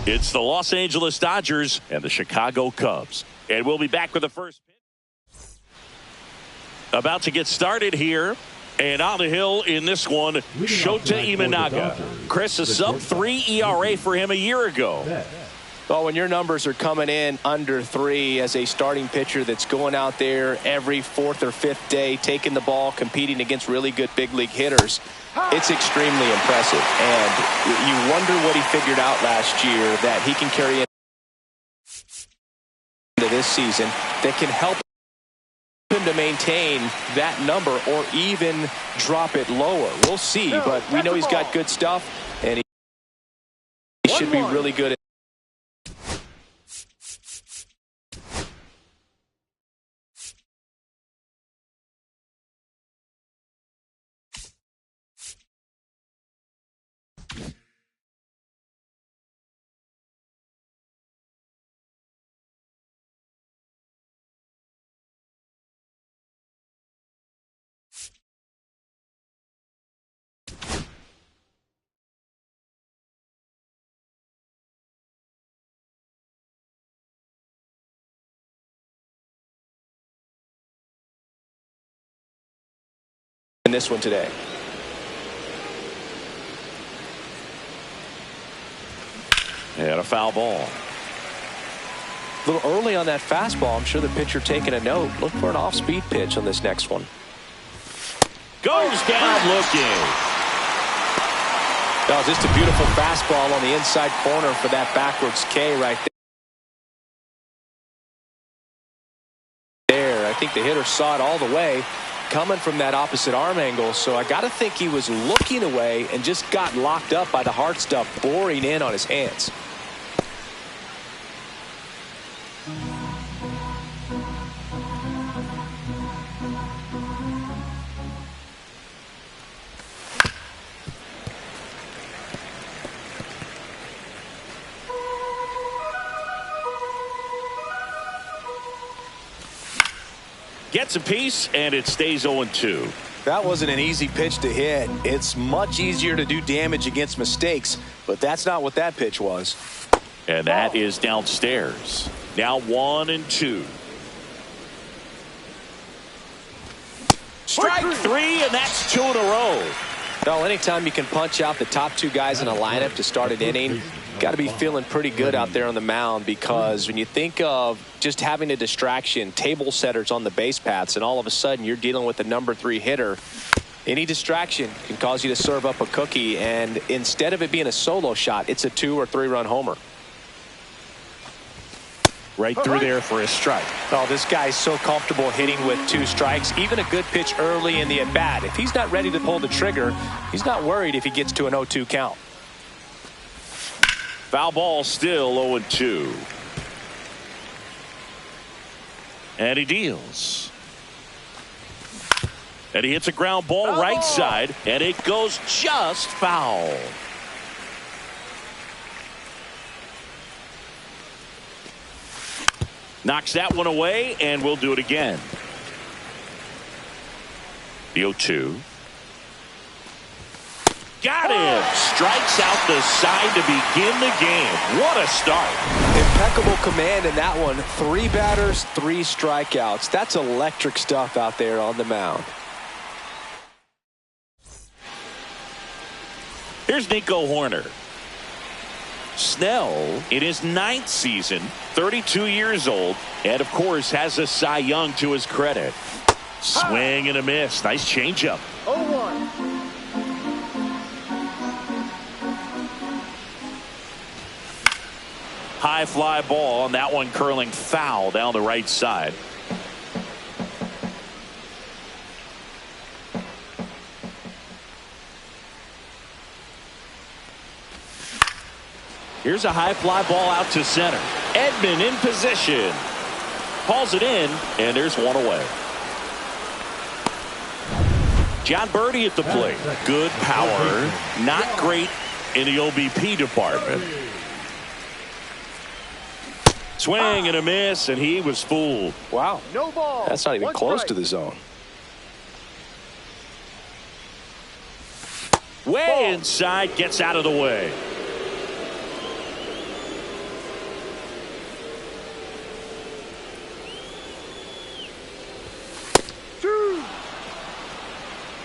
It's the Los Angeles Dodgers and the Chicago Cubs. And we'll be back with the first pitch. About to get started here. And on the hill in this one, Shota Imanaga. Chris, a sub-3 ERA for him a year ago. Well, when your numbers are coming in under 3 as a starting pitcher that's going out there every 4th or 5th day, taking the ball, competing against really good big league hitters, it's extremely impressive. And you wonder what he figured out last year that he can carry into this season that can help him to maintain that number or even drop it lower. We'll see, but we know he's got good stuff, and he should be really good. In this one today. And a foul ball. A little early on that fastball. I'm sure the pitcher taking a note. Look for an off-speed pitch on this next one. Goes down looking. Oh, just a beautiful fastball on the inside corner for that backwards K right there. I think the hitter saw it all the way coming from that opposite arm angle, so I got to think he was looking away and just got locked up by the hard stuff boring in on his hands. Gets a piece, and it stays 0-2. That wasn't an easy pitch to hit. It's much easier to do damage against mistakes, but that's not what that pitch was. And that is downstairs. Now 1-2. Strike 3, and that's 2 in a row. Well, anytime you can punch out the top 2 guys in a lineup to start an inning, got to be feeling pretty good out there on the mound, because when you think of just having a distraction, table setters on the base paths, and all of a sudden you're dealing with the number 3 hitter, any distraction can cause you to serve up a cookie, and instead of it being a solo shot, it's a 2 or 3 run homer. Right through there for a strike. Oh, this guy's so comfortable hitting with 2 strikes. Even a good pitch early in the at-bat. If he's not ready to pull the trigger, he's not worried if he gets to an 0-2 count. Foul ball, still 0-2. And he deals. And he hits a ground ball right side, and it goes just foul. Knocks that one away, and we'll do it again. The 0-2. Got him. Strikes out the side to begin the game. What a start. Impeccable command in that one. 3 batters, 3 strikeouts. That's electric stuff out there on the mound. Here's Nico Hoerner. Snell in his 9th season, 32 years old, and of course has a Cy Young to his credit. Swing and a miss. Nice changeup. 0-1. High fly ball, and that one curling foul down the right side. Here's a high fly ball out to center. Edman in position. Calls it in, and there's one away. John Birdie at the plate. Good power. Not great in the OBP department. Swing and a miss, and he was fooled. Wow. No ball. That's not even 1 close strike. to the zone. Way inside, gets out of the way.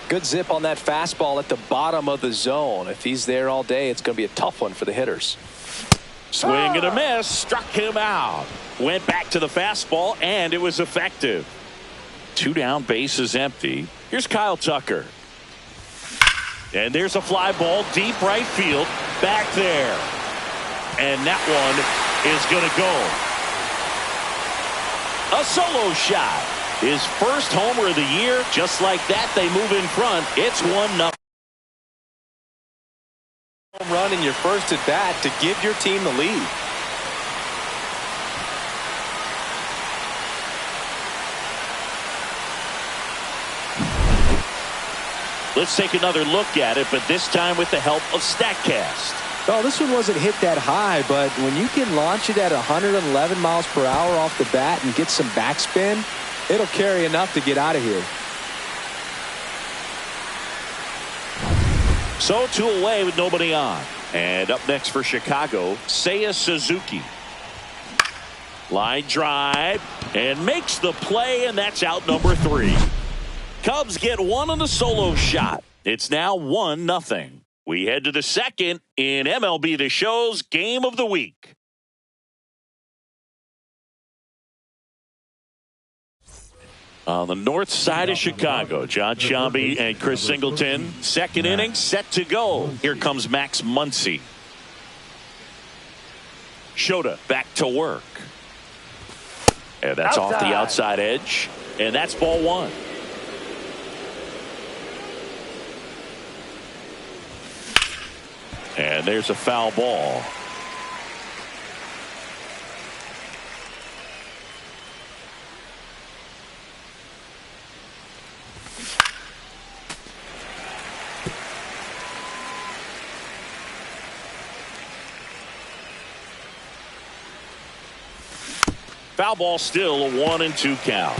Good zip on that fastball at the bottom of the zone. If he's there all day, it's going to be a tough one for the hitters. Swing and a miss, struck him out. Went back to the fastball, and it was effective. 2 down, bases empty. Here's Kyle Tucker. And there's a fly ball, deep right field, back there. And that one is going to go. A solo shot. His first homer of the year. Just like that, they move in front. It's 1-0. Home run in your first at bat to give your team the lead. Let's take another look at it, but this time with the help of StatCast. Oh, this one wasn't hit that high, but when you can launch it at 111 miles per hour off the bat and get some backspin, it'll carry enough to get out of here. So 2 away with nobody on. And up next for Chicago, Seiya Suzuki. Line drive and makes the play, and that's out number 3. Cubs get one on the solo shot. It's now 1-0. We head to the second in MLB The Show's Game of the Week. On the north side of Chicago, John Sciambi and Chris Singleton. Second inning set to go. Here comes Max Muncy. Shota back to work. And that's off the outside edge. And that's ball 1. And there's a foul ball. Foul ball, still a 1-2 count.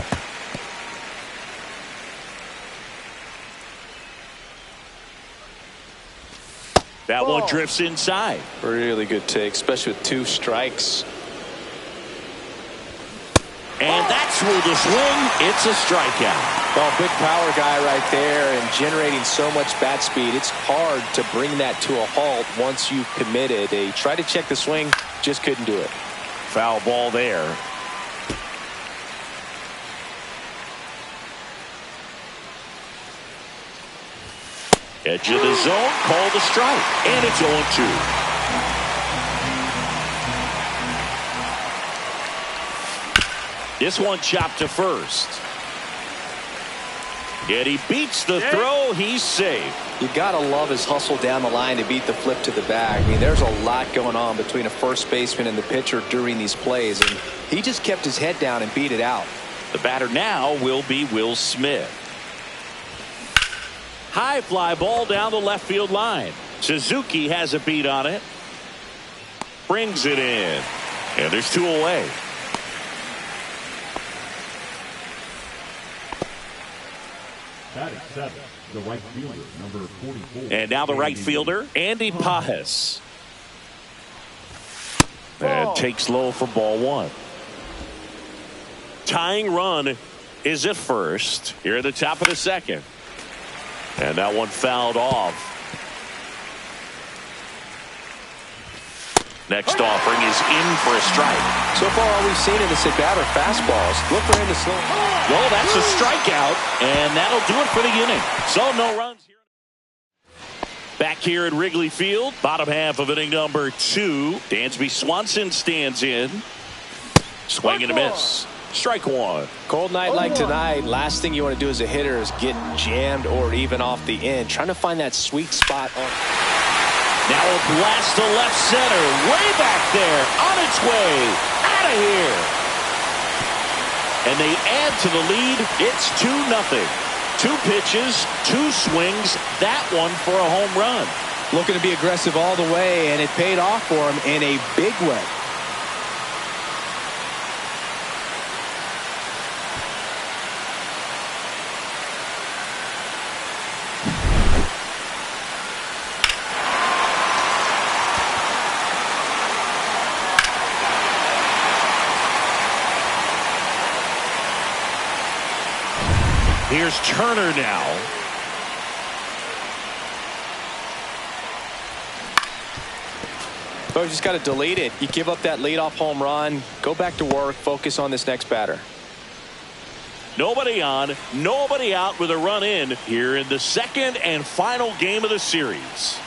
That one drifts inside. Really good take, especially with 2 strikes. And that's with the swing. It's a strikeout. Well, big power guy right there and generating so much bat speed. It's hard to bring that to a halt once you've committed. They tried to check the swing, just couldn't do it. Foul ball there. Edge of the zone, called a strike, and it's 0-2. This one chopped to first. Yet he beats the throw. He's safe. You gotta love his hustle down the line to beat the flip to the bag. I mean, there's a lot going on between a first baseman and the pitcher during these plays, and he just kept his head down and beat it out. The batter now will be Will Smith. High fly ball down the left field line. Suzuki has a beat on it. Brings it in. And there's 2 away. Batting seventh, the right fielder, number 44. And now the right fielder, Andy Pajes. And takes low for ball one. Tying run is at first here at the top of the second. And that one fouled off. Next offering is in for a strike. So far, all we've seen in this at-bat are fastballs. Look for him to slow. Well, that's a strikeout, and that'll do it for the inning. So no runs here. Back here at Wrigley Field, bottom half of inning number 2. Dansby Swanson stands in. Swing and a miss. Strike one. Cold night like tonight, last thing you want to do as a hitter is get jammed or even off the end. Trying to find that sweet spot. Now a blast to left center. Way back there. On its way. Out of here. And they add to the lead. It's 2-0. 2 pitches, 2 swings. That one for a home run. Looking to be aggressive all the way, and it paid off for him in a big way. Here's Turner now. So you just got to delete it. You give up that leadoff home run. Go back to work. Focus on this next batter. Nobody on, nobody out with a run in here in the second and final game of the series.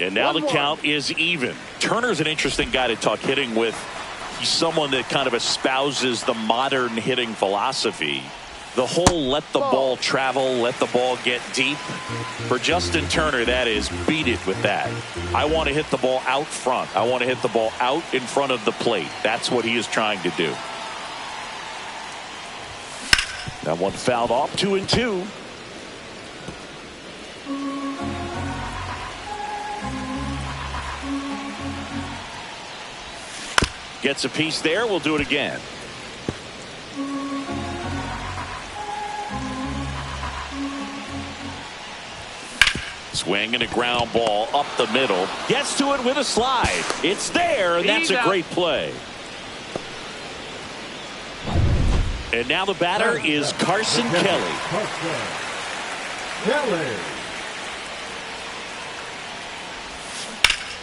And now the count is even. Turner's an interesting guy to talk hitting with. He's someone that kind of espouses the modern hitting philosophy. The whole let the ball travel, let the ball get deep. For Justin Turner, that is beat it with that. I want to hit the ball out front. I want to hit the ball out in front of the plate. That's what he is trying to do. That one fouled off. 2-2. Gets a piece there. We'll do it again. Swing and a ground ball up the middle. Gets to it with a slide. It's there, and that's a great play. And now the batter is Carson Kelly.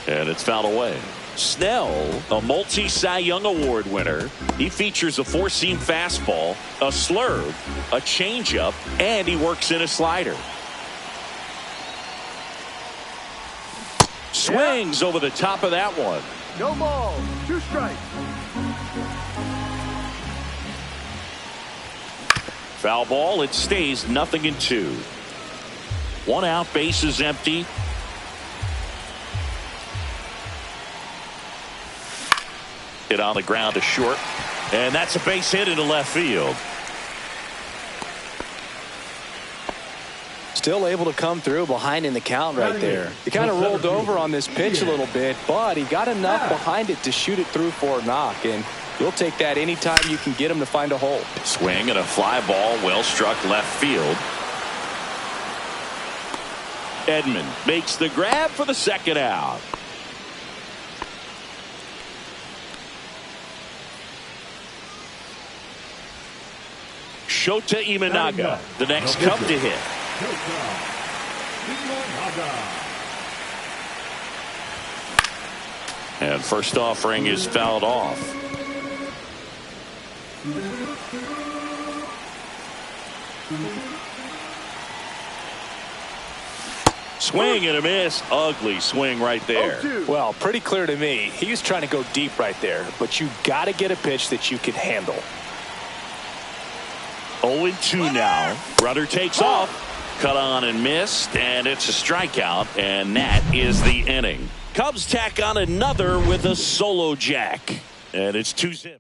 And it's fouled away. Snell, a multi-Cy Young Award winner. He features a 4-seam fastball, a slurve, a changeup, and he works in a slider. Swings over the top of that one. No ball, 2 strikes. Foul ball. It stays 0-2. 1 out, bases empty. Hit on the ground to short, and that's a base hit into left field. Still able to come through behind in the count right there. He kind of rolled over on this pitch a little bit, but he got enough behind it to shoot it through for a knock, and you'll take that anytime you can get him to find a hole. Swing and a fly ball, well struck left field. Edman makes the grab for the second out. Shota Imanaga, the next Cub to hit. And first offering is fouled off. Swing and a miss. Ugly swing right there. Well, pretty clear to me. He was trying to go deep right there, but you got to get a pitch that you can handle. 0-2 now. Rudder takes off. Cut on and missed, and it's a strikeout, and that is the inning. Cubs tack on another with a solo jack, and it's 2-0.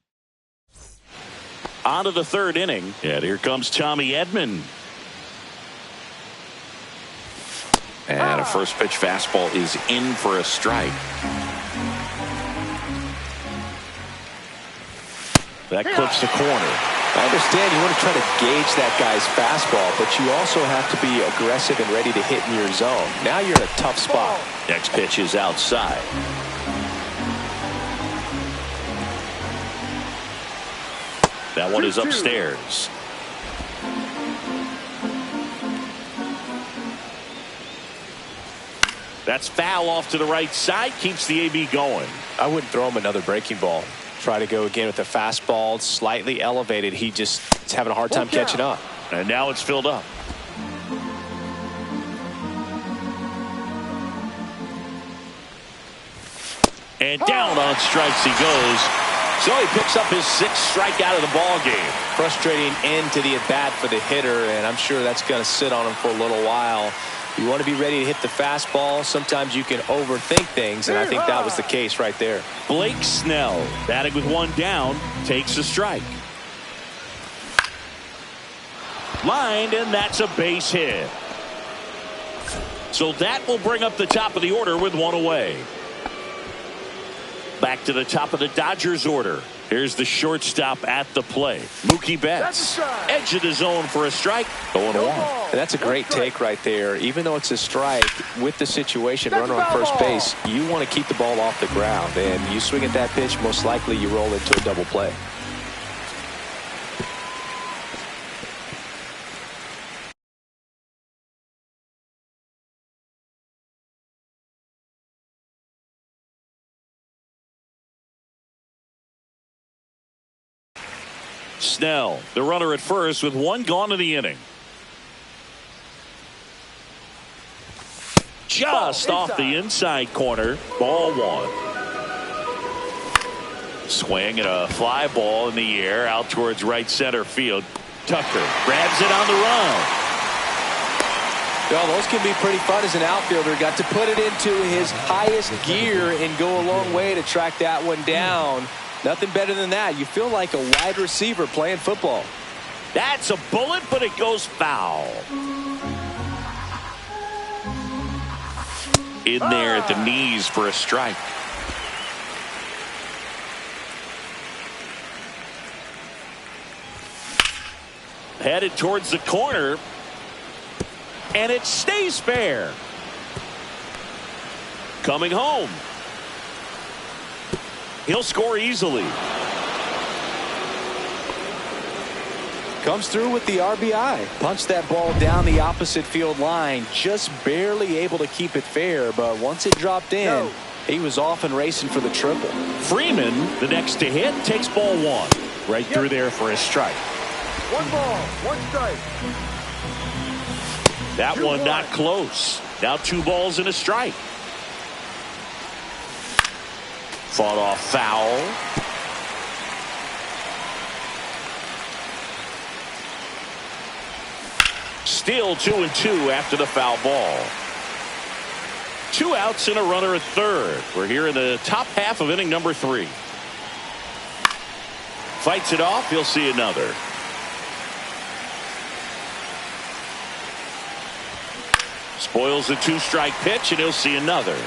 On to the third inning, and here comes Tommy Edman. And a first pitch fastball is in for a strike. That clips the corner. I understand you want to try to gauge that guy's fastball, but you also have to be aggressive and ready to hit in your zone. Now you're in a tough spot. Next pitch is outside. That one is upstairs. That's foul off to the right side. Keeps the AB going. I wouldn't throw him another breaking ball. Try to go again with the fastball, slightly elevated. He just is having a hard time catching up. And now it's filled up. And down on strikes he goes. So he picks up his 6th strikeout of the ball game. Frustrating end to the at-bat for the hitter, and I'm sure that's going to sit on him for a little while. You want to be ready to hit the fastball. Sometimes you can overthink things, and I think that was the case right there. Blake Snell, batting with 1 down, takes a strike. Lined, and that's a base hit. So that will bring up the top of the order with 1 away. Back to the top of the Dodgers order. Here's the shortstop at the plate. Mookie Betts. Edge of the zone for a strike. 0-1. And that's a great take right there. Even though it's a strike, with the situation, runner on first base, you want to keep the ball off the ground. And you swing at that pitch, most likely you roll into a double play. Snell, the runner at first with 1 gone in the inning. Just off the inside corner. Ball 1. Swing and a fly ball in the air out towards right center field. Tucker grabs it on the run. Well, those can be pretty fun as an outfielder. Got to put it into his highest gear and go a long way to track that one down. Nothing better than that. You feel like a wide receiver playing football. That's a bullet, but it goes foul. In there at the knees for a strike. Headed towards the corner. And it stays fair. Coming home. He'll score easily. Comes through with the RBI. Punched that ball down the opposite field line. Just barely able to keep it fair, but once it dropped in, he was off and racing for the triple. Freeman, the next to hit, takes ball 1. Right through there for a strike. 1 ball, 1 strike. That one not close. Now 2 balls and a strike. Fought off foul. Still 2-2 after the foul ball. 2 outs and a runner at third. We're here in the top half of inning number 3. Fights it off. He'll see another. Spoils the 2-strike pitch, and he'll see another.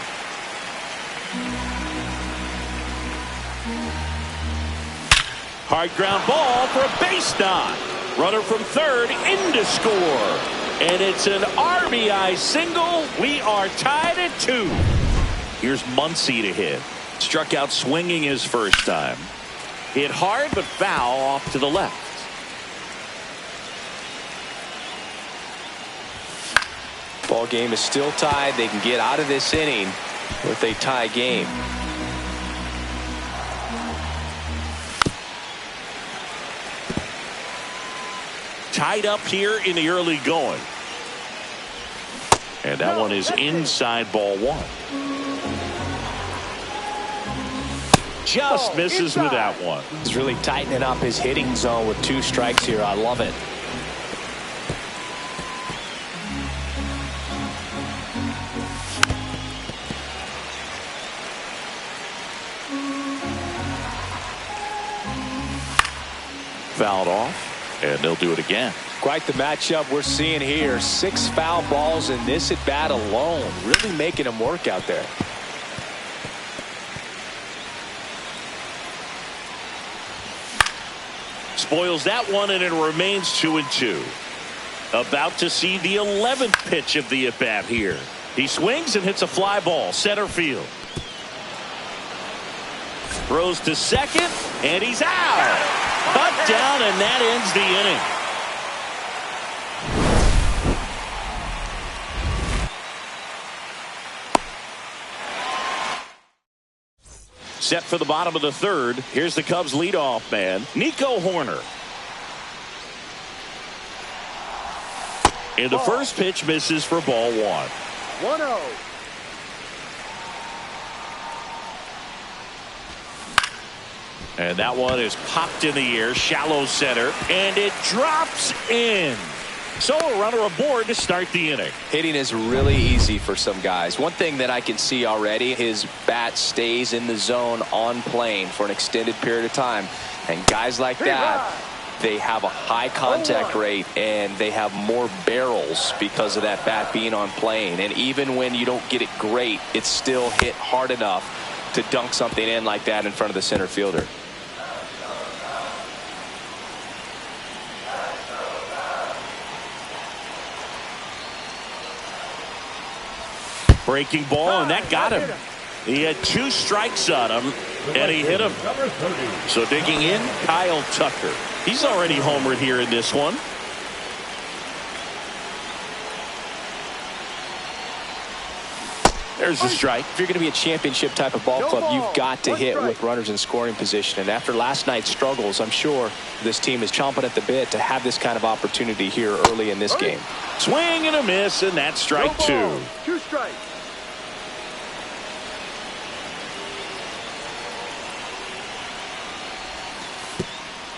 Hard ground ball for a base knock. Runner from third in to score. And it's an RBI single. We are tied at 2. Here's Muncy to hit. Struck out swinging his first time. Hit hard but foul off to the left. Ball game is still tied. They can get out of this inning with a tie game. Tied up here in the early going. And that one is inside ball 1. Just misses with that one. He's really tightening up his hitting zone with 2 strikes here. I love it. Fouled off. And they'll do it again. Quite the matchup we're seeing here. 6 foul balls in this at bat alone. Really making them work out there. Spoils that one, and it remains 2-2. About to see the 11th pitch of the at-bat here. He swings and hits a fly ball, center field. Throws to second, and he's out. Cut down, and that ends the inning. Set for the bottom of the third. Here's the Cubs leadoff man, Nico Hoerner. And the first pitch misses for ball one. 1-0. And that one is popped in the air, shallow center, and it drops in. So a runner aboard to start the inning. Hitting is really easy for some guys. One thing that I can see already, his bat stays in the zone on plane for an extended period of time. And guys like that, they have a high contact rate and they have more barrels because of that bat being on plane. And even when you don't get it great, it's still hit hard enough to dunk something in like that in front of the center fielder. Breaking ball, and that got him. He had 2 strikes on him, and he hit him. So digging in, Kyle Tucker. He's already homered here in this one. There's the strike. If you're going to be a championship type of ball club, you've got to hit with runners in scoring position. And after last night's struggles, I'm sure this team is chomping at the bit to have this kind of opportunity here early in this game. Swing and a miss, and that's strike 2. 2 strikes.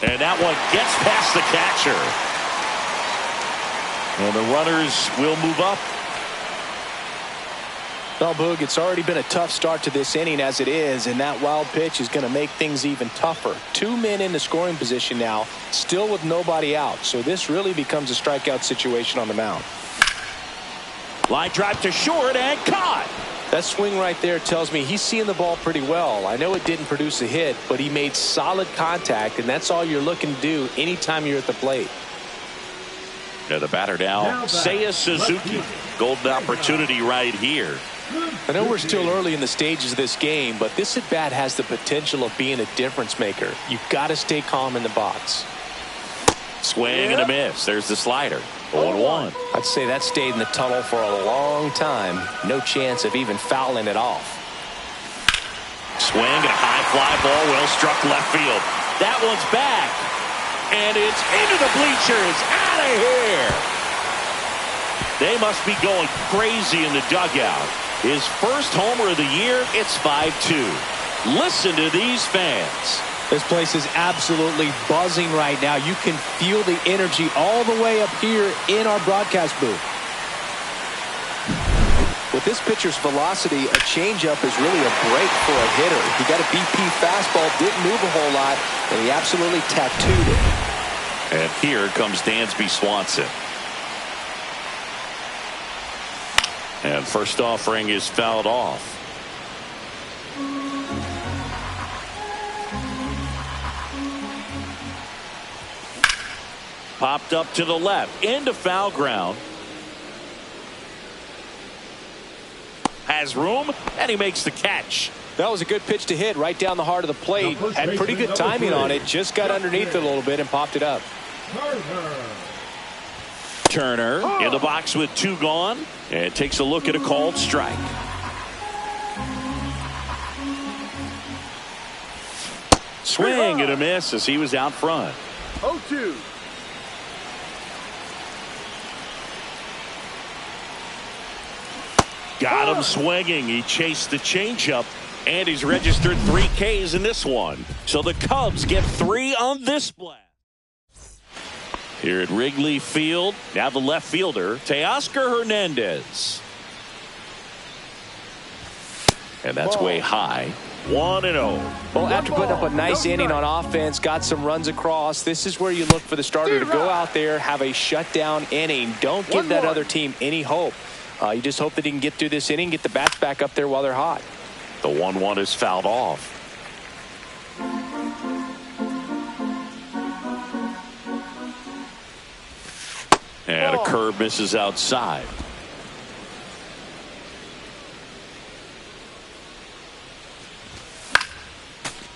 And that one gets past the catcher. And the runners will move up. Well, Boog, it's already been a tough start to this inning as it is, and that wild pitch is going to make things even tougher. 2 men in the scoring position now, still with nobody out. So this really becomes a strikeout situation on the mound. Line drive to short and caught. That swing right there tells me he's seeing the ball pretty well. I know it didn't produce a hit, but he made solid contact, and that's all you're looking to do anytime you're at the plate. Yeah, the batter now, Seiya Suzuki. Golden opportunity right here. I know we're still early in the stages of this game, but this at bat has the potential of being a difference maker. You've got to stay calm in the box. Swing and a miss. There's the slider. 0-1. I'd say that stayed in the tunnel for a long time. No chance of even fouling it off. Swing and a high fly ball, well struck left field. That one's back, and it's into the bleachers. Out of here. They must be going crazy in the dugout. His first homer of the year, it's 5-2. Listen to these fans. This place is absolutely buzzing right now. You can feel the energy all the way up here in our broadcast booth. With this pitcher's velocity, a changeup is really a break for a hitter. He got a BP fastball, didn't move a whole lot, and he absolutely tattooed it. And here comes Dansby Swanson. And first offering is fouled off. Popped up to the left, into foul ground. Has room, and he makes the catch. That was a good pitch to hit right down the heart of the plate. Had pretty good timing on it. Just got underneath it a little bit and popped it up. Turner in the box with 2 gone, and takes a look at a called strike. Swing and a miss as he was out front. 0-2. Got him swinging. He chased the changeup, and he's registered 3 Ks in this one. So the Cubs get 3 on this blast. Here at Wrigley Field, now the left fielder, Teoscar Hernandez. And that's way high. 1-0. Well, after putting up a nice inning on offense, got some runs across, this is where you look for the starter to go out there, have a shutdown inning. Don't give that other team any hope. You just hope that he can get through this inning, get the bats back up there while they're hot. The 1-1 is fouled off. And a curve misses outside.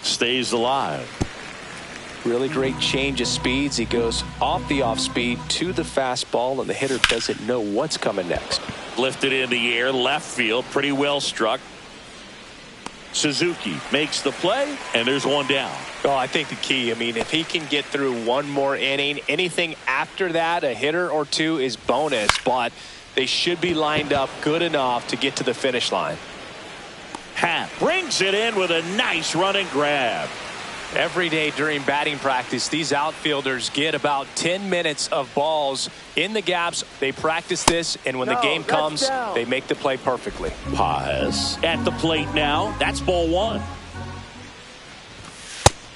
Stays alive. Really great change of speeds. He goes off the off speed to the fastball, and the hitter doesn't know what's coming next. Lifted in the air, left field, pretty well struck. Suzuki makes the play, and there's one down. Oh, I think the key, I mean, if he can get through one more inning, anything after that, a hitter or two is bonus, but they should be lined up good enough to get to the finish line. Happ brings it in with a nice running grab. Every day during batting practice, these outfielders get about 10 minutes of balls in the gaps. They practice this, and when the game comes, they make the play perfectly. Paz at the plate now. That's ball one.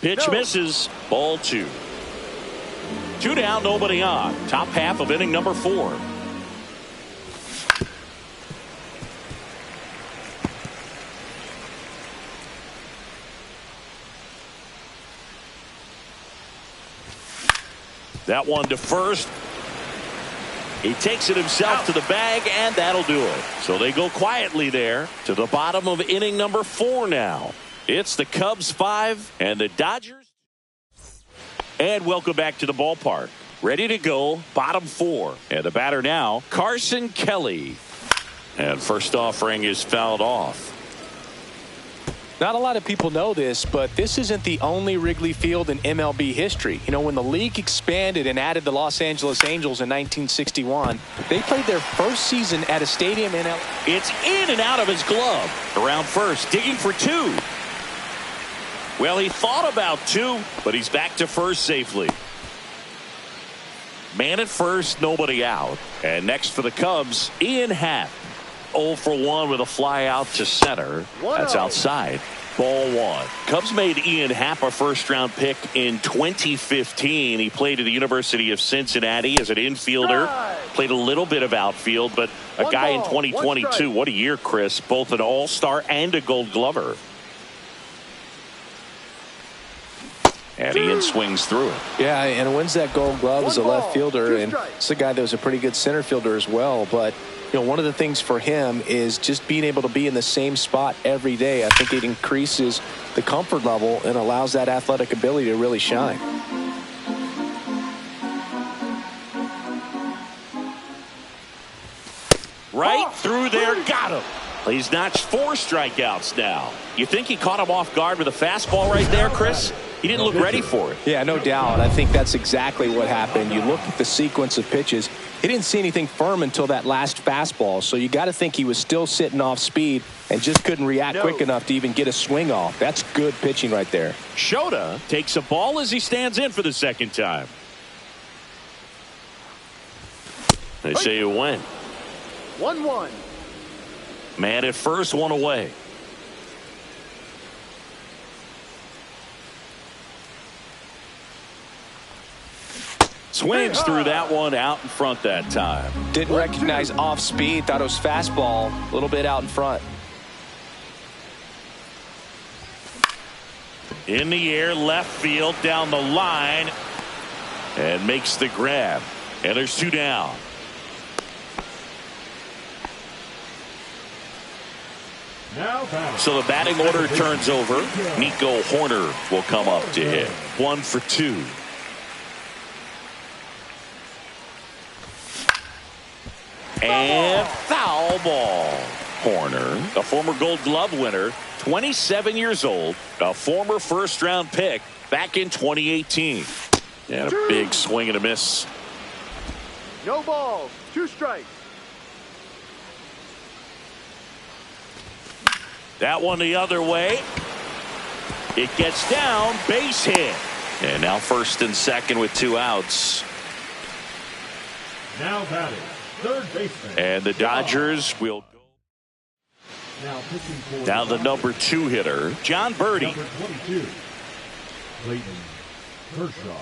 Pitch misses. Ball two. 2 down, nobody on. Top half of inning number 4. That one to first. He takes it himself to the bag, and that'll do it. So they go quietly there to the bottom of inning number 4 now. It's the Cubs 5 and the Dodgers. And welcome back to the ballpark. Ready to go, bottom 4. And the batter now, Carson Kelly. And first offering is fouled off. Not a lot of people know this, but this isn't the only Wrigley Field in MLB history. You know, when the league expanded and added the Los Angeles Angels in 1961, they played their first season at a stadium in LA. It's in and out of his glove. Around first, digging for 2. Well, he thought about 2, but he's back to first safely. Man at first, nobody out. And next for the Cubs, Ian Happ. 0 for 1 with a fly out to center. That's outside. Ball 1. Cubs made Ian Happ a first-round pick in 2015. He played at the University of Cincinnati as an infielder. Played a little bit of outfield, but a guy in 2022. What a year, Chris. Both an all-star and a gold glover. And Ian swings through it. Yeah, and wins that gold glove as a left fielder. And it's a guy that was a pretty good center fielder as well. But you know, one of the things for him is just being able to be in the same spot every day. I think it increases the comfort level and allows that athletic ability to really shine. Right through there, got him. He's notched 4 strikeouts now. You think he caught him off guard with a fastball right there, Chris? He didn't look ready for it. Yeah, no doubt. I think that's exactly what happened. You look at the sequence of pitches. He didn't see anything firm until that last fastball. So you got to think he was still sitting off speed and just couldn't react quick enough to even get a swing off. That's good pitching right there. Shota takes a ball as he stands in for the second time. They say it went. 1-1. Man at first, 1 away. Swings through that one out in front that time. Didn't recognize off speed. Thought it was fastball. A little bit out in front. In the air, left field, down the line. And makes the grab. And there's 2 down. So the batting order turns over. Nico Hoerner will come up to hit. 1 for 2. And foul ball. Hoerner, a former Gold Glove winner, 27 years old, a former first-round pick back in 2018. And a big swing and a miss. No balls. 2 strikes. That one the other way. It gets down, base hit. And now first and second with 2 outs. Now batting, third baseman. And the Dodgers will go. Now the number 2 hitter, John Birdie. Number 22, Clayton Kershaw.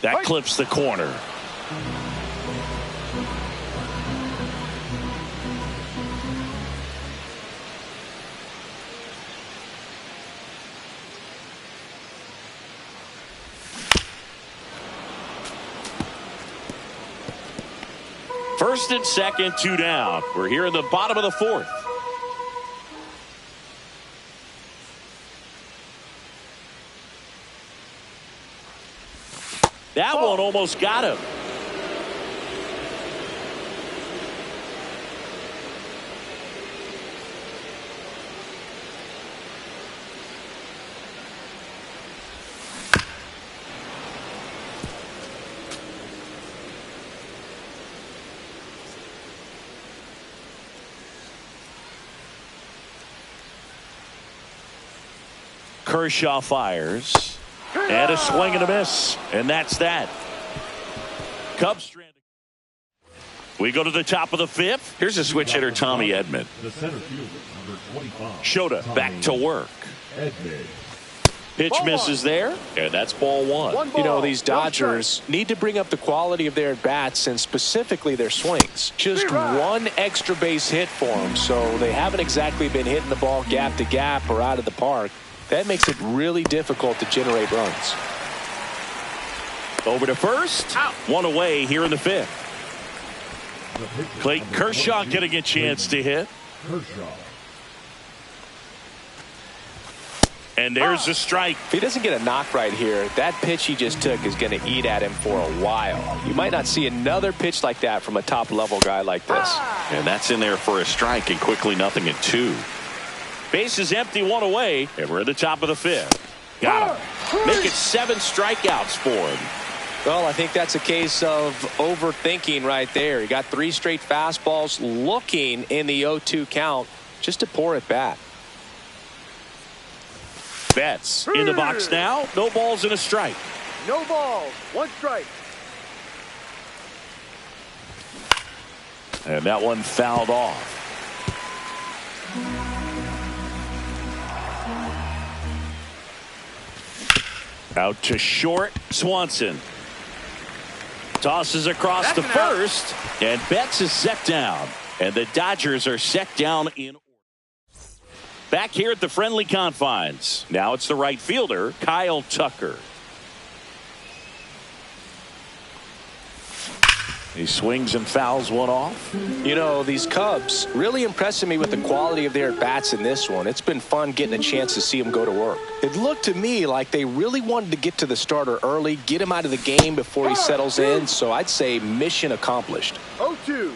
That clips the corner. First and second, 2 down. We're here in the bottom of the fourth. That one almost got him. Kershaw fires. And a swing and a miss. And that's that. Cubs stranded. We go to the top of the fifth. Here's a switch hitter, Tommy Edman. The center fielder, number 25. Shota back to work. Edman. Pitch Ball misses there. And that's ball one. One ball, You know, these no Dodgers need to bring up the quality of their at-bats and specifically their swings. Just one extra base hit for them, so they haven't exactly been hitting the ball gap to gap or out of the park. That makes it really difficult to generate runs. Over to first. Out. One away here in the fifth. Clayton Kershaw getting a chance to hit. Kershaw. And there's a strike. If he doesn't get a knock right here, that pitch he just took is going to eat at him for a while. You might not see another pitch like that from a top-level guy like this. And that's in there for a strike, and quickly 0-2. Base is empty, one away, and we're at the top of the fifth. Got him. Make it 7 strikeouts for him. Well, I think that's a case of overthinking right there. He got 3 straight fastballs looking in the 0-2 count just to pour it back. Betts in the box now. No balls and a strike. No balls, 1 strike. And that one fouled off. Out to short, Swanson. Tosses across to first, and Betts is set down. And the Dodgers are set down in order. Back here at the friendly confines. Now it's the right fielder, Kyle Tucker. He swings and fouls one off. You know, these Cubs really impressing me with the quality of their bats in this one. It's been fun getting a chance to see them go to work. It looked to me like they really wanted to get to the starter early, get him out of the game before he settles in. So I'd say mission accomplished. 0-2.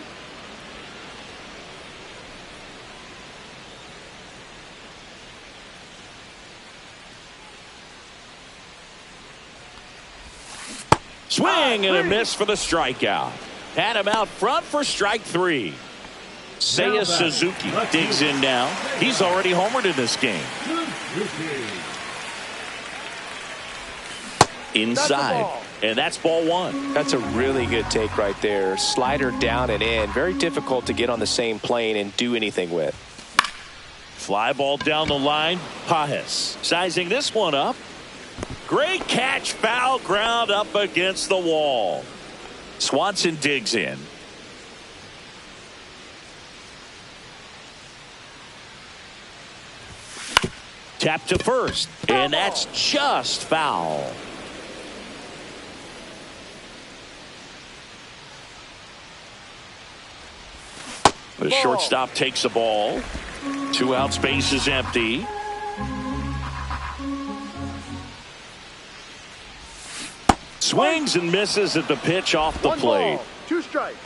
Swing and a miss for the strikeout. Had him out front for strike 3. Seiya Suzuki digs in now. He's already homered in this game. Inside. And that's ball 1. That's a really good take right there. Slider down and in. Very difficult to get on the same plane and do anything with. Fly ball down the line. Pages sizing this one up. Great catch, foul ground up against the wall. Swanson digs in. Tap to first, and that's just foul. The shortstop takes the ball. 2 outs, base is empty. Swings and misses at the pitch off the 1 plate. ball, 2 strikes.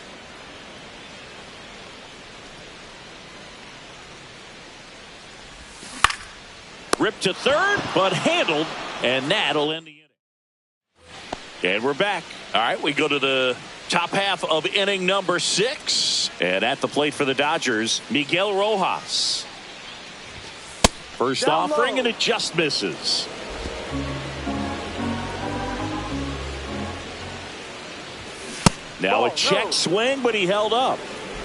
Ripped to third, but handled, and that'll end the inning. And we're back. All right, we go to the top half of inning number 6. And at the plate for the Dodgers, Miguel Rojas. First Down offering, low. and it just misses. Now Ball, a check no. swing, but he held up.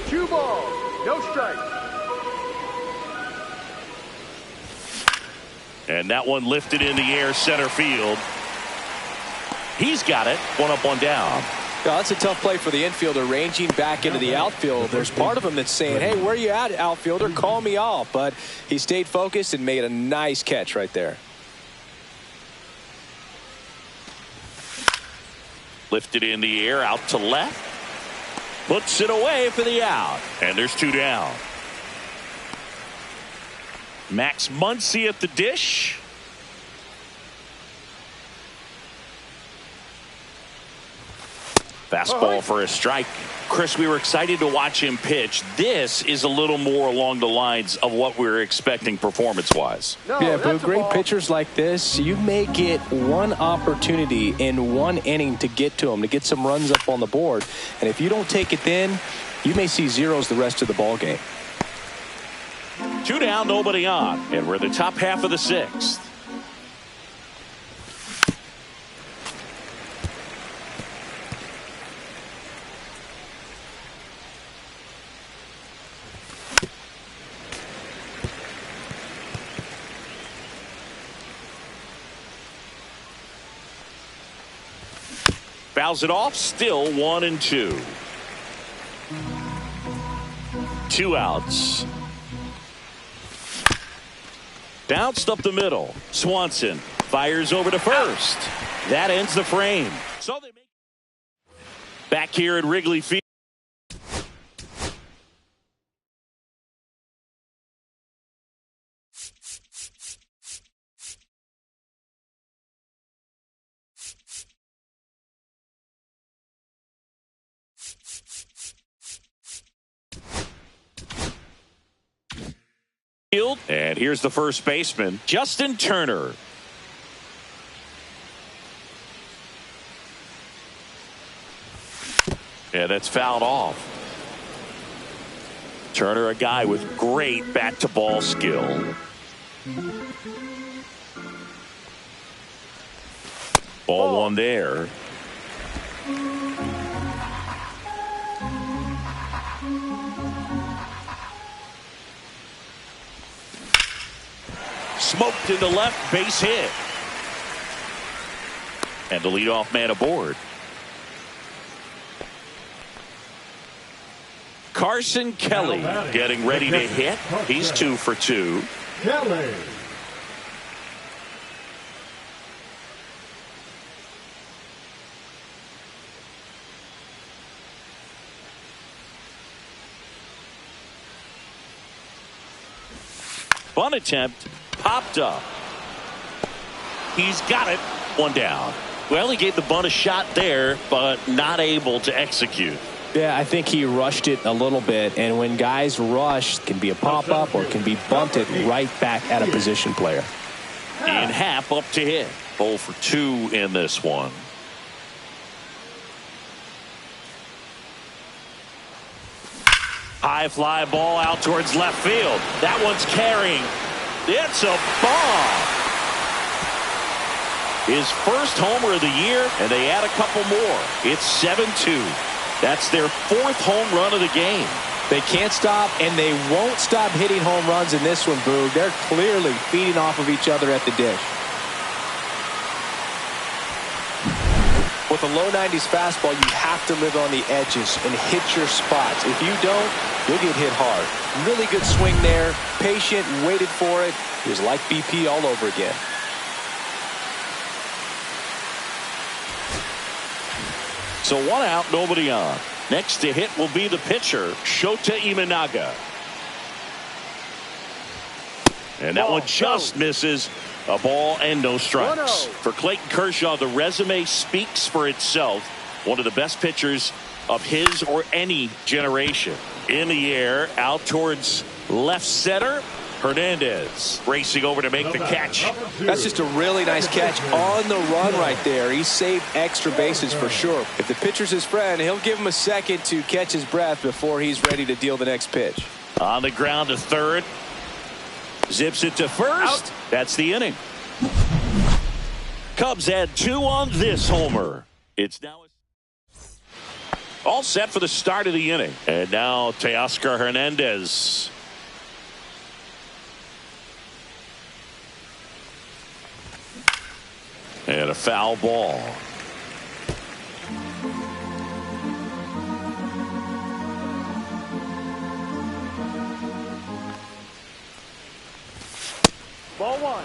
2 balls, no strikes. And that one lifted in the air, center field. He's got it. 1 up, 1 down. Well, that's a tough play for the infielder, ranging back into the outfield. There's part of him that's saying, hey, where you at, outfielder? Call me off. But he stayed focused and made a nice catch right there. Lifted in the air, out to left. Puts it away for the out. And there's 2 down. Max Muncy at the dish. Fastball for a strike. Chris, we were excited to watch him pitch. This is a little more along the lines of what we were expecting performance-wise. No, Yeah, but that's a great ball. pitchers like this, you may get one opportunity in one inning to get to them, to get some runs up on the board. And if you don't take it then, you may see zeros the rest of the ball game. 2 down, nobody on. And we're the top half of the 6th. Fouls it off, still 1-2. 2 outs. Bounced up the middle. Swanson fires over to first. That ends the frame. So they make back here at Wrigley Field. And here's the first baseman, Justin Turner. And that's fouled off. Turner, a guy with great bat-to-ball skill. Ball 1 there. Smoked into left, base hit. And the leadoff man aboard. Carson Kelly getting ready to hit. He's 2 for 2. Kelly. Bunt attempt popped up. He's got it. 1 down. Well, he gave the bunt a shot there, but not able to execute. Yeah, I think he rushed it a little bit, and when guys rush, it can be a pop-up or it can be bunted right back at a position player. Ian Happ up to hit. 0 for 2 in this one. High fly ball out towards left field. That one's carrying. It's a bomb. His first homer of the year, and they add a couple more. It's 7-2. That's their 4th home run of the game. They can't stop, and they won't stop hitting home runs in this one, Boog. They're clearly feeding off of each other at the dish. With a low 90s fastball, you have to live on the edges and hit your spots. If you don't, you'll get hit hard. Really good swing there. Patient, waited for it. It was like BP all over again. So 1 out, nobody on. Next to hit will be the pitcher, Shota Imanaga. And that one just misses. A ball and no strikes. 1-0. For Clayton Kershaw, the resume speaks for itself. One of the best pitchers of his or any generation. In the air, out towards left center. Hernandez racing over to make the catch. That's just a really nice catch on the run right there. He saved extra bases for sure. If the pitcher's his friend, he'll give him a second to catch his breath before he's ready to deal the next pitch. On the ground to third. Zips it to first. Out. That's the inning. Cubs had 2 on this homer. It's now all set for the start of the inning. And now Teoscar Hernandez. And a foul ball. Ball 1.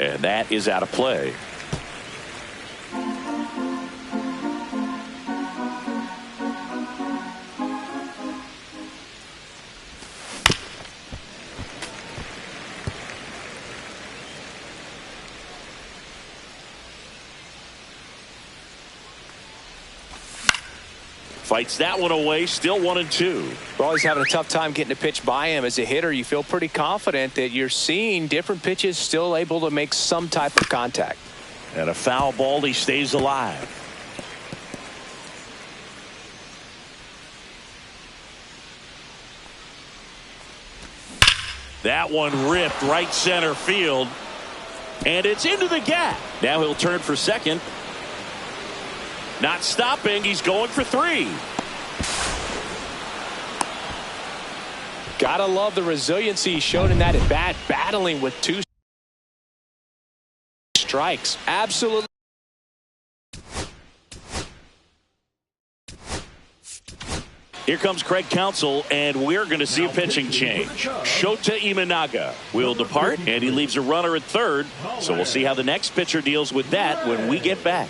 And that is out of play. Fights that one away, still 1-2. We're always having a tough time getting a pitch by him. As a hitter, you feel pretty confident that you're seeing different pitches still able to make some type of contact. And a foul ball, he stays alive. That one ripped right center field. And it's into the gap. Now he'll turn for second. Not stopping. He's going for 3. Gotta love the resiliency he showed in that at bat, battling with 2 strikes. Absolutely. Here comes Craig Counsell, and we're going to see a pitching change. Shota Imanaga will depart, and he leaves a runner at third. So we'll see how the next pitcher deals with that when we get back.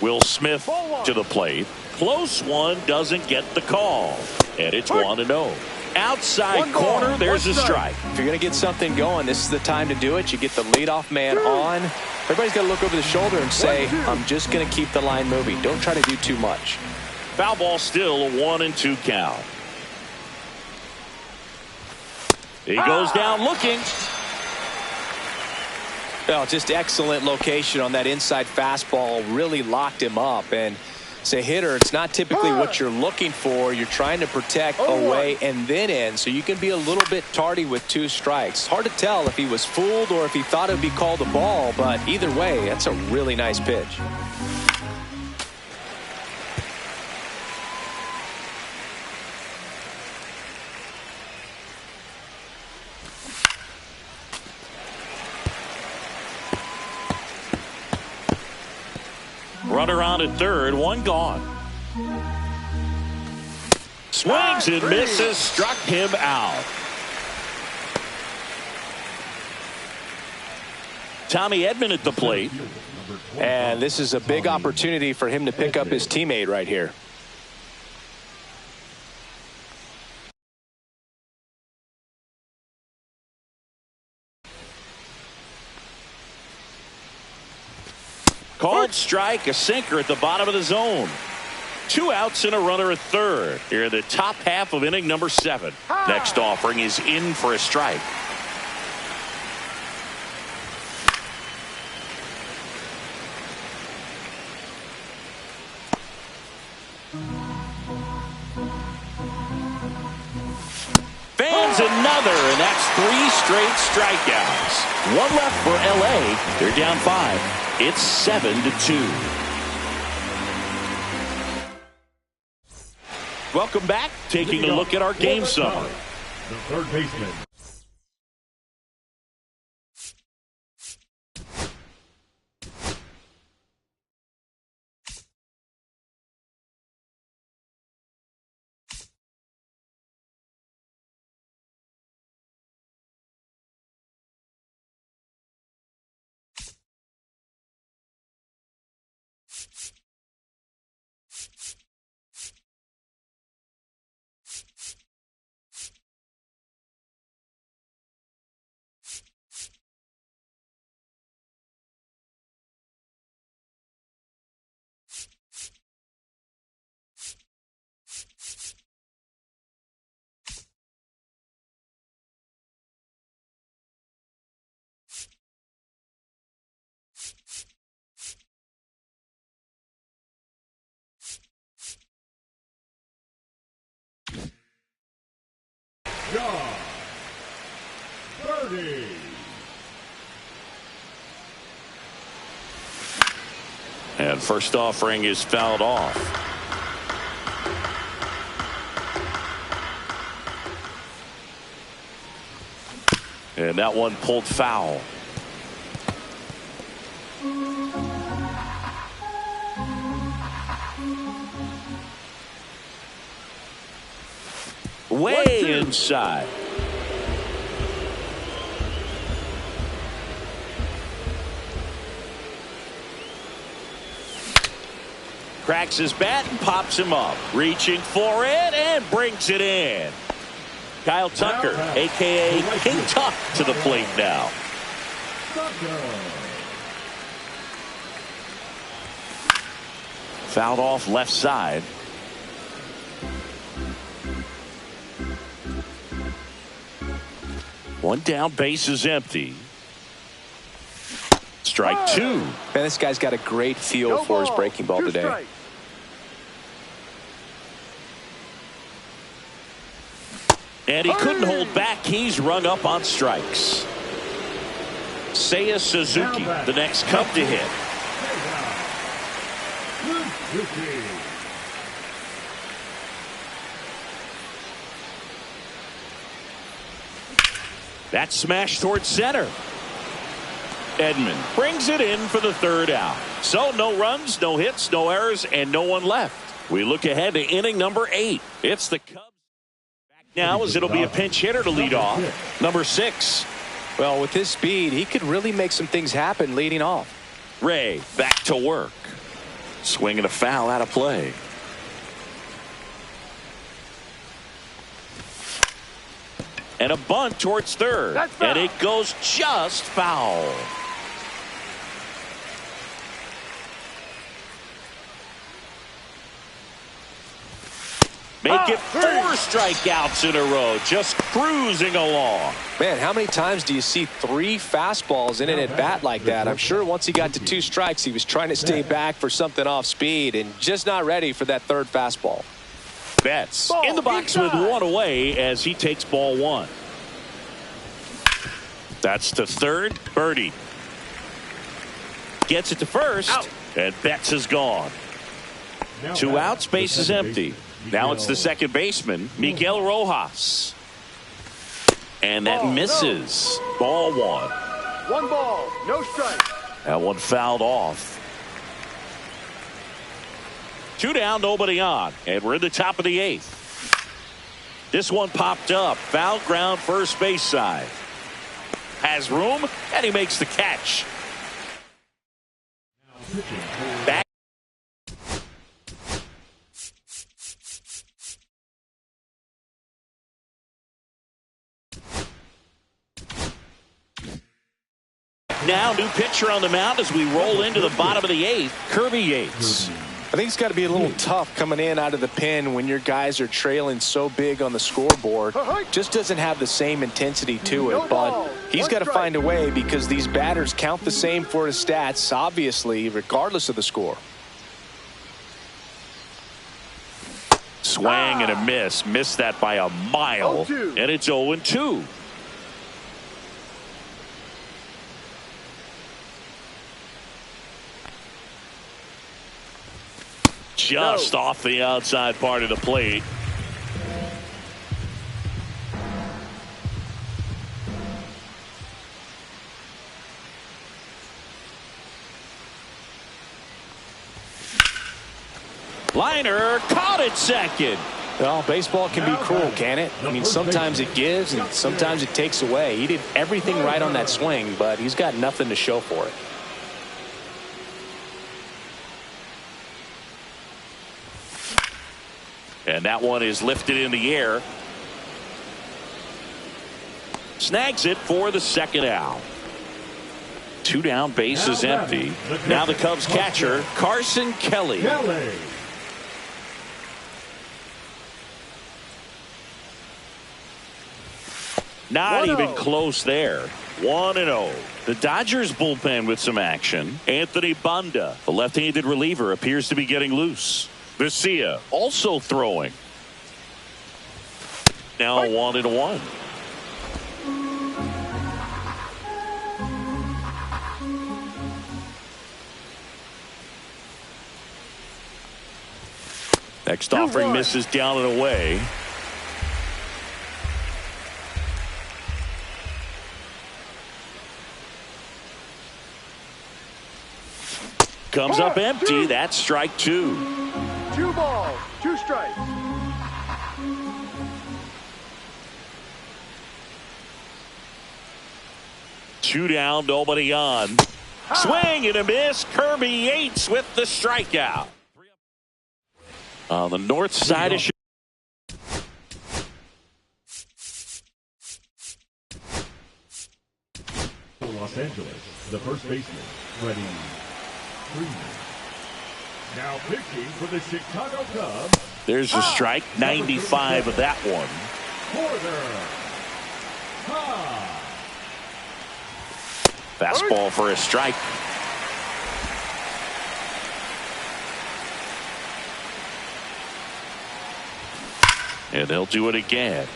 Will Smith to the plate. Close one, doesn't get the call. And it's 1-0. Outside corner, there's a strike. If you're going to get something going, this is the time to do it. You get the leadoff man on. Everybody's got to look over the shoulder and say, I'm just going to keep the line moving. Don't try to do too much. Foul ball, still a 1-2 count. He goes down looking. Well, just excellent location on that inside fastball. Really locked him up. And as a hitter, it's not typically what you're looking for. You're trying to protect away and then in, so you can be a little bit tardy with 2 strikes. Hard to tell if he was fooled or if he thought it would be called a ball, but either way, that's a really nice pitch. Runner on at third, 1 gone. Swings and misses, struck him out. Tommy Edman at the plate. And this is a big opportunity for him to pick up his teammate right here. Called strike, a sinker at the bottom of the zone. 2 outs and a runner at third. Here in the top half of inning number 7. Next offering is in for a strike. Fans another, and that's 3 straight strikeouts. 1 left for LA. They're down 5. It's 7-2. Welcome back. Taking a look at our game summary. The third baseman. John Birdie. And first offering is fouled off. And that one pulled foul. Way inside. Cracks his bat and pops him up. Reaching for it and brings it in. Kyle Tucker, a.k.a. King Tuck, to the plate now. Fouled off left side. One down, base is empty. Strike two. Man, this guy's got a great feel for his breaking ball today. Strikes. And he couldn't hold back. He's rung up on strikes. Seiya Suzuki, the next Cub to hit. That smash towards center. Edman brings it in for the third out. So no runs, no hits, no errors, and no one left. We look ahead to inning number 8. It's the Cubs back now as it'll be a pinch hitter to lead off. Number 6. Well, with his speed, he could really make some things happen leading off. Ray back to work. Swinging a foul out of play. And a bunt towards third. And it goes just foul. Make it 4 strikeouts in a row. Just cruising along. Man, how many times do you see 3 fastballs in an at-bat like that? I'm sure once he got to 2 strikes, he was trying to stay back for something off speed and just not ready for that third fastball. Betts in the box with 1 away as he takes ball 1. That's to third. Birdie gets it to first. Out. And Betts is gone. 2 outs, base is empty. Now it's the second baseman, Miguel Rojas. And that misses. Ball 1. 1 ball, no strike. That one fouled off. 2 down, nobody on. And we're in the top of the 8th. This one popped up. Foul ground, first base side. Has room, and he makes the catch. Back. Now, new pitcher on the mound as we roll into the bottom of the 8th, Kirby Yates. I think it's got to be a little tough coming in out of the pen when your guys are trailing so big on the scoreboard. Just doesn't have the same intensity to it, but he's got to find a way because these batters count the same for his stats, obviously, regardless of the score. Swang and a miss. Missed that by a mile, and it's 0-2. Just off the outside part of the plate. Liner caught it second. Well, baseball can be cruel, can it? I mean, sometimes it gives and sometimes it takes away. He did everything right on that swing, but he's got nothing to show for it. And that one is lifted in the air. Snags it for the second out. 2 down, base is empty. Now the Cubs catcher, Carson Kelly. Not even close there. 1-0. The Dodgers bullpen with some action. Anthony Banda, the left-handed reliever, appears to be getting loose. Vesia also throwing. Now 1-1. Next offering misses down and away. Comes up empty. That's strike 2. 2 balls, 2 strikes. Two down, nobody on. Swing and a miss. Kirby Yates with the strikeout. On the north side of Los Angeles, the first baseman, Freddie Freeman. Now pitching for the Chicago Cubs. There's a strike, 95 of that one. Porter. Fastball for a strike. And they'll do it again.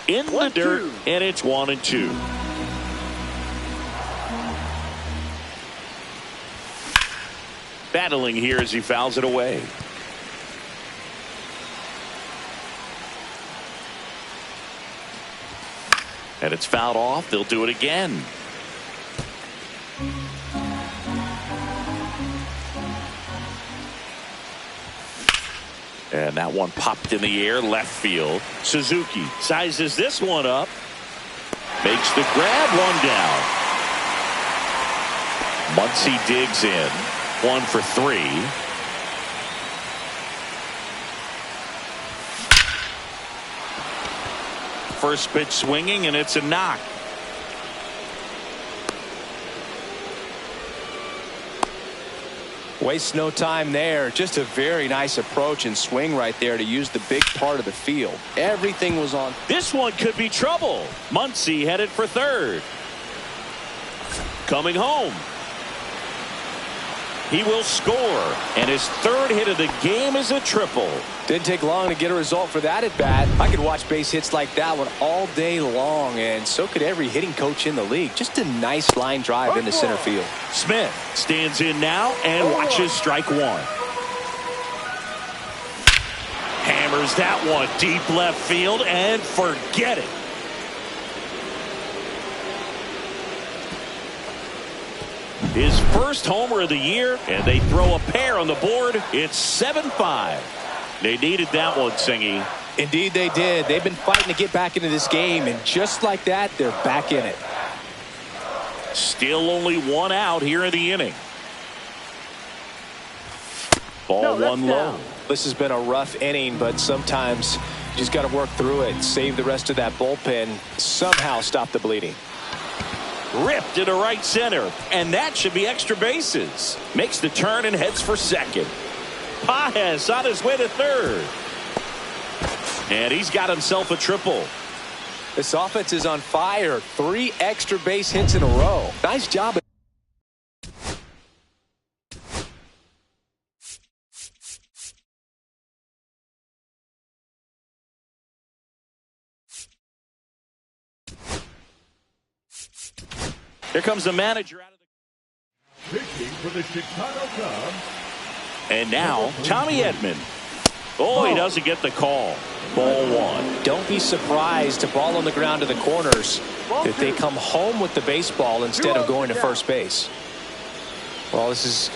In the dirt, and it's 1-2. Battling here as he fouls it away. And it's fouled off. They'll do it again. And that one popped in the air, left field. Suzuki sizes this one up. Makes the grab, one down. Muncy digs in. 1 for 3. First pitch swinging, and it's a knock. Wastes no time there. Just a very nice approach and swing right there to use the big part of the field. Everything was on. This one could be trouble. Muncy headed for third. Coming home. He will score, and his third hit of the game is a triple. Didn't take long to get a result for that at bat. I could watch base hits like that one all day long, and so could every hitting coach in the league. Just a nice line drive into center field. Smith stands in now and watches strike one. Hammers that one deep left field, and forget it. His first homer of the year, and they throw a pair on the board. It's 7-5. They needed that one, Singy. Indeed they did. They've been fighting to get back into this game, and just like that, they're back in it. Still only one out here in the inning. Ball one low. This has been a rough inning, but sometimes you just got to work through it. Save the rest of that bullpen. Somehow stop the bleeding. Ripped into right center, and that should be extra bases. Makes the turn and heads for second. Pages on his way to third. And he's got himself a triple. This offense is on fire. 3 extra base hits in a row. Nice job. Here comes the manager out of the Pitching for the Chicago Cubs. And now Tommy Edman. Oh, he doesn't get the call. Ball one. Don't be surprised to ball on the ground to the corners if they come home with the baseball instead of going to first base. Well, this is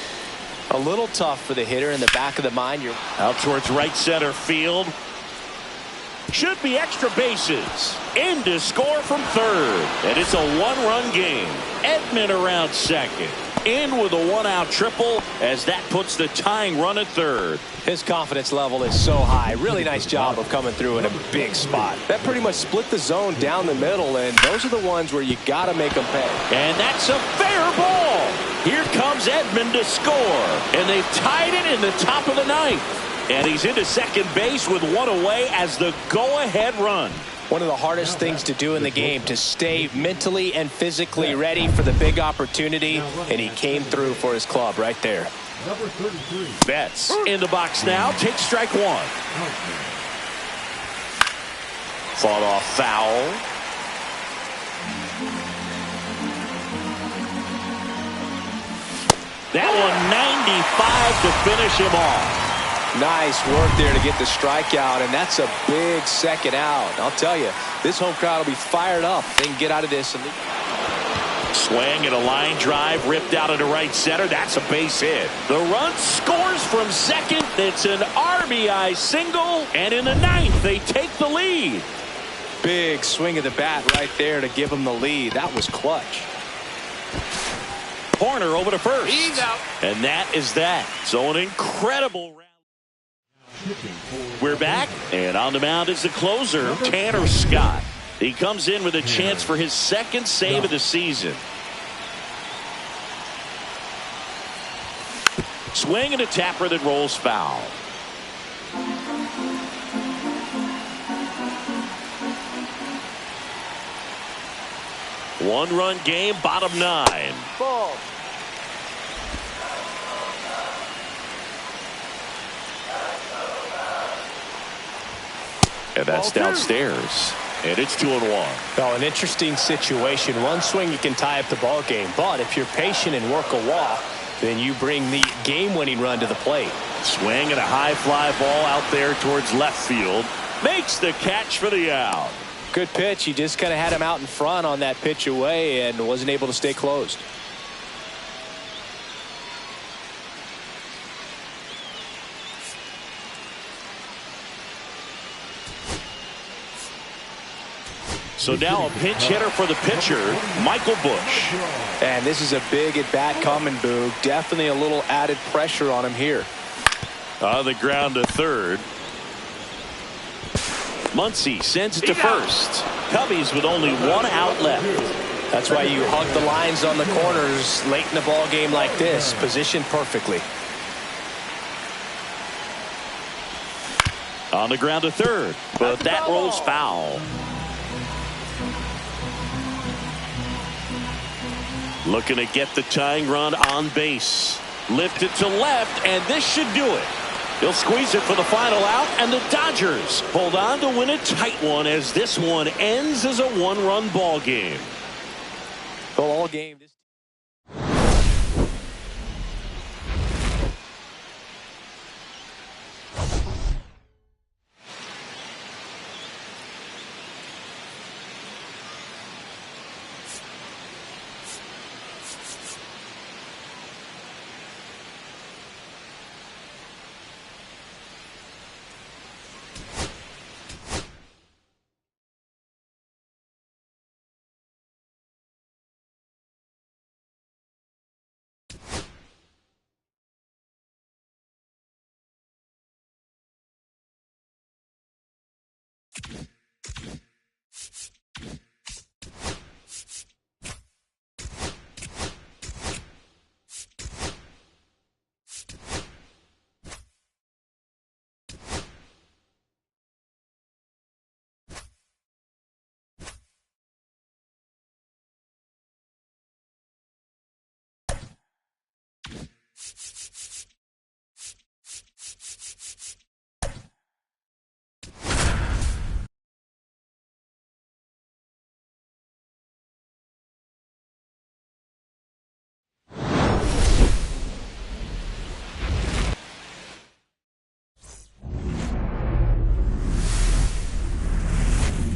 a little tough for the hitter in the back of the mind. You're out towards right center field. Should be extra bases. In to score from third. And it's a one-run game. Edman around second. In with a 1-out triple as that puts the tying run at third. His confidence level is so high. Really nice job of coming through in a big spot. That pretty much split the zone down the middle, and those are the ones where you got to make them pay. And that's a fair ball. Here comes Edman to score. And they've tied it in the top of the ninth. And he's into second base with one away as the go-ahead run. One of the hardest things to do in the game, to stay mentally mentally ready for the big opportunity, and he came through for his club right there. Number 33. Betts in the box now, takes strike one. Fought off foul. That one 95 to finish him off. Nice work there to get the strikeout, and that's a big second out. I'll tell you, this home crowd will be fired up. They can get out of this. Swing and a line drive ripped out into right center. That's a base hit. The run scores from second. It's an RBI single. And in the ninth, they take the lead. Big swing of the bat right there to give them the lead. That was clutch. Corner over to first. He's out. And that is that. So an incredible round. We're back, and on the mound is the closer, Tanner Scott. He comes in with a chance for his second save of the season. Swing and a tapper that rolls foul. One-run game, bottom 9. Ball. And that's downstairs. And it's 2-1. Well, an interesting situation. One swing, you can tie up the ball game. But if you're patient and work a walk, then you bring the game-winning run to the plate. Swing and a high fly ball out there towards left field. Makes the catch for the out. Good pitch. He just kind of had him out in front on that pitch away and wasn't able to stay closed. So now a pinch hitter for the pitcher, Michael Busch. And this is a big at-bat coming, Boog. Definitely a little added pressure on him here. On the ground to third. Muncy sends it to first. Cubbies with only one out left. That's why you hug the lines on the corners late in the ball game like this. Positioned perfectly. On the ground to third, but that rolls foul. Looking to get the tying run on base. Lifted to left, and this should do it. He'll squeeze it for the final out, and the Dodgers hold on to win a tight one as this one ends as a one-run ball game. Well, all game.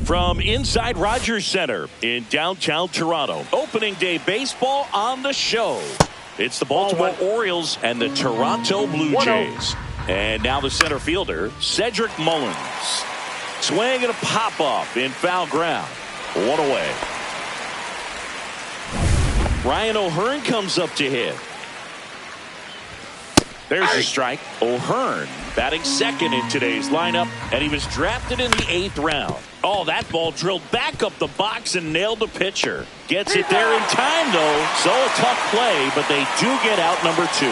From inside Rogers Center in downtown Toronto, opening day baseball on the show. It's the Baltimore Orioles and the Toronto Blue Jays. And now the center fielder, Cedric Mullins. Swing and a pop-up in foul ground. One away. Ryan O'Hearn comes up to hit. There's the strike. O'Hearn batting second in today's lineup, and he was drafted in the 8th round. Oh, that ball drilled back up the box and nailed the pitcher. Gets it there in time, though. So a tough play, but they do get out number 2.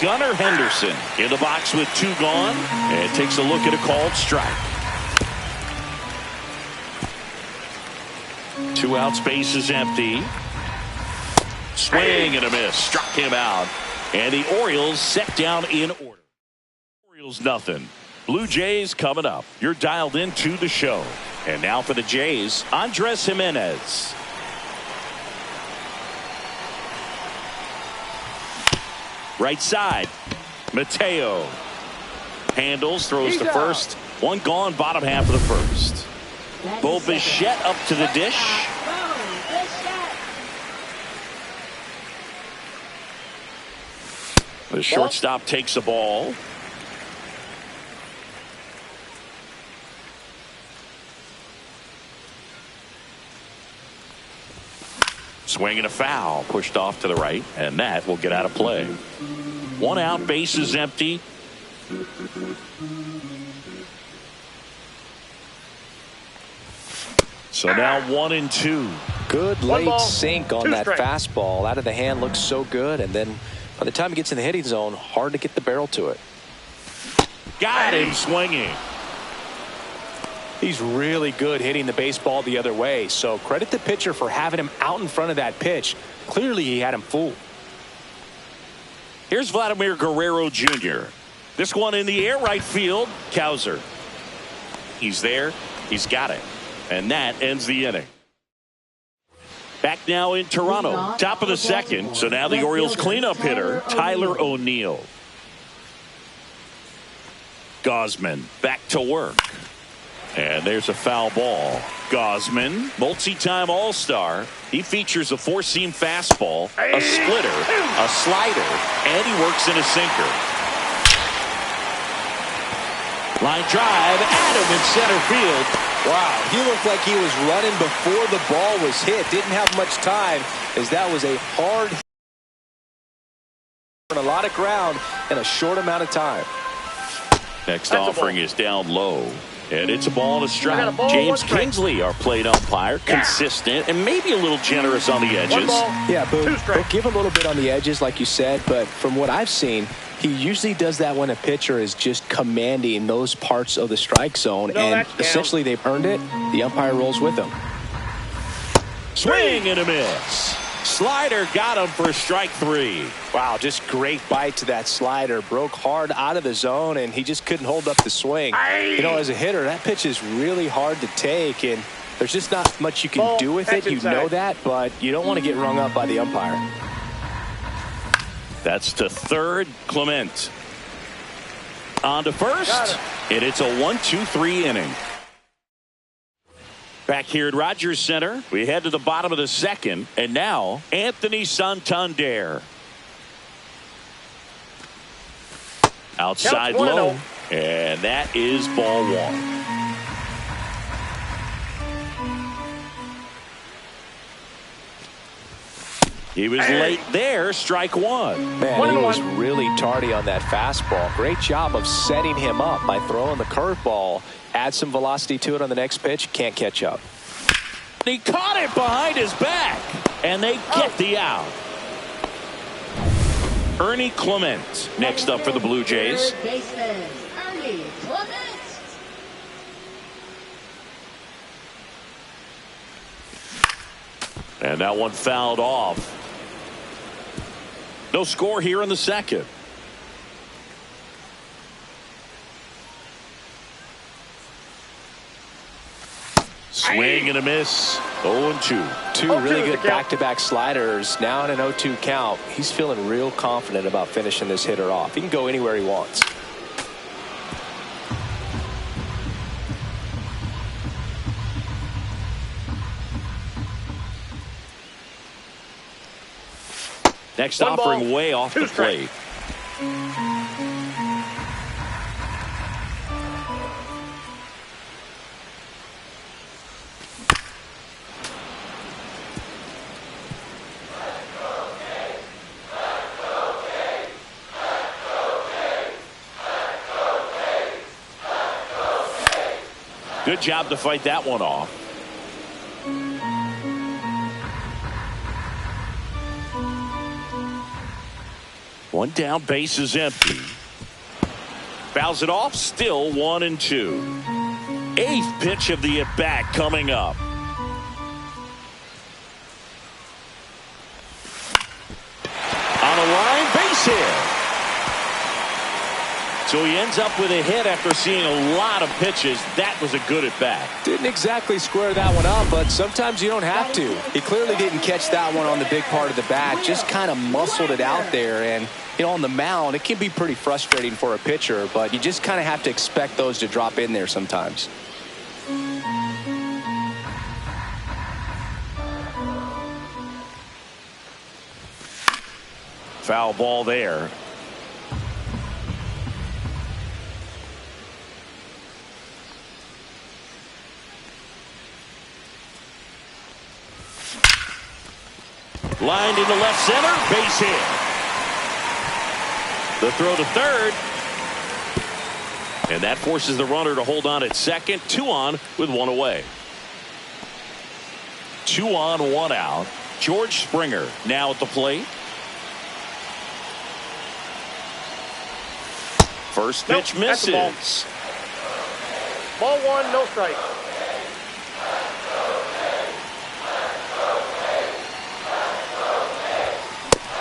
Gunnar Henderson in the box with 2 gone, and takes a look at a called strike. 2 out, space is empty. Swing and a miss. Struck him out. And the Orioles set down in order. Orioles nothing. Blue Jays coming up. You're dialed into the show. And now for the Jays, Andres Gimenez. Right side, Mateo. Handles, throws to first. 1 gone, bottom half of the first. Bo Bichette up to the dish. The shortstop takes the ball. Swing and a foul, pushed off to the right, and that will get out of play. 1 out, base is empty. So now 1-2. Good late sink on that fastball. Out of the hand, looks so good, and then by the time he gets in the hitting zone, hard to get the barrel to it. Got him swinging. He's really good hitting the baseball the other way, so credit the pitcher for having him out in front of that pitch. Clearly he had him fooled. Here's Vladimir Guerrero Jr. This one in the air, right field. Cowser. He's there. He's got it. And that ends the inning. Back now in Toronto. Top of the second. So now the Orioles cleanup hitter, Tyler O'Neill. Gausman back to work. And there's a foul ball. Gausman, multi-time All-Star. He features a four-seam fastball, a splitter, a slider, and he works in a sinker. Line drive, Adam in center field. Wow, he looked like he was running before the ball was hit. Didn't have much time, as that was a hard hit on a lot of ground in a short amount of time. Next offering is down low. And it's a ball and a strike. James Kingsley, our plate umpire, consistent and maybe a little generous on the edges. Yeah, but give a little bit on the edges, like you said. But from what I've seen, he usually does that when a pitcher is just commanding those parts of the strike zone. And essentially they've earned it. The umpire rolls with them. Swing and a miss. Slider got him for strike 3. Wow, just great bite to that slider. Broke hard out of the zone, and he just couldn't hold up the swing. You know, as a hitter, that pitch is really hard to take, and there's just not much you can do with it. You know that, but you don't want to get rung up by the umpire. That's to third. Clement on to first, and it's a 1-2-3 inning. Back here at Rogers Center, we head to the bottom of the second, and now Anthony Santander. Outside low, and that is ball 1. He was late there, strike 1. Man, he was really tardy on that fastball. Great job of setting him up by throwing the curveball. Add some velocity to it on the next pitch. Can't catch up. He caught it behind his back, and they get the out. Ernie Clement next up for the Blue Jays. Third baseman, Ernie Clement. And that one fouled off. No score here in the second. Swing and a miss. 0-2. Two really good back-to-back sliders. Now in an 0-2 count. He's feeling real confident about finishing this hitter off. He can go anywhere he wants. Next offering way off the plate. Good job to fight that one off. One down, base is empty. Fouls it off, still 1-2. Eighth pitch of the at-bat coming up. On a line, base hit. So he ends up with a hit after seeing a lot of pitches. That was a good at-bat. Didn't exactly square that one up, but sometimes you don't have to. He clearly didn't catch that one on the big part of the bat. Just kind of muscled it out there. And, you know, on the mound, it can be pretty frustrating for a pitcher, but you just kind of have to expect those to drop in there sometimes. Foul ball there. Lined into left center, base hit. The throw to third. And that forces the runner to hold on at second. 2 on with 1 away. 2 on, 1 out. George Springer now at the plate. First pitch misses. Ball 1, no strike.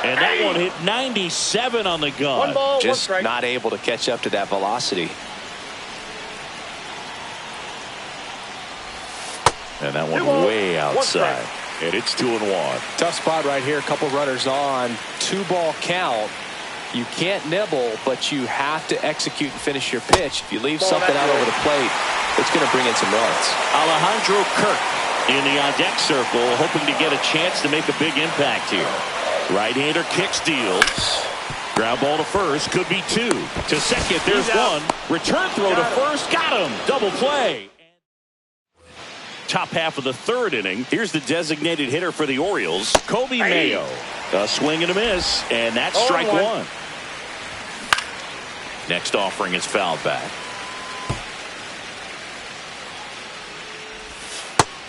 And that one hit 97 on the gun. 1 ball, 1 Just strike. not able to catch up to that velocity. And that one 2 balls, way 1 outside. strike. And it's 2-1. Tough spot right here. A couple runners on. 2-ball count. You can't nibble, but you have to execute and finish your pitch. If you leave something out over the plate, it's going to bring in some runs. Alejandro Kirk in the on-deck circle, hoping to get a chance to make a big impact here. Right-hander kicks, deals. Ground ball to first, could be 2. To second, there's 1. Return throw to first, got him. Double play. Top half of the third inning. Here's the designated hitter for the Orioles, Kobe Mayo. A swing and a miss, and that's strike 1. Next offering is fouled back.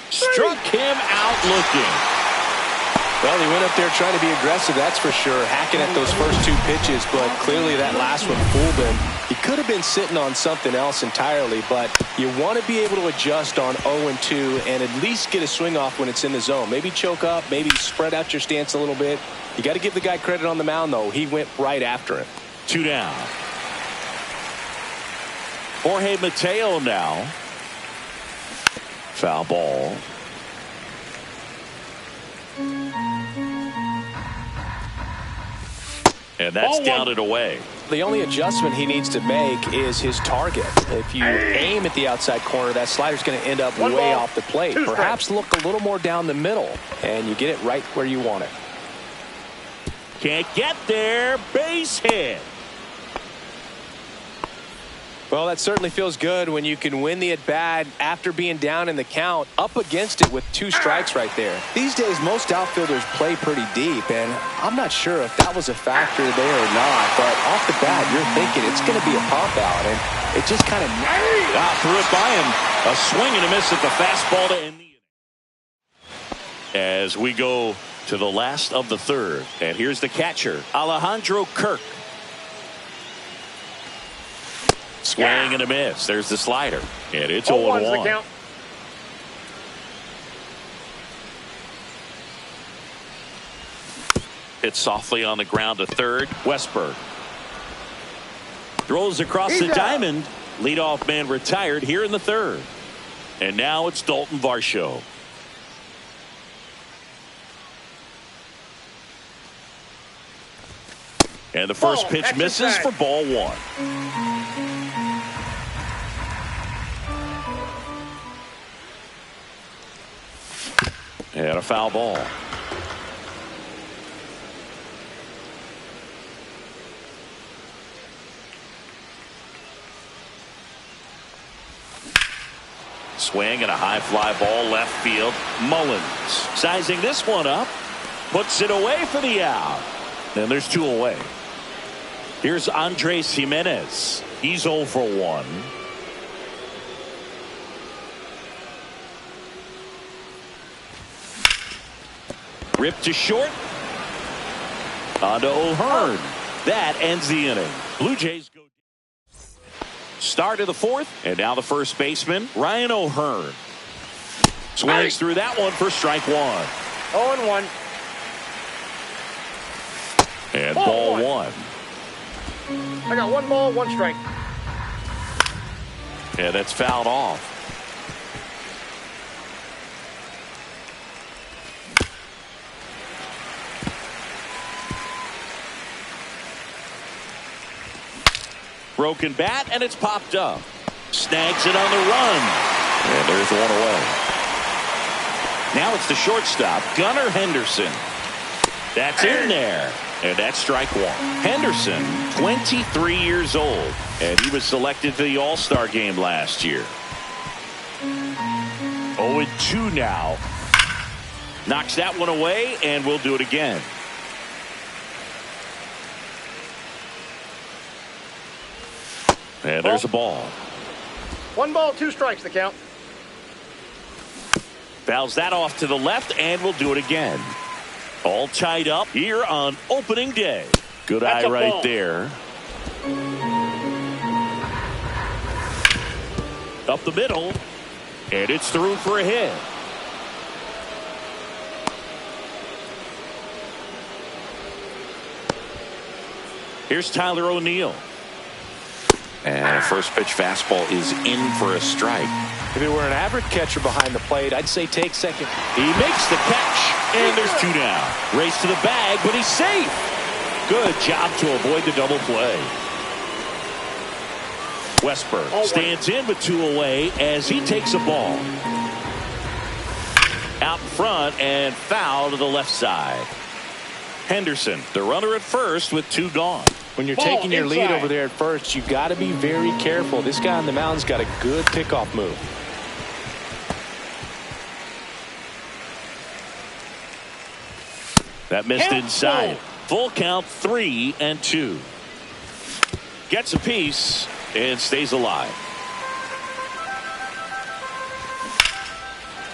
Struck him out looking. Well, he went up there trying to be aggressive, that's for sure, hacking at those first 2 pitches, but clearly that last one fooled him. He could have been sitting on something else entirely, but you want to be able to adjust on 0-2 and at least get a swing off when it's in the zone. Maybe choke up, maybe spread out your stance a little bit. You got to give the guy credit on the mound, though. He went right after him. 2 down. Jorge Mateo now. Foul ball. And that's down and away. The only adjustment he needs to make is his target. If you aim at the outside corner, that slider's going to end up way off the plate. Perhaps look a little more down the middle, and you get it right where you want it. Can't get there. Base hit. Well, that certainly feels good when you can win the at-bat after being down in the count, up against it with 2 strikes right there. These days, most outfielders play pretty deep, and I'm not sure if that was a factor there or not, but off the bat, you're thinking it's going to be a pop-out, and it just kind of threw it by him. A swing and a miss at the fastball to end the inning. As we go to the last of the third, and here's the catcher, Alejandro Kirk. Swing and a miss. There's the slider. And it's 0-1. count. Hit softly on the ground to third. Westberg throws across the diamond. Leadoff man retired here in the third. And now it's Dalton Varsho. And the first pitch misses for ball 1. And a foul ball. Swing and a high fly ball left field. Mullins sizing this one up. Puts it away for the out. And there's 2 away. Here's Andres Jimenez. He's 0 for 1. Ripped to short. On to O'Hearn. That ends the inning. Blue Jays go. Start of the 4th. And now the first baseman, Ryan O'Hearn. Swings through that one for strike 1. 0-1. And ball 1. I got 1 ball, 1 strike. And that's fouled off. Broken bat, and it's popped up. Snags it on the run. And there's 1 away. Now it's the shortstop, Gunnar Henderson. That's in there. And that's strike 1. Henderson, 23 years old. And he was selected for the All-Star game last year. 0-2 now. Knocks that one away, and we'll do it again. And there's a ball. 1 ball, 2 strikes, the count. Fouls that off to the left, and we'll do it again. All tied up here on opening day. Good That's eye a right ball. there. Up the middle, and it's through for a hit. Here's Tyler O'Neill. And first pitch fastball is in for a strike. If it were an average catcher behind the plate, I'd say take second. He makes the catch, and there's 2 down. Race to the bag, but he's safe. Good job to avoid the double play. Westberg stands in with 2 away as he takes a ball. Out in front and foul to the left side. Henderson, the runner at first with 2 gone. When you're Ball taking your lead inside. over there at first, you got to be very careful. This guy on the mound's got a good pickoff move. That missed Count inside. Full count, 3-2. Gets a piece and stays alive.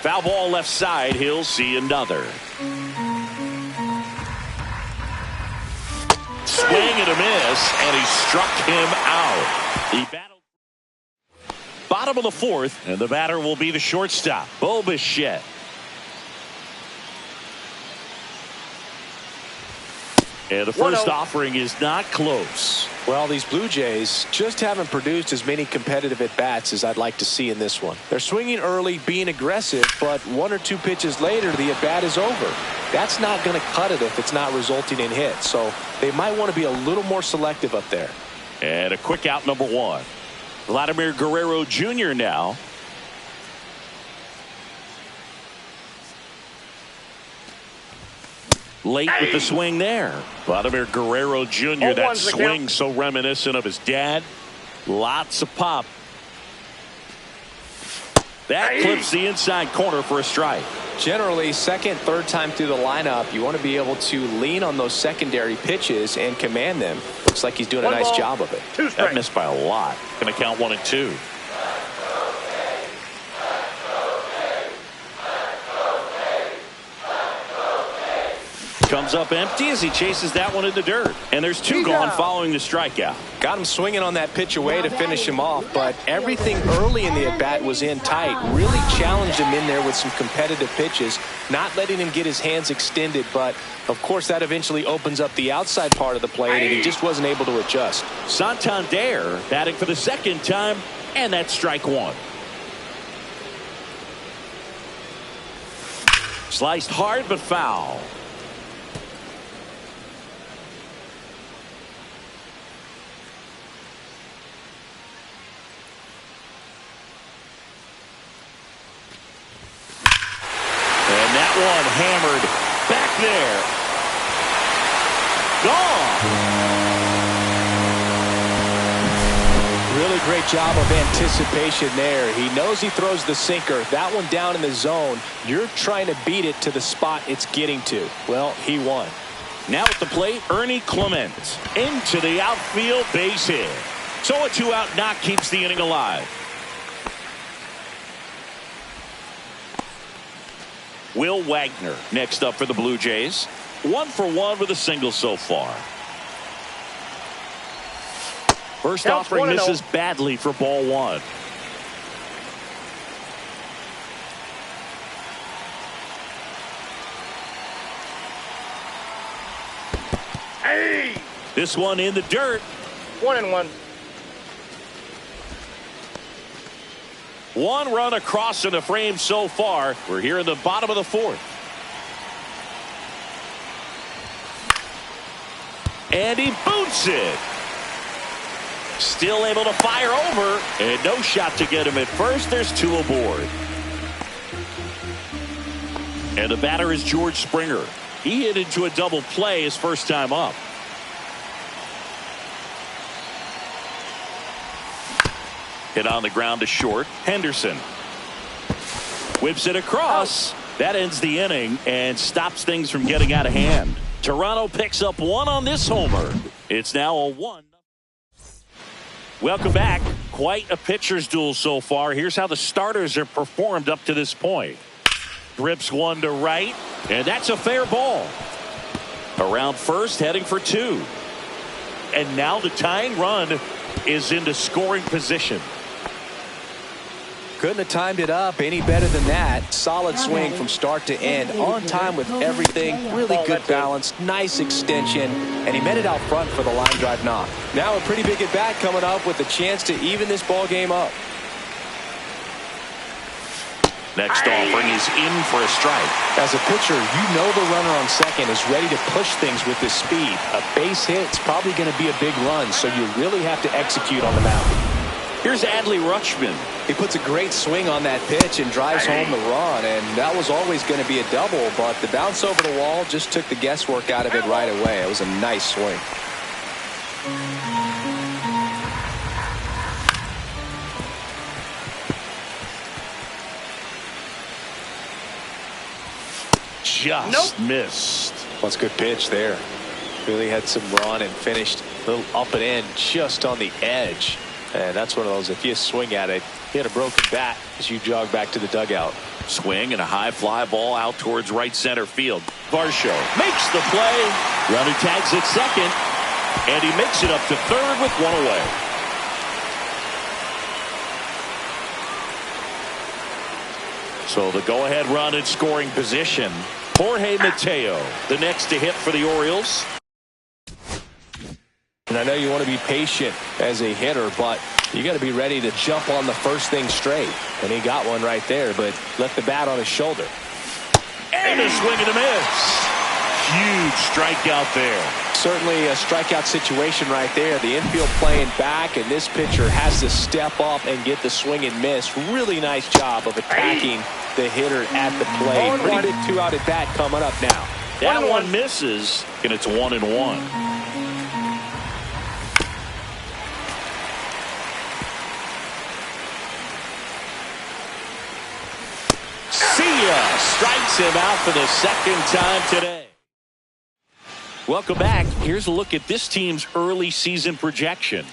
Foul ball left side. He'll see another. Swing and a miss, and he struck him out. He battled. Bottom of the 4th, and the batter will be the shortstop, Bo Bichette. And the first 1-0. offering is not close. Well, these Blue Jays just haven't produced as many competitive at-bats as I'd like to see in this one. They're swinging early, being aggressive, but 1 or 2 pitches later, the at-bat is over. That's not going to cut it if it's not resulting in hits. So they might want to be a little more selective up there. And a quick out, number 1. Vladimir Guerrero Jr. now. Late with the swing there. Vladimir Guerrero Jr. That 0-1's the swing count. so reminiscent of his dad. Lots of pop. That clips the inside corner for a strike. Generally, second, third time through the lineup, you want to be able to lean on those secondary pitches and command them. Looks like he's doing a 1 nice ball, job of it. 2 That strikes. missed by a lot. Going to count 1 and 2. Comes up empty as he chases that one in the dirt. And there's 2 He's gone out. following the strikeout. Got him swinging on that pitch away to finish him off, but everything early in the at-bat was in tight. Really challenged him in there with some competitive pitches, not letting him get his hands extended, but of course that eventually opens up the outside part of the plate, and he just wasn't able to adjust. Santander batting for the 2nd time, and that's strike 1. Sliced hard but foul. And that one hammered back there. Gone. Really great job of anticipation there. He knows he throws the sinker. That one down in the zone. You're trying to beat it to the spot it's getting to. Well, he won. Now at the plate, Ernie Clement into the outfield, base hit. So a 2-out knock keeps the inning alive. Will Wagner next up for the Blue Jays. 1 for 1 with a single so far. First Counts offering 1-0. misses badly for ball 1. Hey! This one in the dirt. 1-1. 1 run across in the frame so far. We're here in the bottom of the 4th. And he boots it. Still able to fire over. And no shot to get him at first. There's 2 aboard. And the batter is George Springer. He hit into a double play his first time up. Hit on the ground to short. Henderson whips it across, That ends the inning and stops things from getting out of hand. Toronto picks up one on this homer. It's now a 1. Welcome back. Quite a pitcher's duel so far. Here's how the starters have performed up to this point. Drips one to right, and that's a fair ball. Around first, heading for 2. And now the tying run is into scoring position. Couldn't have timed it up any better than that. Solid swing from start to end. On time with everything. Really good balance. Nice extension. And he met it out front for the line drive knock. Now a pretty big at bat coming up with a chance to even this ball game up. Next offering is in for a strike. As a pitcher, you know the runner on second is ready to push things with his speed. A base hit's probably going to be a big run, so you really have to execute on the mound. Here's Adley Rutschman. He puts a great swing on that pitch and drives home the run, and that was always going to be a double, but the bounce over the wall just took the guesswork out of it right away. It was a nice swing. Just missed. Well, it's a good pitch there. Really had some run and finished a little up and in just on the edge. And that's one of those, if you swing at it, hit a broken bat as you jog back to the dugout. Swing and a high fly ball out towards right center field. Varsho makes the play. Runner tags at second. And he makes it up to third with one away. So the go-ahead run in scoring position. Jorge Mateo, the next to hit for the Orioles. And I know you want to be patient as a hitter, but you got to be ready to jump on the first thing straight. And he got one right there, but left the bat on his shoulder. And a swing and a miss. Huge strikeout there. Certainly a strikeout situation right there. The infield playing back, and this pitcher has to step up and get the swing and miss. Really nice job of attacking the hitter at the plate. Pretty big 2-out at bat coming up now. That one misses, and it's 1-1. Strikes him out for the second time today. Welcome back. Here's a look at this team's early season projection.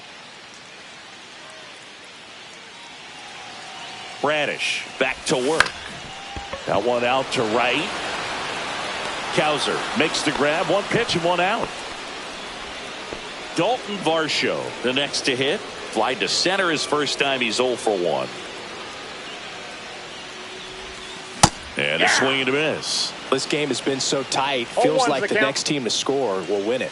Bradish back to work. That one out to right. Cowser makes the grab. One pitch and one out. Dalton Varsho, the next to hit. Fly to center his first time. He's 0 for 1. And a swing and a miss. This game has been so tight. Feels like the next team to score will win it.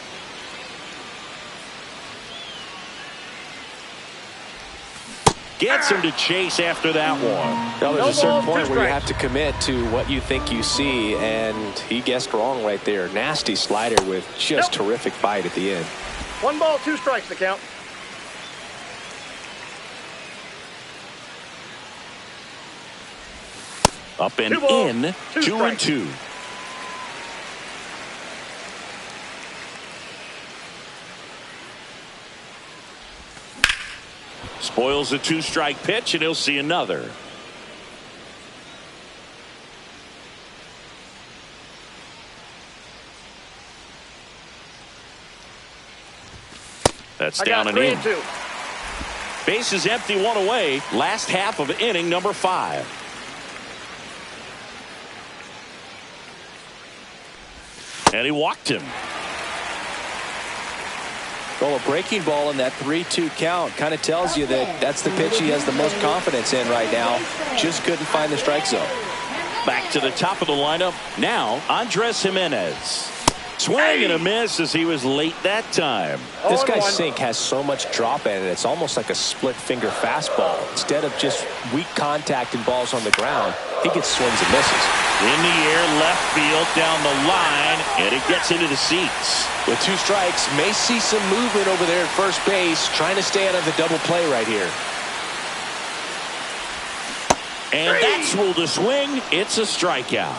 Gets him to chase after that one. Now there's a certain point where you have to commit to what you think you see, and he guessed wrong right there. Nasty slider with just terrific bite at the end. 1 ball, 2 strikes the count. Up and in, 2-2. Spoils a 2-strike pitch, and he'll see another. That's down and in. Base is empty, 1 away. Last half of inning number 5. And he walked him. Well, a breaking ball in that 3-2 count kind of tells you that that's the pitch he has the most confidence in right now. Just couldn't find the strike zone. Back to the top of the lineup. Now, Andres Jimenez. Swing and a miss as he was late that time. This guy's sink has so much drop in it. It's almost like a split finger fastball. Instead of just weak contact and balls on the ground, he gets swings and misses. In the air, left field, down the line, and it gets into the seats. With 2 strikes, may see some movement over there at first base, trying to stay out of the double play right here. And that's ruled a swing. It's a strikeout.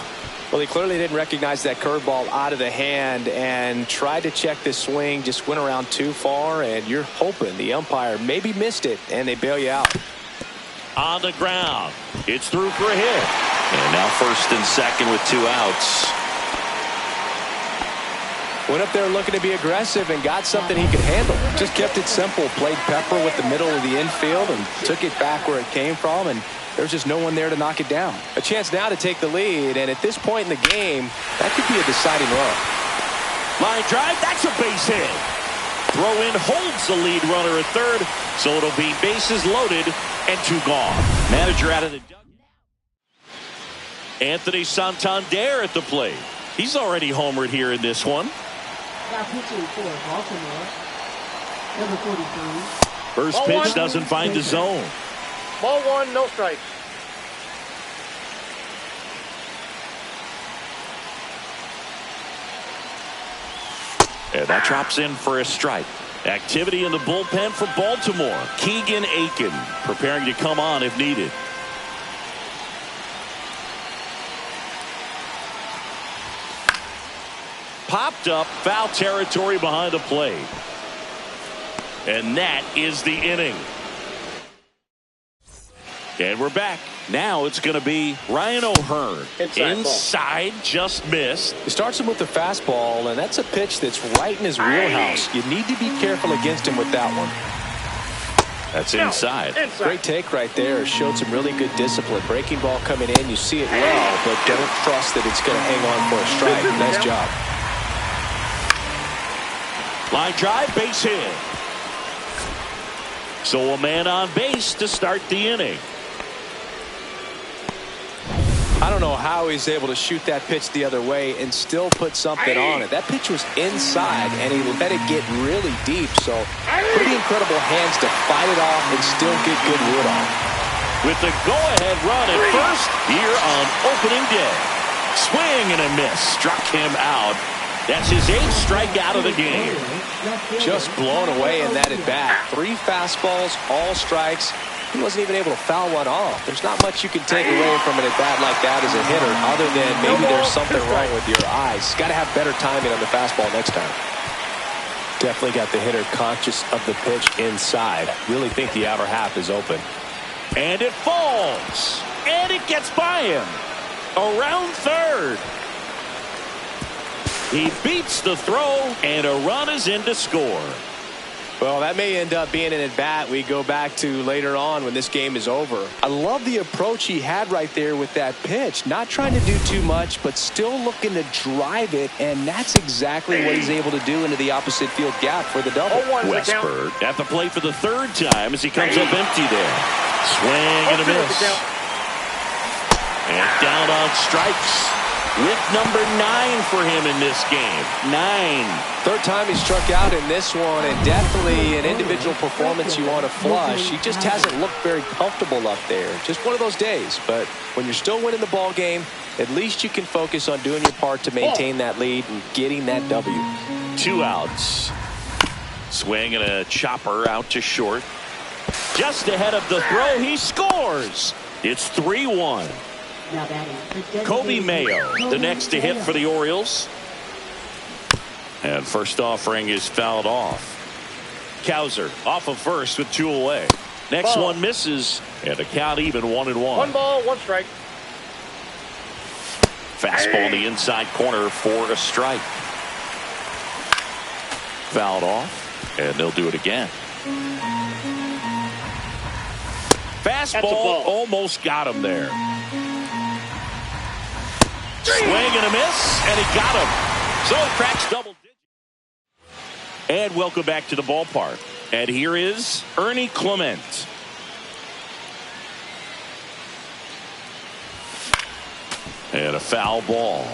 Well, he clearly didn't recognize that curveball out of the hand and tried to check the swing, just went around too far, and you're hoping the umpire maybe missed it, and they bail you out. On the ground. It's through for a hit. And now first and second with 2 outs. Went up there looking to be aggressive and got something he could handle. Just kept it simple. Played pepper with the middle of the infield and took it back where it came from. And there's just no one there to knock it down. A chance now to take the lead. And at this point in the game, that could be a deciding run. Line drive. That's a base hit. Throw in holds the lead runner at third. So it'll be bases loaded and 2 gone. Manager out of the dugout. Anthony Santander at the plate. He's already homered here in this one. Now pitching for Baltimore, number 43. First Ball pitch one. doesn't find the zone. Ball 1, no strikes. And that drops in for a strike. Activity in the bullpen for Baltimore. Keegan Aiken preparing to come on if needed. Popped up, foul territory behind the plate. And that is the inning. And we're back. Now it's going to be Ryan O'Hearn. Inside, just missed. He starts him with the fastball, and that's a pitch that's right in his wheelhouse. You need to be careful against him with that one. That's inside. Great take right there. Showed some really good discipline. Breaking ball coming in. You see it well, but don't trust that it's going to hang on for a strike. Nice job. Line drive, base hit. So a man on base to start the inning. I don't know how he's able to shoot that pitch the other way and still put something on it. That pitch was inside, and he let it get really deep. So pretty incredible hands to fight it off and still get good wood on. With the go-ahead run at first here on opening day. Swing and a miss. Struck him out. That's his 8th strikeout of the game. Just blown away in that at-bat. 3 fastballs, all strikes. He wasn't even able to foul one off. There's not much you can take away from an at-bat like that as a hitter other than maybe there's something wrong with your eyes. Got to have better timing on the fastball next time. Definitely got the hitter conscious of the pitch inside. Really think the outer half is open. And it falls. And it gets by him. Around third. He beats the throw, and a run is in to score. Well, that may end up being an at-bat we go back to later on when this game is over. I love the approach he had right there with that pitch. Not trying to do too much, but still looking to drive it, and that's exactly what he's able to do into the opposite field gap for the double. Westberg at the plate for the 3rd time as he comes up empty there. Swing and a miss. And down on strikes. With number 9 for him in this game. 9. 3rd time he struck out in this one, and definitely an individual performance you want to flush. He just hasn't looked very comfortable up there. Just one of those days. But when you're still winning the ball game, at least you can focus on doing your part to maintain that lead and getting that W. 2 outs. Swing and a chopper out to short. Just ahead of the throw, he scores. It's 3-1. Kobe Mayo, the next to hit for the Orioles. And first offering is fouled off. Kowser off of first with 2 away. Next one misses, and the count even 1-1. 1 ball, 1 strike. Fastball in the inside corner for a strike. Fouled off, and they'll do it again. Fastball almost got him there. Swing and a miss, and he got him. So it cracks double digits. And welcome back to the ballpark. And here is Ernie Clement. And a foul ball.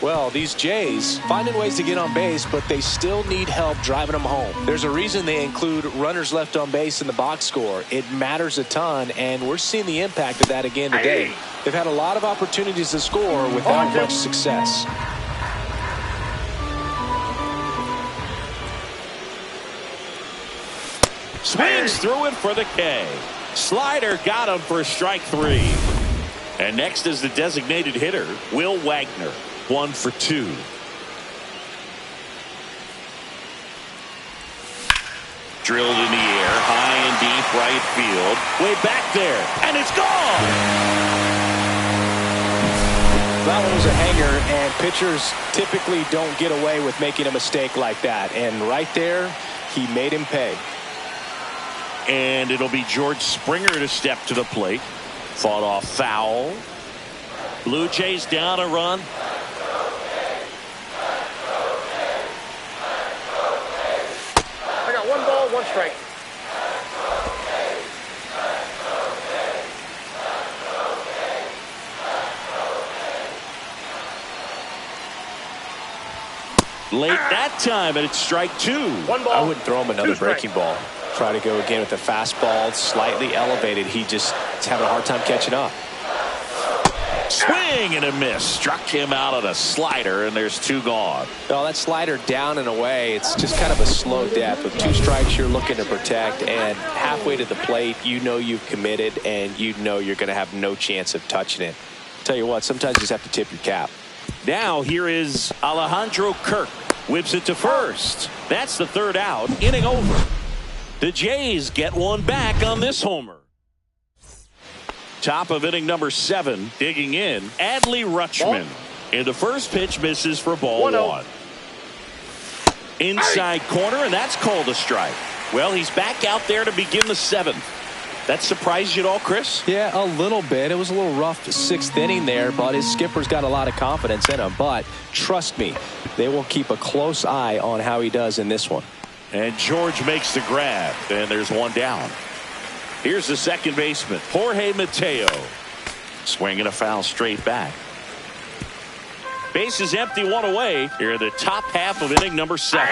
Well, these Jays finding ways to get on base, but they still need help driving them home. There's a reason they include runners left on base in the box score. It matters a ton, and we're seeing the impact of that again today. They've had a lot of opportunities to score without much success. Swings through it for the K. Slider got him for strike 3. And next is the designated hitter, Will Wagner. 1 for 2. Drilled in the air, high and deep right field. Way back there, and it's gone! That one was a hanger, and pitchers typically don't get away with making a mistake like that. And right there, he made him pay. And it'll be George Springer to step to the plate. Fought off foul. Blue Jays down a run. I got 1 ball, 1 strike. Late that time, and it's strike 2. 1 ball. I wouldn't throw him another 2 strikes. breaking ball. Try to go again with the fastball, slightly elevated. He just is having a hard time catching up. Swing and a miss. Struck him out on a slider, and there's 2 gone. No, that slider down and away, it's just kind of a slow death. With 2 strikes, you're looking to protect, and halfway to the plate, you know you've committed, and you know you're going to have no chance of touching it. Tell you what, sometimes you just have to tip your cap. Now here is Alejandro Kirk. Whips it to first. That's the 3rd out. Inning over. The Jays get 1 back on this homer. Top of inning number 7. Digging in, Adley Rutschman. And the first pitch misses for ball 1. Inside corner, and that's called a strike. Well, he's back out there to begin the 7th. That surprised you at all, Chris? Yeah, a little bit. It was a little rough 6th inning there, but his skipper's got a lot of confidence in him. But trust me, they will keep a close eye on how he does in this one. And George makes the grab, and there's 1 down. Here's the second baseman, Jorge Mateo. Swinging a foul straight back. Base is empty, 1 away. Here in the top half of inning number 7.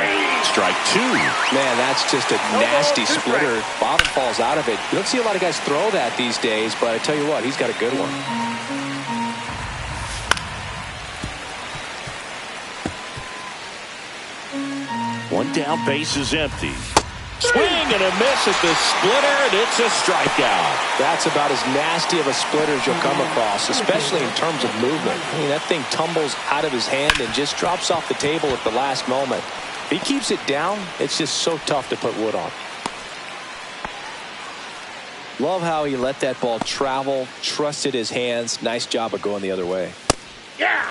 Strike 2. Man, that's just a nasty splitter. Bottom falls out of it. You don't see a lot of guys throw that these days, but I tell you what, he's got a good one. One down, base is empty. Swing and a miss at the splitter, and it's a strikeout. That's about as nasty of a splitter as you'll come across, especially in terms of movement. I mean, that thing tumbles out of his hand and just drops off the table at the last moment. If he keeps it down, it's just so tough to put wood on. Love how he let that ball travel, trusted his hands. Nice job of going the other way. Yeah.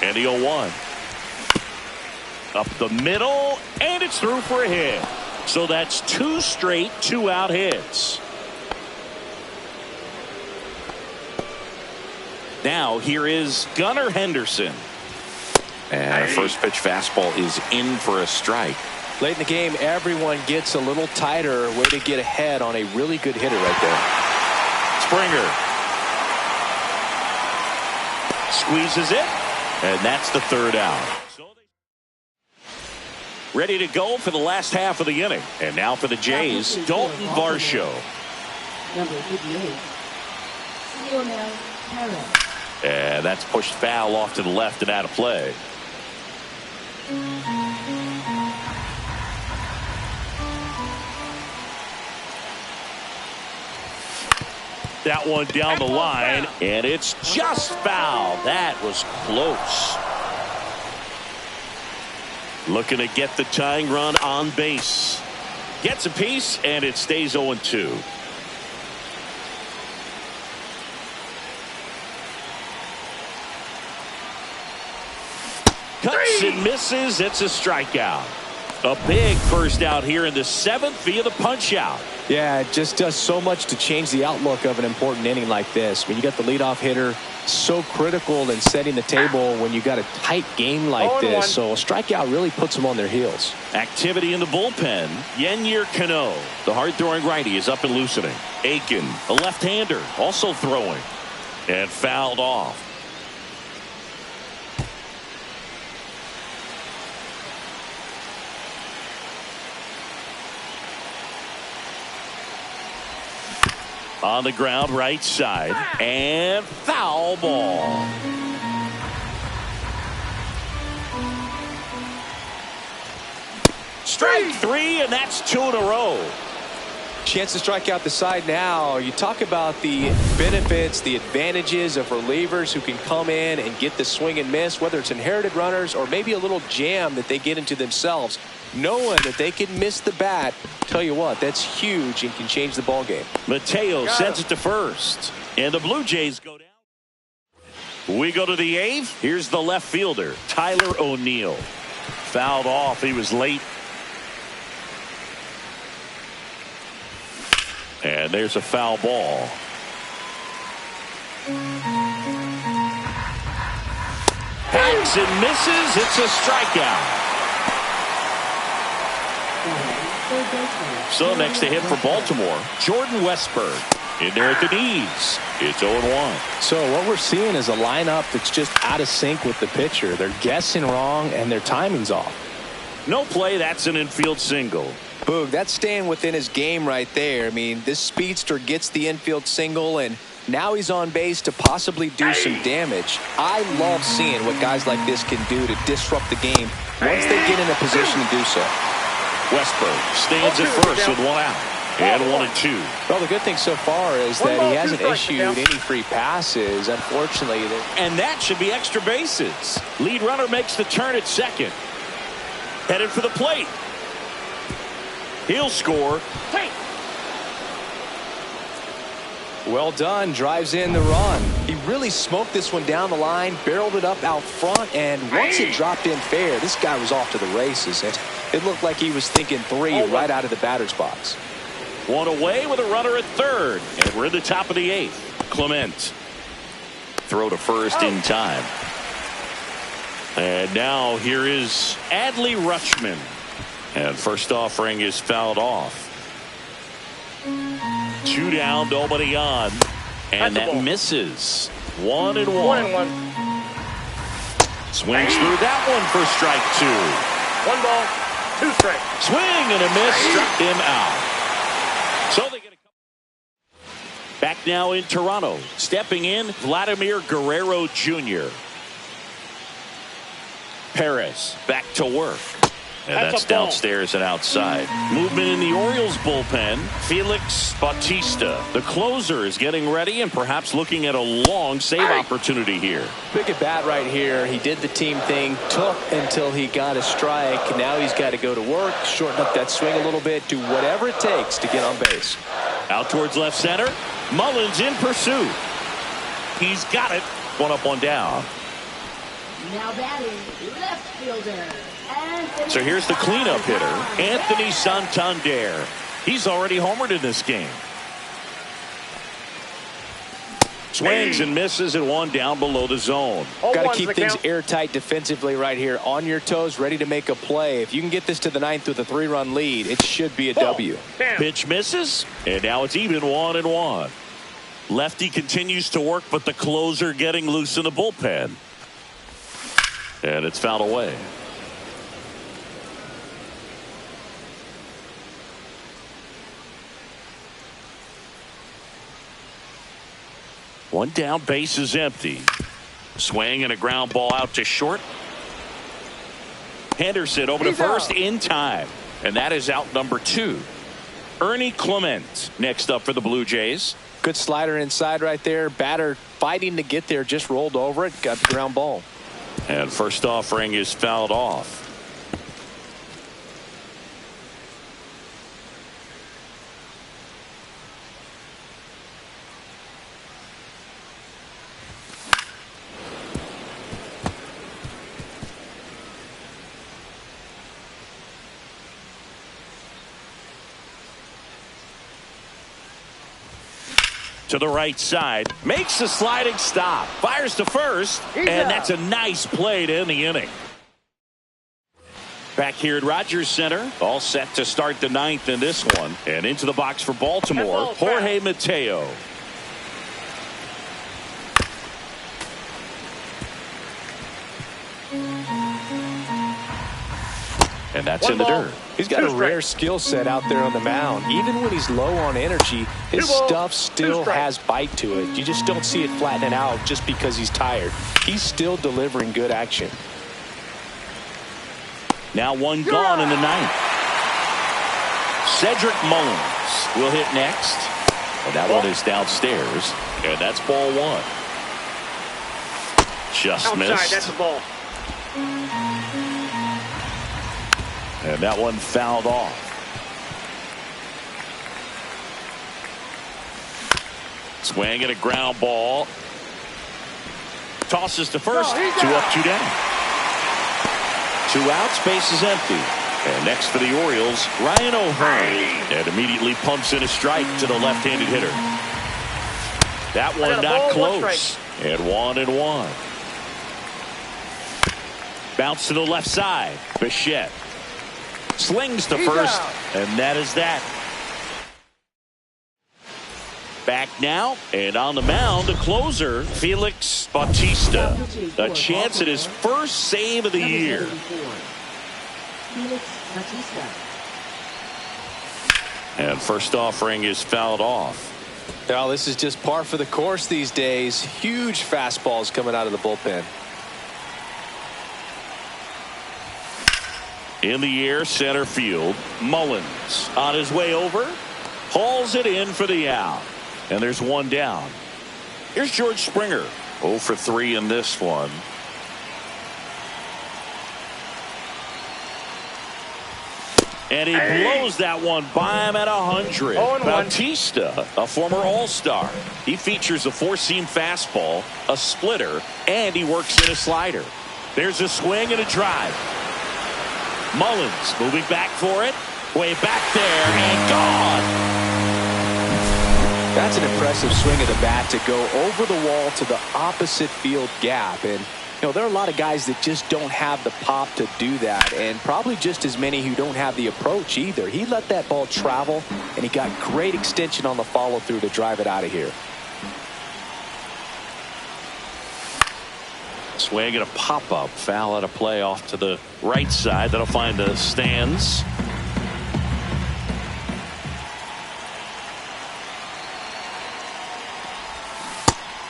And the 0-1. Up the middle, and it's through for a hit. So that's 2 straight 2-out hits. Now here is Gunnar Henderson. And a first pitch fastball is in for a strike. Late in the game, everyone gets a little tighter. Way to get ahead on a really good hitter right there. Springer squeezes it, and that's the 3rd out. Ready to go for the last half of the inning. And now for the Jays, Dalton Varsho. Number 88, Leonel Perez. And that's pushed foul off to the left and out of play. That one down the line, and it's just foul. That was close. Looking to get the tying run on base. Gets a piece, and it stays 0-2. Cuts and misses. It's a strikeout. A big first out here in the 7th via the punch out. Yeah, it just does so much to change the outlook of an important inning like this. When you got the leadoff hitter, so critical in setting the table when you got a tight game like this. So a strikeout really puts them on their heels. Activity in the bullpen. Yennier Cano, the hard-throwing righty, is up and loosening. Aiken, a left-hander, also throwing, and fouled off. On the ground, right side, and foul ball. Strike 3, and that's 2 in a row. Chance to strike out the side now. You talk about the benefits, the advantages of relievers who can come in and get the swing and miss, whether it's inherited runners or maybe a little jam that they get into themselves. Knowing that they can miss the bat, tell you what, that's huge and can change the ball game. Mateo sends it to first, and the Blue Jays go down. We go to the 8th. Here's the left fielder, Tyler O'Neill. Fouled off. He was late. And there's a foul ball. Hacks and misses. It's a strikeout. So next to hit for Baltimore, Jordan Westburg. In there at the knees. It's 0-1. So what we're seeing is a lineup that's just out of sync with the pitcher. They're guessing wrong and their timing's off. No play. That's an infield single. Boog, that's staying within his game right there. I mean, this speedster gets the infield single, and now he's on base to possibly do some damage. I love seeing what guys like this can do to disrupt the game once they get in a position to do so. Westburg stands at first with 1 out. And 1 and 2. Well, the good thing so far is that he hasn't issued any free passes, unfortunately. And that should be extra bases. Lead runner makes the turn at second. Headed for the plate. He'll score. Well done. Drives in the run. He really smoked this one down the line, barreled it up out front, and once it dropped in fair, this guy was off to the races. It looked like he was thinking 3 right out of the batter's box. 1 away with a runner at third. And we're in the top of the 8th. Clement. Throw to first in time. And now here is Adley Rutschman. And first offering is fouled off. 2 down, nobody on. And that misses. 1 and 1. Swings through that one for strike 2. 1 ball, 2 strikes. Swing and a miss. Struck him out. So they get a couple. Back now in Toronto. Stepping in, Vladimir Guerrero Jr. Perez back to work. And that's downstairs and outside. Movement in the Orioles bullpen. Felix Bautista. The closer is getting ready and perhaps looking at a long save opportunity here. Big at bat right here. He did the team thing, took until he got a strike. Now he's got to go to work, shorten up that swing a little bit, do whatever it takes to get on base. Out towards left center. Mullins in pursuit. He's got it. 1 up, 1 down. Now batting, left fielder. So here's the cleanup hitter, Anthony Santander. He's already homered in this game. Swings and misses at 1 down below the zone. Got to keep things airtight defensively right here. On your toes, ready to make a play. If you can get this to the 9th with a 3-run lead, it should be a W. Pitch misses, and now it's even 1 and 1. Lefty continues to work, but the closer getting loose in the bullpen. And it's fouled away. One down, base is empty. Swing and a ground ball out to short. Henderson over to first in time. And that is out number 2. Ernie Clement next up for the Blue Jays. Good slider inside right there. Batter fighting to get there, just rolled over it, got the ground ball. And first offering is fouled off. To the right side, makes a sliding stop, fires to first, and that's a nice play to end the inning. Back here at Rogers Center, all set to start the 9th in this one, and into the box for Baltimore, Jorge Mateo. And that's in the dirt. He's got a rare skill set out there on the mound. Even when he's low on energy, his stuff still has bite to it. You just don't see it flattening out just because he's tired. He's still delivering good action. Now 1 gone in the 9th. Cedric Mullins will hit next. And that one is downstairs. And that's ball 1. Just missed. That's a ball. And that one fouled off. Swing and a ground ball. tosses to first. 2 up, 2 down. 2 outs, base is empty. And next for the Orioles, Ryan O'Hearn. And immediately pumps in a strike to the left-handed hitter. That one not close. And 1-1. Bounce to the left side. Bichette slings to first, and that is that. Back now, and on the mound, the closer, Felix Bautista. A chance at his first save of the year. Felix Bautista. And first offering is fouled off. Well, this is just par for the course these days. Huge fastballs coming out of the bullpen. In the air, center field. Mullins on his way over. Hauls it in for the out. And there's 1 down. Here's George Springer. 0 for 3 in this one. And he blows that one by him at 100. Bautista, a former All-Star. He features a 4-seam fastball, a splitter, and he works in a slider. There's a swing and a drive. Mullins moving back for it. Way back there and gone. That's an impressive swing of the bat to go over the wall to the opposite field gap. And there are a lot of guys that just don't have the pop to do that, and probably just as many who don't have the approach either. He let that ball travel, and he got great extension on the follow-through to drive it out of here. Swing and a pop-up. Foul out of play off to the right side. That'll find the stands.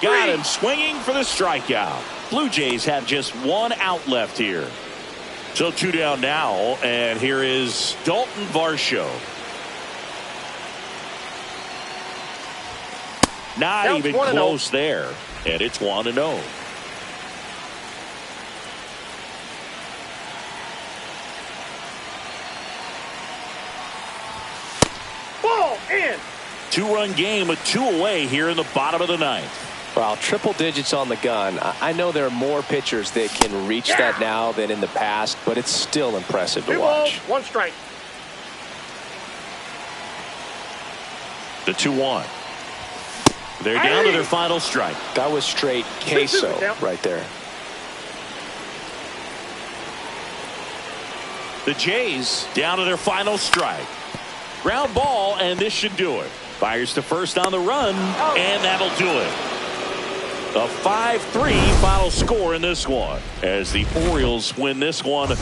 Got him swinging for the strikeout. Blue Jays have just 1 out left here. So 2 down now, and here is Dalton Varsho. Not even close there, and it's 1-0. Ball in. 2-run game with 2 away here in the bottom of the 9th. Well, triple digits on the gun. I know there are more pitchers that can reach that now than in the past, but it's still impressive to 2 balls, watch. 1 strike. The 2-1. They're down to their final strike. That was straight queso right there. The Jays down to their final strike. Ground ball, and this should do it. Fires to first on the run, and that'll do it. A 5-3 final score in this one as the Orioles win this one.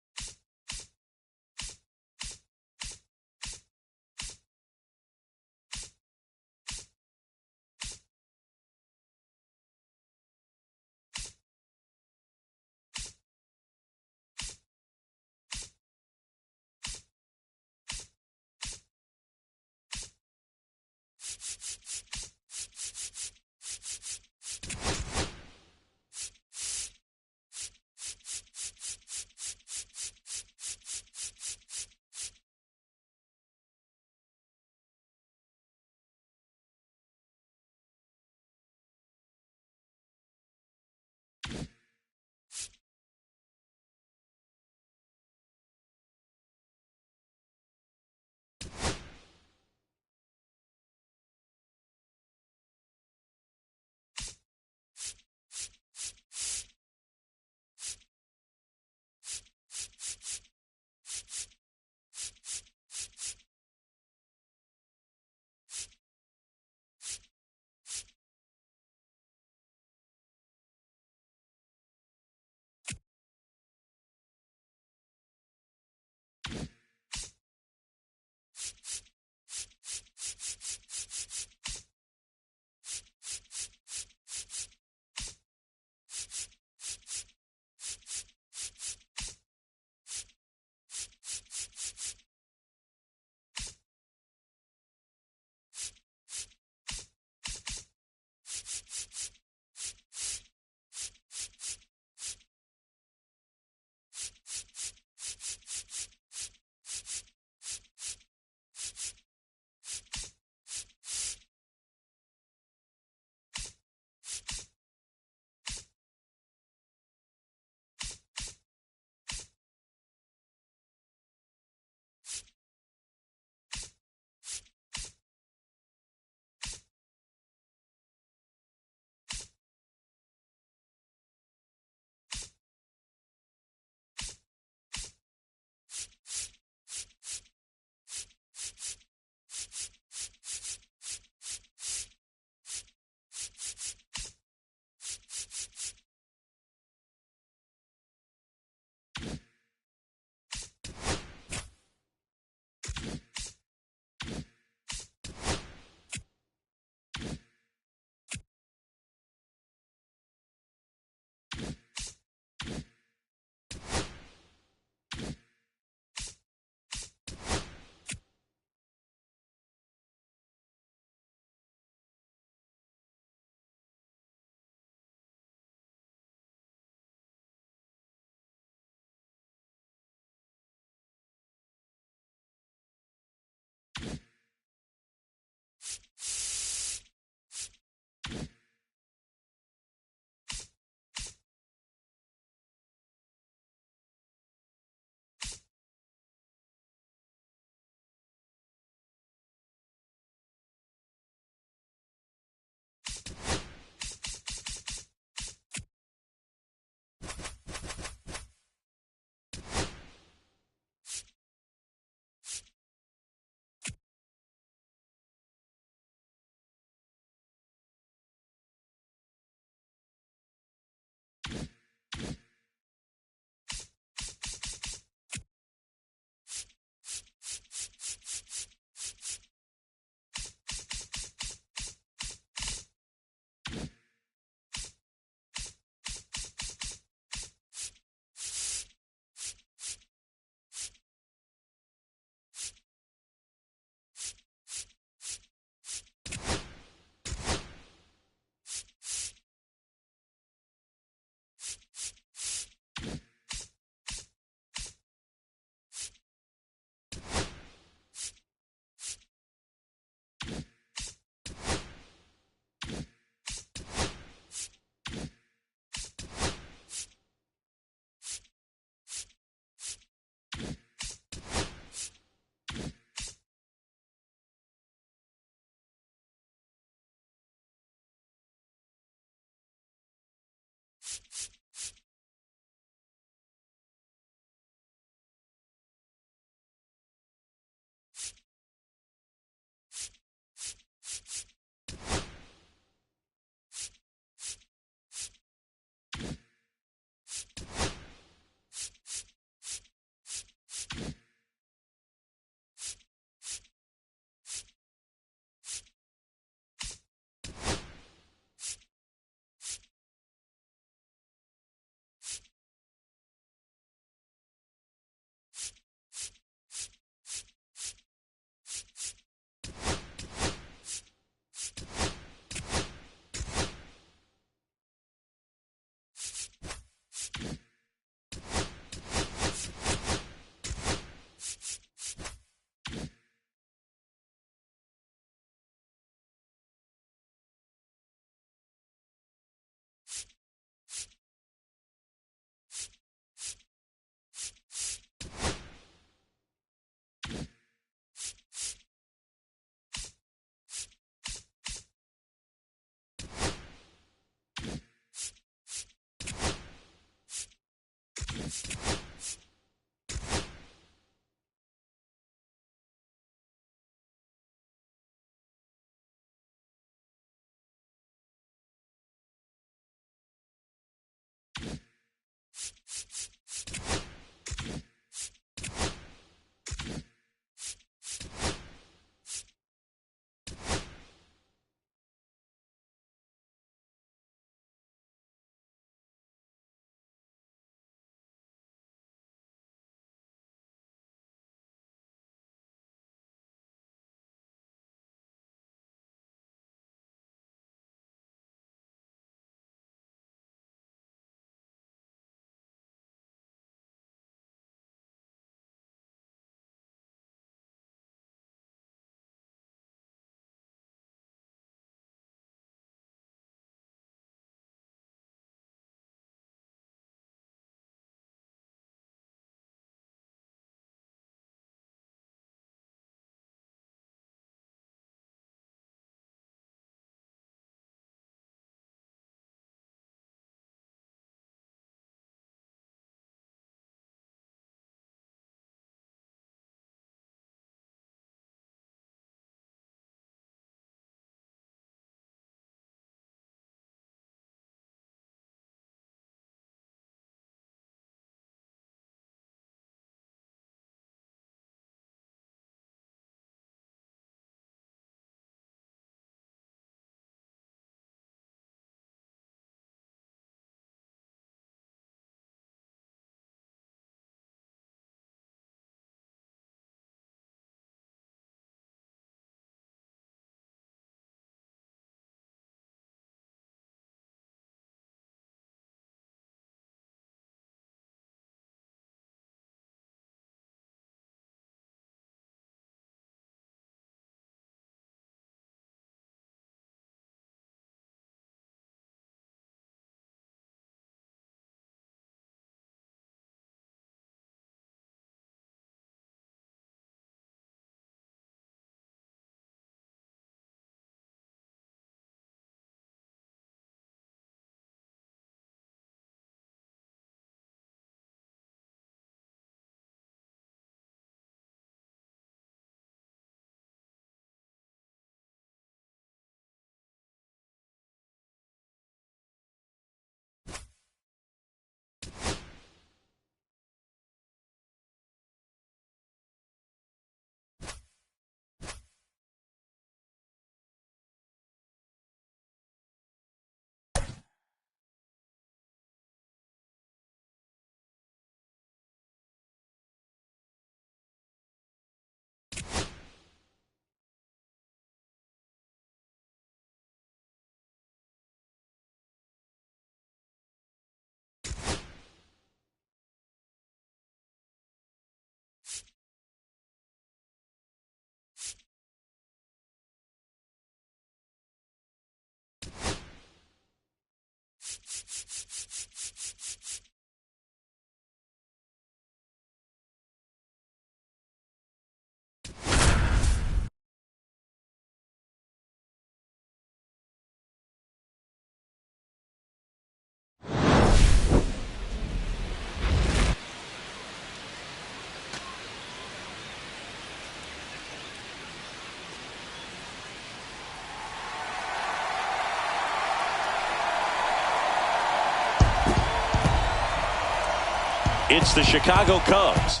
It's the Chicago Cubs.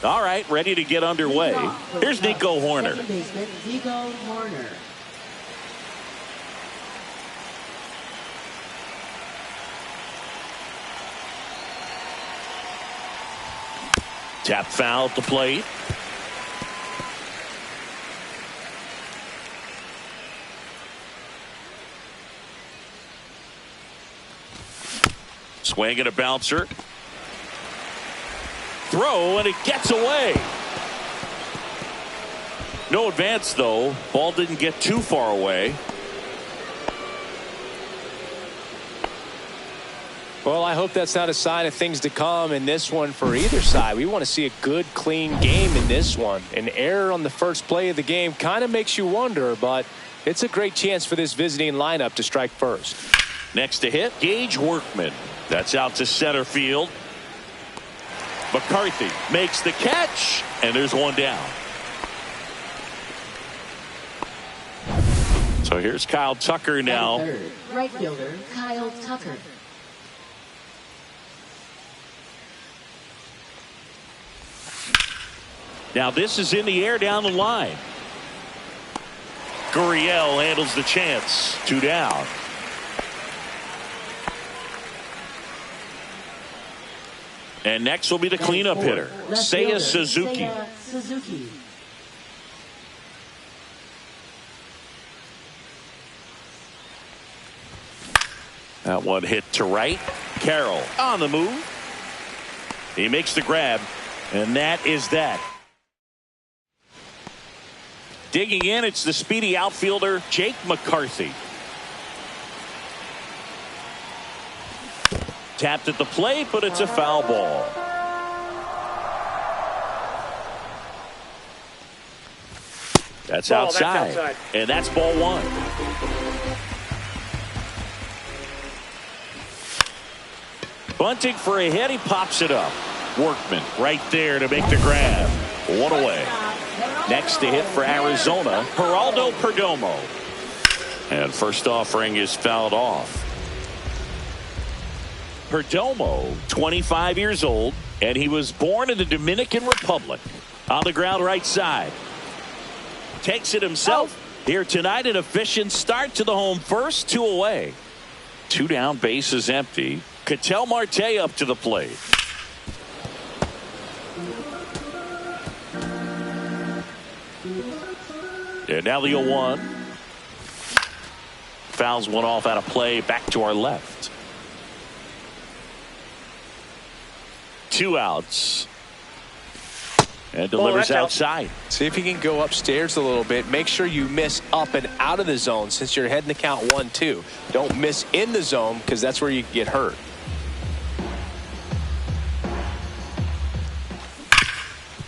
All right, ready to get underway. Here's Nico Hoerner. Second baseman, Nico Hoerner. Tap foul at the plate. Swing and a bouncer. Throw, and it gets away. No advance, though. Ball didn't get too far away. Well, I hope that's not a sign of things to come in this one for either side. We want to see a good, clean game in this one. An error on the first play of the game kind of makes you wonder, but it's a great chance for this visiting lineup to strike first. Next to hit, Gage Workman. That's out to center field. McCarthy makes the catch, and there's one down. So here's Kyle Tucker now. Third, right fielder, Kyle Tucker. Now this is in the air down the line. Gurriel handles the chance. 2 down. And next will be the cleanup hitter, Seiya Suzuki. Seiya Suzuki. That one hit to right. Carroll on the move. He makes the grab, and that is that. Digging in, it's the speedy outfielder, Jake McCarthy. Tapped at the plate, but it's a foul ball. That's outside. And that's ball one. Bunting for a hit. He pops it up. Workman right there to make the grab. One away. Next to hit for Arizona, Geraldo Perdomo. And first offering is fouled off. Perdomo, 25 years old, and he was born in the Dominican Republic. On the ground right side. Takes it himself. Here tonight, an efficient start to the home first, 2 away. 2 down, base is empty. Ketel Marte up to the plate. And now the 0-1. Fouls one off out of play, back to our left. 2 outs. And delivers outside. See if you can go upstairs a little bit. Make sure you miss up and out of the zone since you're heading to count 1-2. Don't miss in the zone because that's where you can get hurt.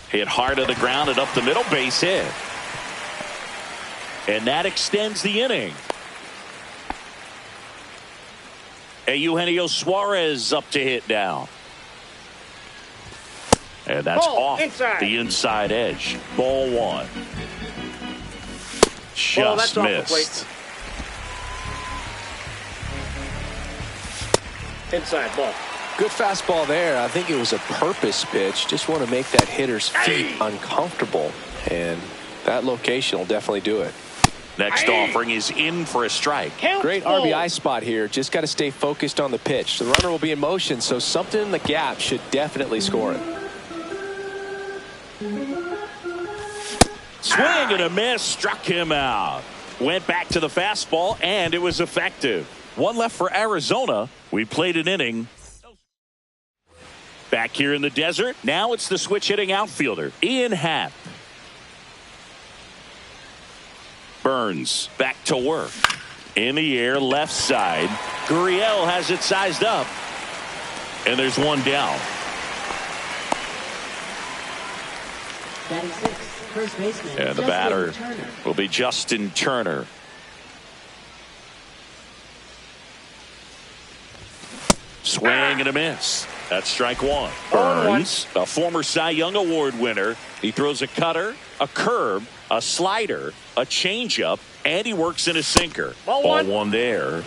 Hit hard to the ground and up the middle, base hit. And that extends the inning. Eugenio Suarez up to hit now. And that's off the inside edge. Ball one. Just missed. Inside ball. Good fastball there. I think it was a purpose pitch. Just want to make that hitter's feet uncomfortable. And that location will definitely do it. Next offering is in for a strike. Great RBI spot here. Just got to stay focused on the pitch. The runner will be in motion, so something in the gap should definitely score it. Swing and a miss. Struck him out. Went back to the fastball, and it was effective. 1 left for Arizona. We played an inning. Back here in the desert. Now it's the switch hitting outfielder, Ian Happ. Burns back to work. In the air, left side. Gurriel has it sized up. And there's one down. Batting six, first baseman. And the batter will be Justin Turner. Swing and a miss. That's strike one. 0-1. Burns, a former Cy Young Award winner. He throws a cutter, a curve, a slider, a changeup, and he works in a sinker. Ball one. There.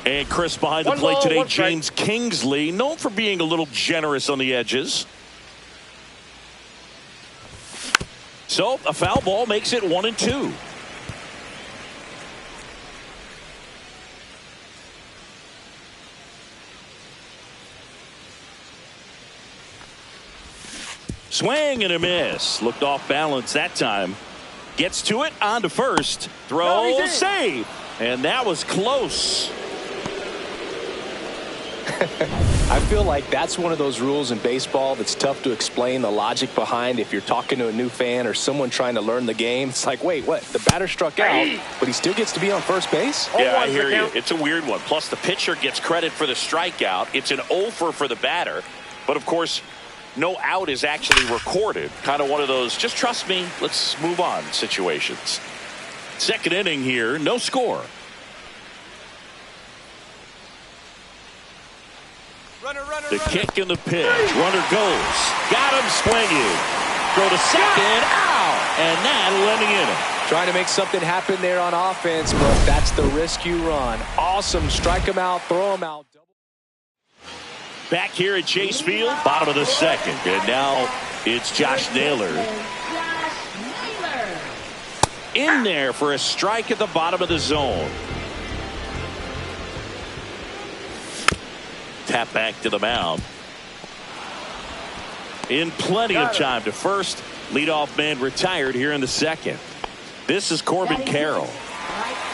And Chris behind the One plate ball, today, one strike. James Kingsley, known for being a little generous on the edges. So a foul ball makes it 1-2. Swing and a miss. Looked off balance that time. Gets to it, on to first. Throw, he's in. save. And that was close. I feel like that's one of those rules in baseball that's tough to explain the logic behind if you're talking to a new fan or someone trying to learn the game. It's like, wait, what? The batter struck out, but he still gets to be on first base? Yeah, I 0-1 hear for you. count. It's a weird one. Plus, the pitcher gets credit for the strikeout. It's an 0 for the batter. But, of course, no out is actually recorded. Kind of one of those, just trust me, let's move on situations. Second inning here, no score. The kick and the pitch. Runner goes. Got him swinging. Throw to second. Out. And that'll end the inning. Trying to make something happen there on offense, but that's the risk you run. Awesome. Strike him out, throw him out. Back here at Chase Field, bottom of the second. And now it's Josh Naylor in there for a strike at the bottom of the zone. Tap back to the mound. In plenty of time to first. Leadoff man retired here in the second. This is Corbin Carroll.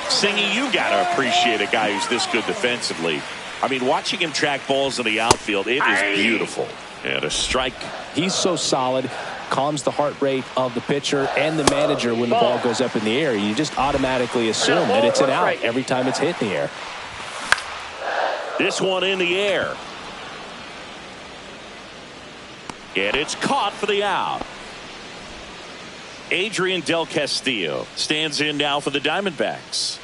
Singy, you got to appreciate a guy who's this good defensively. I mean, watching him track balls in the outfield, it is beautiful. And a strike. He's so solid, calms the heart rate of the pitcher and the manager when the ball goes up in the air. You just automatically assume that it's an out every time it's hit in the air. This one in the air. And it's caught for the out. Adrian Del Castillo stands in now for the Diamondbacks.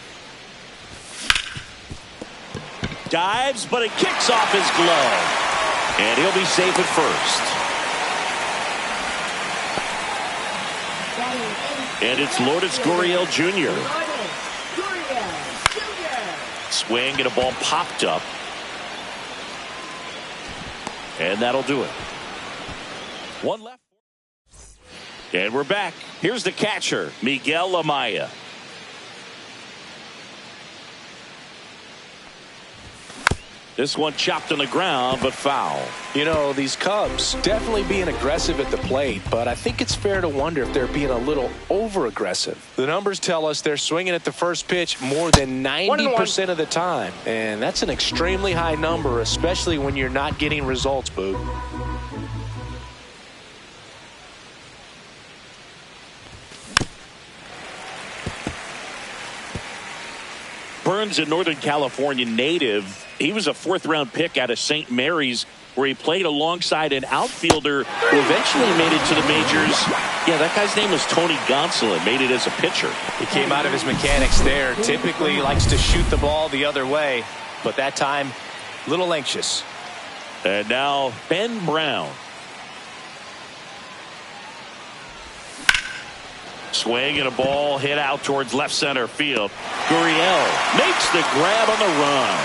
Dives, but it kicks off his glove. And he'll be safe at first. And it's Lourdes Gurriel Jr. Swing and a ball popped up. And that'll do it. One left. And we're back. Here's the catcher, Miguel Amaya. This one chopped on the ground, but foul. You know, these Cubs definitely being aggressive at the plate, but I think it's fair to wonder if they're being a little over-aggressive. The numbers tell us they're swinging at the first pitch more than 90% of the time, and that's an extremely high number, especially when you're not getting results, Boog. Burns, a Northern California native. He was a fourth-round pick out of St. Mary's, where he played alongside an outfielder who eventually made it to the majors. Yeah, that guy's name was Tony Gonsolin. Made it as a pitcher. He came out of his mechanics there. Typically likes to shoot the ball the other way, but that time, a little anxious. And now Ben Brown. Swing and a ball hit out towards left center field. Gurriel makes the grab on the run.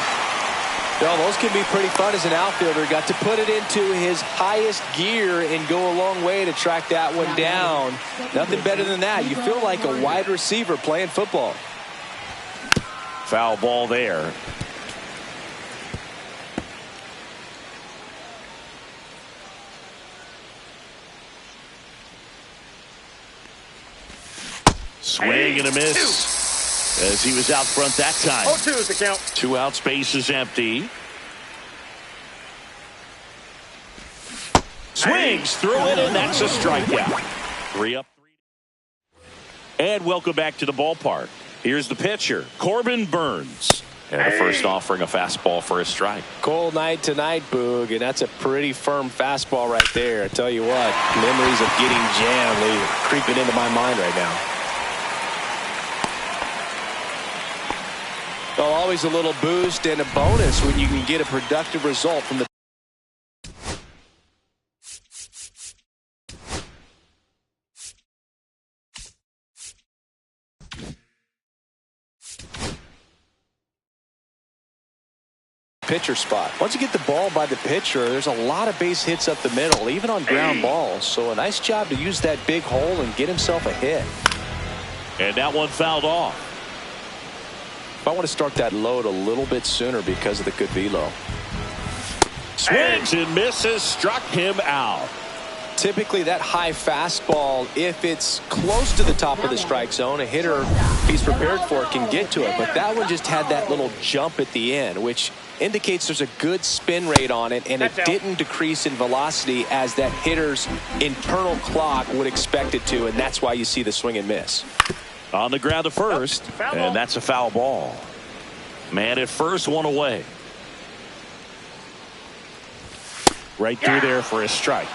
Well, those can be pretty fun as an outfielder. Got to put it into his highest gear and go a long way to track that one down. Nothing better than that. You feel like a wide receiver playing football. Foul ball there. Swing and a miss as he was out front that time. 0-2 is the count. 2 out, space is empty. Swings through it, and that's a strikeout. 3 up, 3. And welcome back to the ballpark. Here's the pitcher, Corbin Burns. And the first offering a fastball for a strike. Cold night tonight, Boog, and that's a pretty firm fastball right there. I tell you what, memories of getting jammed creeping into my mind right now. Well, always a little boost and a bonus when you can get a productive result from the pitcher spot. Once you get the ball by the pitcher, there's a lot of base hits up the middle, even on ground balls. So a nice job to use that big hole and get himself a hit. And that one fouled off. I want to start that load a little bit sooner because of the good velo. Swings and misses, struck him out. Typically that high fastball, if it's close to the top of the strike zone, a hitter, if he's prepared for it, can get to it. But that one just had that little jump at the end, which indicates there's a good spin rate on it, and it didn't decrease in velocity as that hitter's internal clock would expect it to, and that's why you see the swing and miss. On the ground to first, and that's a foul ball. Man at first, one away. Right through there for a strike.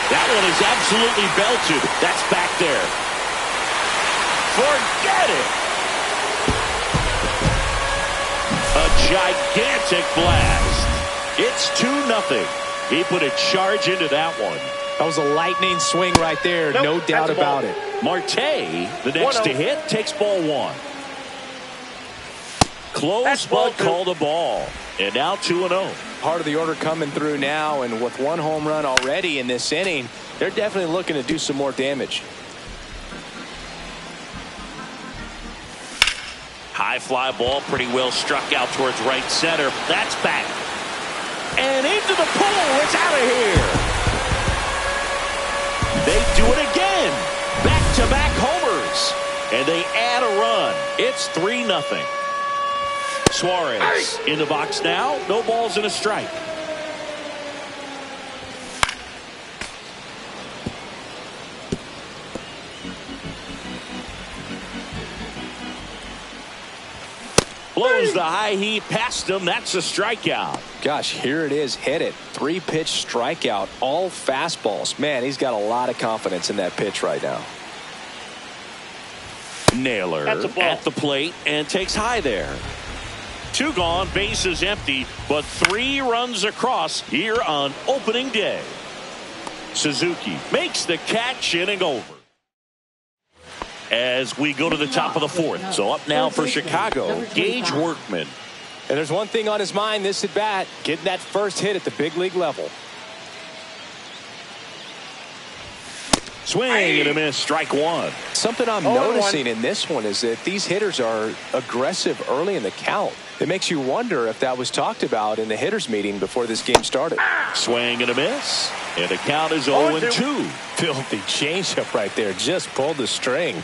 That one is absolutely belted. That's back there. Forget it. A gigantic blast. It's 2-0. He put a charge into that one. That was a lightning swing right there. No doubt about it. Marte, the next to hit, takes ball one. Close but called a ball. And now 2-0. Part of the order coming through now, and with one home run already in this inning, they're definitely looking to do some more damage. High fly ball, pretty well struck out towards right center. That's back. And into the pool. It's out of here. They do it again. Back-to-back homers. And they add a run. It's 3-0. Suarez in the box now. No balls and a strike. Blows the high heat past him. That's a strikeout. Gosh, here it is. Hit it. 3-pitch strikeout. All fastballs. Man, he's got a lot of confidence in that pitch right now. Naylor at the plate and takes high there. 2 gone, bases empty, but 3 runs across here on opening day. Suzuki makes the catch, inning over. As we go to the top of the 4th. So up now for Chicago, Gage Workman. And there's one thing on his mind this at bat, getting that first hit at the big league level. Swing and a miss, strike one. Something I'm noticing in this one is that these hitters are aggressive early in the count. It makes you wonder if that was talked about in the hitters meeting before this game started. Swing and a miss. And the count is 0-2. Filthy changeup right there. Just pulled the string.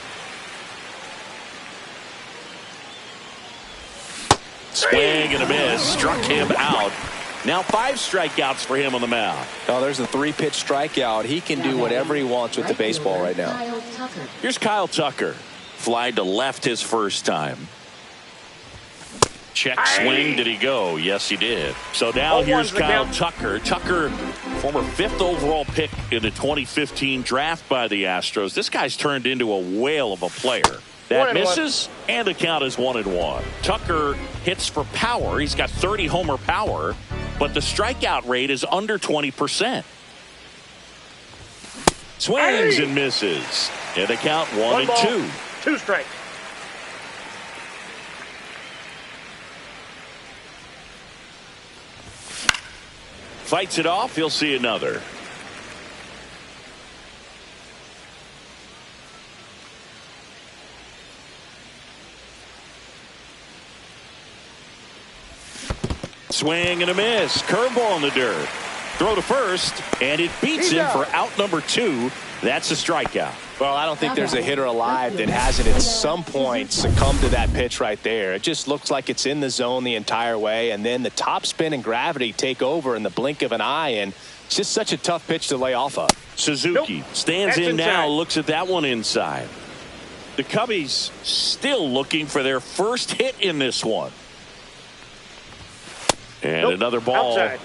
Swing and a miss. Struck him out. Now 5 strikeouts for him on the mound. Oh, there's a 3-pitch strikeout. He can do whatever he wants with the baseball right now. Here's Kyle Tucker. Fly to left his first time. Check swing. Did he go? Yes, he did. So now here's Kyle Tucker. Tucker, former 5th overall pick in the 2015 draft by the Astros. This guy's turned into a whale of a player. That misses, and the count is 1-1. Tucker hits for power. He's got 30 homer power, but the strikeout rate is under 20%. Swings and misses. And the count 1-2. 2 strikes. Fights it off. He'll see another. Swing and a miss. Curveball in the dirt. Throw to first, and it beats him for out number 2. That's a strikeout. Well, I don't think there's a hitter alive that hasn't at some point succumbed to that pitch right there. It just looks like it's in the zone the entire way, and then the top spin and gravity take over in the blink of an eye, and it's just such a tough pitch to lay off of. Suzuki stands in now, looks at that one inside. The Cubbies still looking for their first hit in this one. And another ball. Outside.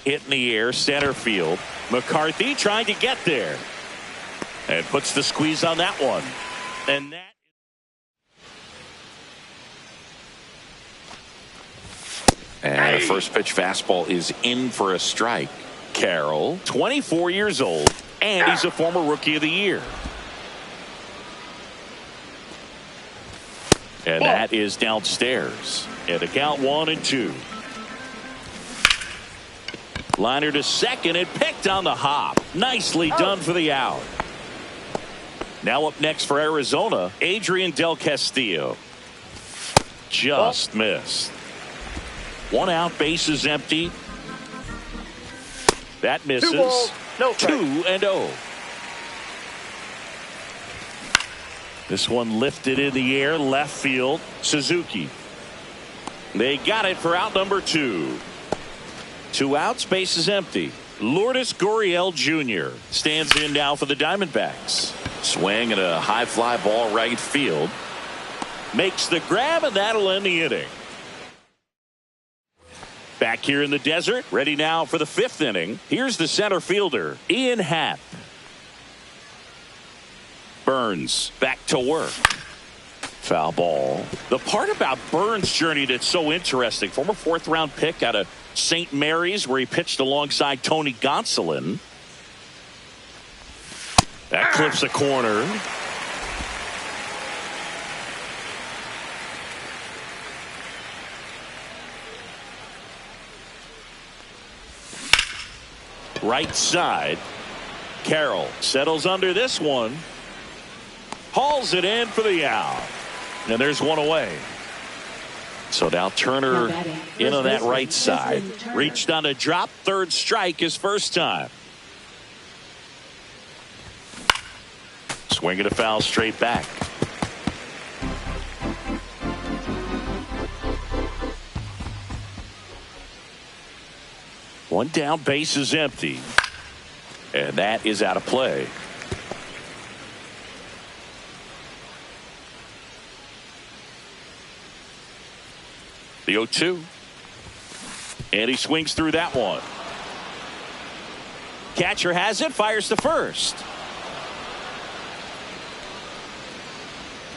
Hit in the air, center field. McCarthy trying to get there. And puts the squeeze on that one. And that. And a the first pitch fastball is in for a strike. Carroll, 24 years old, and he's a former Rookie of the Year. And that is downstairs. And the count 1-2. Liner to second and picked on the hop. Nicely done for the out. Now up next for Arizona, Adrian Del Castillo. Just missed. 1 out, bases empty. That misses. 2 balls, no strike. 2-0. This one lifted in the air, left field. Suzuki. They got it for out number 2. 2 outs, bases empty. Lourdes Gurriel Jr. stands in now for the Diamondbacks. Swing and a high fly ball right field. Makes the grab, and that'll end the inning. Back here in the desert, ready now for the 5th inning. Here's the center fielder, Ian Happ. Burns back to work. Foul ball. The part about Burns' journey that's so interesting, former 4th-round pick out of St. Mary's, where he pitched alongside Tony Gonsolin. That clips a corner. Right side. Carroll settles under this one. Hauls it in for the out. And there's one away. So now Turner in on that right side. Reached on a drop. 3rd strike his first time. Swinging a foul straight back. One down, base is empty. And that is out of play. The 0-2. And he swings through that one. Catcher has it, fires to first.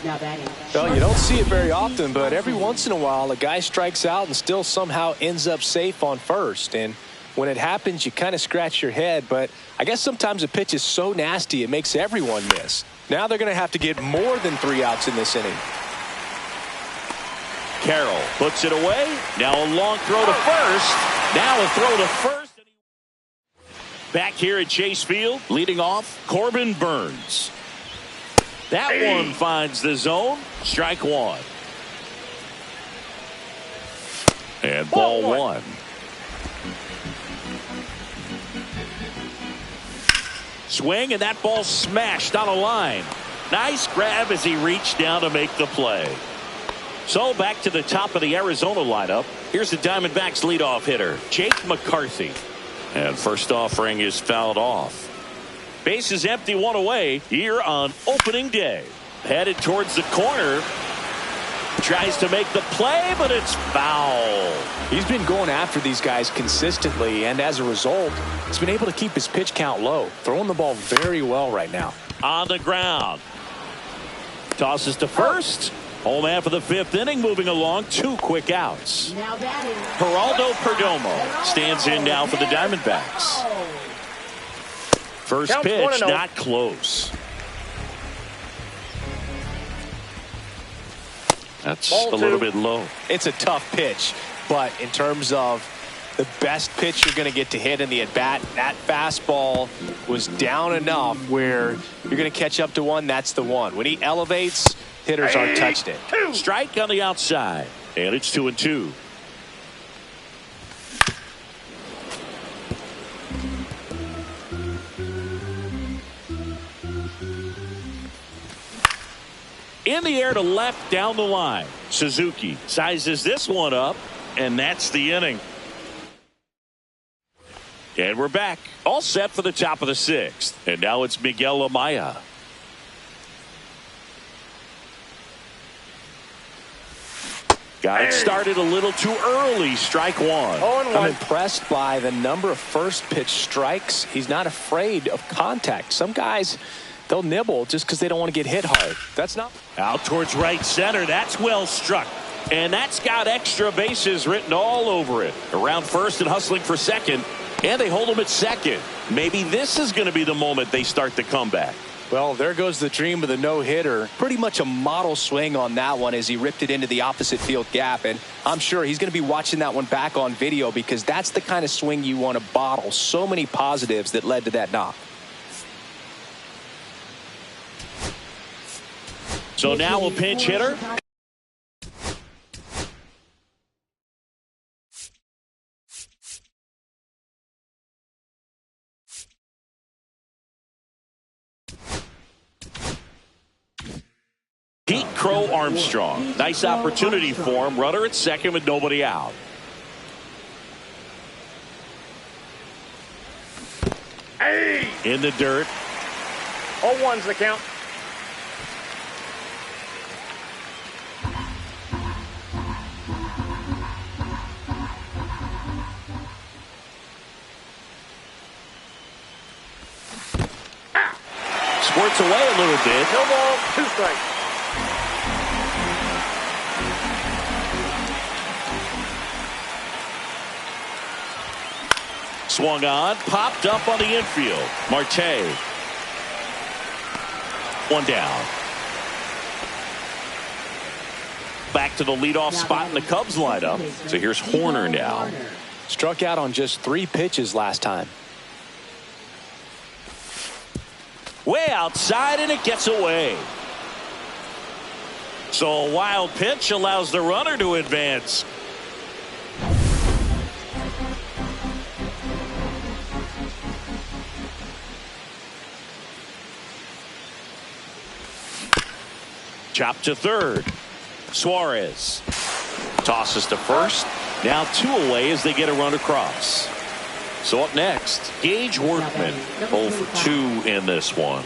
Now batting. Well, you don't see it very often, but every once in a while a guy strikes out and still somehow ends up safe on first. And when it happens, you kind of scratch your head, but I guess sometimes a pitch is so nasty it makes everyone miss. Now they're going to have to get more than 3 outs in this inning. Carroll puts it away. Now a long throw to first. Now a throw to first. Back here at Chase Field, leading off, Corbin Burns. That one finds the zone. Strike 1. And ball 1. Swing, and that ball smashed on a line. Nice grab as he reached down to make the play. So back to the top of the Arizona lineup. Here's the Diamondbacks leadoff hitter, Jake McCarthy. And first offering is fouled off. Base is empty, 1 away here on opening day. Headed towards the corner. Tries to make the play, but it's foul. He's been going after these guys consistently, and as a result, he's been able to keep his pitch count low. Throwing the ball very well right now. On the ground. Tosses to first. Home man for the 5th inning, moving along. 2 quick outs. Now batting. Geraldo Perdomo stands in now for the Diamondbacks. First Count pitch, 1-0. not close. That's Ball a little 2. bit low. It's a tough pitch, but in terms of the best pitch you're going to get to hit in the at-bat, that fastball was down enough where you're going to catch up to one. That's the one. When he elevates, hitters aren't touched it. Strike on the outside, and it's 2-2. In the air to left down the line. Suzuki sizes this one up, and that's the inning. And we're back. All set for the top of the 6th. And now it's Miguel Amaya. Got it started a little too early. Strike 1. I'm impressed by the number of first pitch strikes. He's not afraid of contact. Some guys, they'll nibble just because they don't want to get hit hard. That's not. Out towards right center. That's well struck. And that's got extra bases written all over it. Around first and hustling for second. And they hold him at second. Maybe this is going to be the moment they start the comeback. Well, there goes the dream of the no-hitter. Pretty much a model swing on that one as he ripped it into the opposite field gap. And I'm sure he's going to be watching that one back on video because that's the kind of swing you want to bottle. So many positives that led to that knock. So now a pinch hitter. Pete Crow Armstrong. Nice opportunity for him. Runner at second with nobody out. Hey! In the dirt. 0-1's the count. Squirts away a little bit. No ball, 2 strikes. Swung on, popped up on the infield. Marte. 1 down. Back to the leadoff spot in the Cubs lineup. So here's Horner now. Struck out on just 3 pitches last time. Way outside, and it gets away. So a wild pitch allows the runner to advance. Chop to third. Suarez tosses to first. Now 2 away as they get a run across. So up next, Gage Workman, 0 for 2 in this one.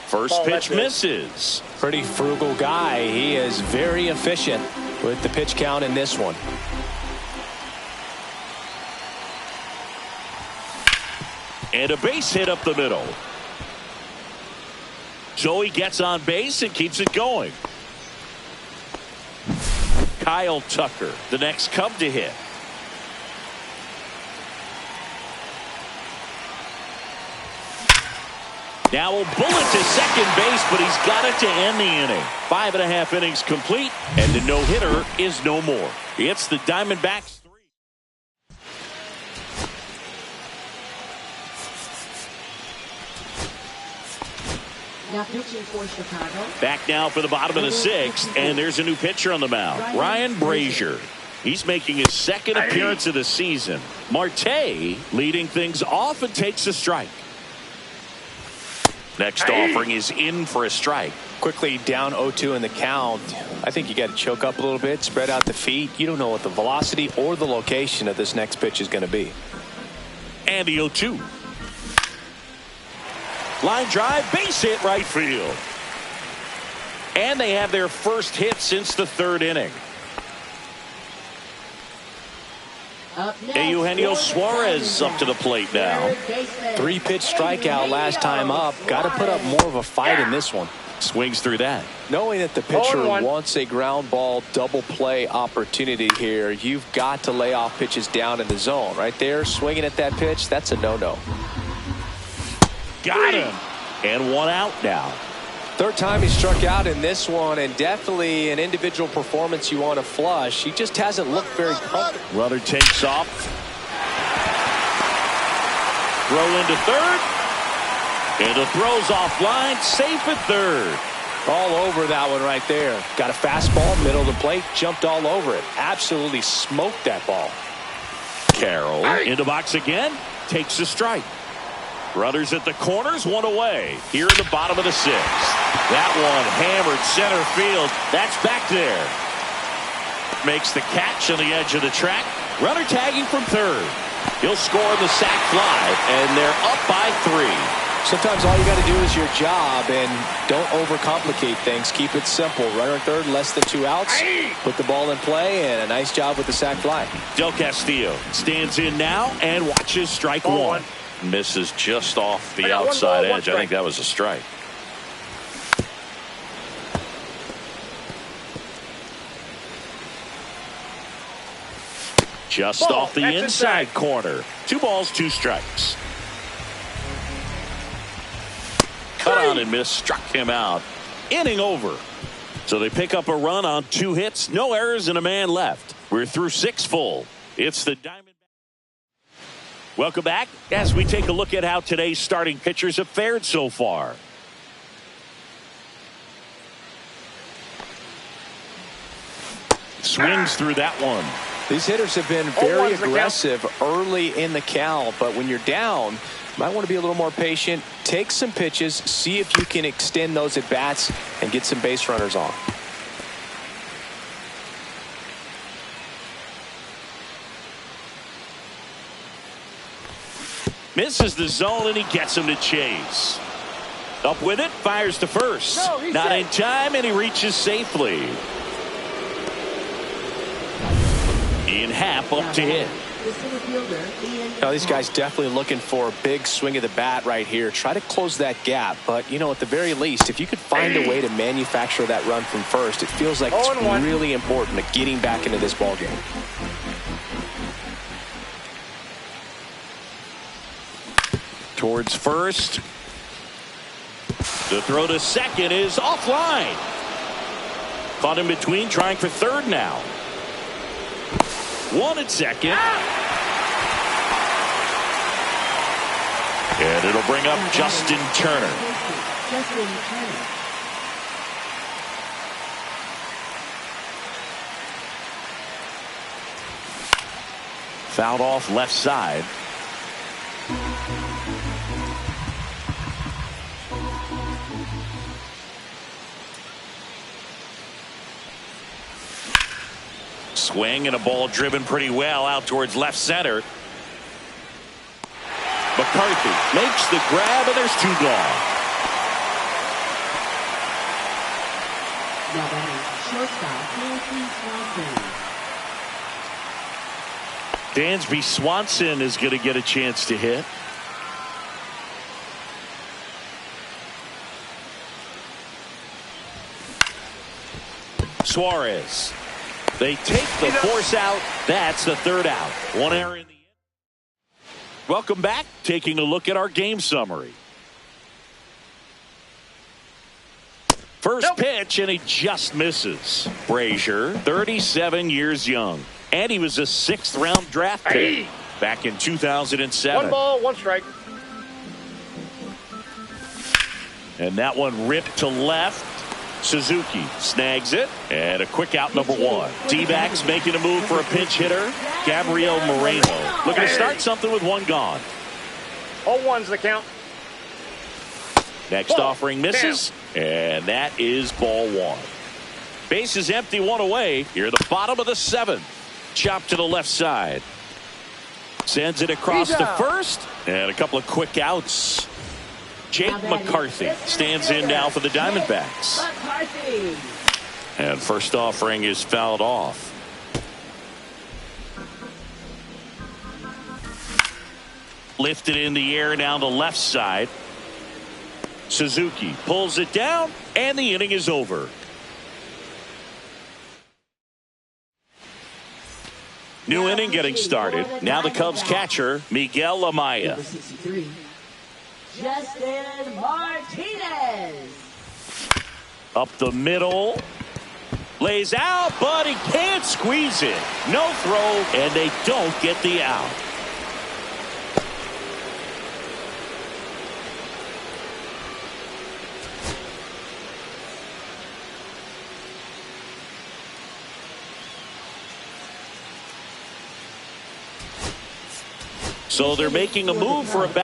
First pitch misses. Pretty frugal guy. He is very efficient with the pitch count in this one. And a base hit up the middle. Joey gets on base and keeps it going. Kyle Tucker, the next Cub to hit. Now a bullet to second base, but he's got it to end the inning. 5.5 innings complete, and the no-hitter is no more. It's the Diamondbacks. Now pitching for Chicago. Back now for the bottom of the 6th, and there's a new pitcher on the mound, Ryan Brazier. He's making his 2nd appearance of the season. Marte leading things off and takes a strike. Next offering is in for a strike. Quickly down 0-2 in the count. I think you got to choke up a little bit, spread out the feet. You don't know what the velocity or the location of this next pitch is going to be. And the 0-2. Line drive, base hit right field. And they have their first hit since the 3rd inning. Eugenio Suarez up to the plate now. 3-pitch strikeout last time up. Got to put up more of a fight in this one. Swings through that. Knowing that the pitcher wants a ground ball double play opportunity here, you've got to lay off pitches down in the zone. Right there, swinging at that pitch, that's a no-no. Got him. And 1 out now. 3rd time he struck out in this one, and definitely an individual performance you want to flush. He just hasn't looked very comfortable. Runner takes off. Throw into third. And the throw's offline. Safe at third. All over that one right there. Got a fastball, middle of the plate, jumped all over it. Absolutely smoked that ball. Carroll in the box again. Takes a strike. Runners at the corners, 1 away. Here in the bottom of the 6th. That one hammered center field. That's back there. Makes the catch on the edge of the track. Runner tagging from third. He'll score the sac fly, and they're up by 3. Sometimes all you got to do is your job, and don't overcomplicate things. Keep it simple. Runner at third, less than 2 outs. Put the ball in play, and a nice job with the sac fly. Del Castillo stands in now and watches strike 1. Misses just off the outside edge. I think that was a strike. Just Ball. off the That's inside inside. corner. 2 balls, 2 strikes. Cut on and miss, struck him out. Inning over. So they pick up a run on 2 hits, no errors, and a man left. We're through 6 full. It's the Diamondbacks. Welcome back as we take a look at how today's starting pitchers have fared so far. Swings through that one. These hitters have been very aggressive early in the count, but when you're down, you might want to be a little more patient. Take some pitches, see if you can extend those at bats and get some base runners on. Misses the zone and he gets him to chase. Up with it, fires to first. Not in time, and he reaches safely. Ian Happ up to hit. Now these guys definitely looking for a big swing of the bat right here. Try to close that gap, but you know, at the very least, if you could find a way to manufacture that run from first, it feels like it's really important to getting back into this ball game. Towards first. The throw to second is offline. Caught in between, trying for third now. 1 at second. And it'll bring up Justin Turner. Fouled off left side. Swing and a ball driven pretty well out towards left center. McCarthy makes the grab, and there's 2 gone. Now batting shortstop, Dansby Swanson is going to get a chance to hit. Suarez. They take the force out. That's the 3rd out. 1 error in the end. Welcome back. Taking a look at our game summary. First pitch, and he just misses. Brazier, 37 years young. And he was a 6th-round draft pick back in 2007. 1 ball, 1 strike. And that one ripped to left. Suzuki snags it, and a quick out, number 1. D-backs making a move for a pinch hitter, Gabriel Moreno. Looking to start something with 1 gone. 0-1's the count. Next offering misses, and that is ball 1. Base is empty, 1 away. Here, the bottom of the 7th. Chop to the left side. Sends it across to first, and a couple of quick outs. Jake McCarthy stands in now for the Diamondbacks. And first offering is fouled off. Lifted in the air down the left side. Suzuki pulls it down, and the inning is over. New inning getting started. Now the Cubs catcher, Miguel Amaya. Justin Martinez. Up the middle. Lays out, but he can't squeeze it. No throw, and they don't get the out. So they're making a move for a bat.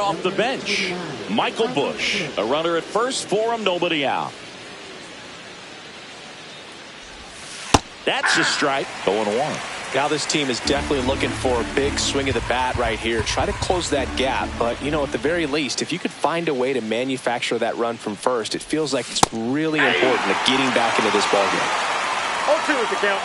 Off the bench, Michael Busch, a runner at first for him, nobody out. That's a strike. 0-1. Now this team is definitely looking for a big swing of the bat right here. Try to close that gap, but you know, at the very least, if you could find a way to manufacture that run from first, it feels like it's really important to getting back into this ball game. 0-2 is the count.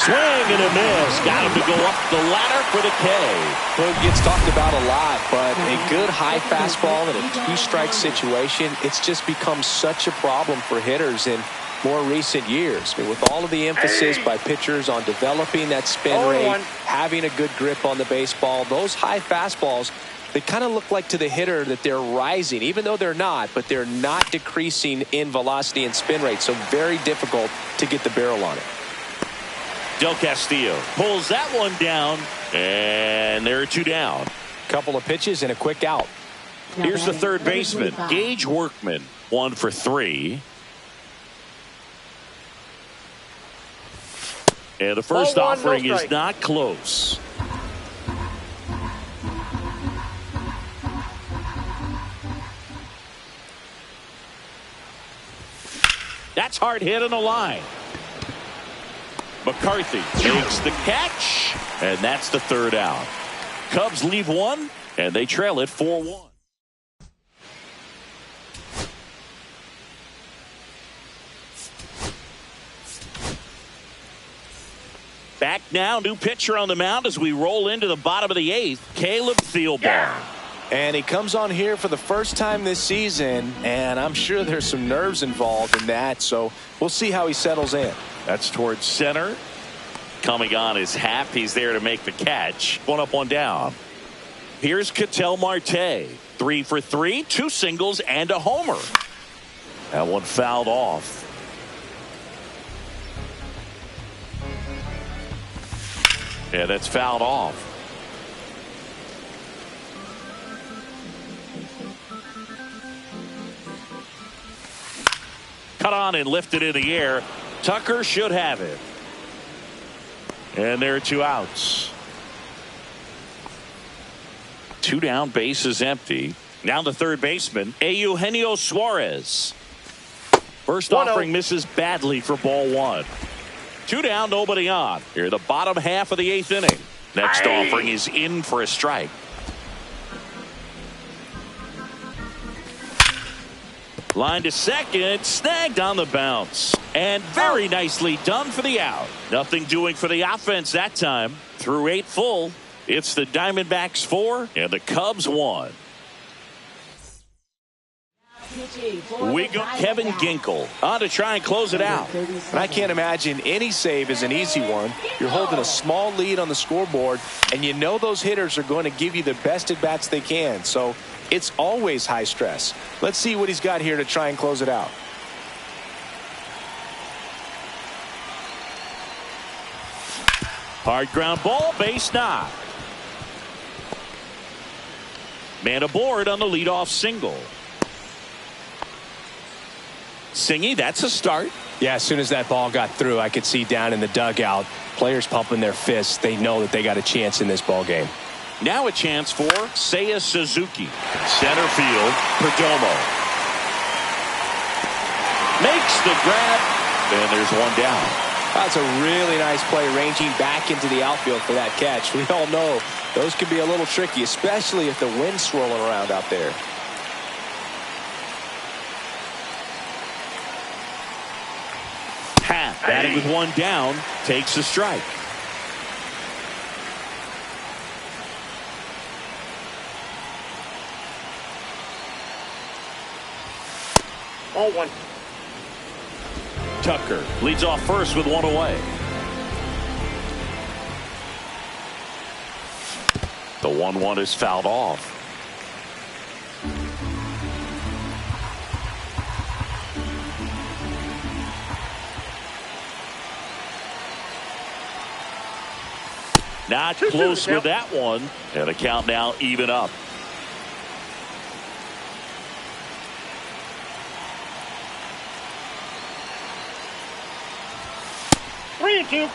Swing and a miss. Got him to go up the ladder for the K. Well, it gets talked about a lot, but a good high fastball in a two-strike situation, it's just become such a problem for hitters in more recent years. I mean, with all of the emphasis by pitchers on developing that spin rate, having a good grip on the baseball, those high fastballs, they kind of look like to the hitter that they're rising, even though they're not, but they're not decreasing in velocity and spin rate, so very difficult to get the barrel on it. Del Castillo pulls that one down, and there are 2 down. Couple of pitches and a quick out. Here's the third baseman, Gage Workman, 1 for 3. And the first offering is not close. That's hard hit on the line. McCarthy makes the catch, and that's the third out. Cubs leave 1, and they trail it 4-1. Back now, new pitcher on the mound as we roll into the bottom of the 8th, Caleb Thielbar. And he comes on here for the first time this season, and I'm sure there's some nerves involved in that, so we'll see how he settles in. That's towards center. Coming on is Happ. He's there to make the catch. 1 up, 1 down. Here's Ketel Marte. 3 for 3, 2 singles and a homer. That one fouled off. Yeah, that's fouled off. Cut on and lifted in the air. Tucker should have it. And there are 2 outs. 2 down, base is empty. Now the third baseman, Eugenio Suarez. First offering misses badly for ball 1. 2 down, nobody on. Here, the bottom half of the 8th inning. Next offering is in for a strike. Line to second, snagged on the bounce. And very nicely done for the out. Nothing doing for the offense that time. Through 8 full, it's the Diamondbacks 4 and the Cubs 1. We got Kevin Ginkel on to try and close it out. And I can't imagine any save is an easy one. You're holding a small lead on the scoreboard, and you know those hitters are going to give you the best at-bats they can. So it's always high stress. Let's see what he's got here to try and close it out. Hard ground ball, base knock. Man aboard on the leadoff single. Singy, that's a start. Yeah, as soon as that ball got through, I could see down in the dugout, players pumping their fists. They know that they got a chance in this ball game. Now a chance for Seiya Suzuki. Center field, Perdomo. Makes the grab, and there's 1 down. That's a really nice play, ranging back into the outfield for that catch. We all know those can be a little tricky, especially if the wind's swirling around out there. Happ, batting with 1 down, takes a strike. Ball 1. Tucker leads off first with 1 away. The 1-1 is fouled off. Not close with that one. And the count now even up. Three and 2.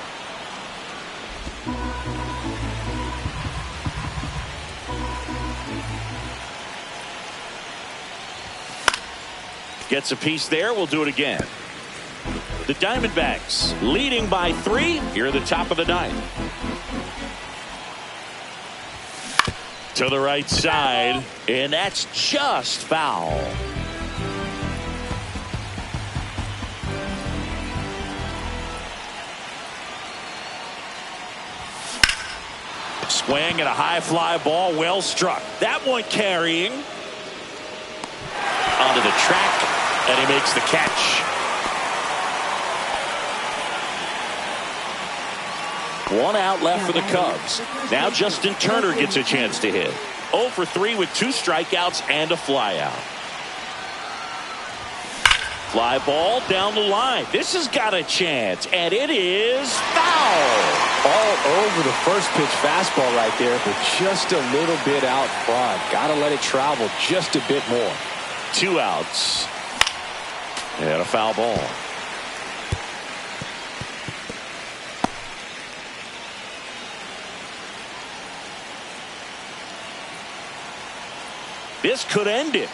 Gets a piece there. We'll do it again. The Diamondbacks leading by 3 here at the top of the 9th. To the right side, and that's just foul. Swing and a high fly ball, well struck. That one carrying onto the track, and he makes the catch. One out left for the Cubs. Now Justin Turner gets a chance to hit. 0 for 3 with 2 strikeouts and a flyout. Fly ball down the line. This has got a chance, and it is foul. All over the first pitch fastball right there, but just a little bit out front. Got to let it travel just a bit more. 2 outs. And a foul ball. This could end it.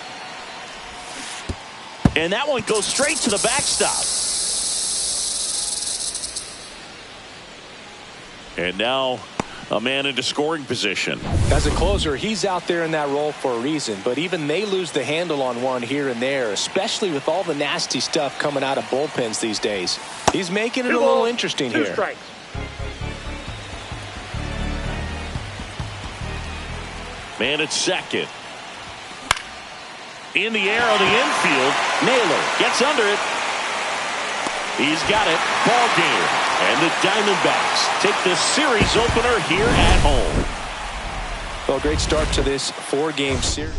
And that one goes straight to the backstop. And now a man into scoring position. As a closer, he's out there in that role for a reason, but even they lose the handle on one here and there, especially with all the nasty stuff coming out of bullpens these days. He's making it a little interesting here. 2 strikes. Man at second. In the air on the infield. Naylor gets under it. He's got it. Ball game. And the Diamondbacks take the series opener here at home. Well, great start to this 4-game series.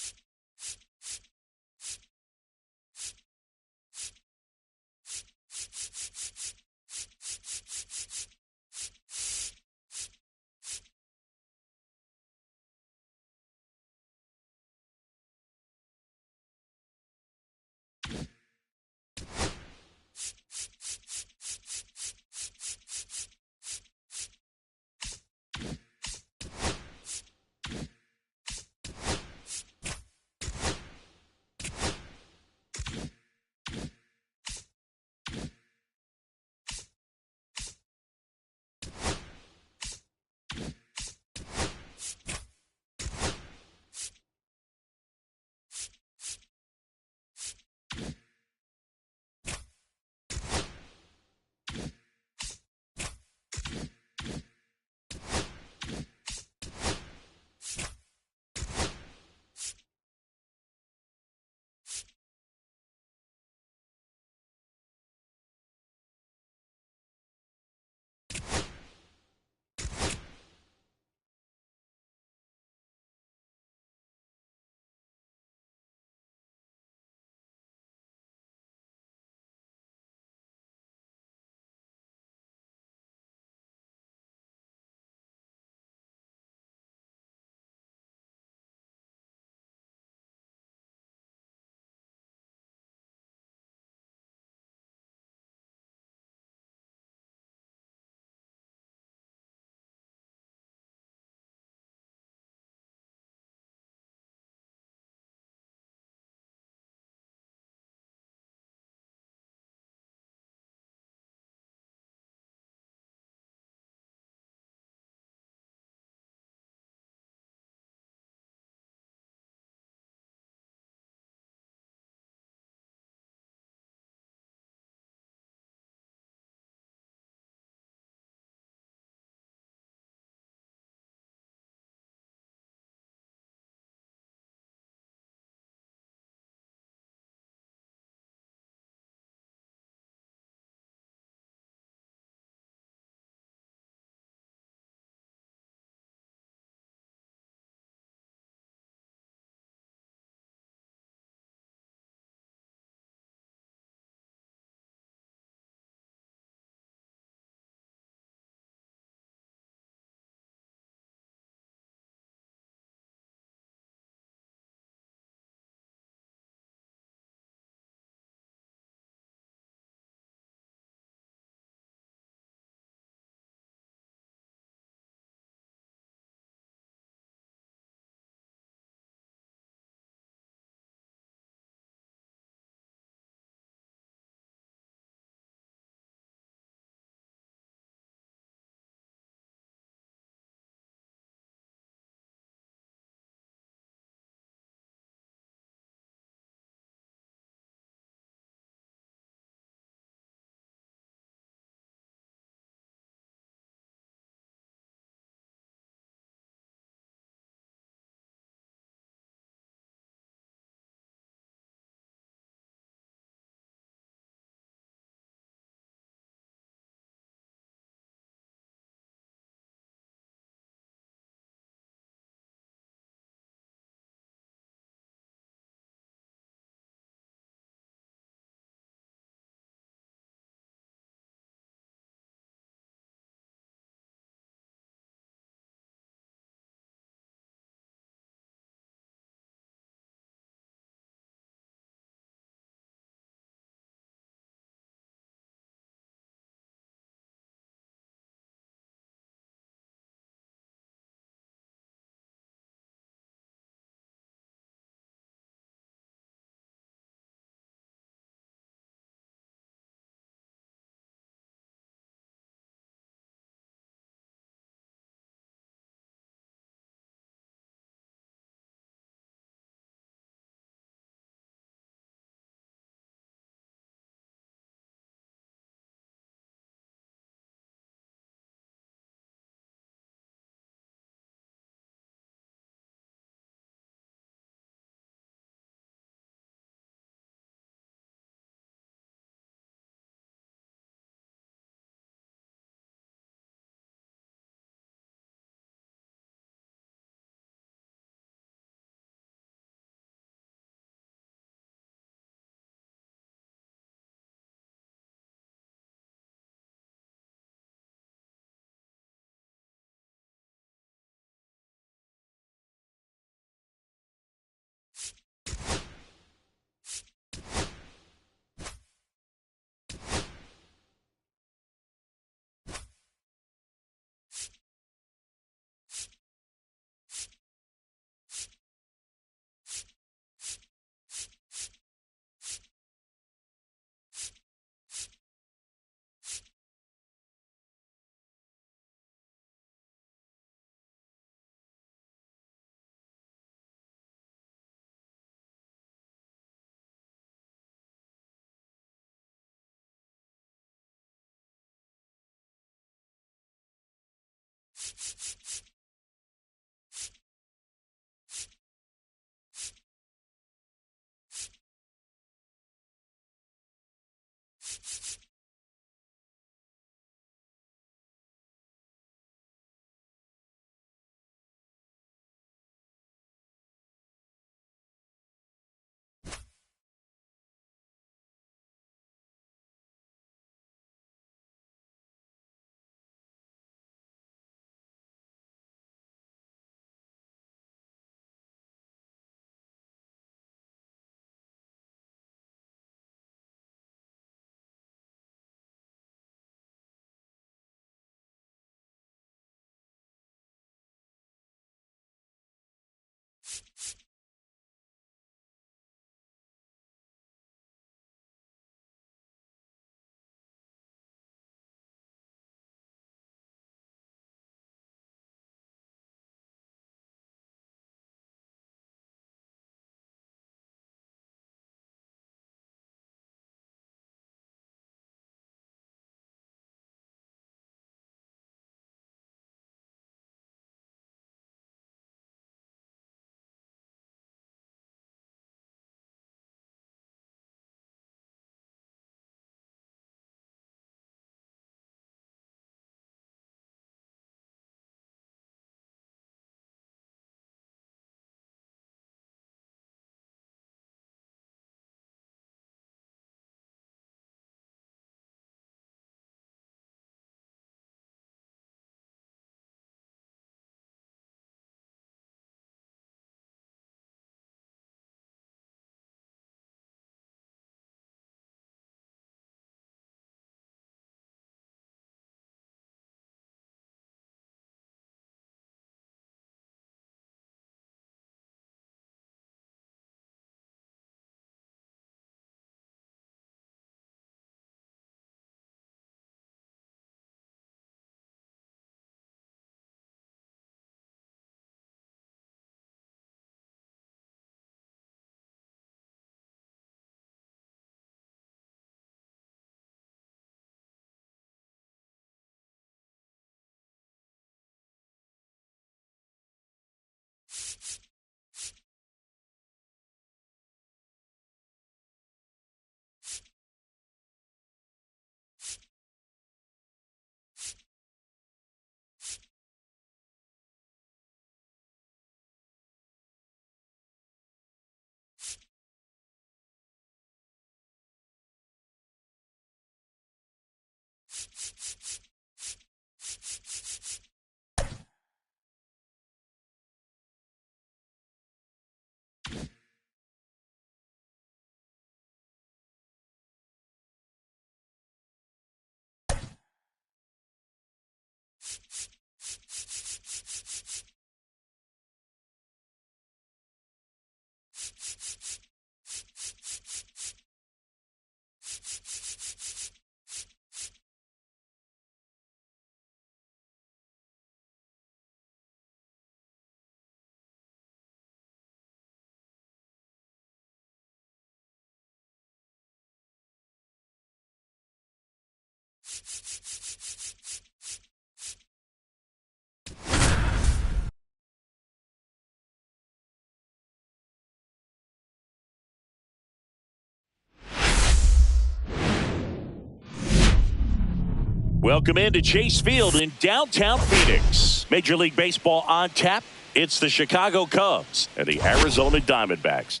Welcome into Chase Field in downtown Phoenix. Major League Baseball on tap. It's the Chicago Cubs and the Arizona Diamondbacks.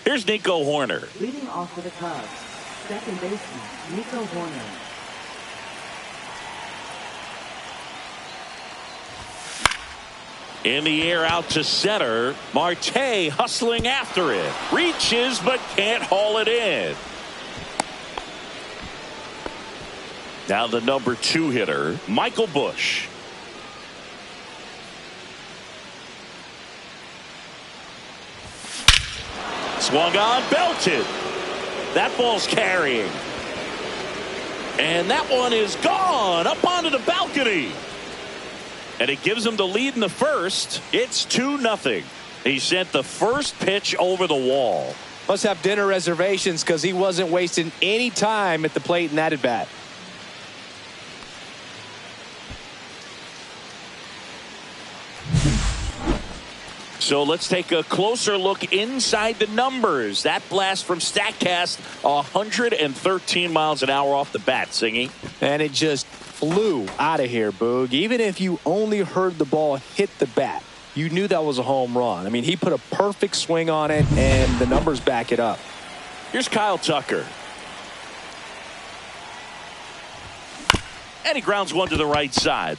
Here's Nico Hoerner. Leading off for the Cubs, second baseman, Nico Hoerner. In the air out to center. Marte hustling after it. Reaches but can't haul it in. Now the number 2 hitter, Michael Busch. Swung on, belted. That ball's carrying. And that one is gone up onto the balcony. And it gives him the lead in the first. It's 2-0. He sent the first pitch over the wall. Must have dinner reservations because he wasn't wasting any time at the plate in that at bat. So let's take a closer look inside the numbers. That blast from StatCast, 113 miles an hour off the bat, Singy. And it just flew out of here, Boog. Even if you only heard the ball hit the bat, you knew that was a home run. I mean, he put a perfect swing on it, and the numbers back it up. Here's Kyle Tucker. And he grounds one to the right side.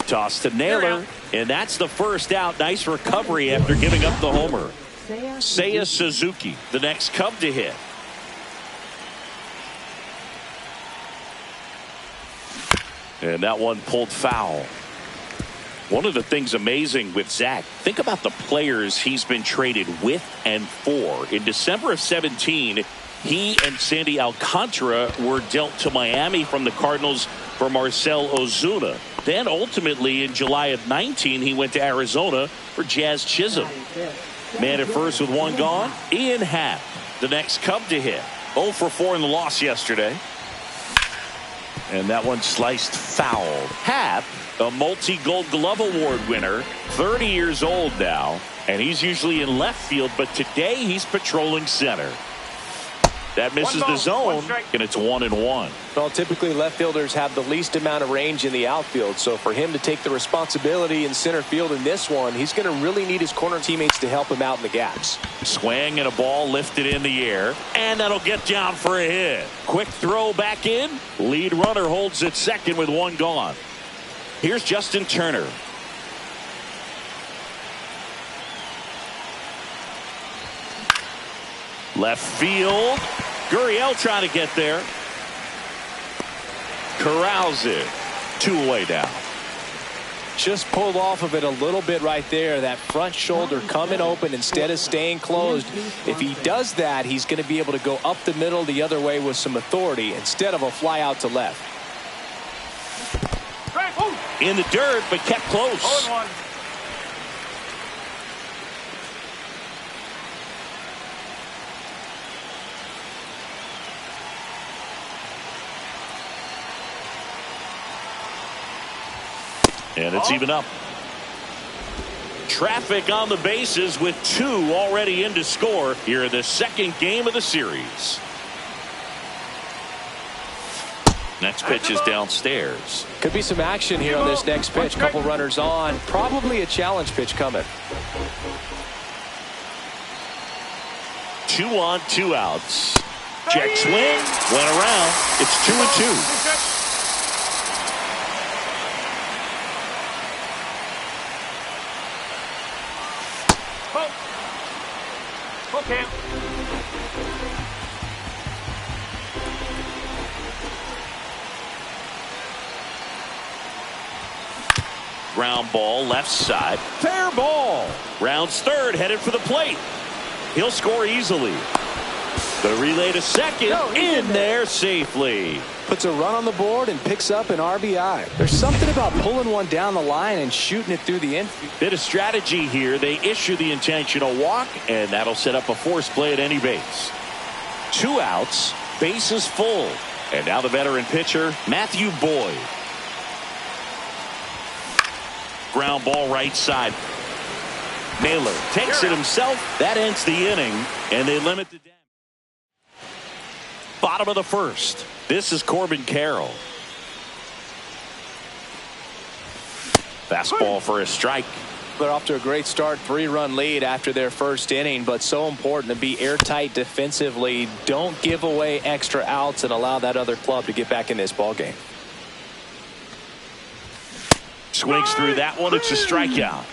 Toss to Naylor, and that's the first out. Nice recovery after giving up the homer. Seiya Suzuki, the next Cub to hit. And that one pulled foul. One of the things amazing with Zach, think about the players he's been traded with and for. In December of 17, he and Sandy Alcantara were dealt to Miami from the Cardinals for Marcell Ozuna. Then ultimately in July of 19, he went to Arizona for Jazz Chisholm. Man at first with one gone. Ian Happ, the next Cub to hit. 0 for 4 in the loss yesterday. And that one sliced foul. Happ, a multi-Gold Glove Award winner, 30 years old now. And he's usually in left field, but today he's patrolling center. That misses the zone, and it's 1-1. Well, typically left fielders have the least amount of range in the outfield, so for him to take the responsibility in center field in this one, he's going to really need his corner teammates to help him out in the gaps. Swing and a ball lifted in the air, and that'll get down for a hit. Quick throw back in. Lead runner holds at second with one gone. Here's Justin Turner. Left field. Gurriel trying to get there. Corrals it. 2 away now. Just pulled off of it a little bit right there. That front shoulder coming open instead of staying closed. If he does that, he's going to be able to go up the middle the other way with some authority instead of a fly out to left. In the dirt, but kept close. 0-1. And it's even up. Traffic on the bases with 2 already in to score here in the second game of the series. Next pitch is downstairs. Could be some action here on this next pitch. Couple runners on. Probably a challenge pitch coming. 2 on, 2 outs. Check swing. Went around. It's 2-2. Okay. Ground ball left side. Fair ball. Rounds third, headed for the plate. He'll score easily. The relay to second. In there safely. Puts a run on the board and picks up an RBI. There's something about pulling one down the line and shooting it through the infield. Bit of strategy here. They issue the intentional walk, and that'll set up a force play at any base. 2 outs, bases full. And now the veteran pitcher, Matthew Boyd. Ground ball right side. Naylor takes it himself. That ends the inning, and they limit the damage. Bottom of the first. This is Corbin Carroll. Fastball for a strike. They're off to a great start, 3-run lead after their first inning, but so important to be airtight defensively. Don't give away extra outs and allow that other club to get back in this ballgame. Swings through that one. It's a strikeout.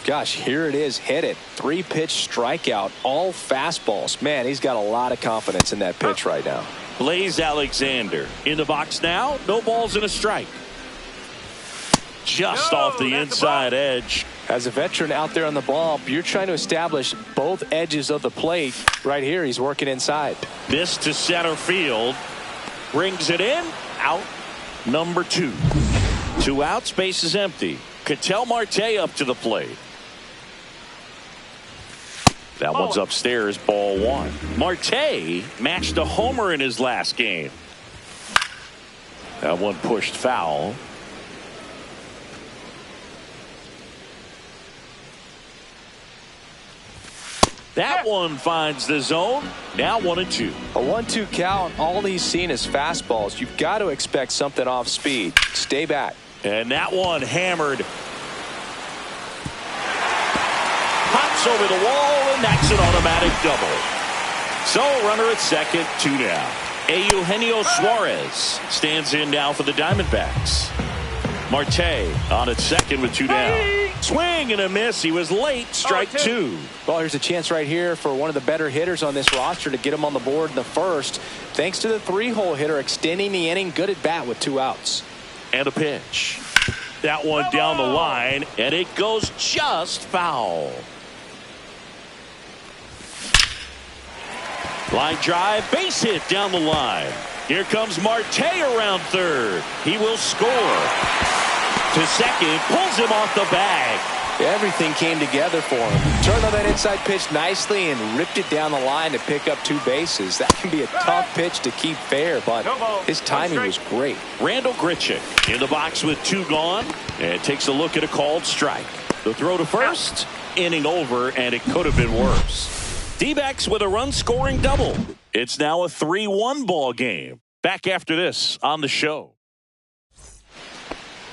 Gosh, here it is. Hit it. 3-pitch strikeout. All fastballs. Man, he's got a lot of confidence in that pitch right now. Blaze Alexander in the box now. No balls and a strike. Just off the inside edge. As a veteran out there on the ball, you're trying to establish both edges of the plate. Right here, he's working inside. This to center field. Brings it in. Out number 2. 2 outs. Base is empty. Ketel Marte up to the plate. That one's upstairs. Ball 1. Marte matched a homer in his last game. That one pushed foul. That one finds the zone. Now 1-2. A 1-2 count. All he's seen is fastballs. You've got to expect something off speed. Stay back. And that one hammered. Pops over the wall, and that's an automatic double. So runner at second, 2 down. Eugenio Suarez stands in now for the Diamondbacks. Marte on at second with 2 down. Swing and a miss. He was late. Strike 2. Well, here's a chance right here for one of the better hitters on this roster to get him on the board in the first. Thanks to the 3-hole hitter extending the inning. Good at bat with 2 outs. And a pitch. That one down the line, and it goes just foul. Line drive, base hit down the line. Here comes Marte around third. He will score. To second, pulls him off the bag. Everything came together for him. Turned on that inside pitch nicely and ripped it down the line to pick up 2 bases. That can be a tough pitch to keep fair, but his timing was great. Randall Grichuk in the box with 2 gone, and takes a look at a called strike. The throw to first, inning over, and it could have been worse. D-backs with a run-scoring double. It's now a 3-1 ball game. Back after this on the show.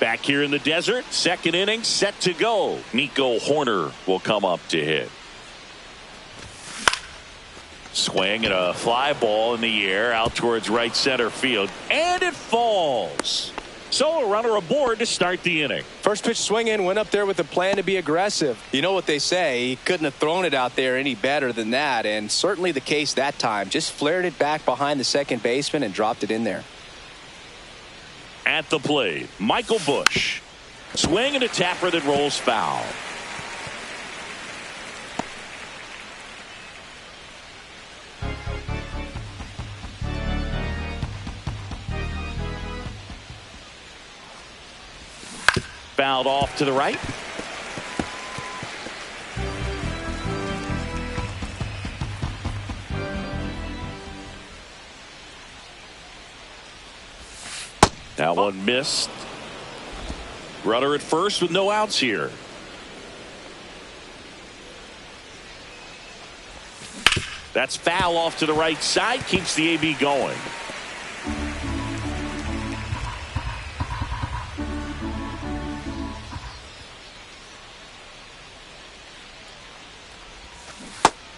Back here in the desert, second inning set to go. Nico Hoerner will come up to hit. Swing and a fly ball in the air out towards right center field. And it falls. So a runner aboard to start the inning. First pitch swing in, went up there with a plan to be aggressive. You know what they say, he couldn't have thrown it out there any better than that, and certainly the case that time. Just flared it back behind the second baseman and dropped it in there. At the plate, Michael Busch. Swing and a tapper that rolls foul. Fouled off to the right. That one missed. Runner at first with no outs here. That's foul off to the right side. Keeps the AB going.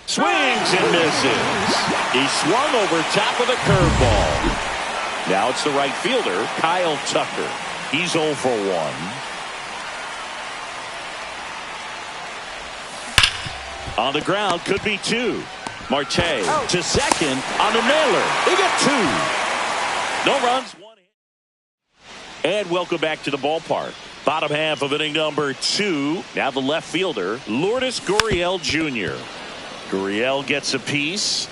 Swings and misses. He swung over top of the curveball. Now it's the right fielder, Kyle Tucker. He's 0 for 1. On the ground, could be 2. Marte to second on the nailer. They got 2. No runs, 1 hit. And welcome back to the ballpark. Bottom half of inning number 2. Now the left fielder, Lourdes Gurriel Jr. Gurriel gets a piece.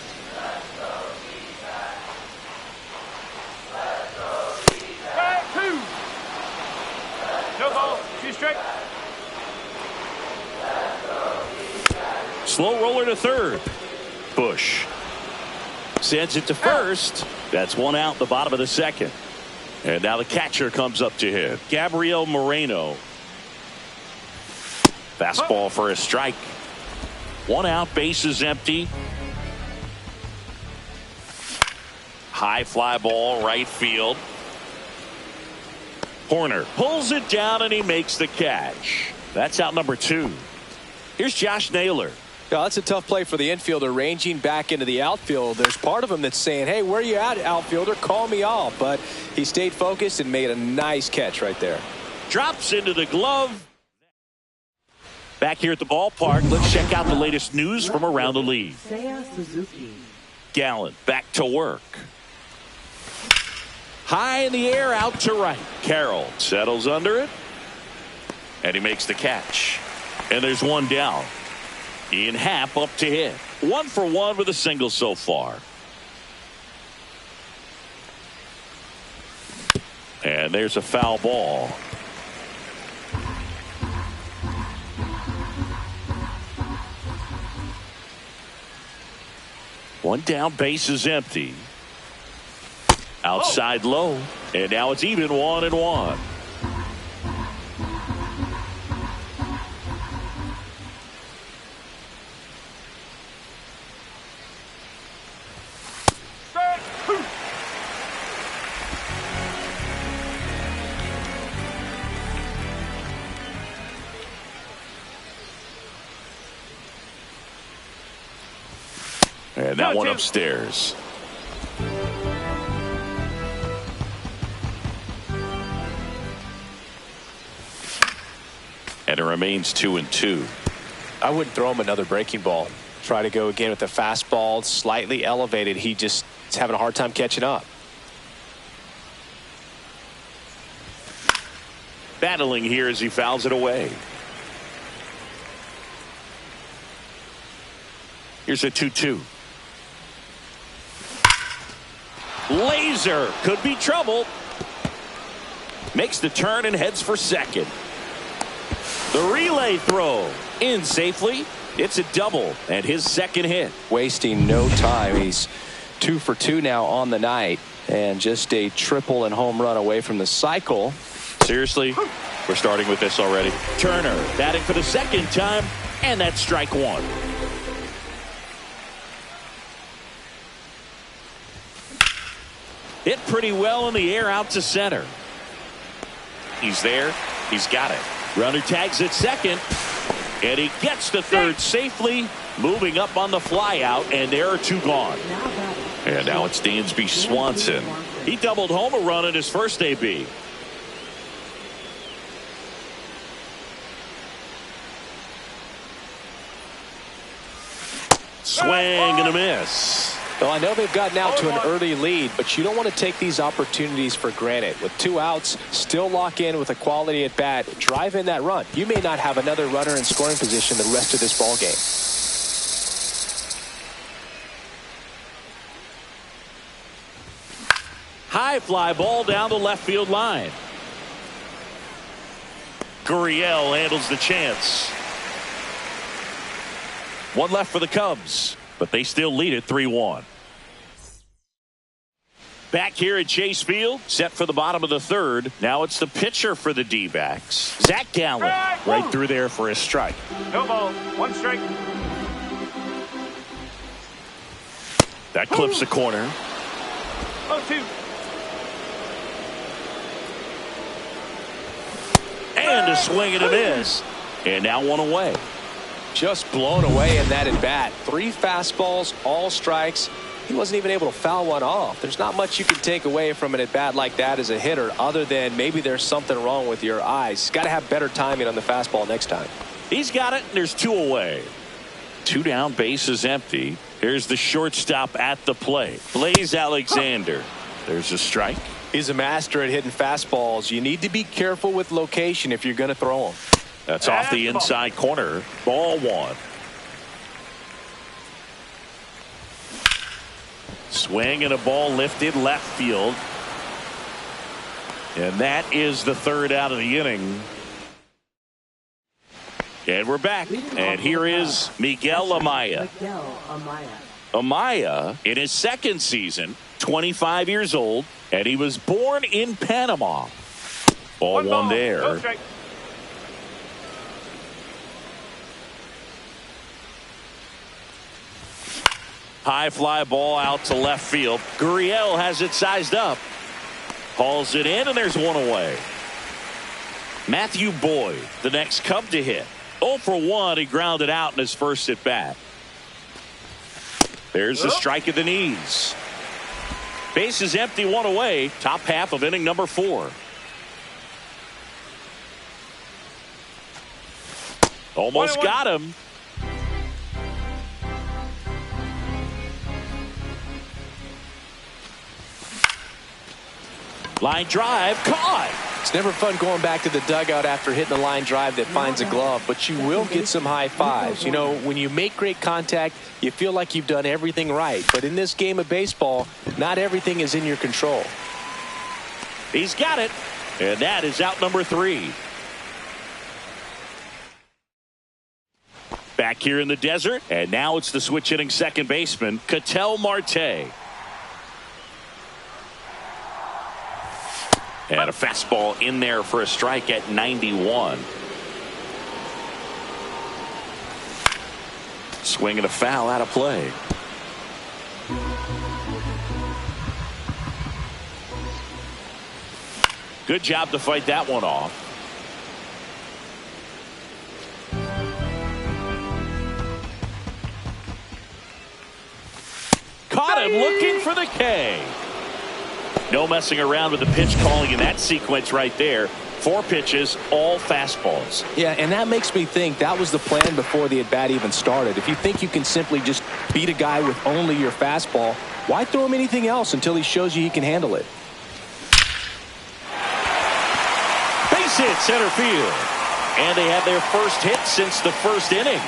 Slow roller to third. Busch sends it to first. That's 1 out, the bottom of the second. And now the catcher comes up to hit. Gabriel Moreno. Fastball for a strike. 1 out, base is empty. High fly ball right field. Horner pulls it down and he makes the catch. That's out number 2. Here's Josh Naylor. Yeah, that's a tough play for the infielder, ranging back into the outfield. There's part of him that's saying, hey, where you at, outfielder? Call me off. But he stayed focused and made a nice catch right there. Drops into the glove. Back here at the ballpark, let's check out the latest news from around the league. Seiya Suzuki. Gallen back to work. High in the air, out to right. Carroll settles under it, and he makes the catch. And there's one down. Ian Happ up to hit. 1 for 1 with a single so far. And there's a foul ball. One down, base is empty. Outside low, and now it's even 1-1. And that one upstairs. And it remains 2-2. I wouldn't throw him another breaking ball. Try to go again with the fastball, slightly elevated. He just is having a hard time catching up. Battling here as he fouls it away. Here's a 2-2. Laser could be trouble. Makes the turn and heads for second. The relay throw in safely. It's a double and his second hit. Wasting no time. He's 2 for 2 now on the night, and just a triple and home run away from the cycle. Seriously, we're starting with this already. Turner batting for the second time, and that's strike 1. Hit pretty well in the air out to center. He's there. He's got it. Runner tags at second, and he gets to third safely, moving up on the fly out, and there are 2 gone. And now it's Dansby Swanson. He doubled home a run in his first AB. Swing and a miss. Well, I know they've gotten out to an early lead, but you don't want to take these opportunities for granted. With 2 outs, still lock in with a quality at bat, drive in that run. You may not have another runner in scoring position the rest of this ball game. High fly ball down the left field line. Gurriel handles the chance. 1 left for the Cubs, but they still lead it 3-1. Back here at Chase Field, set for the bottom of the 3rd. Now it's the pitcher for the D-backs. Zach Gallen right through there for a strike. No ball. 1 strike. That clips the corner. 0-2. And a swing and a miss. And now 1 away. Just blown away in that at bat. 3 fastballs, all strikes. He wasn't even able to foul one off. There's not much you can take away from an at bat like that as a hitter, other than maybe there's something wrong with your eyes. Got to have better timing on the fastball next time. He's got it, and there's 2 away. 2 down, base is empty. Here's the shortstop at the plate, Blaze Alexander. There's a strike. He's a master at hitting fastballs. You need to be careful with location if you're going to throw them. That's off the inside corner. Ball 1. Swing and a ball lifted left field. And that is the 3rd out of the inning. And we're back. And here is Miguel Amaya. Amaya, in his 2nd season, 25 years old, and he was born in Panama. Ball 1 there. No strike. High fly ball out to left field. Gurriel has it sized up. Hauls it in, and there's one away. Matthew Boyd, the next Cub to hit. 0 for 1. He grounded out in his first at bat. There's the strike at the knees. Base is empty, one away. Top half of inning number 4. Almost got him. Line drive caught. It's never fun going back to the dugout after hitting a line drive that finds a glove, but you will get some high fives. You know, when you make great contact, you feel like you've done everything right. But in this game of baseball, not everything is in your control. He's got it. And that is out number 3. Back here in the desert, and now it's the switch hitting second baseman, Ketel Marte. And a fastball in there for a strike at 91. Swing and a foul out of play. Good job to fight that one off. Caught him looking for the K. No messing around with the pitch calling in that sequence right there. 4 pitches, all fastballs. Yeah, and that makes me think that was the plan before the at-bat even started. If you think you can simply just beat a guy with only your fastball, why throw him anything else until he shows you he can handle it? Base hit center field. And they have their first hit since the first inning.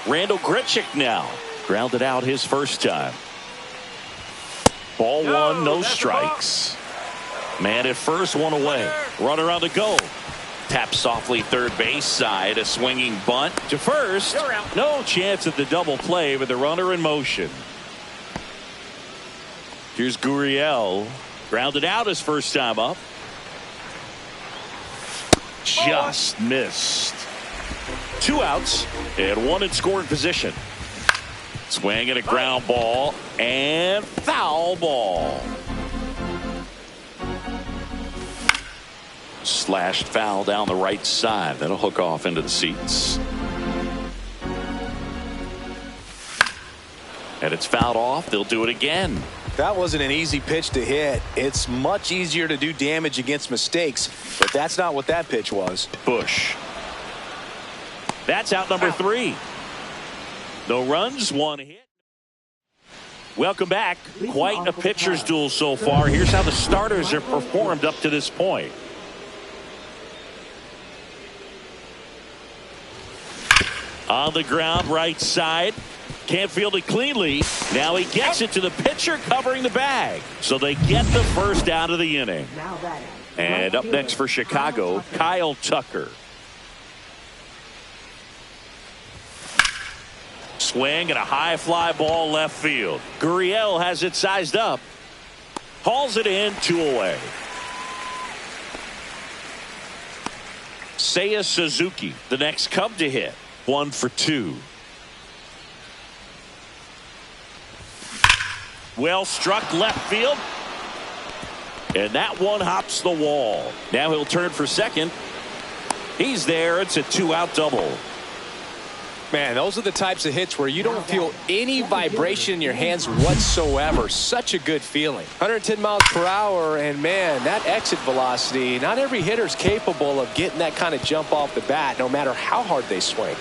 Randall Grichuk now. Grounded out his first time. Ball 1, no strikes. Man at first, 1 away. Runner on the go. Tap softly third base side. A swinging bunt to first. No chance at the double play with the runner in motion. Here's Gurriel. Grounded out his first time up. Just missed. 2 outs and 1 in scoring position. Swing and a ground ball and foul ball. Slashed foul down the right side. That'll hook off into the seats. And it's fouled off. They'll do it again. That wasn't an easy pitch to hit. It's much easier to do damage against mistakes, but that's not what that pitch was. Bush. That's out number 3. No runs, 1 hit. Welcome back. Quite a pitcher's duel so far. Here's how the starters have performed up to this point. On the ground, right side. Can't field it cleanly. Now he gets it to the pitcher covering the bag. So they get the first out of the inning. And up next for Chicago, Kyle Tucker. Swing and a high fly ball left field. Gurriel has it sized up. Hauls it in, 2 away. Seiya Suzuki, the next Cub to hit. 1 for 2. Well struck left field. And that one hops the wall. Now he'll turn for second. He's there. It's a 2-out double. Man, those are the types of hits where you don't feel any vibration in your hands whatsoever. Such a good feeling. 110 miles per hour, and man, that exit velocity, not every hitter's capable of getting that kind of jump off the bat, no matter how hard they swing.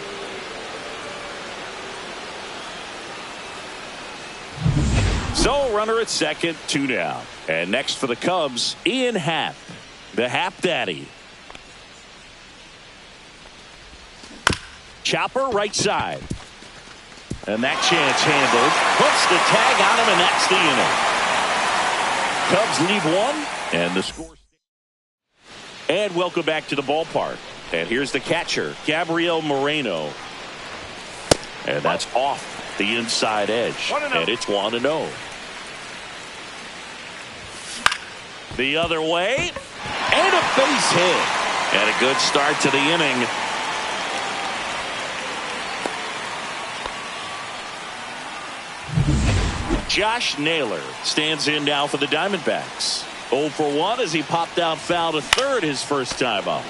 So, runner at second, 2 down. And next for the Cubs, Ian Happ, the Happ Daddy. Chopper right side. And that chance handled. Puts the tag on him, and that's the inning. Cubs leave 1, and the score. And welcome back to the ballpark. And here's the catcher, Gabriel Moreno. And that's off the inside edge. And it's 1-0. The other way. And a base hit. And a good start to the inning. Josh Naylor stands in now for the Diamondbacks. 0 for 1 as he popped out foul to third his first time up.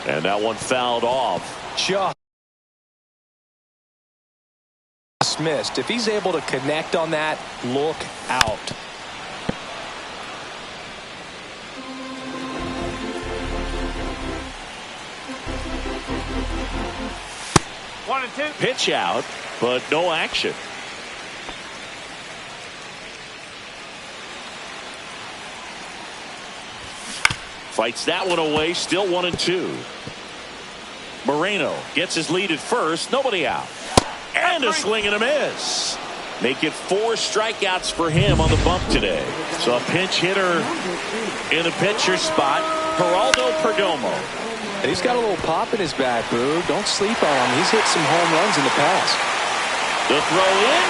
And that one fouled off. Just missed. If he's able to connect on that, look out. One and two. Pitch out, but no action. Fights that one away, still 1 and 2. Moreno gets his lead at first, nobody out. And a swing and a miss. Make it 4 strikeouts for him on the bump today. So a pinch hitter in the pitcher spot, Geraldo Perdomo. And he's got a little pop in his bat, Boo. Don't sleep on him. He's hit some home runs in the past. The throw in.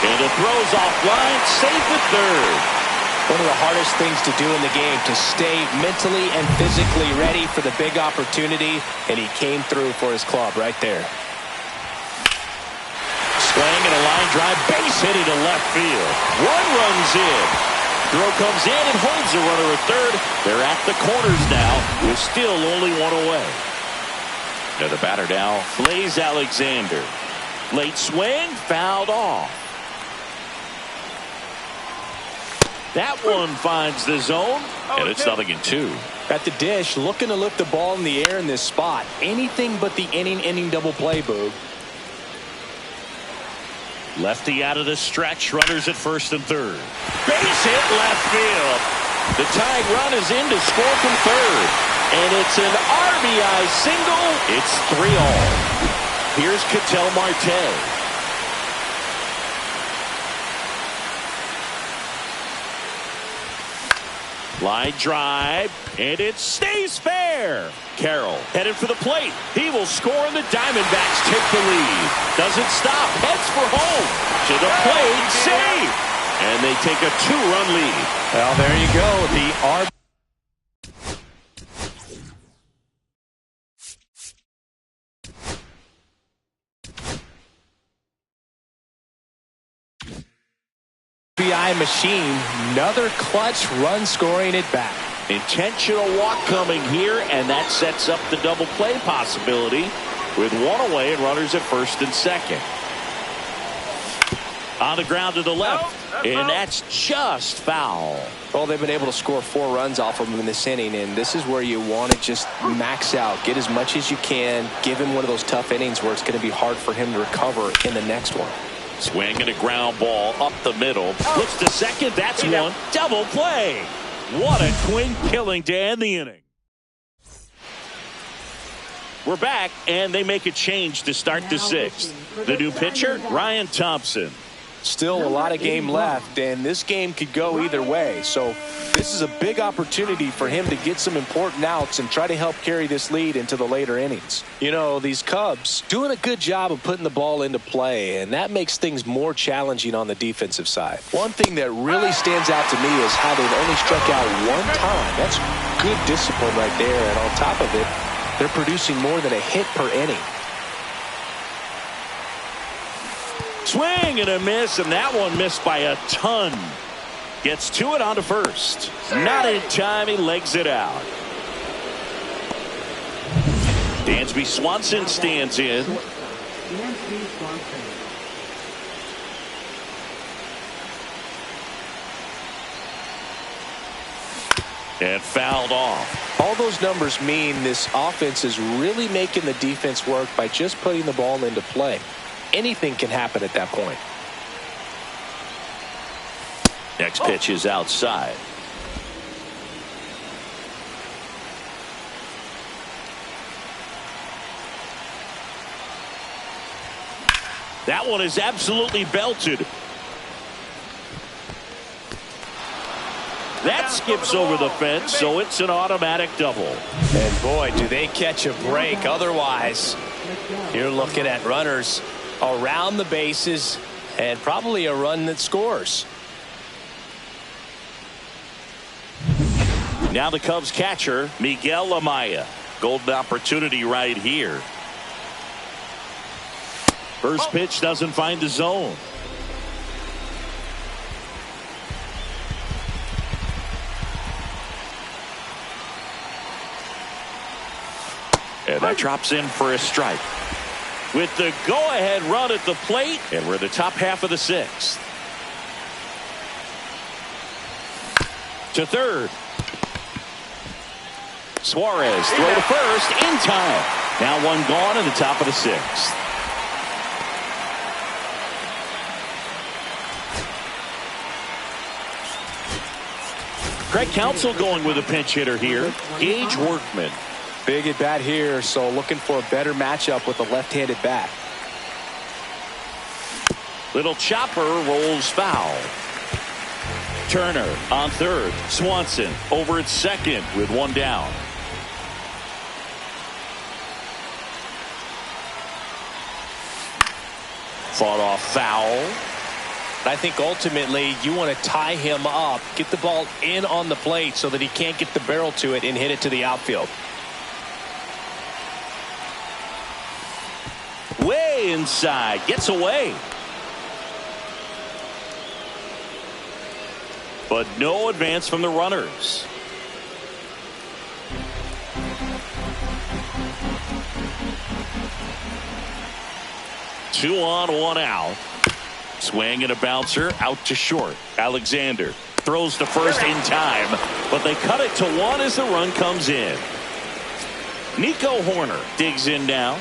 And the throw's offline, safe at third. One of the hardest things to do in the game, to stay mentally and physically ready for the big opportunity, and he came through for his club right there. Swing and a line drive, base hit to left field. 1 runs in. Throw comes in and holds the runner at third. They're at the corners now with still only 1 away. Now the batter now, Blaze Alexander. Late swing, fouled off. That one finds the zone, and it's 0-2. At the dish, looking to lift the ball in the air in this spot. Anything but the inning double play, Boog. Lefty out of the stretch, runners at first and third. Base hit left field. The tying run is in to score from third. And it's an RBI single. It's 3-all. Here's Ketel Marte. Line drive, and it stays fair. Carroll headed for the plate. He will score, and the Diamondbacks take the lead. Doesn't stop, heads for home. To the plate, save. And they take a 2-run lead. Well, there you go. The RBI machine, another clutch run scoring at bat. Intentional walk coming here, and that sets up the double play possibility with 1 away and runners at first and second. On the ground to the left, and that's just foul. Well, they've been able to score 4 runs off of him in this inning, and this is where you want to just max out, get as much as you can, give him one of those tough innings where it's going to be hard for him to recover in the next one. Swing and a ground ball up the middle. Looks to second. That's one. Double play. What a twin killing to end the inning. We're back, and they make a change to start the 6th. The new pitcher, Ryan Thompson. Still a lot of game left, and this game could go either way. So this is a big opportunity for him to get some important outs and try to help carry this lead into the later innings. You know, these Cubs doing a good job of putting the ball into play, and that makes things more challenging on the defensive side. One thing that really stands out to me is how they've only struck out 1 time. That's good discipline right there, and on top of it, they're producing more than a hit per inning. Swing and a miss, and that one missed by a ton. Gets to it onto first. Not in time, he legs it out. Dansby Swanson stands in. Dansby Swanson. And fouled off. All those numbers mean this offense is really making the defense work by just putting the ball into play. Anything can happen at that point. Next pitch is outside. That one is absolutely belted. That skips over the fence, so it's an automatic double. And boy, do they catch a break. Otherwise, you're looking at runners around the bases and probably a run that scores. Now the Cubs catcher, Miguel Amaya. Golden opportunity right here. First pitch doesn't find the zone. And that drops in for a strike. With the go-ahead run at the plate, and we're in the top half of the sixth. To third. Suarez throw to first in time. Now one gone in the top of the sixth. Craig Counsell going with a pinch hitter here. Gage Workman. Big at bat here, so looking for a better matchup with a left-handed bat. Little chopper rolls foul. Turner on third. Swanson over at second with one down. Fought off foul. I think ultimately you want to tie him up, get the ball in on the plate so that he can't get the barrel to it and hit it to the outfield. Way inside. Gets away. But no advance from the runners. Two on, one out. Swing and a bouncer out to short. Alexander throws to first in time, but they cut it to one as the run comes in. Nico Horner digs in now.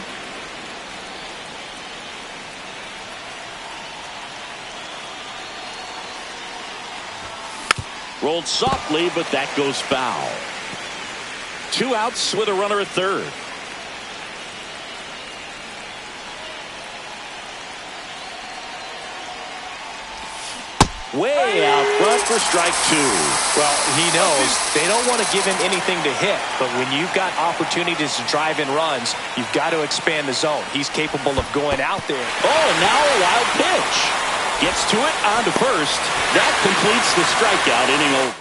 Rolled softly, but that goes foul. Two outs with a runner at third. Way out front for strike two. Well, he knows they don't want to give him anything to hit, but when you've got opportunities to drive in runs, you've got to expand the zone. He's capable of going out there. Oh, and now a wild pitch. Gets to it, on to first. That completes the strikeout, inning over.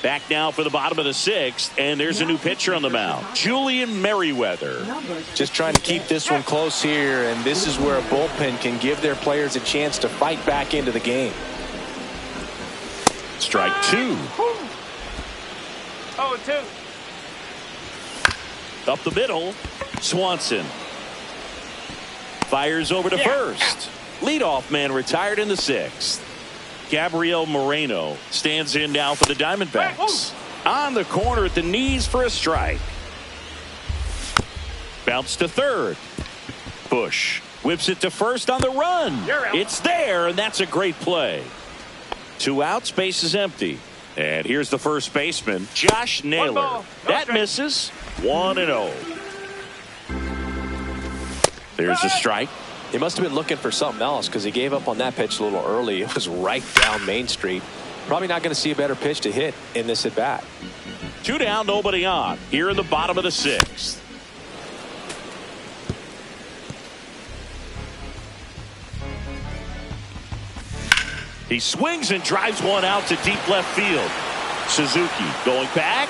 Back now for the bottom of the sixth, and there's a new pitcher on the mound, Julian Merryweather. Just trying to keep this one close here, and this is where a bullpen can give their players a chance to fight back into the game. Strike two. 0-2. Up the middle, Swanson. Fires over to first. Leadoff man retired in the sixth. Gabriel Moreno stands in now for the Diamondbacks. On the corner at the knees for a strike. Bounce to third. Bush whips it to first on the run. It's there, and that's a great play. Two outs, base is empty. And here's the first baseman, Josh Naylor. That misses. 1-0. There's a strike. He must have been looking for something else because he gave up on that pitch a little early. It was right down Main Street. Probably not going to see a better pitch to hit in this at bat. Two down, nobody on. Here in the bottom of the sixth. He swings and drives one out to deep left field. Suzuki going back.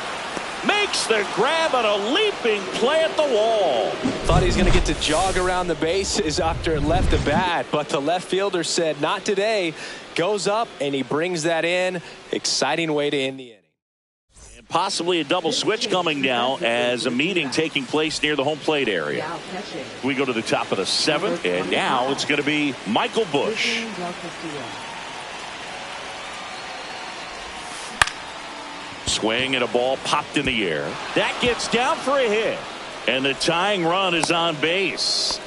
Makes the grab on a leaping play at the wall. Thought he was going to get to jog around the bases after it left the bat, but the left fielder said not today. Goes up and he brings that in. Exciting way to end the inning. And possibly a double switch coming now as a meeting taking place near the home plate area. We go to the top of the seventh, and now it's going to be Michael Busch. Swing and a ball popped in the air. That gets down for a hit. And the tying run is on base.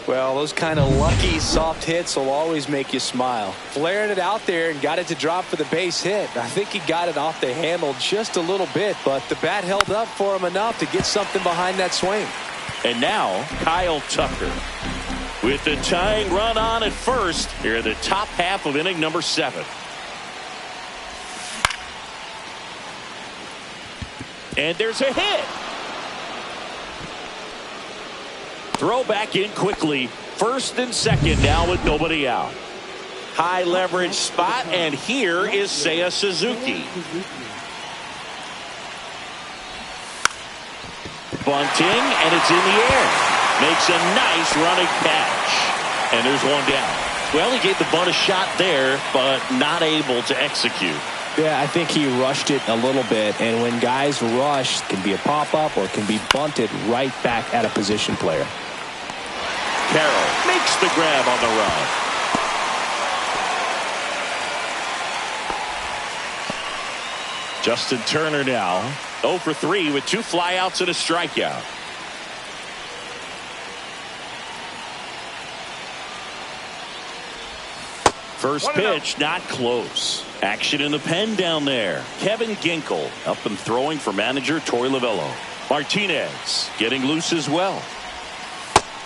Well, those kind of lucky soft hits will always make you smile. Flaring it out there and got it to drop for the base hit. I think he got it off the handle just a little bit, but the bat held up for him enough to get something behind that swing. And now Kyle Tucker with the tying run on at first here in the top half of inning number 7. And there's a hit. Throw back in quickly. First and second now with nobody out. High leverage spot, and here is Seiya Suzuki. Bunting, and it's in the air. Makes a nice running catch. And there's one down. Well, he gave the bunt a shot there, but not able to execute. Yeah, I think he rushed it a little bit, and when guys rush, it can be a pop-up or can be bunted right back at a position player. Carroll makes the grab on the run. Justin Turner now 0 for 3 with 2 flyouts and a strikeout. First pitch, not close. Action in the pen down there. Kevin Ginkel up and throwing for manager Torey Lovullo. Martinez getting loose as well.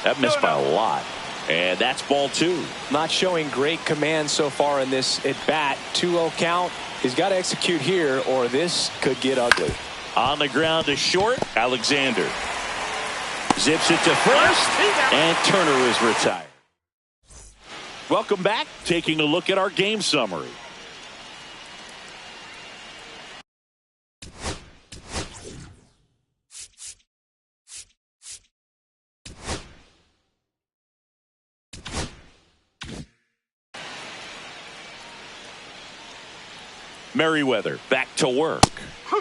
That missed by a lot. And that's ball 2. Not showing great command so far in this at bat. 2-0 count. He's got to execute here or this could get ugly. On the ground to short, Alexander zips it to first, and Turner is retired. Welcome back. Taking a look at our game summary. Merriweather back to work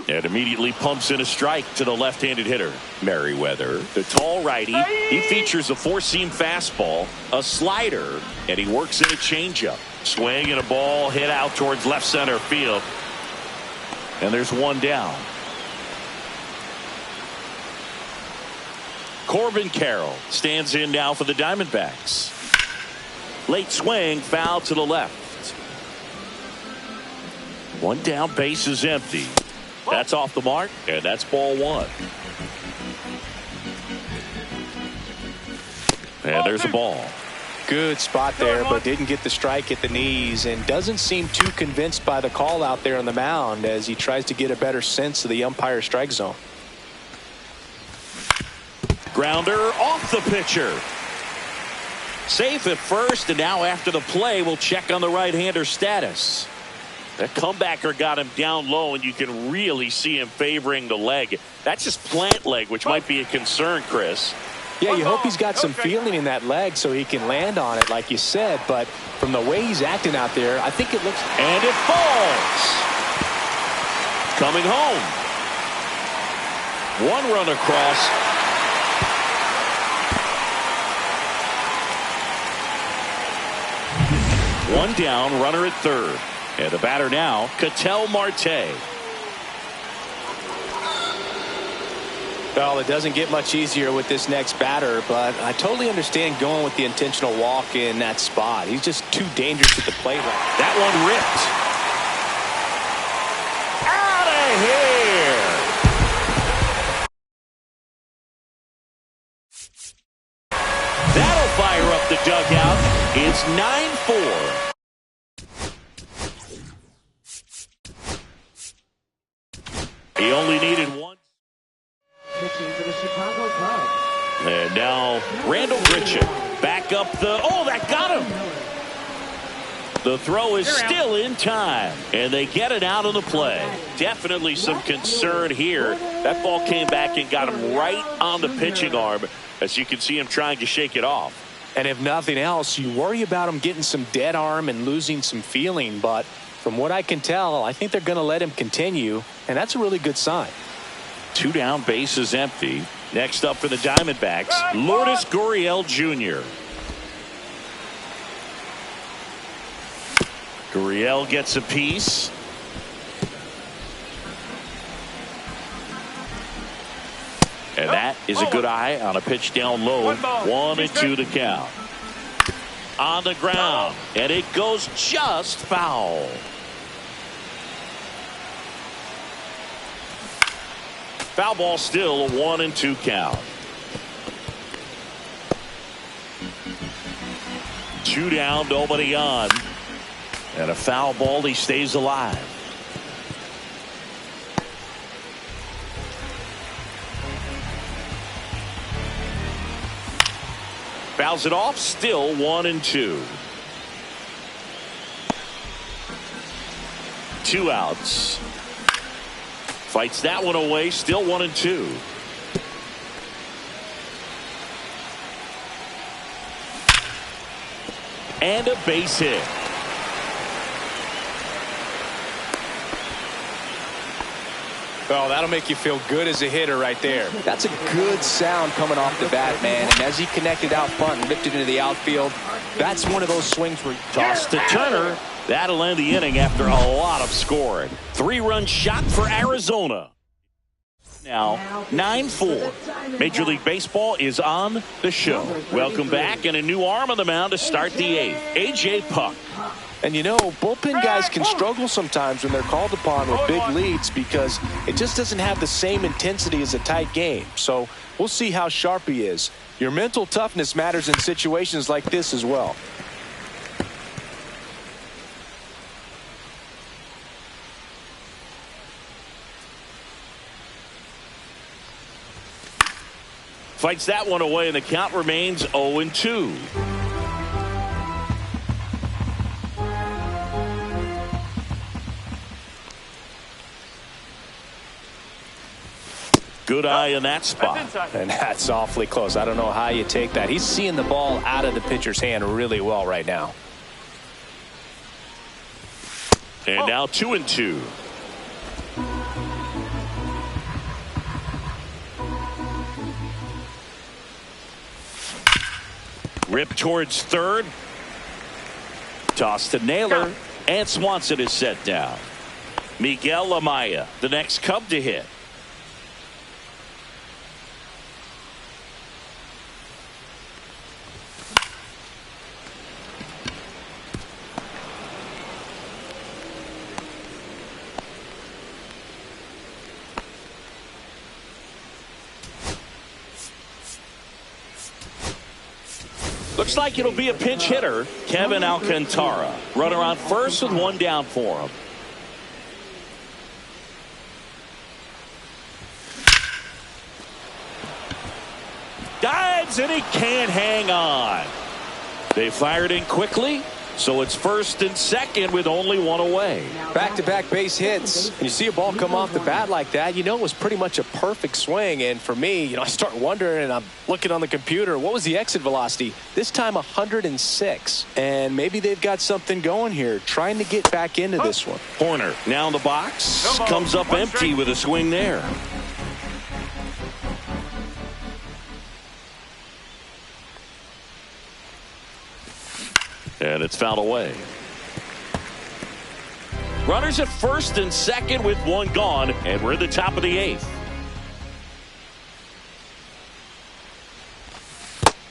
and immediately pumps in a strike to the left-handed hitter. Merriweather, the tall righty, he features a 4-seam fastball, a slider, and he works in a changeup. Swing and a ball hit out towards left center field. And there's one down. Corbin Carroll stands in now for the Diamondbacks. Late swing, foul to the left. One down, base is empty. That's off the mark, and that's ball 1. And there's a ball. Good spot there, but didn't get the strike at the knees and doesn't seem too convinced by the call out there on the mound as he tries to get a better sense of the umpire strike zone. Grounder off the pitcher. Safe at first, and now after the play, we'll check on the right-hander status. That comebacker got him down low, and you can really see him favoring the leg. That's his plant leg, which might be a concern, Chris. Yeah, you hope he's got some feeling in that leg so he can land on it, like you said. But from the way he's acting out there, I think it looks... And it falls. Coming home. 1 run across. One down, runner at third. And the batter now, Ketel Marte. Well, it doesn't get much easier with this next batter, but I totally understand going with the intentional walk in that spot. He's just too dangerous at the plate. That one ripped. Out of here. That'll fire up the dugout. It's 9-4. He only needed 1. Pitching for the Chicago Cubs. And now Randall Grichuk back up the... Oh, that got him. The throw is still in time. And they get it out of the play. Definitely some concern here. That ball came back and got him right on the pitching arm. As you can see him trying to shake it off. And if nothing else, you worry about him getting some dead arm and losing some feeling. But from what I can tell, I think they're going to let him continue. And that's a really good sign. 2 down, base is empty. Next up for the Diamondbacks, Lourdes Gurriel Jr. Gurriel gets a piece. And that is a good eye on a pitch down low. 1-2 to count. On the ground, and it goes just foul. Foul ball, still a 1-2 count. 2 down, nobody on. And a foul ball, he stays alive. Fouls it off, still 1-2. 2 outs. Fights that one away, still 1-2. and a base hit. Oh, that'll make you feel good as a hitter right there. That's a good sound coming off the bat, man. And as he connected out front and lifted into the outfield, that's one of those swings where Toss to Turner. That'll end the inning after a lot of scoring. 3-run shot for Arizona. Now 9-4. Major League Baseball is on the show. Welcome back, and a new arm on the mound to start the 8th. A.J. Puk. And you know, bullpen guys can struggle sometimes when they're called upon with big leads because it just doesn't have the same intensity as a tight game. So we'll see how sharp he is. Your mental toughness matters in situations like this as well. Fights that one away, and the count remains 0-2. Good eye in that spot. And that's awfully close. I don't know how you take that. He's seeing the ball out of the pitcher's hand really well right now. And now 2-2. Rip towards third. Toss to Naylor. And Swanson is set down. Miguel Amaya, the next Cub to hit. Looks like it'll be a pinch hitter, Kevin Alcantara. Runner on first with one down for him. Dives, and he can't hang on. They fired in quickly, so it's first and second with only one away. Back-to-back base hits. When you see a ball come off the bat like that, you know it was pretty much a perfect swing. And for me, you know, I start wondering, and I'm looking on the computer, what was the exit velocity? This time 106. And maybe they've got something going here, trying to get back into this one. Horner now in the box. Comes up empty with a swing there. And it's fouled away. Runners at first and second with one gone, and we're at the top of the 8th.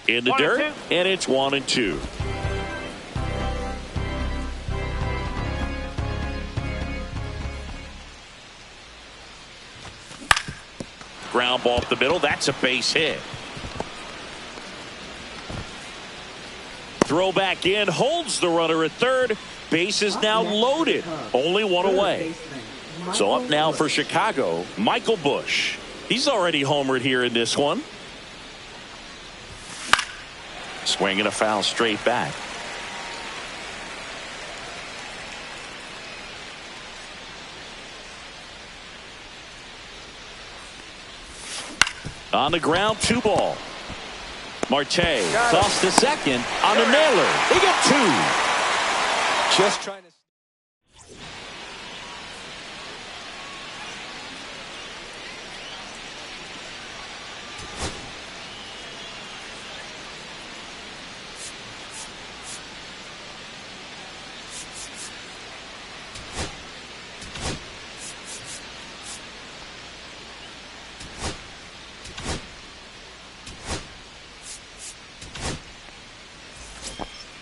In the dirt, and it's 1-2. Ground ball up the middle. That's a base hit. Throw back in, holds the runner at third. Base is now loaded. Only one away. So up now for Chicago, Michael Busch. He's already homered here in this one. Swing and a foul straight back. On the ground, 2-ball. Marte tossed to second on the Naylor. They get 2. Just trying to.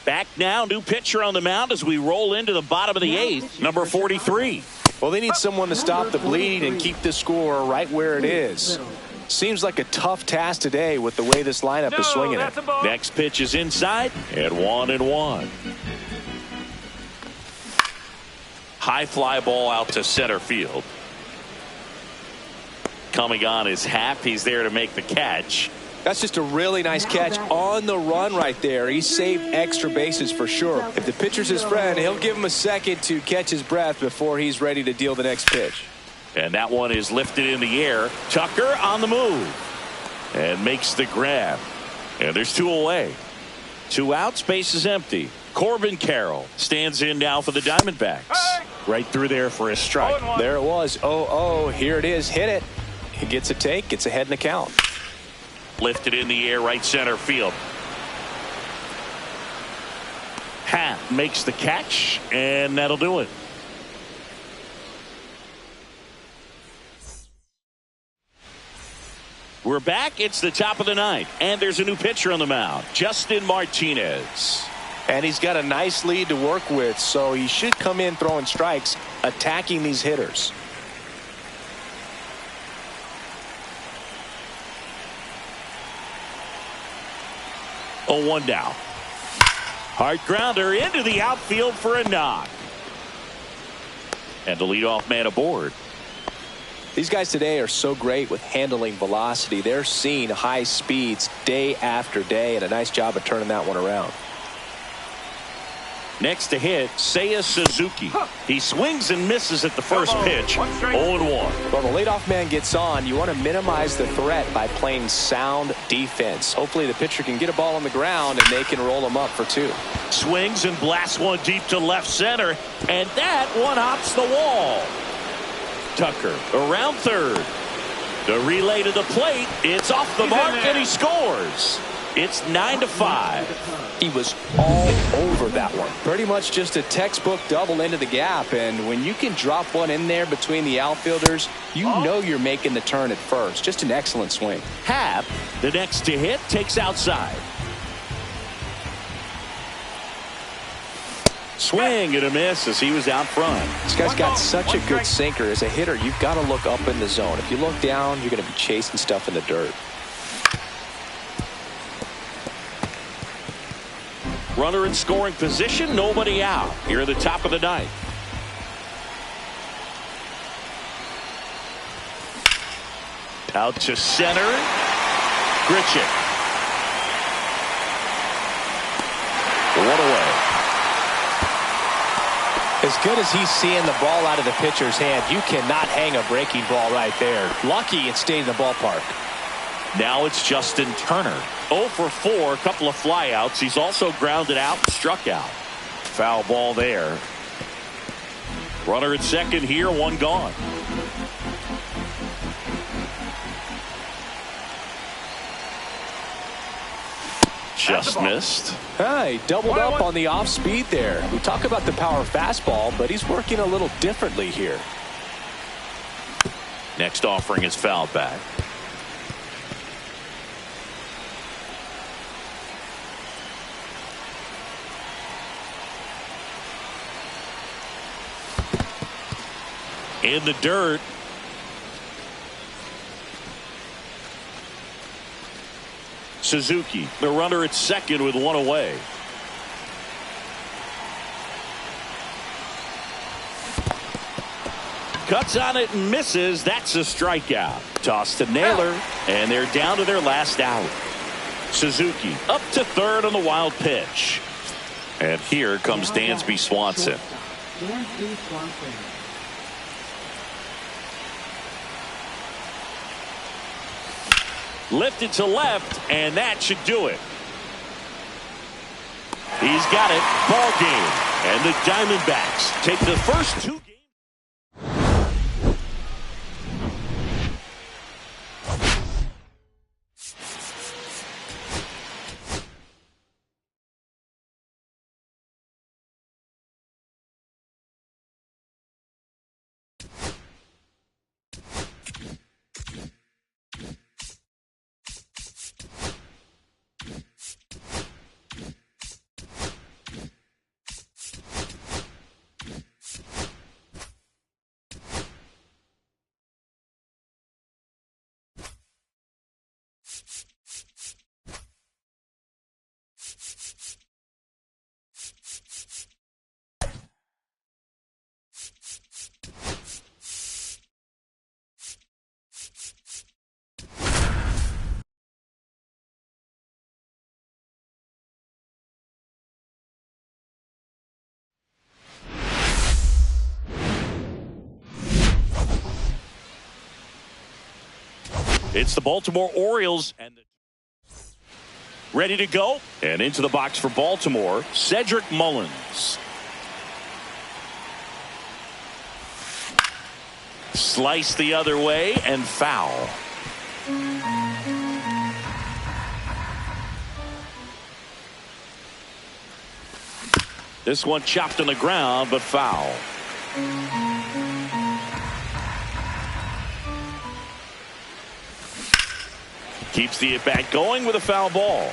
Back now, new pitcher on the mound as we roll into the bottom of the 8th, number 43. Well, they need someone to stop the bleed and keep the score right where it is. Seems like a tough task today with the way this lineup is swinging it. Next pitch is inside, and 1-1. High fly ball out to center field. Coming on is Happ. He's there to make the catch. That's just a really nice catch on the run right there. He saved extra bases for sure. If the pitcher's his friend, he'll give him a second to catch his breath before he's ready to deal the next pitch. And that one is lifted in the air. Tucker on the move and makes the grab. And there's 2 away. 2 outs, base is empty. Corbin Carroll stands in now for the Diamondbacks. Right through there for a strike. There it was. 0-0. Here it is. Hit it. He gets a take. Gets ahead in the count. Lifted in the air, right center field. Happ makes the catch, and that'll do it. We're back. It's the top of the ninth, and there's a new pitcher on the mound, Justin Martinez. And he's got a nice lead to work with, so he should come in throwing strikes, attacking these hitters. Oh, 1 down. Hard grounder into the outfield for a knock. And the leadoff man aboard. These guys today are so great with handling velocity. They're seeing high speeds day after day, and a nice job of turning that one around. Next to hit, Seiya Suzuki. He swings and misses at the first pitch. 0-1. Well, the leadoff man gets on. You want to minimize the threat by playing sound defense. Hopefully the pitcher can get a ball on the ground and they can roll him up for 2. Swings and blasts one deep to left center, and that one hops the wall. Tucker around third. The relay to the plate. It's off the mark, and he scores. It's 9-5. He was all over that one. Pretty much just a textbook double into the gap, and when you can drop one in there between the outfielders, you know you're making the turn at first. Just an excellent swing. Happ, the next to hit, takes outside. Swing and a miss as he was out front. This guy's got such a good sinker. As a hitter, you've got to look up in the zone. If you look down, you're going to be chasing stuff in the dirt. Runner in scoring position, nobody out. Here at the top of the ninth. Out to center. Grichuk. One away. As good as he's seeing the ball out of the pitcher's hand, you cannot hang a breaking ball right there. Lucky it stayed in the ballpark. Now it's Justin Turner. 0 for 4, a couple of flyouts. He's also grounded out and struck out. Foul ball there. Runner at second here, one gone. Just missed. He doubled up on the off speed there. We talk about the power fastball, but he's working a little differently here. Next offering is fouled back. In the dirt. Suzuki, the runner at second with one away. Cuts on it and misses. That's a strikeout. Toss to Naylor, and they're down to their last out. Suzuki up to third on the wild pitch. And here comes Dansby Swanson. Dansby Swanson. Lifted to left, and that should do it. He's got it. Ball game. And the Diamondbacks take the first 2 games. It's the Baltimore Orioles and ready to go. And into the box for Baltimore, Cedric Mullins. Slice the other way and foul. This one chopped on the ground, but foul. Keeps the at-bat going with a foul ball.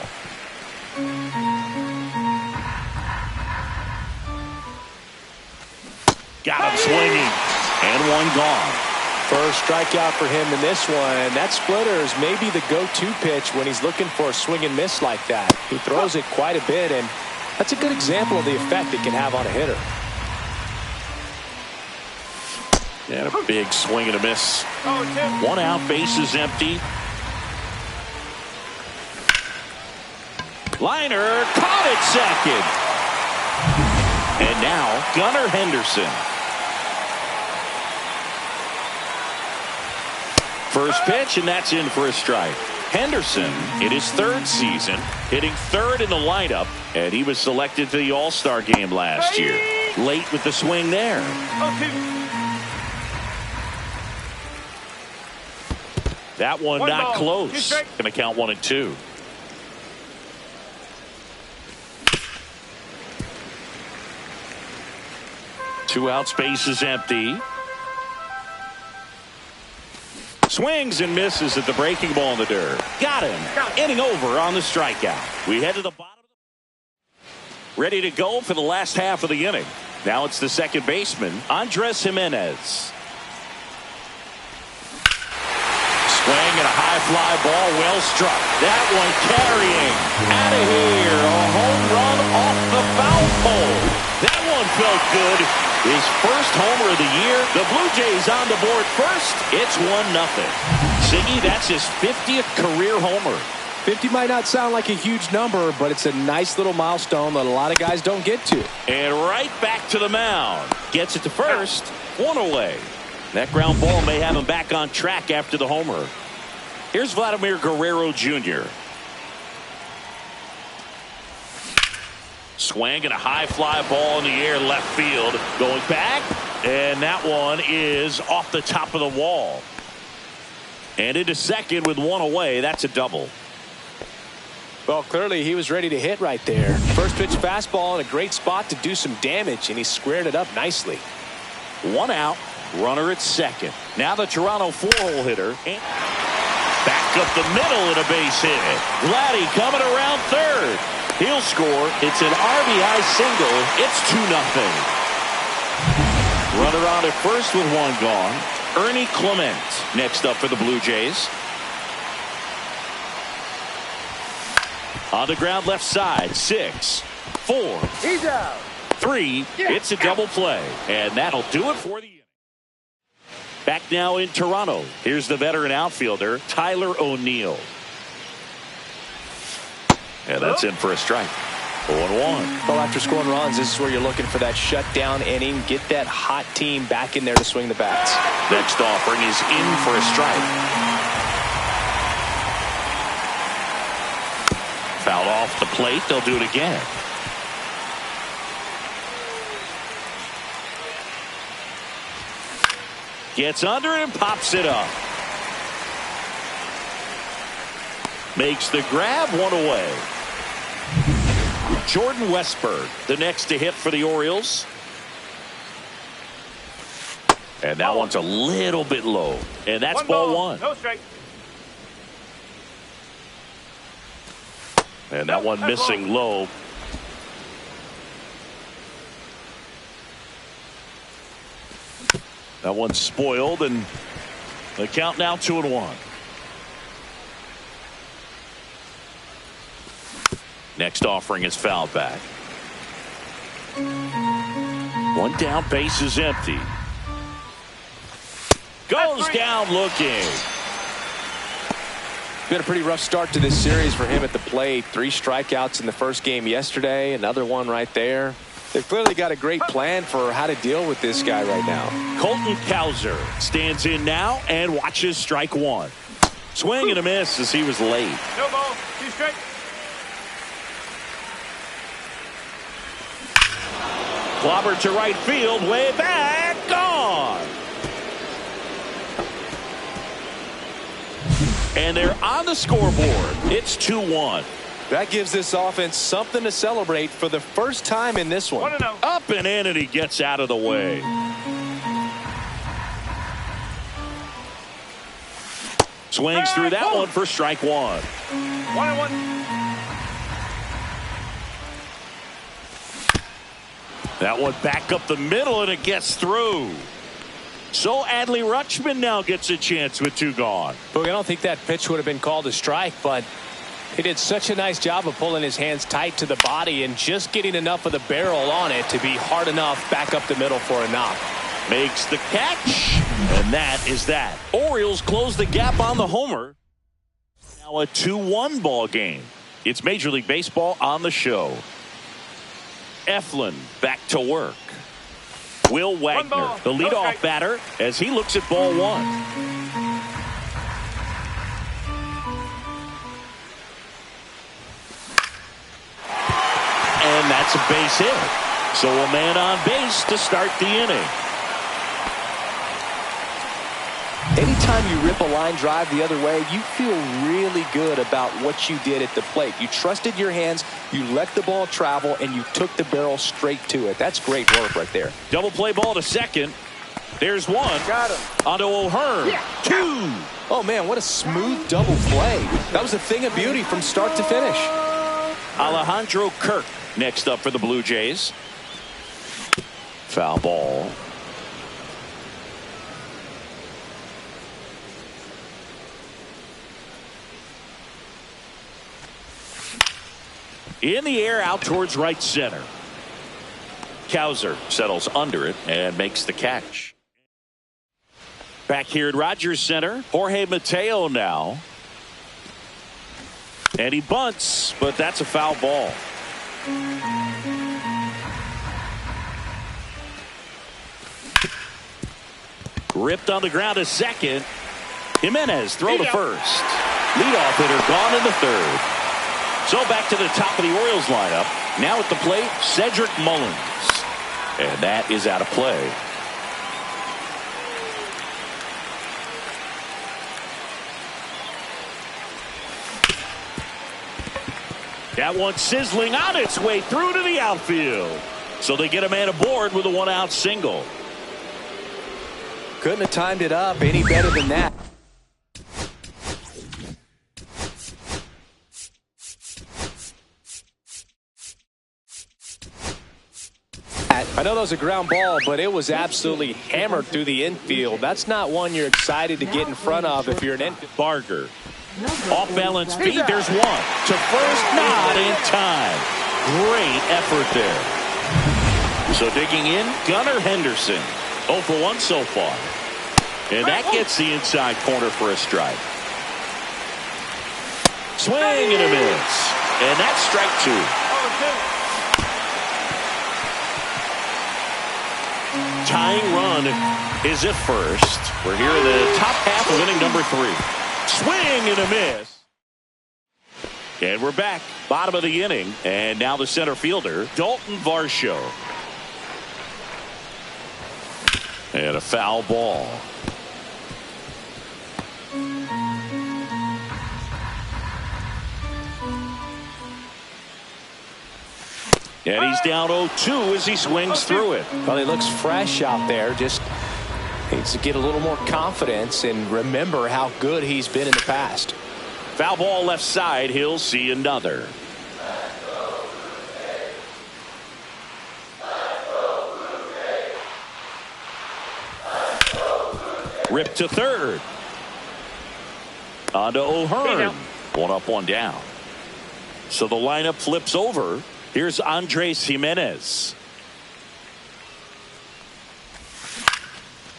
Got him swinging. And one gone. First strikeout for him in this one. That splitter is maybe the go-to pitch when he's looking for a swing and miss like that. He throws it quite a bit, and that's a good example of the effect it can have on a hitter. And a big swing and a miss. 1 out, bases empty. Liner caught at second. And now Gunnar Henderson. First pitch, and that's in for a strike. Henderson, in his 3rd season, hitting 3rd in the lineup, and he was selected to the All-Star game last year. Late with the swing there. That one not close. Going to count 1 and 2. Two outs, bases empty. Swings and misses at the breaking ball in the dirt. Got him. Inning over on the strikeout. We head to the bottom. Ready to go for the last half of the inning. Now it's the second baseman, Andres Gimenez. Swing and a high fly ball, well struck. That one carrying. Out of here. A home run off the foul pole. That one felt good. His first homer of the year. The Blue Jays on the board first. It's 1-0. Siggy, that's his 50th career homer. 50 might not sound like a huge number, but it's a nice little milestone that a lot of guys don't get to. And right back to the mound. Gets it to first. 1 away. That ground ball may have him back on track after the homer. Here's Vladimir Guerrero Jr. Swing and a high fly ball in the air left field. Going back. And that one is off the top of the wall. And into second with 1 away. That's a double. Well, clearly he was ready to hit right there. First pitch fastball in a great spot to do some damage, and he squared it up nicely. 1 out. Runner at second. Now the Toronto 4-hole hitter. Back up the middle in a base hit. Vladdy coming around third. He'll score. It's an RBI single. It's 2-0. Runner on at first with 1 gone. Ernie Clement next up for the Blue Jays. On the ground left side. 6, 4, He's out. 3. It's a double play. And that'll do it for the inning. Back now in Toronto. Here's the veteran outfielder, Tyler O'Neill. And that's in for a strike. 0-1. Well, after scoring runs, this is where you're looking for that shutdown inning. Get that hot team back in there to swing the bats. Next offering is in for a strike. Fouled off the plate. They'll do it again. Gets under it and pops it up. Makes the grab, 1 away. Jordan Westburg, the next to hit for the Orioles. And that one's a little bit low. And that's ball 1. No strike. And that one missing low. That one's spoiled, and the count now 2-1. Next offering is fouled back. 1 down, base is empty. Goes down looking. Been a pretty rough start to this series for him at the plate. 3 strikeouts in the first game yesterday. Another one right there. They've clearly got a great plan for how to deal with this guy right now. Colton Cowser stands in now and watches strike 1. Swing and a miss as he was late. No ball. 2 strike. Clobber to right field, way back, gone. And they're on the scoreboard. It's 2-1. That gives this offense something to celebrate for the first time in this one. 1-0. Up and in, and he gets out of the way. Swings through that one for strike one. 1-1. That one back up the middle, and it gets through. So Adley Rutschman now gets a chance with 2 gone. Look, I don't think that pitch would have been called a strike, but he did such a nice job of pulling his hands tight to the body and just getting enough of the barrel on it to be hard enough back up the middle for a knock. Makes the catch, and that is that. Orioles close the gap on the homer. Now a 2-1 ball game. It's Major League Baseball on the show. Eflin back to work. Will Wagner, the leadoff batter, as he looks at ball one. And that's a base hit. So a man on base to start the inning. Anytime you rip a line drive the other way, you feel really good about what you did at the plate. You trusted your hands, you let the ball travel, and you took the barrel straight to it. That's great work right there. Double play ball to second. There's one. Got him. Onto O'Hearn. Yeah. 2. Oh, man, what a smooth double play. That was a thing of beauty from start to finish. Alejandro Kirk next up for the Blue Jays. Foul ball. In the air out towards right center. Cowser settles under it and makes the catch. Back here at Rogers Center, Jorge Mateo now. And he bunts, but that's a foul ball. Ripped on the ground to second. Jimenez throw to first. Leadoff hitter gone in the third. So back to the top of the Orioles lineup. Now at the plate, Cedric Mullins. And that is out of play. That one sizzling on its way through to the outfield. So they get a man aboard with a 1-out single. Couldn't have timed it up any better than that. I know that was a ground ball, but it was absolutely hammered through the infield. That's not one you're excited to get in front of if you're an infield. Barger. Off balance feet. There's one. To first, not in time. Great effort there. So digging in, Gunnar Henderson. 0 for 1 so far. And that gets the inside corner for a strike. Swing and a miss. And that's strike 2. Tying run is at first. We're here in the top half of inning number 3. Swing and a miss. And we're back. Bottom of the inning. And now the center fielder, Dalton Varsho. And a foul ball. And he's down 0-2 as he swings through it. Well, he looks fresh out there. Just needs to get a little more confidence and remember how good he's been in the past. Foul ball left side. He'll see another. Ripped to third. On to O'Hearn. 1 up, 1 down. So the lineup flips over. Here's Andres Jimenez.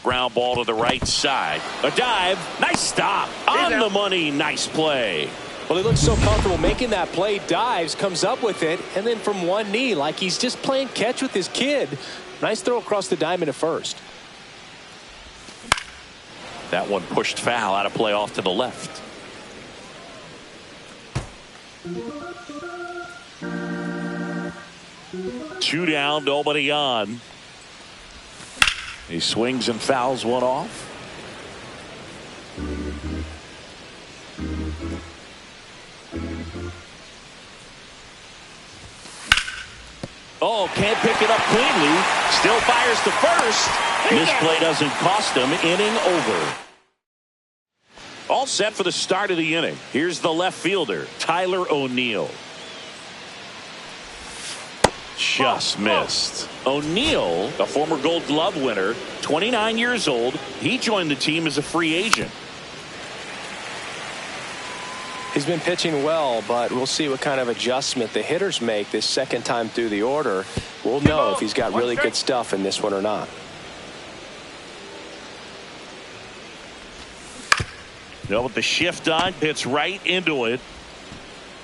Ground ball to the right side. A dive. Nice stop. On the money. Nice play. Well, he looks so comfortable making that play. Dives, comes up with it, and then from one knee, like he's just playing catch with his kid. Nice throw across the diamond at first. That one pushed foul out of play off to the left. 2 down, nobody on. He swings and fouls one off. Oh, can't pick it up cleanly. Still fires to first. This play doesn't cost him. Inning over. All set for the start of the inning. Here's the left fielder, Tyler O'Neill. Just missed. O'Neill, a former Gold Glove winner, 29 years old. He joined the team as a free agent. He's been pitching well, but we'll see what kind of adjustment the hitters make this second time through the order. We'll know if he's got really good stuff in this one or not. Now with the shift on, hits right into it.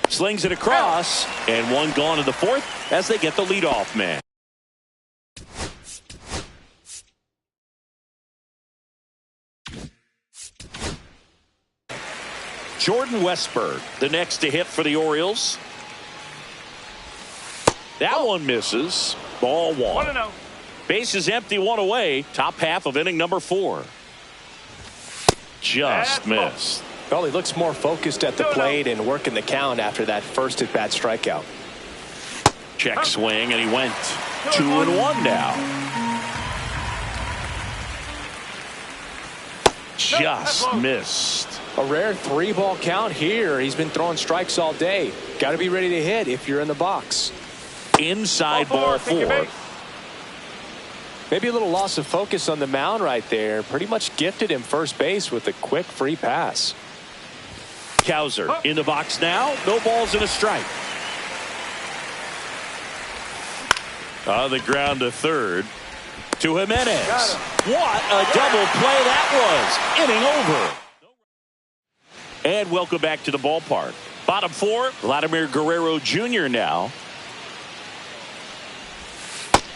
Slings it across, and one gone in the fourth as they get the leadoff man. Jordan Westburg, the next to hit for the Orioles. That one misses. Ball 1. Base is empty, 1 away. Top half of inning number 4. Just missed. Well, he looks more focused at the plate and working the count after that first at-bat strikeout. Check swing, and he went 2-1 now. Just missed. A rare 3-ball count here. He's been throwing strikes all day. Got to be ready to hit if you're in the box. Inside ball 4. Maybe a little loss of focus on the mound right there. Pretty much gifted him first base with a quick free pass. Cowser in the box now. No balls and a strike. On the ground to third. To Jimenez. What a double play that was. Inning over. And welcome back to the ballpark. Bottom 4, Vladimir Guerrero Jr. now.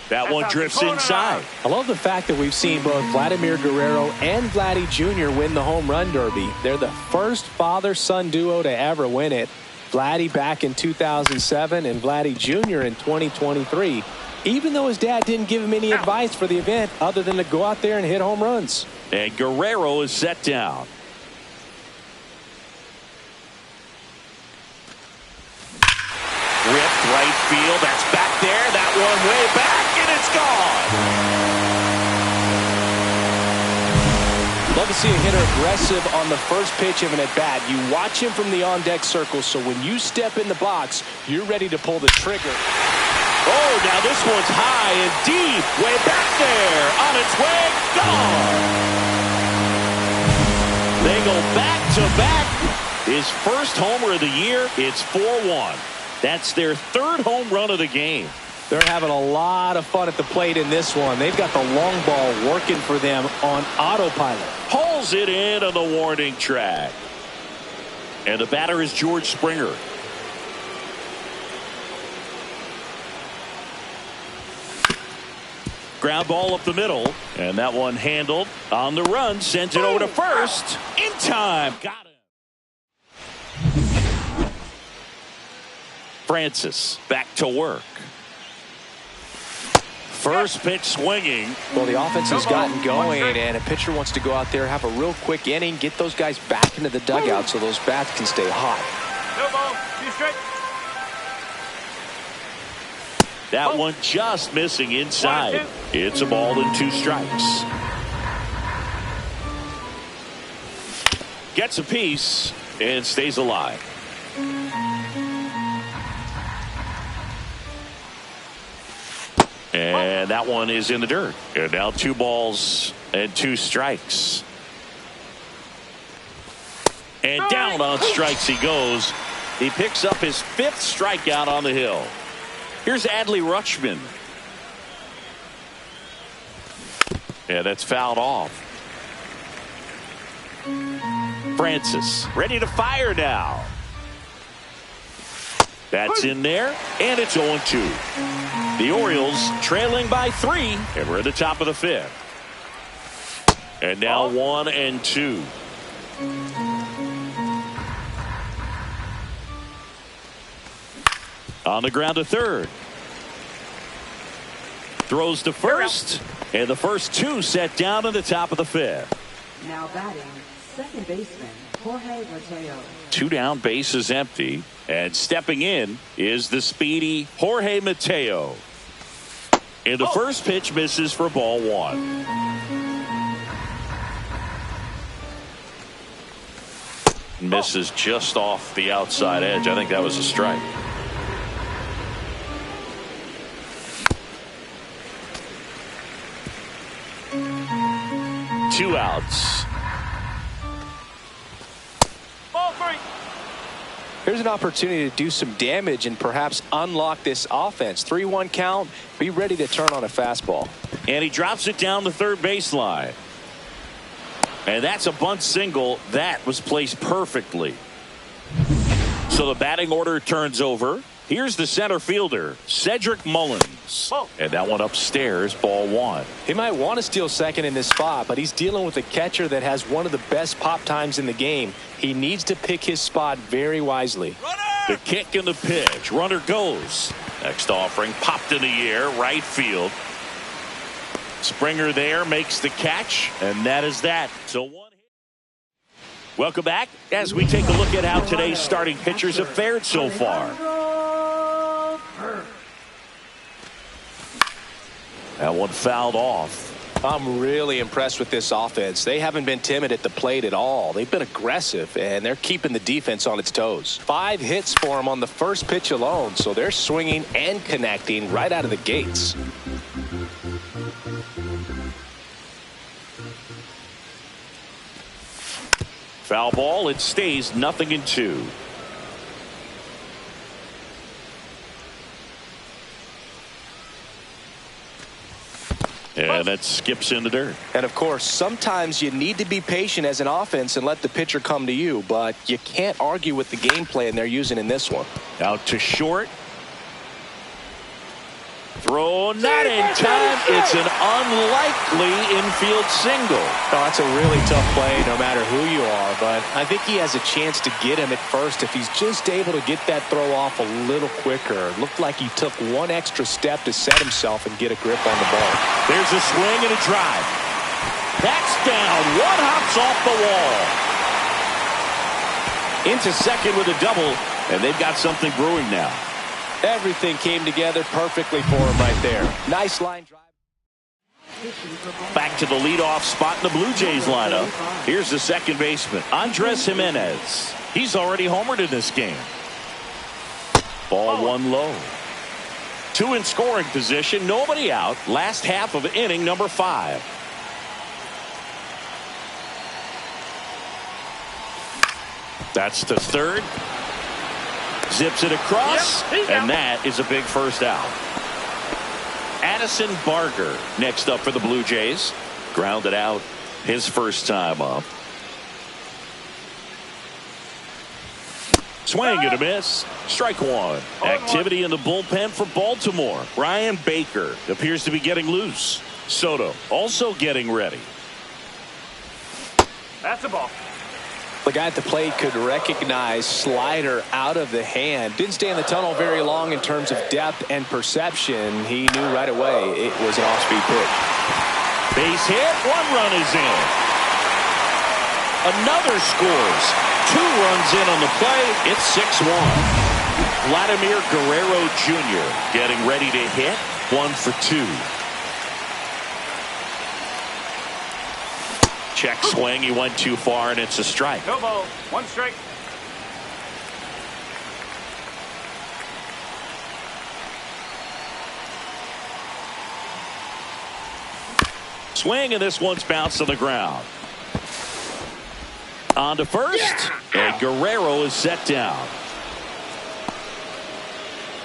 That one drifts inside. I love the fact that we've seen both Vladimir Guerrero and Vladdy Jr. win the home run derby. They're the first father-son duo to ever win it. Vladdy back in 2007 and Vladdy Jr. in 2023. Even though his dad didn't give him any advice for the event other than to go out there and hit home runs. And Guerrero is set down. Ripped right field. That's back there. That one way back, and it's gone. Love to see a hitter aggressive on the first pitch of an at-bat. You watch him from the on-deck circle, so when you step in the box, you're ready to pull the trigger. Oh, now this one's high and deep. Way back there. On its way. Gone. They go back-to-back. His first homer of the year. It's 4-1. That's their third home run of the game. They're having a lot of fun at the plate in this one. They've got the long ball working for them on autopilot. Pulls it in on the warning track. And the batter is George Springer. Ground ball up the middle. And that one handled on the run. Sent it over to first. In time. Got it. Francis back to work. First pitch swinging. Well, the offense has gotten going, and a pitcher wants to go out there, have a real quick inning, get those guys back into the dugout so those bats can stay hot. That one just missing inside. It's a ball and 2 strikes. Gets a piece and stays alive. And that one is in the dirt. And now 2 balls and 2 strikes. And down on strikes he goes. He picks up his 5th strikeout on the hill. Here's Adley Rutschman. Yeah, that's fouled off. Francis ready to fire now. That's in there, and it's 0-2. The Orioles trailing by 3, and we're at the top of the 5th. And now 1-2. On the ground to third. throws to first, and the first two set down in the top of the fifth. Now batting, second baseman, Jorge Mateo. 2 down, base is empty, and stepping in is the speedy Jorge Mateo. And the first pitch misses for ball 1. Misses just off the outside edge. I think that was a strike. Two outs. Ball 3. Here's an opportunity to do some damage and perhaps unlock this offense. 3-1 count. Be ready to turn on a fastball. And he drops it down the third baseline. And that's a bunt single. That was placed perfectly. So the batting order turns over. Here's the center fielder, Cedric Mullins. And that one upstairs, ball 1. He might want to steal second in this spot, but he's dealing with a catcher that has one of the best pop times in the game. He needs to pick his spot very wisely. The kick and the pitch. Runner goes. Next offering popped in the air, right field. Springer there makes the catch, and that is that. So one hit. Welcome back as we take a look at how today's starting pitchers have fared so far. That one fouled off. I'm really impressed with this offense. They haven't been timid at the plate at all. They've been aggressive, and they're keeping the defense on its toes. 5 hits for them on the first pitch alone, so they're swinging and connecting right out of the gates. Foul ball. It stays 0-2. And that skips in the dirt. And of course, sometimes you need to be patient as an offense and let the pitcher come to you, but you can't argue with the game plan they're using in this one. Out to short. Throw not in time. It's an unlikely infield single. Oh, that's a really tough play no matter who you are, but I think he has a chance to get him at first if he's just able to get that throw off a little quicker. It looked like he took one extra step to set himself and get a grip on the ball. There's a swing and a drive. That's down. One hops off the wall. Into second with a double, and they've got something brewing now. Everything came together perfectly for him right there. Nice line drive. Back to the leadoff spot in the Blue Jays lineup. Here's the second baseman, Andres Jimenez. He's already homered in this game. Ball 1 low. 2 in scoring position. Nobody out. Last half of inning number 5. That's the third. Zips it across, and that is a big first out. Addison Barger next up for the Blue Jays. Grounded out his first time up. Swing and a miss. Strike 1. Activity in the bullpen for Baltimore. Brian Baker appears to be getting loose. Soto also getting ready. That's a ball. The guy at the plate could recognize slider out of the hand. Didn't stay in the tunnel very long in terms of depth and perception. He knew right away it was an off-speed pitch. Base hit. 1 run is in. Another scores. 2 runs in on the play. It's 6-1. Vladimir Guerrero Jr. getting ready to hit. 1 for 2. Check swing. He went too far, and it's a strike. No ball. 1 strike. Swing, and this one's bounced to the ground. On to first, and Guerrero is set down.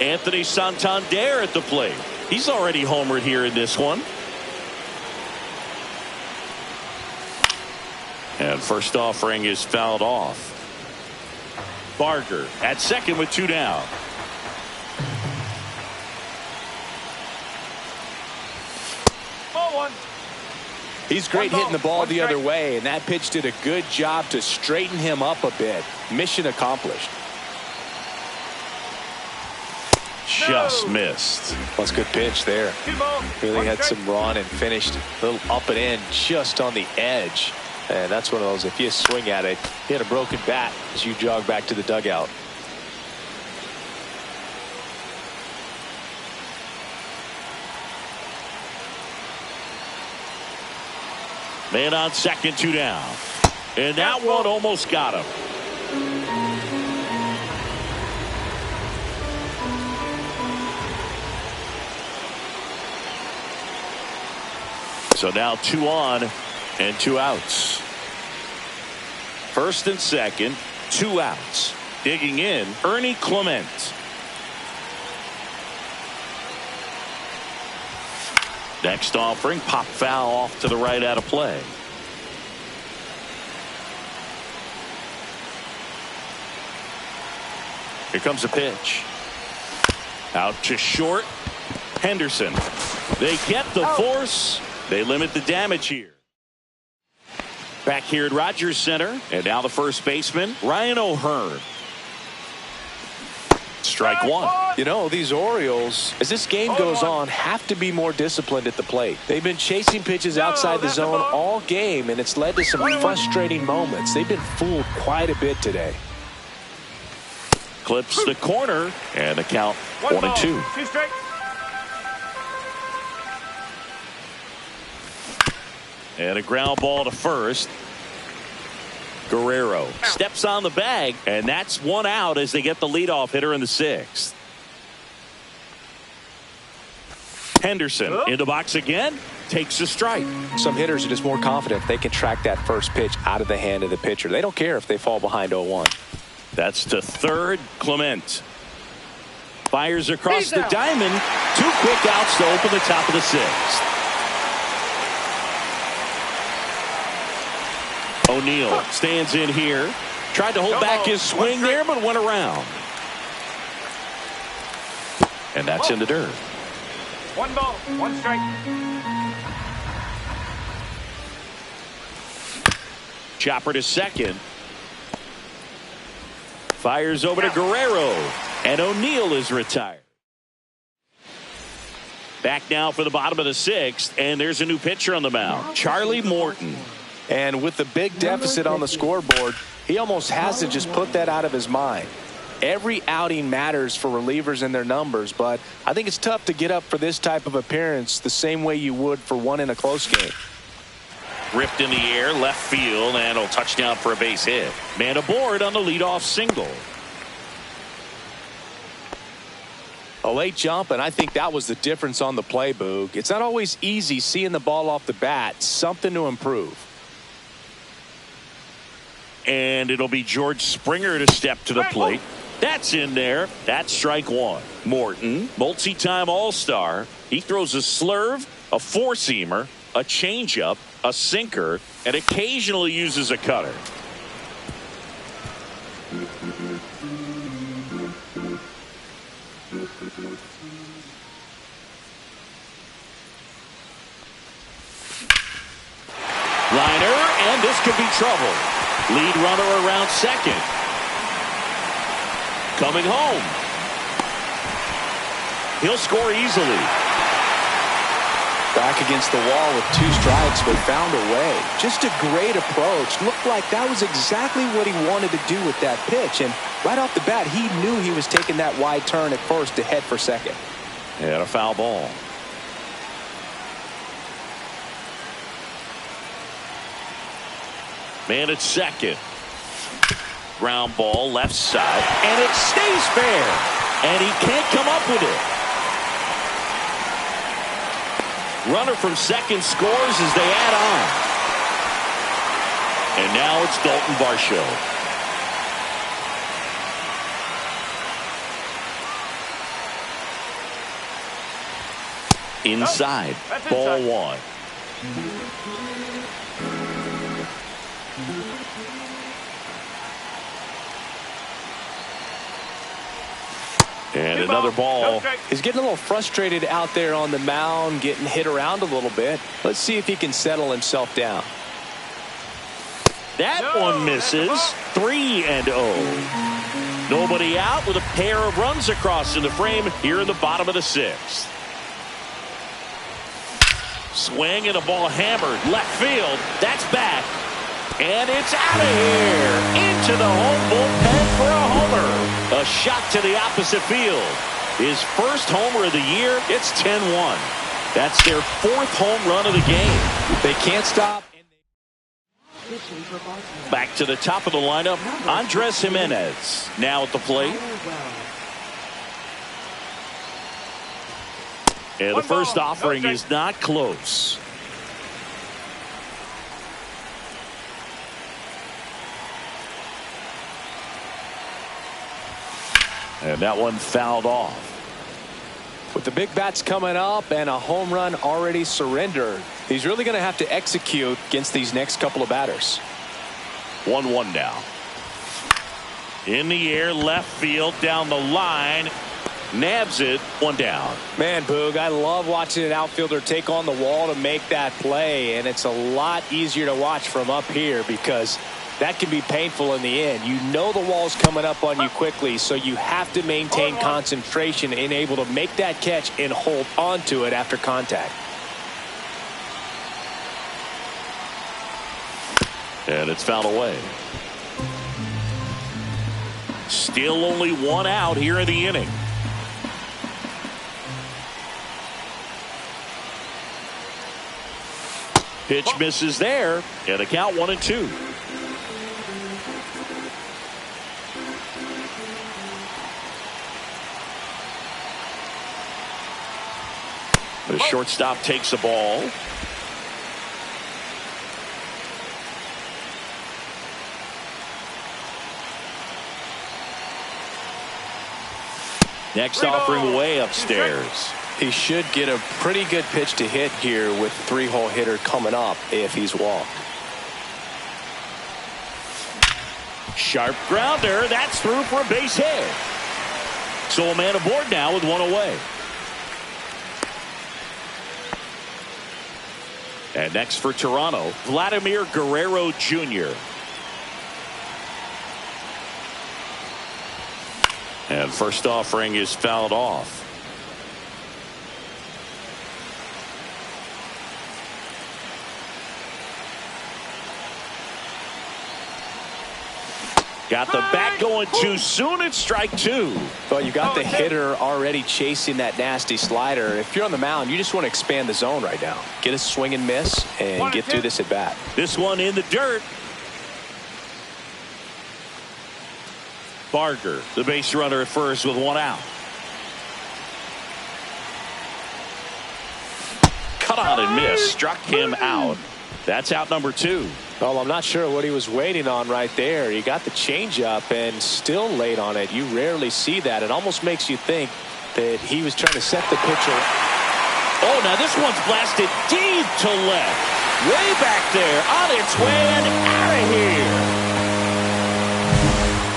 Anthony Santander at the plate. He's already homered here in this one. And first offering is fouled off. Barger at second with 2 down. Ball 1. He's great hitting the ball the other way, and that pitch did a good job to straighten him up a bit. Mission accomplished. just missed. That's a good pitch there. 2 balls. Really 1 had strike. some run and finished a little up and in just on the edge. And that's one of those, if you swing at it, hit a broken bat as you jog back to the dugout. Man on second, 2 down. And that one almost got him. So now 2 on and 2 outs. First and second, 2 outs. Digging in, Ernie Clement. Next offering, pop foul off to the right out of play. Here comes a pitch. Out to short. Henderson. They get the force. They limit the damage here. Back here at Rogers Center. And now the first baseman, Ryan O'Hearn. Strike 1. You know, these Orioles, as this game goes on, have to be more disciplined at the plate. They've been chasing pitches outside the zone all game, and it's led to some frustrating moments. They've been fooled quite a bit today. Clips the corner, and the count 1 1 and 2. ball. 2 strikes. And a ground ball to first. Guerrero steps on the bag, and that's 1 out as they get the leadoff hitter in the 6th. Henderson in the box again, takes a strike. Some hitters are just more confident if they can track that first pitch out of the hand of the pitcher. They don't care if they fall behind 0-1. That's to third. Clement fires across the diamond. 2 quick outs to open the top of the 6th. O'Neill stands in here. Tried to hold back his swing there, but went around. And that's in the dirt. 1 ball. 1 strike. Chopper to second. Fires over to Guerrero. And O'Neill is retired. Back now for the bottom of the 6th. And there's a new pitcher on the mound, Charlie Morton. And with the big deficit on the scoreboard, he almost has to just put that out of his mind. Every outing matters for relievers and their numbers, but I think it's tough to get up for this type of appearance the same way you would for one in a close game. Ripped in the air, left field, and a touchdown for a base hit. Man aboard on the leadoff single. A late jump, and I think that was the difference on the play, Boog. It's not always easy seeing the ball off the bat. Something to improve. And it'll be George Springer to step to the plate. That's in there. That's strike 1. Morton, multi-time All-Star. He throws a slurve, a four-seamer, a changeup, a sinker, and occasionally uses a cutter. Liner, and this could be trouble. Lead runner around second. Coming home. He'll score easily. Back against the wall with 2 strikes, but found a way. Just a great approach. Looked like that was exactly what he wanted to do with that pitch. And right off the bat, he knew he was taking that wide turn at first to head for second. And a foul ball. Man at second. Ground ball left side. And it stays fair. And he can't come up with it. Runner from second scores as they add on. And now it's Dalton Varsho. Inside. Ball 1. And another ball. He's getting a little frustrated out there on the mound, getting hit around a little bit. Let's see if he can settle himself down. That one misses. 3-0. Nobody out with a pair of runs across in the frame here in the bottom of the sixth. Swing and a ball hammered left field. That's back. And it's out of here. Into the home bullpen for a homer. A shot to the opposite field. His first homer of the year. It's 10-1. That's their fourth home run of the game. They can't stop. Back to the top of the lineup, Andres Gimenez now at the plate. And the first offering is not close. And that one fouled off. With the big bats coming up and a home run already surrendered, he's really going to have to execute against these next couple of batters. 1-1 now. In the air, left field, down the line. Nabs it, one down. Man, Boog, I love watching an outfielder take on the wall to make that play, and it's a lot easier to watch from up here because that can be painful in the end. You know the wall's coming up on you quickly, so you have to maintain concentration and able to make that catch and hold on to it after contact. And it's fouled away. Still only one out here in the inning. Pitch misses there, and the count 1-2. The shortstop takes the ball. Next offering way upstairs. He should get a pretty good pitch to hit here with the three-hole hitter coming up if he's walked. Sharp grounder. That's through for a base hit. So a man aboard now with one away. And next for Toronto, Vladimir Guerrero Jr. And first offering is fouled off. Got the bat going too soon. It's strike two. Well, you got the hitter already chasing that nasty slider. If you're on the mound, you just want to expand the zone right now. Get a swing and miss and get through this at bat. This one in the dirt. Barger, the base runner at first with one out. Cut on and miss. Struck him out. That's out number two. Well, I'm not sure what he was waiting on right there. He got the changeup and still late on it. You rarely see that. It almost makes you think that he was trying to set the pitcher. Oh, now this one's blasted deep to left. Way back there. On its way and out of here.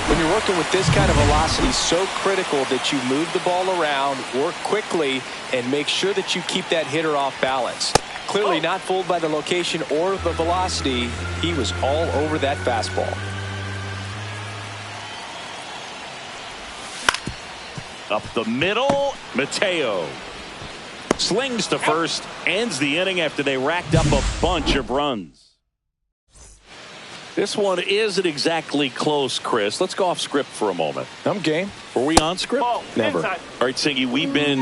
When you're working with this kind of velocity, so critical that you move the ball around, work quickly, and make sure that you keep that hitter off balance. Clearly not fooled by the location or the velocity. He was all over that fastball. Up the middle, Mateo slings to first, ends the inning after they racked up a bunch of runs. This one isn't exactly close, Chris. Let's go off script for a moment. I'm game. Were we on script? Never. All right, Singy, we've been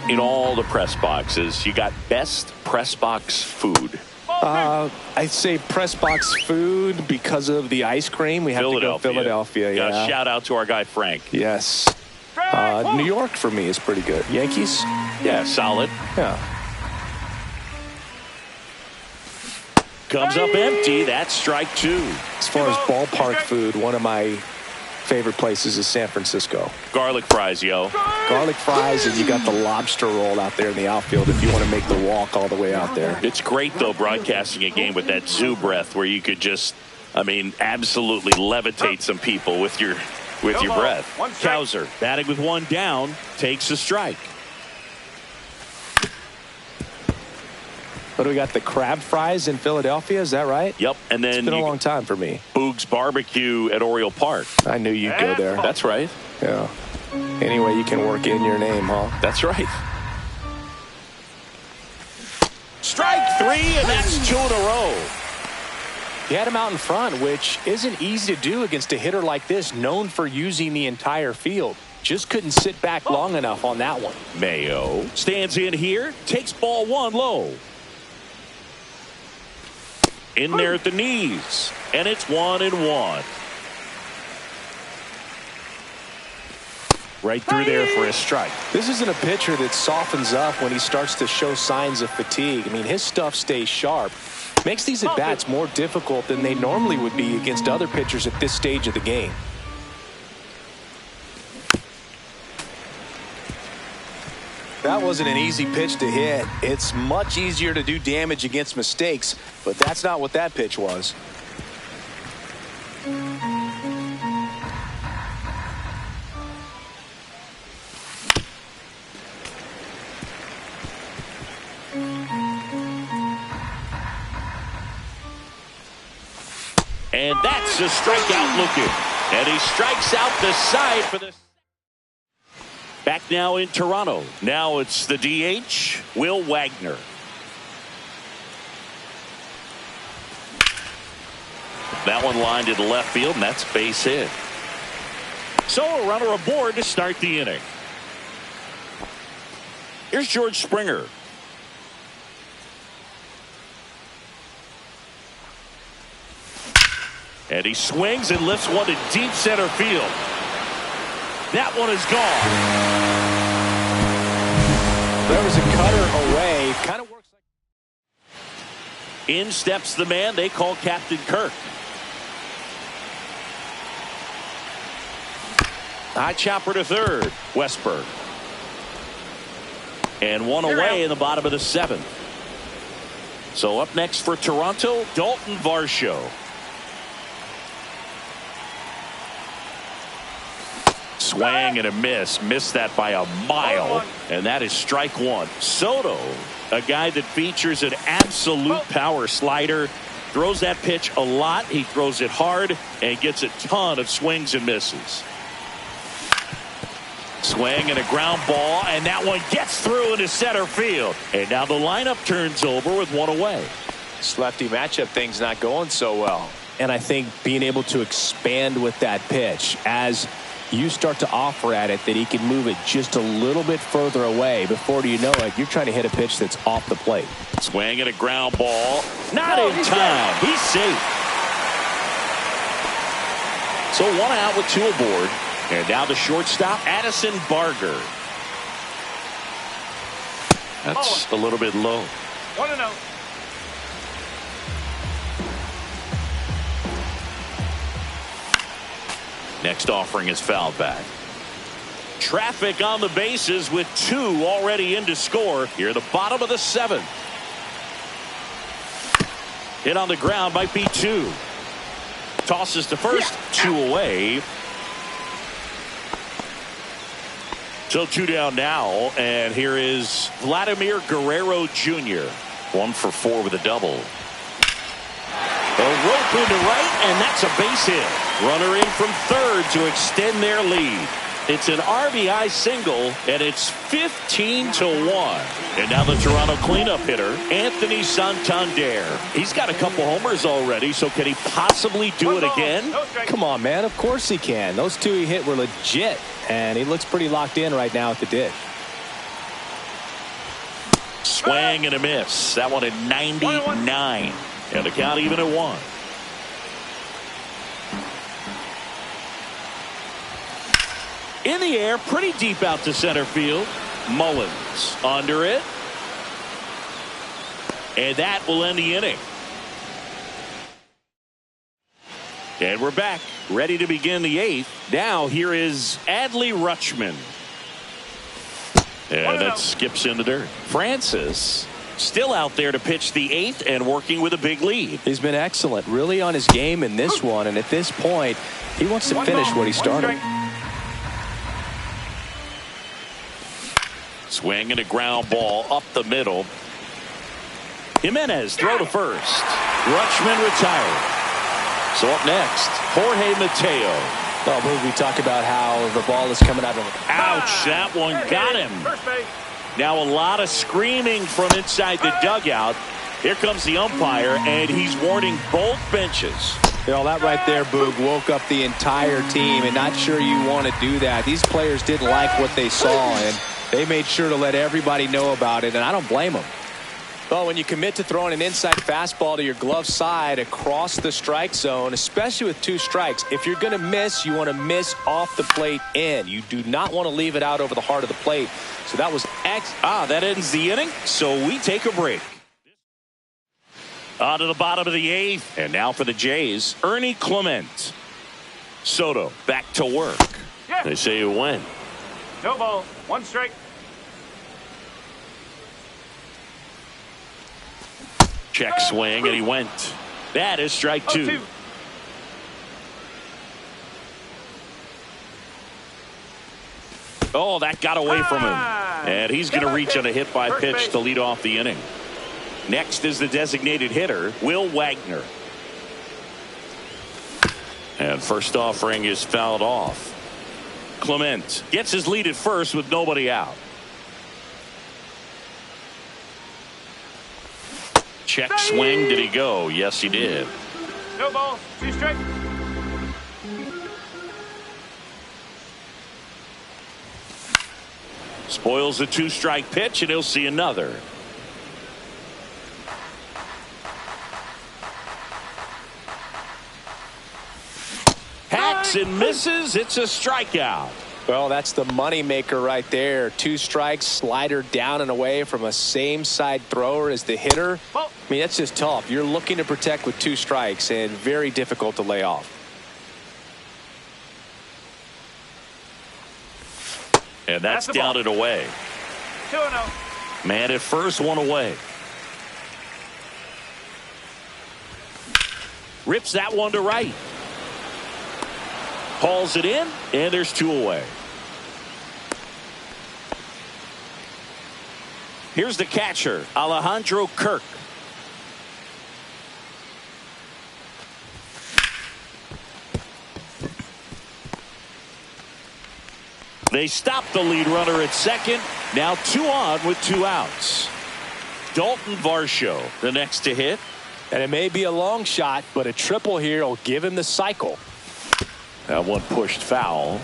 in all the press boxes. You got best press box food. I'd say press box food because of the ice cream. We have to go Philadelphia. Yeah. Shout out to our guy Frank. Yes. New York for me is pretty good. Yankees? Yeah, solid. Yeah. Comes up empty. That's strike two. As far as ballpark food, one of my favorite places is San Francisco. Garlic fries, yo. Garlic fries, and you got the lobster roll out there in the outfield if you want to make the walk all the way out there. It's great, though, broadcasting a game with that zoo breath where you could just, absolutely levitate some people with your breath. Cowser, batting with one down, takes a strike. What do we got? The crab fries in Philadelphia, is that right? Yep, and then it's been a long time for me. Boog's Barbecue at Oriole Park. I knew you'd go there. That's right. Yeah. Anyway, you can work in your name, huh? That's right. Strike 3, and that's 2 in a row. He had him out in front, which isn't easy to do against a hitter like this, known for using the entire field. Just couldn't sit back long enough on that one. Mayo stands in here, takes ball 1 low. In there at the knees, and it's 1-1. Right through there for a strike. This isn't a pitcher that softens up when he starts to show signs of fatigue. I mean, his stuff stays sharp. Makes these at-bats more difficult than they normally would be against other pitchers at this stage of the game. That wasn't an easy pitch to hit. It's much easier to do damage against mistakes, but that's not what that pitch was. And that's a strikeout looking. And he strikes out the side for the... Back now in Toronto. Now it's the DH, Will Wagner. That one lined to the left field, and that's base hit. So a runner aboard to start the inning. Here's George Springer. And he swings and lifts one to deep center field. That one is gone. There was a cutter away. Kind of works like... In steps the man they call Captain Kirk. High chopper to third. Westberg. And one away in the bottom of the 7th. So up next for Toronto, Dalton Varsho. Swang and a miss. Missed that by a mile. And that is strike 1. Soto, a guy that features an absolute power slider. Throws that pitch a lot. He throws it hard and gets a ton of swings and misses. Swing and a ground ball, and that one gets through into center field. And now the lineup turns over with one away. This lefty matchup thing's not going so well. And I think being able to expand with that pitch as you start to offer at it that he can move it just a little bit further away. Before you know it, you're trying to hit a pitch that's off the plate. Swing and a ground ball. Not in time. He's safe. So 1 out with 2 aboard. And now the shortstop, Addison Barger. That's a little bit low. 1-0. Next offering is fouled back. Traffic on the bases with 2 already in to score. Here at the bottom of the 7th. Hit on the ground might be 2. Tosses to first, 2 away. So 2 down now, and here is Vladimir Guerrero Jr. 1 for 4 with a double. A rope into right, and that's a base hit. Runner in from third to extend their lead. It's an RBI single, and it's 15-1. And now the Toronto cleanup hitter, Anthony Santander. He's got a couple homers already, so can he possibly do it again? Come on, man. Of course he can. Those 2 he hit were legit, and he looks pretty locked in right now at the dish. Swing and a miss. That one at 99. And the count even at 1. In the air, pretty deep out to center field. Mullins under it. And that will end the inning. And we're back, ready to begin the 8th. Now here is Adley Rutschman. And that skips in the dirt. Francis still out there to pitch the 8th and working with a big lead. He's been excellent, really on his game in this one. And at this point, he wants to finish what he started. Swing and a ground ball up the middle. Jimenez throw to first. Rutschman retired. So up next, Jorge Mateo. Well, we talk about how the ball is coming out of the... Ouch, that one got him. First base. Now a lot of screaming from inside the dugout. Here comes the umpire, and he's warning both benches. You know, that right there, Boog, woke up the entire team, and not sure you want to do that. These players didn't like what they saw, and they made sure to let everybody know about it, and I don't blame them. Well, when you commit to throwing an inside fastball to your glove side across the strike zone, especially with 2 strikes, if you're going to miss, you want to miss off the plate in. You do not want to leave it out over the heart of the plate. So that was that ends the inning, so we take a break. On to the bottom of the 8th, and now for the Jays, Ernie Clement. Soto back to work. Yeah. They say you win. No ball. 1 strike. Check swing, and he went. That is strike 2. 0-2. Oh, that got away from him. And he's going to reach on a hit by pitch to lead off the inning. Next is the designated hitter, Will Wagner. And first offering is fouled off. Clement gets his lead at first with nobody out. Check swing. Did he go? Yes, he did. No ball. 2 strikes. Spoils the 2-strike pitch, and he'll see another. Hacks and misses. It's a strikeout. Well, that's the money maker right there. 2 strikes, slider down and away from a same side thrower as the hitter. I mean, that's just tough. You're looking to protect with 2 strikes and very difficult to lay off. And that's down and away. 2-0. Man at first, 1 away. Rips that one to right. Hauls it in, and there's 2 away. Here's the catcher, Alejandro Kirk. They stop the lead runner at second. Now 2 on with 2 outs. Dalton Varsho, the next to hit. And it may be a long shot, but a triple here will give him the cycle. That one pushed foul.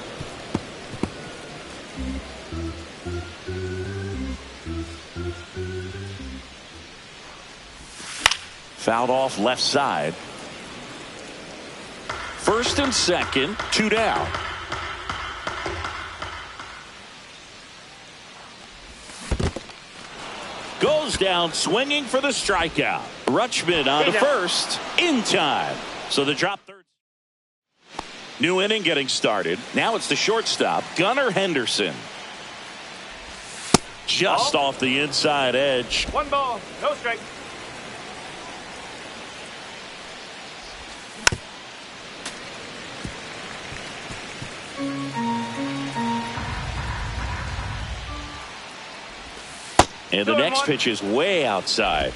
Fouled off left side. First and second, 2 down. Goes down swinging for the strikeout. Rutschman on to first in time. So the drop third. New inning getting started. Now it's the shortstop, Gunnar Henderson. Just off the inside edge. 1 ball. No strike. And the next pitch is way outside.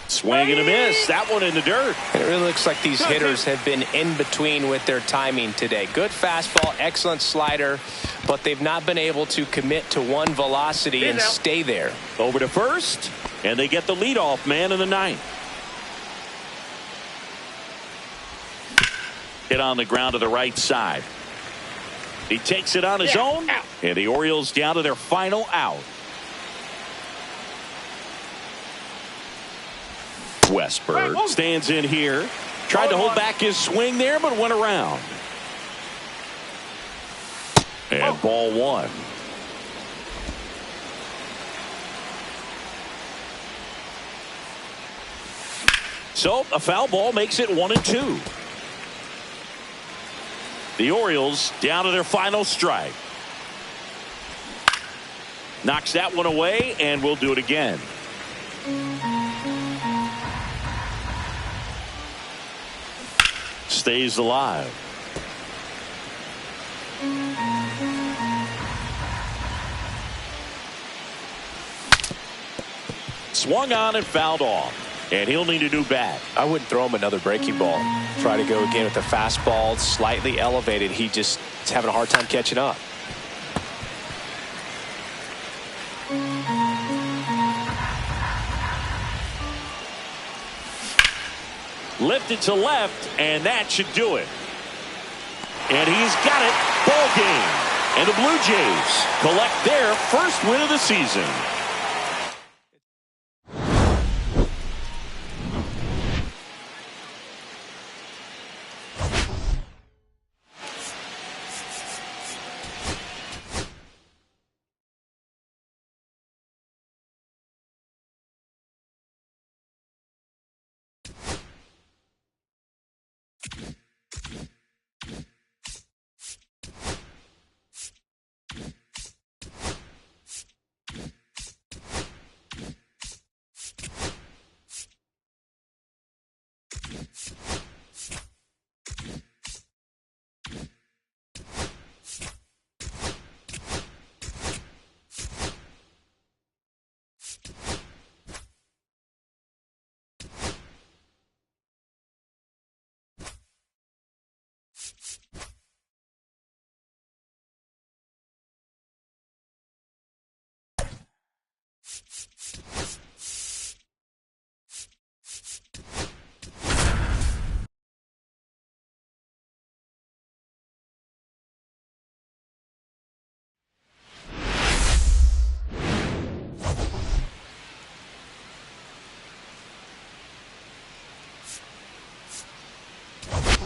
Swing and a miss. That one in the dirt. And it really looks like these hitters have been in between with their timing today. Good fastball, excellent slider, but they've not been able to commit to one velocity and stay there. Over to first, and they get the leadoff man in the 9th. Hit on the ground to the right side. He takes it on his own, and the Orioles down to their final out. Westberg stands in here. Tried to hold back his swing there, but went around. And ball 1. So a foul ball makes it 1-2. The Orioles down to their final strike. Knocks that one away, and we'll do it again. Stays alive. Swung on and fouled off. And he'll need a new bat. I wouldn't throw him another breaking ball. Try to go again with the fastball, slightly elevated. He just is having a hard time catching up. Lifted to left, and that should do it. And he's got it. Ball game. And the Blue Jays collect their first win of the season.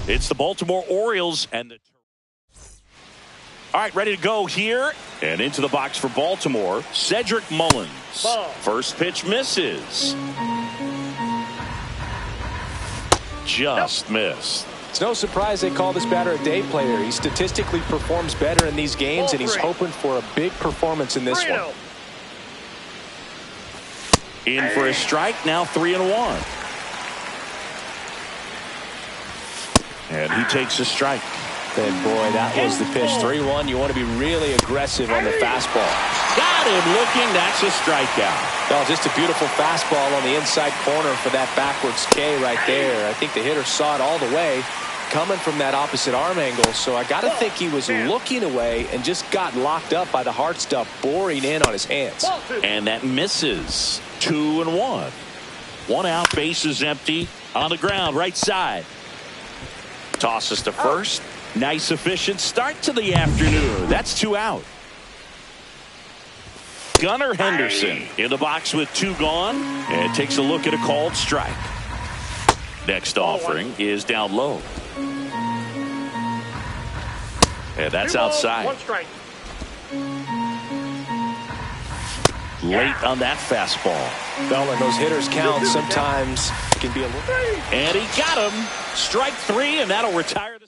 It's the Baltimore Orioles and the. All right, ready to go here. And into the box for Baltimore, Cedric Mullins. Ball. First pitch misses. Just missed. It's no surprise they call this batter a day player. He statistically performs better in these games, and he's hoping for a big performance in this one. In for a strike, now 3-1. And he takes a strike. And boy, that was the pitch. 3-1. You want to be really aggressive on the fastball. Got him looking. That's a strikeout. Oh, just a beautiful fastball on the inside corner for that backwards K right there. I think the hitter saw it all the way coming from that opposite arm angle. So I got to think he was looking away and just got locked up by the hard stuff boring in on his hands. And that misses. 2-1. One out, bases empty. On the ground, right side. Tosses to first. Nice efficient start to the afternoon. That's 2 out. Gunnar Henderson in the box with 2 gone and takes a look at a called strike. Next offering is down low. And that's outside. 1 strike. Late on that fastball. Well, when those hitters count, sometimes it can be a little. And he got him. Strike 3, and that'll retire the.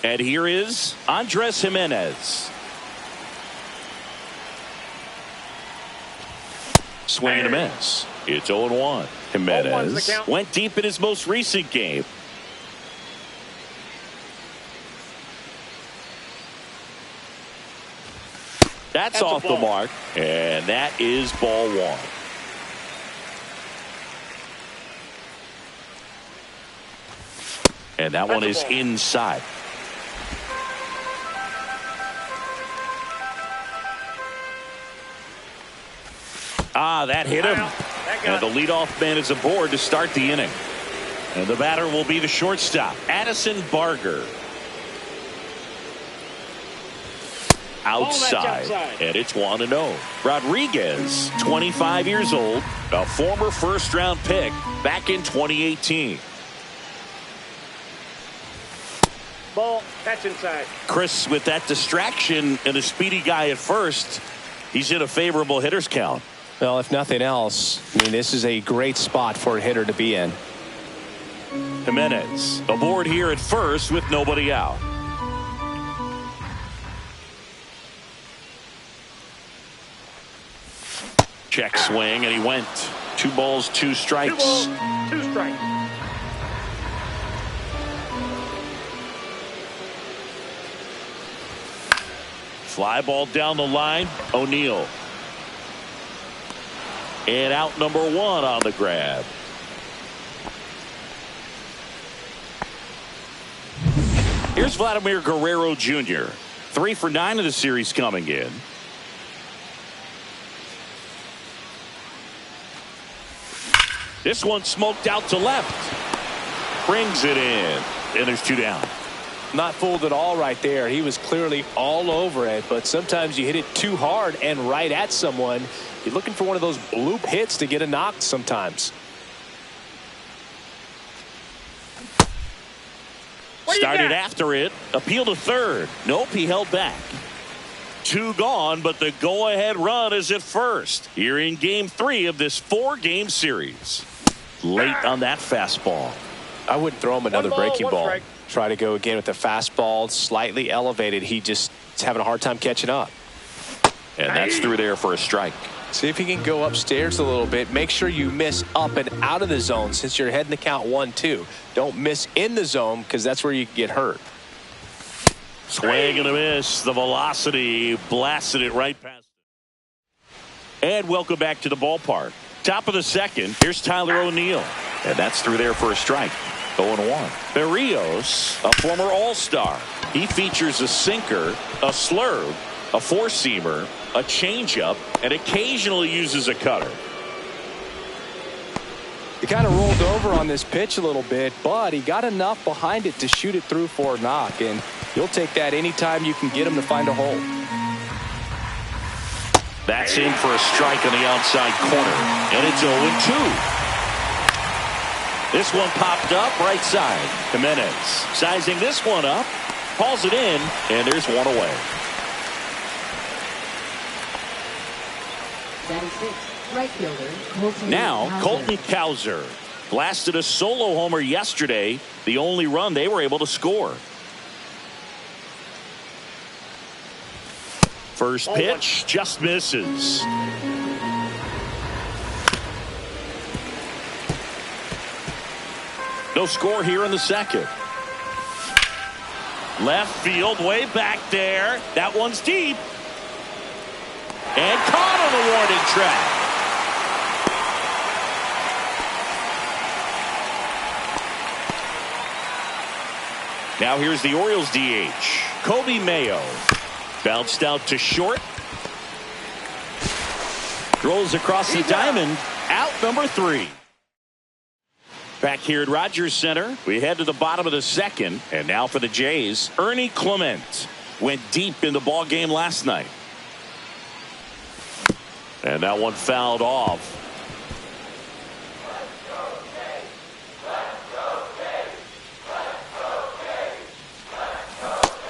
And here is Andres Gimenez. Swing and a miss. It's 0-1. Gimenez went deep in his most recent game. That's off the mark, and that is ball 1. And that one is inside. That hit him. And the leadoff man is aboard to start the inning. And the batter will be the shortstop, Addison Barger. Outside. And it's 1-0. Rodriguez, 25 years old, a former first-round pick back in 2018. Ball. That's inside. Chris, with that distraction and a speedy guy at first, he's in a favorable hitter's count. Well, if nothing else, I mean, this is a great spot for a hitter to be in. Gimenez aboard here at first with nobody out. Check swing, and he went. 2 balls, 2 strikes. 2 balls, 2 strikes. Fly ball down the line. O'Neill. And out number 1 on the grab. Here's Vladimir Guerrero Jr. 3 for 9 of the series coming in. This one smoked out to left. Brings it in. And there's 2 down. Not fooled at all right there. He was clearly all over it, but sometimes you hit it too hard and right at someone. You're looking for one of those bloop hits to get a knock sometimes. Started after it. Appeal to third. Nope, he held back. 2 gone, but the go-ahead run is at first. Here in game 3 of this 4-game series. Late on that fastball. I wouldn't throw him another breaking ball. Strike. Try to go again with the fastball, slightly elevated. He just is having a hard time catching up. And that's through there for a strike. See if he can go upstairs a little bit. Make sure you miss up and out of the zone since you're heading to count 1-2. Don't miss in the zone because that's where you can get hurt. Swing and a miss. The velocity blasted it right past. And welcome back to the ballpark. Top of the second. Here's Tyler O'Neill. And that's through there for a strike. 0-1. Berrios, a former All-Star. He features a sinker, a slurve, a four-seamer, a changeup, and occasionally uses a cutter. He kind of rolled over on this pitch a little bit, but he got enough behind it to shoot it through for a knock, and you'll take that anytime you can get him to find a hole. That's in for a strike on the outside corner, and it's 0-2. This one popped up right side. Jimenez sizing this one up, calls it in, and there's one away. That is 6. Right fielder, Colton Now, Cowser. Colton Cowser blasted a solo homer yesterday, the only run they were able to score. First pitch just misses. No score here in the second. Left field, way back there. That one's deep. And caught on the warning track. Now here's the Orioles DH, Kobe Mayo. Bounced out to short. Throws across the diamond. Out number 3. Back here at Rogers Center, we head to the bottom of the second. And now for the Jays, Ernie Clement went deep in the ball game last night. And that one fouled off.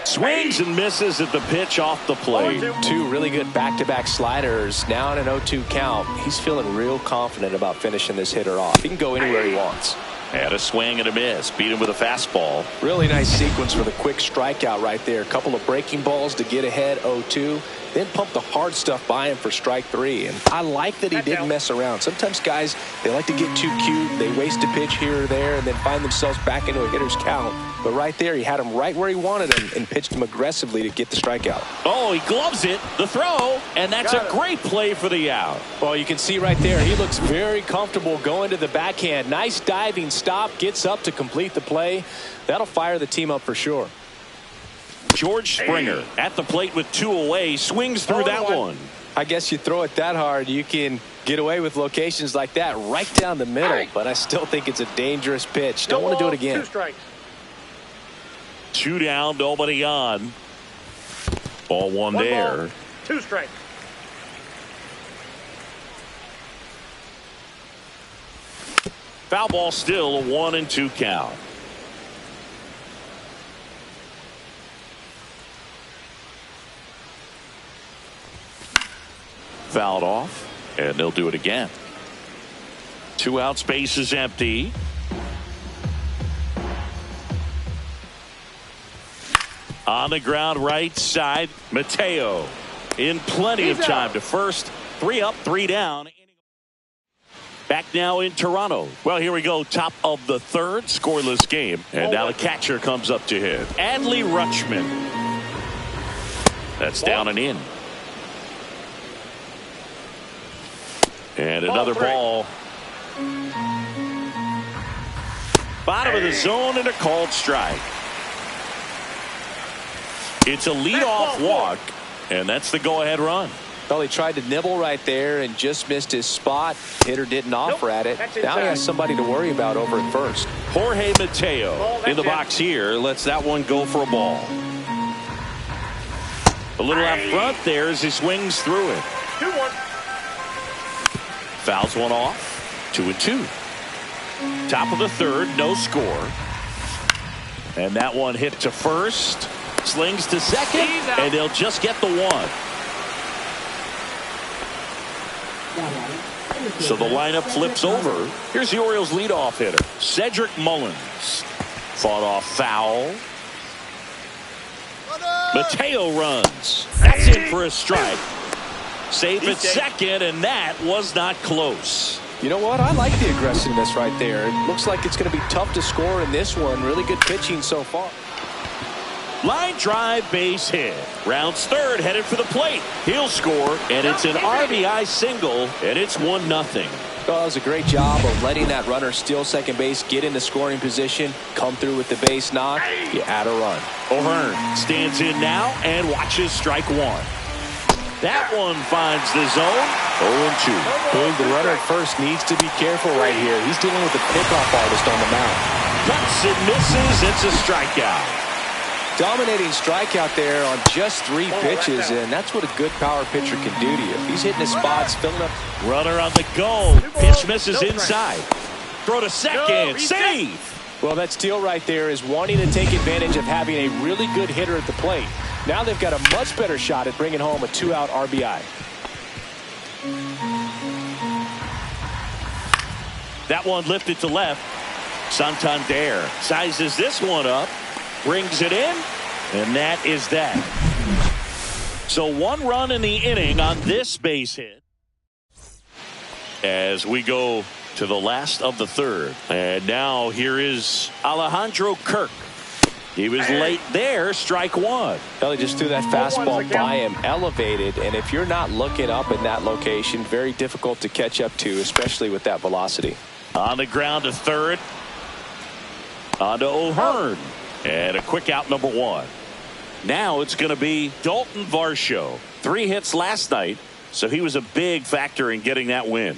Swings and misses at the pitch off the plate. 2 really good back-to-back sliders. Now in an 0-2 count. He's feeling real confident about finishing this hitter off. He can go anywhere he wants. And a swing and a miss. Beat him with a fastball. Really nice sequence for the quick strikeout right there. A couple of breaking balls to get ahead 0-2. Then pump the hard stuff by him for strike 3. And I like that he didn't mess around. Sometimes guys, they like to get too cute. They waste a pitch here or there and then find themselves back into a hitter's count. But right there, he had him right where he wanted him and pitched him aggressively to get the strikeout. Oh, he gloves it, the throw, and that's a great play for the out. Well, you can see right there, he looks very comfortable going to the backhand. Nice diving stop, gets up to complete the play. That'll fire the team up for sure. George Springer at the plate with 2 away, swings through that one. I guess you throw it that hard, you can get away with locations like that right down the middle. But I still think it's a dangerous pitch. Don't want to do it again. 2 strikes. 2 down, nobody on. Ball one there. Ball, 2 strikes. Foul ball still, a 1-2 count. Fouled off, and they'll do it again. 2 out, space is empty. On the ground right side, Mateo in plenty of time to first. 3 up, 3 down. Back now in Toronto. Well, here we go. Top of the 3rd, scoreless game. And now the catcher comes up to hit. Adley Rutschman. That's down and in. And another ball. Bottom of the zone and a called strike. It's a leadoff walk, and that's the go-ahead run. Well, he tried to nibble right there and just missed his spot. Hitter didn't offer at it. Now he has somebody to worry about over at first. Jorge Mateo in the box here. Lets that one go for a ball. A little out front there as he swings through it. 2-1. Fouls one off. 2-2. Top of the third, no score. And that one hit to first. Slings to second, and they'll just get the one. So the lineup flips over. Here's the Orioles leadoff hitter, Cedric Mullins. Fought off foul. Mateo runs. That's in for a strike. Safe at second, and that was not close. You know what? I like the aggressiveness right there. It looks like it's going to be tough to score in this one. Really good pitching so far. Line drive, base hit. Rounds third, headed for the plate. He'll score, and it's an RBI single, and it's 1-0. Well, that was a great job of letting that runner steal second base, get into scoring position, come through with the base knock. You add a run. O'Hearn stands in now and watches strike one. That one finds the zone. 0-2. Boog, the runner at first needs to be careful right here. He's dealing with a pickoff artist on the mound. Cuts and misses. It's a strikeout. Dominating strikeout there on just 3 pitches, and that's what a good power pitcher can do to you. He's hitting his spots, filling up. Runner on the go. Pitch misses inside. Throw to second. Save. Well, that steal right there is wanting to take advantage of having a really good hitter at the plate. Now they've got a much better shot at bringing home a 2-out RBI. That one lifted to left. Santander sizes this one up. Brings it in, and that is that. So 1 run in the inning on this base hit. As we go to the last of the third. And now here is Alejandro Kirk. He was late there, strike one. Well, he just threw that fastball by him, elevated, and if you're not looking up in that location, very difficult to catch up to, especially with that velocity. On the ground to third. On to O'Hearn. And a quick out, number 1. Now it's going to be Dalton Varsho. 3 hits last night, so he was a big factor in getting that win.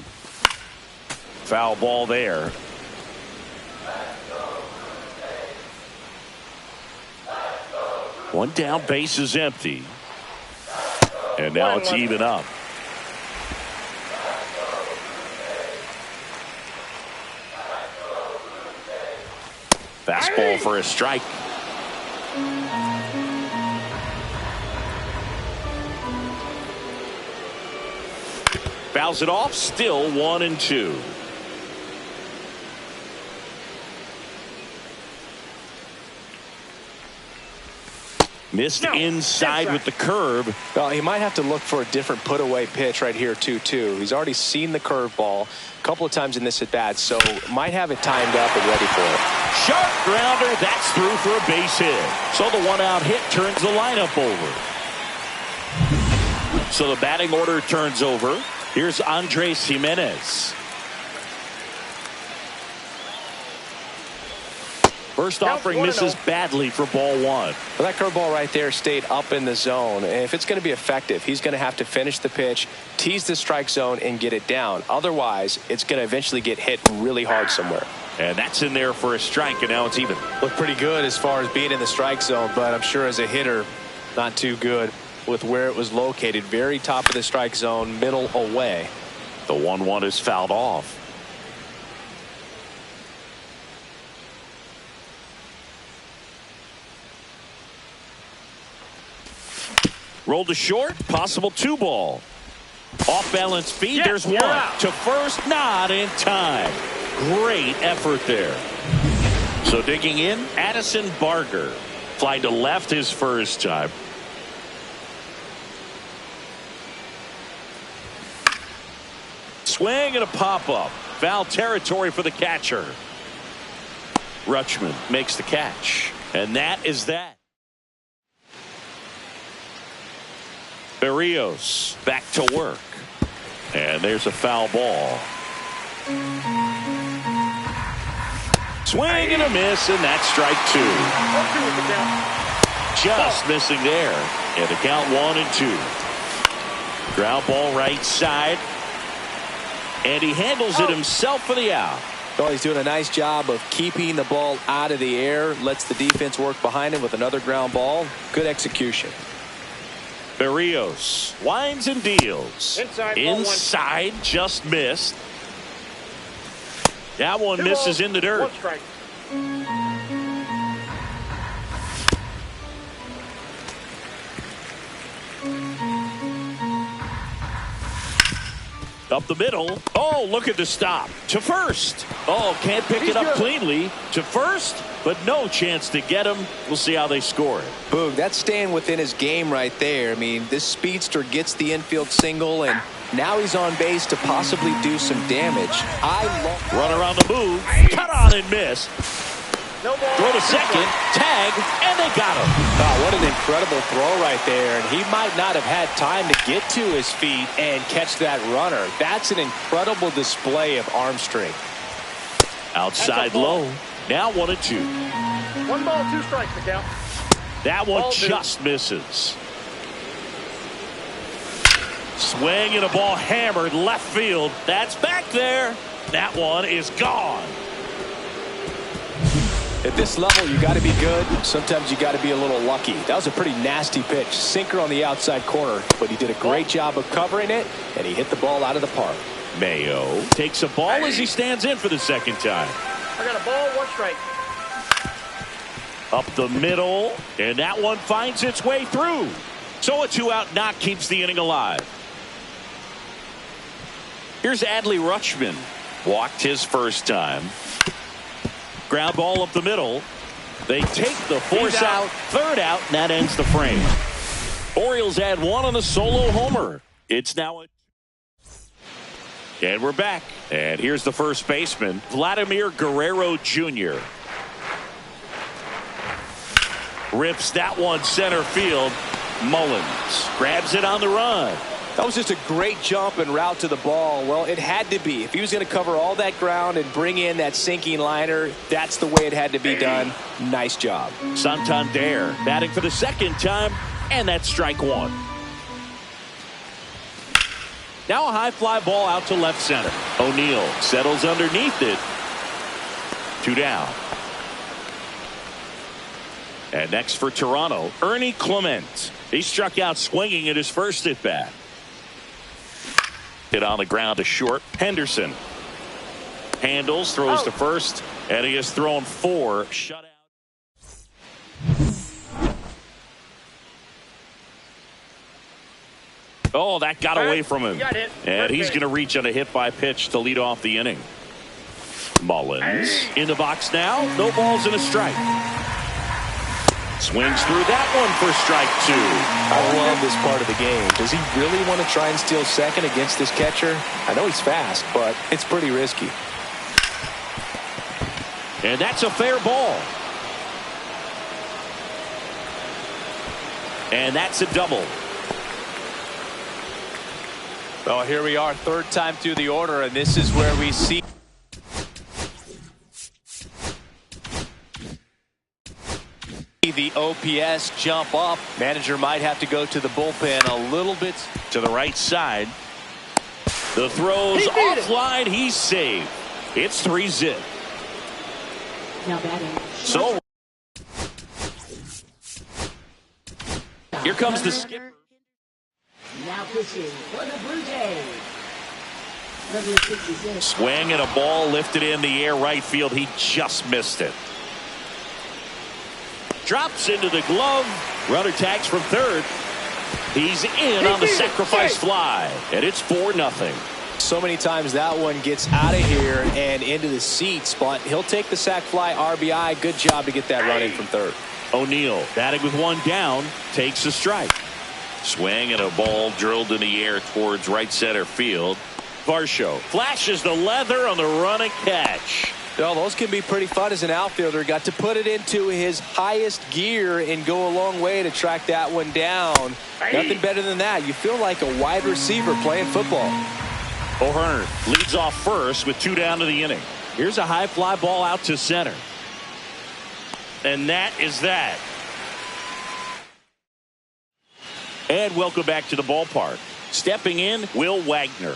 Foul ball there. One down, base is empty. And now it's even up. Fastball for a strike. Fouls it off, still 1-2. Missed inside with the curve. Well, he might have to look for a different put-away pitch right here, 2-2. He's already seen the curveball a couple of times in this at-bat, so might have it timed up and ready for it. Sharp grounder, that's through for a base hit. So the 1-out hit turns the lineup over. So the batting order turns over. Here's Andres Gimenez. First offering misses badly for ball 1. Well, that curveball right there stayed up in the zone. And if it's going to be effective, he's going to have to finish the pitch, tease the strike zone, and get it down. Otherwise, it's going to eventually get hit really hard somewhere. And that's in there for a strike, and now it's even. Looked pretty good as far as being in the strike zone, but I'm sure as a hitter, not too good with where it was located. Very top of the strike zone, middle away. The 1-1 is fouled off. Rolled to short, possible 2-ball. Off balance feed, there's one. To first, not in time. Great effort there. So digging in, Addison Barger. Fly to left his first time. Swing and a pop-up. Foul territory for the catcher. Rutschman makes the catch. And that is that. Berrios back to work. And there's a foul ball. Swing and a miss, and that's strike 2. Just missing there. And the count 1-2. Ground ball right side. And he handles it himself for the out. Well, he's doing a nice job of keeping the ball out of the air. Lets the defense work behind him with another ground ball. Good execution. Berrios winds and deals. Inside, just missed. That one misses in the dirt. 1 strike. Up the middle. Oh, look at the stop. To first. Oh, can't pick it up cleanly. To first, but no chance to get him. We'll see how they score it. Boog, that's staying within his game right there. I mean, this speedster gets the infield single, and now he's on base to possibly do some damage. Run around the move. Cut on and miss. No ball. Throw to second. Tag, and they got him. Wow, what an incredible throw right there. And he might not have had time to get to his feet and catch that runner. That's an incredible display of arm strength. Outside low. Now 1-2. 1 ball, 2 strikes to count. That one Ball 2. just misses. Swing and a ball hammered left field. That's back there. That one is gone. At this level, you got to be good. Sometimes you got to be a little lucky. That was a pretty nasty pitch. Sinker on the outside corner, but he did a great job of covering it, and he hit the ball out of the park. Mayo takes a ball as he stands in for the second time. I got a ball, 1 strike. Up the middle, and that one finds its way through. So a 2-out knock keeps the inning alive. Here's Adley Rutschman. Walked his first time. Ground ball up the middle. They take the force out. 3rd out, and that ends the frame. Orioles add 1 on the solo homer. It's now and we're back. And here's the first baseman, Vladimir Guerrero Jr. Rips that one center field. Mullins grabs it on the run. That was just a great jump and route to the ball. Well, it had to be. If he was going to cover all that ground and bring in that sinking liner, that's the way it had to be done. Nice job. Santander batting for the second time, and that's strike 1. Now a high fly ball out to left center. O'Neill settles underneath it. 2 down. And next for Toronto, Ernie Clement. He struck out swinging at his first at bat. Hit on the ground to short. Henderson handles, throws to first, and he has thrown 4 shutout. Oh, that got away from him. And he's going to reach on a hit by pitch to lead off the inning. Mullins in the box now. No balls and a strike. Swings through that one for strike 2. I love this part of the game. Does he really want to try and steal second against this catcher? I know he's fast, but it's pretty risky. And that's a fair ball. And that's a double. Well, here we are, 3rd time through the order, and this is where we see the OPS jump up. Manager might have to go to the bullpen a little bit to the right side. The throws offline. He's saved. It's 3-zip. Now batting. So here comes the skipper. Now pitching for the Blue Jays. Number 66. Swing and a ball lifted in the air right field. He just missed it. Drops into the glove. Runner tags from 3rd. He's in on the sacrifice fly. And it's 4-0. So many times that one gets out of here and into the seats, but he'll take the sac fly RBI. Good job to get that run in from 3rd. O'Neill batting with 1 down. Takes a strike. Swing and a ball drilled in the air towards right center field. Varsho flashes the leather on the running catch. Well, those can be pretty fun as an outfielder. Got to put it into his highest gear and go a long way to track that one down. Nothing better than that. You feel like a wide receiver playing football. O'Hearn leads off first with 2 down to the inning. Here's a high fly ball out to center. And that is that. And welcome back to the ballpark. Stepping in, Will Wagner.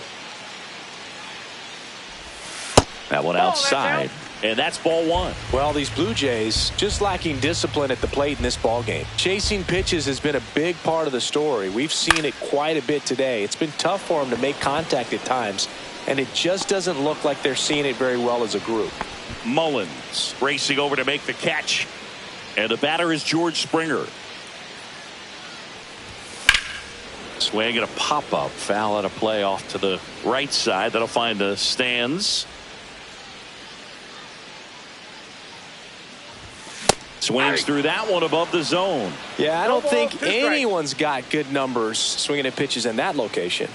That one outside. And that's ball 1. Well, these Blue Jays just lacking discipline at the plate in this ball game. Chasing pitches has been a big part of the story. We've seen it quite a bit today. It's been tough for them to make contact at times, and it just doesn't look like they're seeing it very well as a group. Mullins racing over to make the catch. And the batter is George Springer. Swing and a pop-up. Foul out of play off to the right side. That'll find the stands. Swings through that one above the zone. Yeah, I don't think anyone's got good numbers swinging at pitches in that location.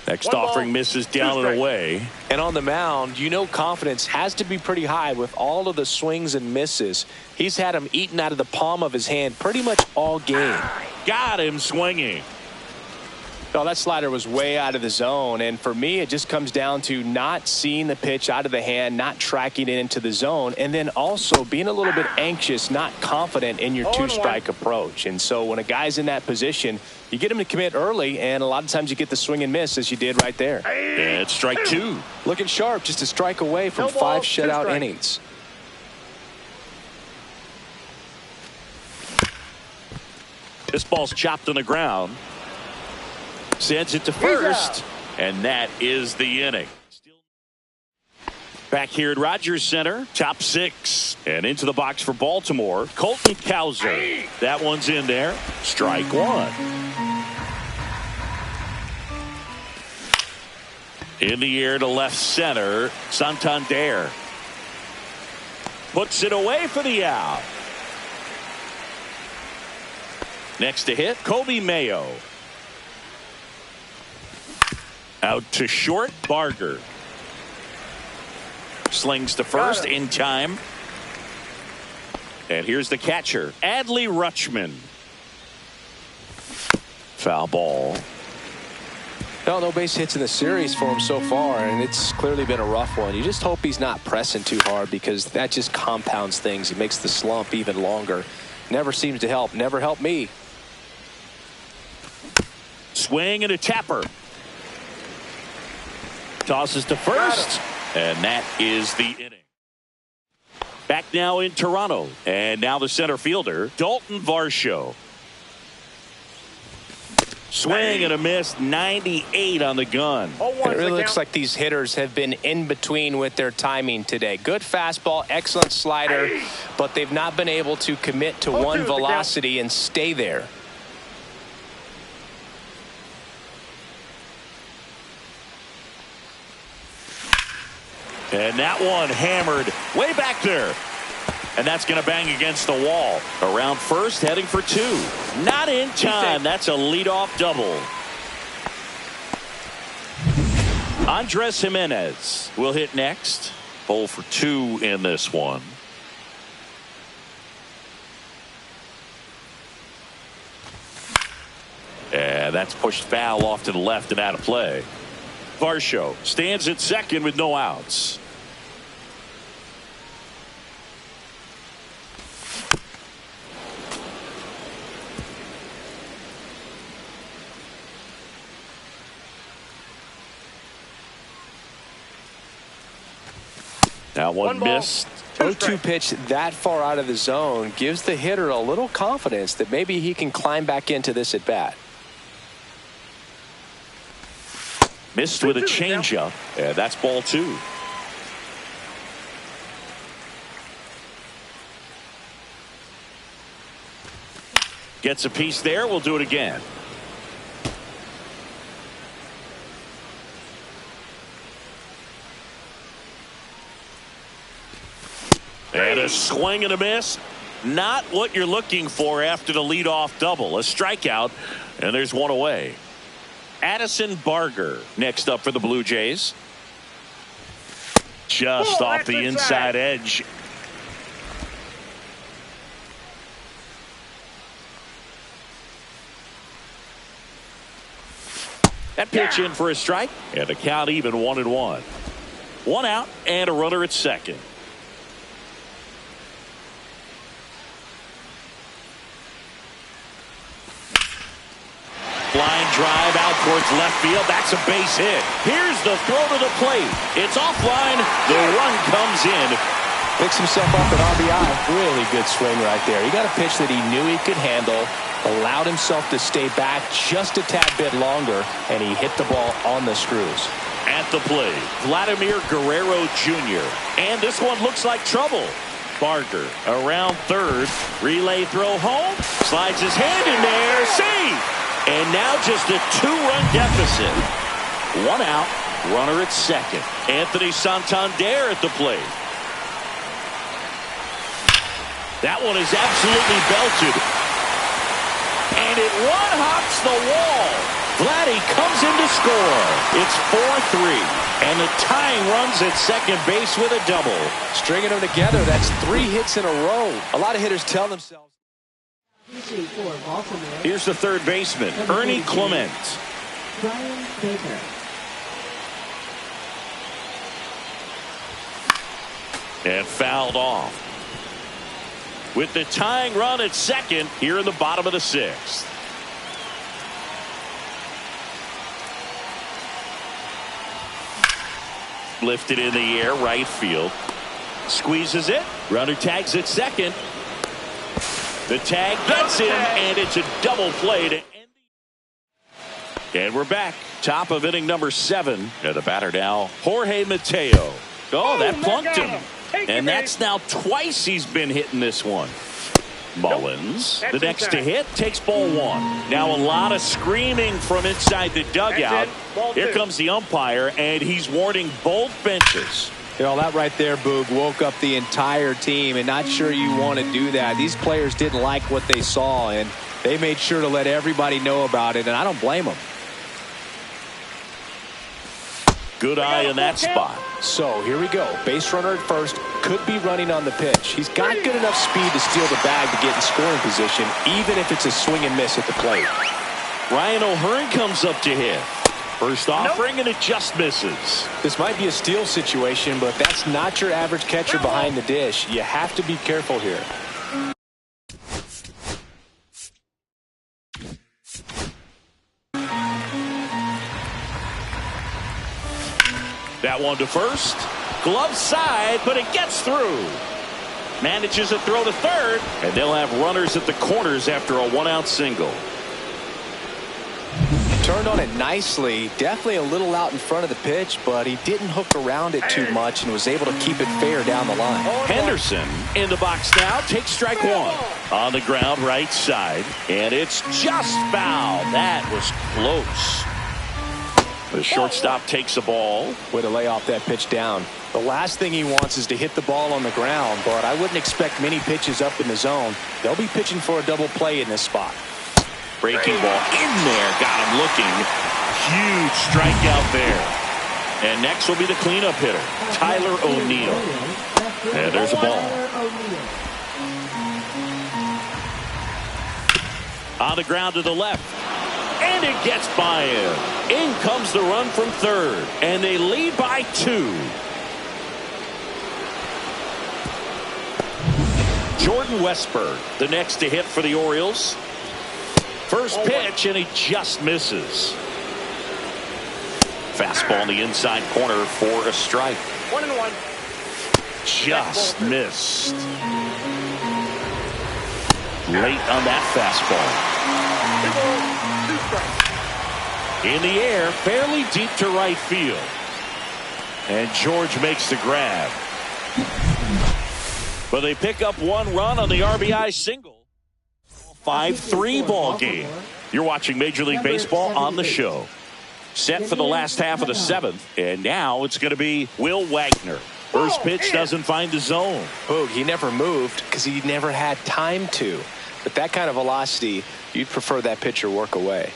Next offering misses down and away. And on the mound, you know confidence has to be pretty high with all of the swings and misses. He's had them eaten out of the palm of his hand pretty much all game. Got him swinging. No, that slider was way out of the zone, and for me it just comes down to not seeing the pitch out of the hand, not tracking it into the zone, and then also being a little bit anxious, not confident in your 2-strike approach. And so when a guy's in that position, you get him to commit early, and a lot of times you get the swing and miss as you did right there. And it's strike 2. Looking sharp, just a strike away from 5 shutout innings. This ball's chopped on the ground. Sends it to first, and that is the inning. Back here at Rogers Center, top 6, and into the box for Baltimore, Colton Cowser. That one's in there. Strike 1. In the air to left center, Santander puts it away for the out. Next to hit, Kobe Mayo. Out to short, Barger. Slings to first in time. And here's the catcher, Adley Rutschman. Foul ball. No base hits in the series for him so far, and it's clearly been a rough one. You just hope he's not pressing too hard, because that just compounds things. It makes the slump even longer. Never seems to help. Never helped me. Swing and a tapper. Tosses to first, and that is the inning. Back now in Toronto, and now the center fielder, Dalton Varsho. Swing and a miss, 98 on the gun. It really looks like these hitters have been in between with their timing today. Good fastball, excellent slider, but they've not been able to commit to one velocity and stay there. And that one hammered way back there. And that's going to bang against the wall. Around first, heading for 2. Not in time. That's a leadoff double. Andres Jimenez will hit next. 0 for 2 in this one. And that's pushed foul off to the left and out of play. Varsho stands at second with no outs. Now one missed. 0-2 pitch that far out of the zone gives the hitter a little confidence that maybe he can climb back into this at bat. Missed with a changeup, and that's ball 2. Gets a piece there. We'll do it again. And a swing and a miss. Not what you're looking for after the leadoff double. A strikeout, and there's one away. Addison Barger next up for the Blue Jays. Just off the inside edge. That pitch in for a strike, and the count even 1-1. 1 out and a runner at second. Flying drive out towards left field. That's a base hit. Here's the throw to the plate. It's offline. The run comes in. Picks himself up an RBI. Really good swing right there. He got a pitch that he knew he could handle, allowed himself to stay back just a tad bit longer, and he hit the ball on the screws. At the plate, Vladimir Guerrero Jr. And this one looks like trouble. Barker around third. Relay throw home. Slides his hand in there. Save! And now just a 2-run deficit. 1 out. Runner at second. Anthony Santander at the plate. That one is absolutely belted. And it one-hops the wall. Vladdy comes in to score. It's 4-3. And the tying runs at second base with a double. Stringing them together, that's 3 hits in a row. A lot of hitters tell themselves. Here's the third baseman, Ernie Clement. Brian Baker. And fouled off. With the tying run at second here in the bottom of the 6th. Lifted in the air, right field. Squeezes it. Runner tags at second. The tag gets him, and it's a double play to end. And we're back. Top of inning number 7. And the batter now, Jorge Mateo. Oh, that plunked him. And that's now twice he's been hitting this one. Mullins, the next to hit, takes ball 1. Now a lot of screaming from inside the dugout. Here comes the umpire, and he's warning both benches. You know, that right there, Boog, woke up the entire team, and not sure you want to do that. These players didn't like what they saw, and they made sure to let everybody know about it, and I don't blame them. Good eye in that spot. So here we go. Base runner at first. Could be running on the pitch. He's got good enough speed to steal the bag to get in scoring position, even if it's a swing and miss at the plate. Ryan O'Hearn comes up to hit. First offering, and it just misses. This might be a steal situation, but that's not your average catcher behind the dish. You have to be careful here. That one to first. Glove side, but it gets through. Manages a throw to third, and they'll have runners at the corners after a 1-out single. Turned on it nicely. Definitely a little out in front of the pitch, but he didn't hook around it too much and was able to keep it fair down the line. Henderson in the box now. Takes strike 1. On the ground, right side. And it's just foul. That was close. The shortstop takes the ball. Way to lay off that pitch down. The last thing he wants is to hit the ball on the ground, but I wouldn't expect many pitches up in the zone. They'll be pitching for a double play in this spot. Breaking ball in there. Got him looking. Huge strikeout there. And next will be the cleanup hitter, Tyler O'Neill. And there's a ball. On the ground to the left. And it gets by him. In comes the run from third. And they lead by 2. Jordan Westburg, the next to hit for the Orioles. First pitch, and he just misses. Fastball in the inside corner for a strike. 1-1. Just missed. Late on that fastball. In the air, fairly deep to right field. And George makes the grab. But they pick up 1 run on the RBI single. 5-3 ball game. You're watching Major League Baseball on the show. Set for the last half of the 7th. And now it's going to be Will Wagner. First pitch doesn't find the zone. Boog, he never moved because he never had time to. But that kind of velocity, you'd prefer that pitcher work away.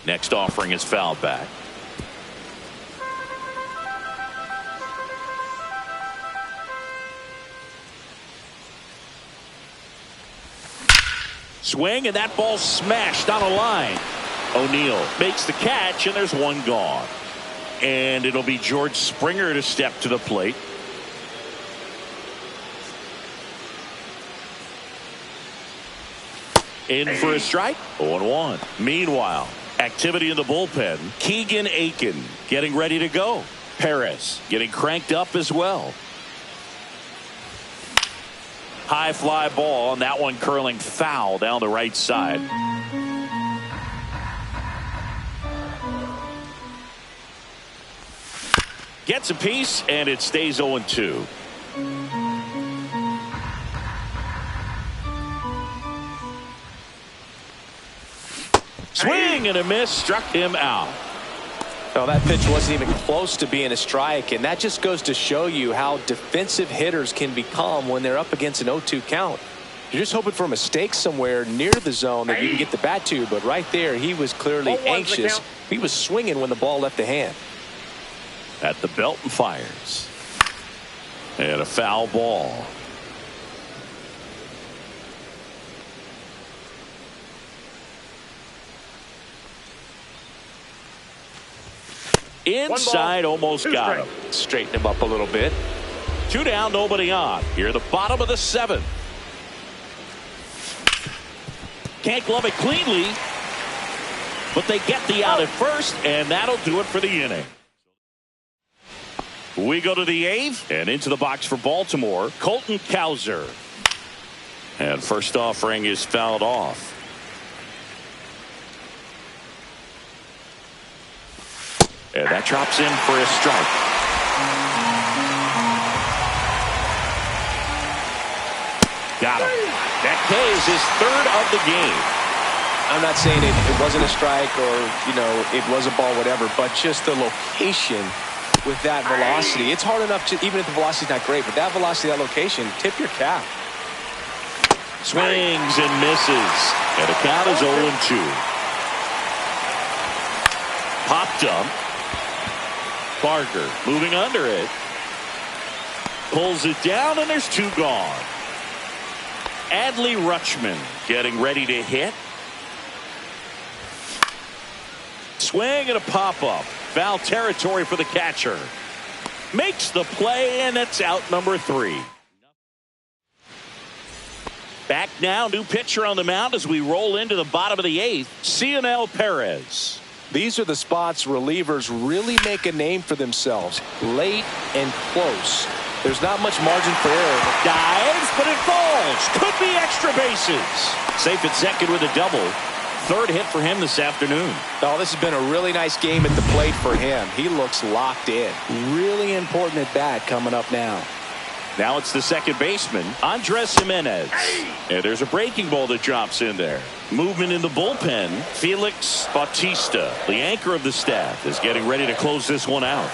Next offering is fouled back. Swing, and that ball smashed on a line. O'Neill makes the catch, and there's one gone. And it'll be George Springer to step to the plate. In for a strike, 0-1. Meanwhile, activity in the bullpen. Keegan Aiken getting ready to go. Perez getting cranked up as well. High fly ball, and that one curling foul down the right side. Gets a piece, and it stays 0-2. Swing and a miss, struck him out. Well, that pitch wasn't even close to being a strike, and that just goes to show you how defensive hitters can become when they're up against an 0-2 count. You're just hoping for a mistake somewhere near the zone that you can get the bat to, but right there he was clearly anxious. He was swinging when the ball left the hand. At the belt and fires. And a foul ball. Inside, almost got him. Straighten him up a little bit. 2 down, nobody on. Here at the bottom of the 7th. Can't glove it cleanly, but they get the out at first, and that'll do it for the inning. We go to the 8th, and into the box for Baltimore, Colton Cowser. And first offering is fouled off. And that drops in for a strike. Got him. That K is his 3rd of the game. I'm not saying it wasn't a strike or, you know, it was a ball, whatever, but just the location with that velocity. It's hard enough to, even if the velocity's not great, but that velocity, that location, tip your cap. Swings and misses. And the count is 0-2. Popped up. Barger moving under it. Pulls it down, and there's 2 gone. Adley Rutschman getting ready to hit. Swing and a pop-up. Foul territory for the catcher. Makes the play, and it's out number 3. Back now, new pitcher on the mound as we roll into the bottom of the 8th. Cionel Perez. These are the spots relievers really make a name for themselves. Late and close. There's not much margin for error. Dives, but it falls. Could be extra bases. Safe at second with a double. 3rd hit for him this afternoon. Oh, this has been a really nice game at the plate for him. He looks locked in. Really important at bat coming up now. Now it's the second baseman, Andres Jimenez. And there's a breaking ball that drops in there. Movement in the bullpen. Felix Bautista, the anchor of the staff, is getting ready to close this one out.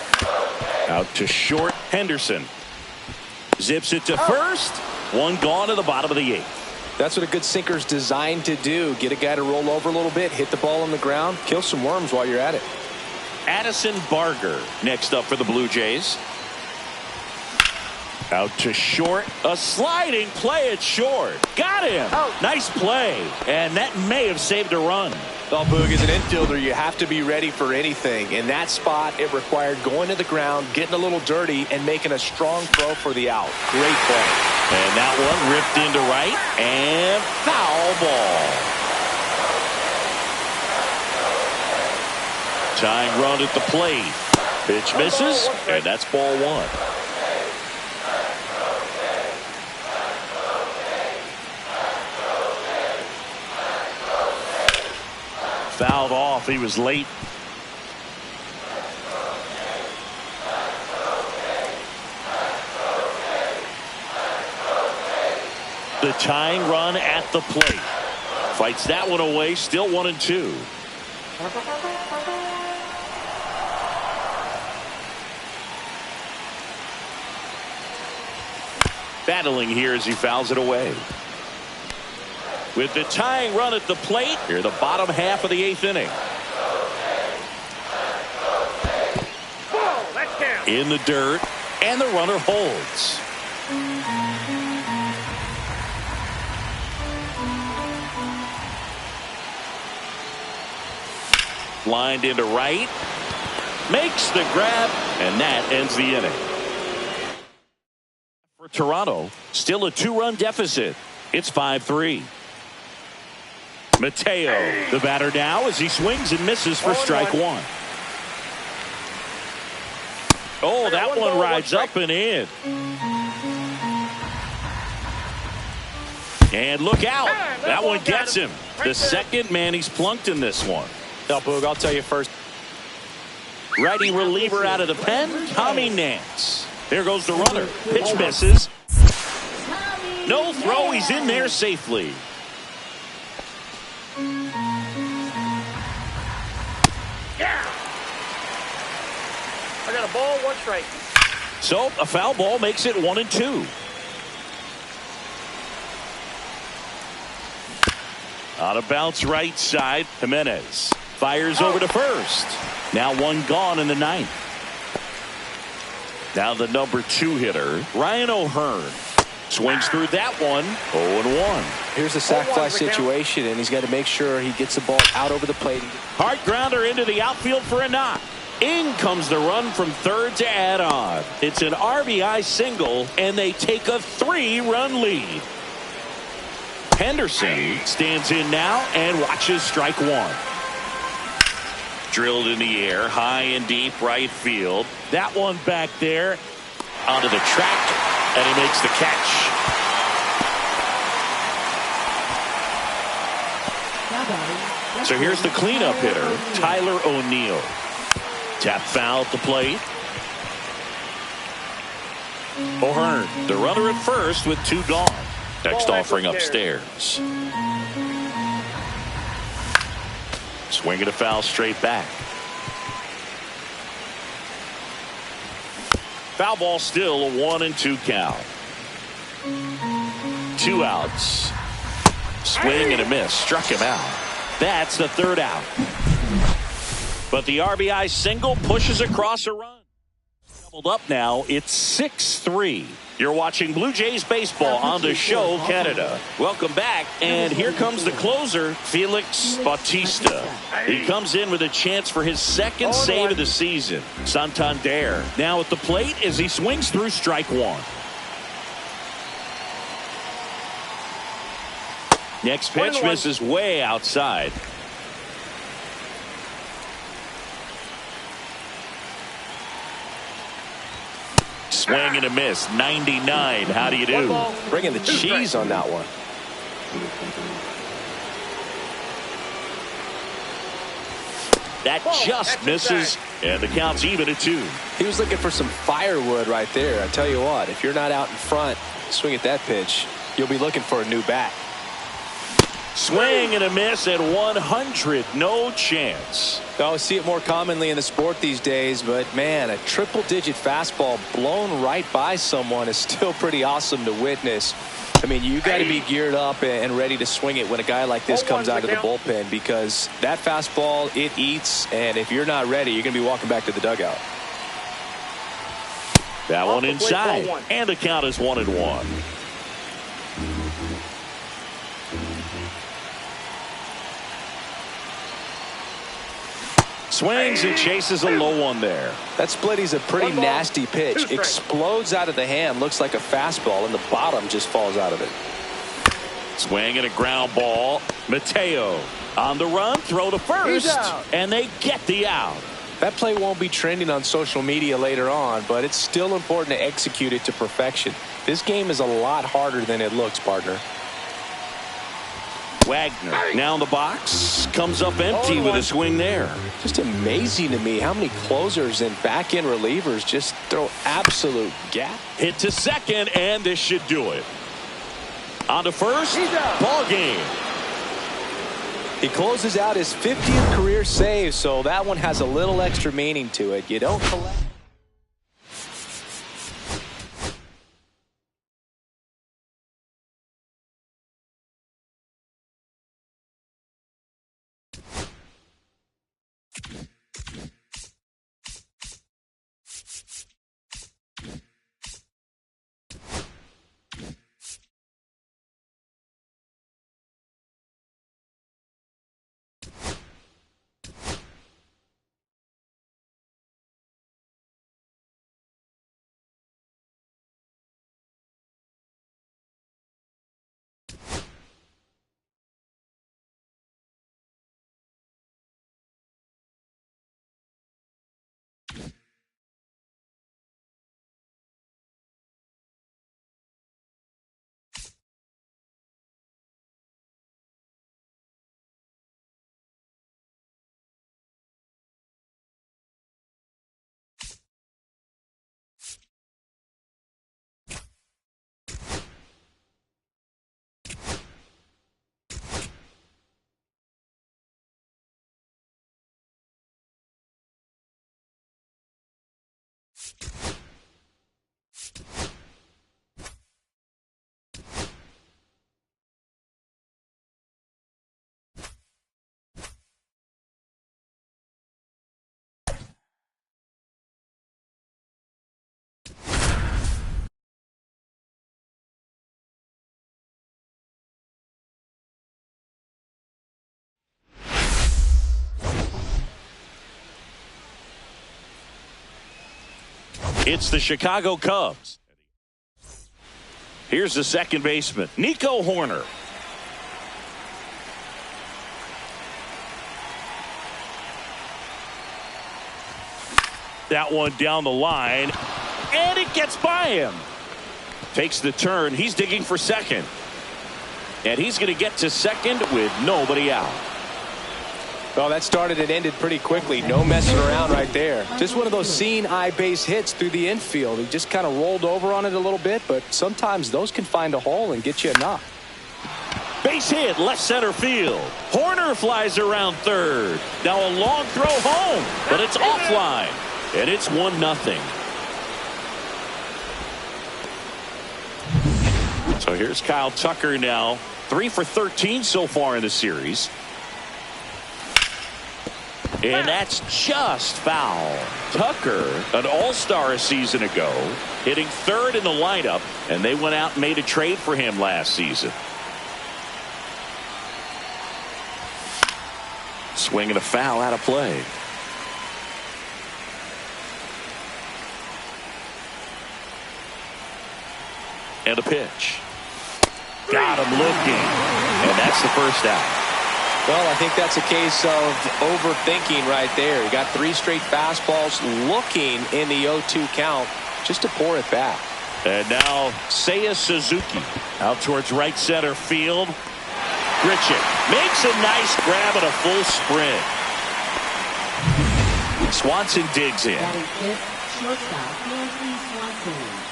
Out to short, Henderson. Zips it to first. 1 gone at the bottom of the 8th. That's what a good sinker's designed to do. Get a guy to roll over a little bit, hit the ball on the ground, kill some worms while you're at it. Addison Barger next up for the Blue Jays. Out to short. A sliding play at short. Got him. Nice play. And that may have saved a run. Well, Boog, as an infielder, you have to be ready for anything. In that spot, it required going to the ground, getting a little dirty, and making a strong throw for the out. Great play. And that one ripped into right. And foul ball. Tying run at the plate. Pitch misses. And that's ball 1. Fouled off. He was late. The tying run at the plate. Fights that one away. Still 1-2. Battling here as he fouls it away. With the tying run at the plate, here the bottom half of the 8th inning. In the dirt, and the runner holds. Lined into right. Makes the grab, and that ends the inning. For Toronto, still a 2-run deficit. It's 5-3. Mateo, the batter now as he swings and misses for strike one. Oh, that one rides up and in. And look out. That one gets him. The second man he's plunked in this one. No, Boog, I'll tell you first. Righty reliever out of the pen, Tommy Nance. There goes the runner. Pitch misses. No throw. He's in there safely. Yeah. I got a ball, 1 strike. So a foul ball makes it 1-2. On a bounce right side, Jimenez fires over to first. Now one gone in the ninth. Now the number 2 hitter, Ryan O'Hearn. Swings through that one, 0-1. Here's a sac fly situation, and he's got to make sure he gets the ball out over the plate. Hard grounder into the outfield for a knock. In comes the run from third to add on. It's an RBI single, and they take a 3-run lead. Henderson stands in now and watches strike one. Drilled in the air, high and deep right field. That one back there onto the track, and he makes the catch. So here's the cleanup hitter, Tyler O'Neill. Tap foul at the plate. O'Hearn, the runner at first with 2 gone. Next offering upstairs. Swinging a foul straight back. Foul ball still a 1-2 count. 2 outs. Swing and a miss. Struck him out. That's the 3rd out. But the RBI single pushes across a run. Doubled up now. It's 6-3. You're watching Blue Jays baseball on the show Canada. Welcome back, and here comes the closer, Felix Bautista. He comes in with a chance for his 2nd save of the season. Santander now at the plate as he swings through strike one. Next pitch misses way outside. Swing and a miss. 99. How do you do? Bringing the cheese on that one. That just misses, and the count's even at 2. He was looking for some firewood right there. I tell you what, if you're not out in front, swing at that pitch, you'll be looking for a new bat. Swing and a miss at 100. No chance. I see it more commonly in the sport these days, but man, a triple-digit fastball blown right by someone is still pretty awesome to witness. I mean, you got to be geared up and ready to swing it when a guy like this comes out of the bullpen, because that fastball, it eats, and if you're not ready, you're going to be walking back to the dugout. That one inside, and the count is 1-1. Swings and chases a low one there. That splitty's a pretty nasty pitch. Explodes out of the hand, looks like a fastball, and the bottom just falls out of it. Swing and a ground ball. Mateo on the run, throw to first, and they get the out. That play won't be trending on social media later on, but it's still important to execute it to perfection. This game is a lot harder than it looks, partner. Wagner now in the box, comes up empty with a swing there. Just amazing to me how many closers and back-end relievers just throw absolute gap. Hit to second, and this should do it. On to first, ball game. He closes out his 50th career save, so that one has a little extra meaning to it. You don't collect. It's the Chicago Cubs. Here's the second baseman, Nico Hoerner. That one down the line, and it gets by him. Takes the turn. He's digging for second. And he's going to get to second with nobody out. Well, that started and ended pretty quickly. No messing around right there. Just one of those seeing eye base hits through the infield. He just kind of rolled over on it a little bit, but sometimes those can find a hole and get you a knock. Base hit, left center field. Hoerner flies around third. Now a long throw home, but it's offline. And it's 1-0. So here's Kyle Tucker now. 3 for 13 so far in the series. And that's just foul. Tucker, an all-star a season ago, hitting third in the lineup, and they went out and made a trade for him last season. Swing and a foul out of play. And a pitch. Got him looking. And that's the first out. Well, I think that's a case of overthinking right there. He got 3 straight fastballs looking in the 0-2 count just to pour it back. And now Seiya Suzuki out towards right center field. Grichuk makes a nice grab and a full sprint. Swanson digs in. That is fifth, shortstop, Nancy Swanson.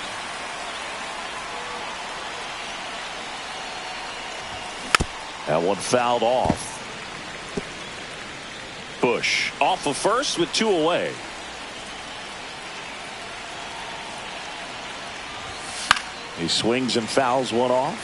That one fouled off. Bush off of first with 2 away. He swings and fouls one off.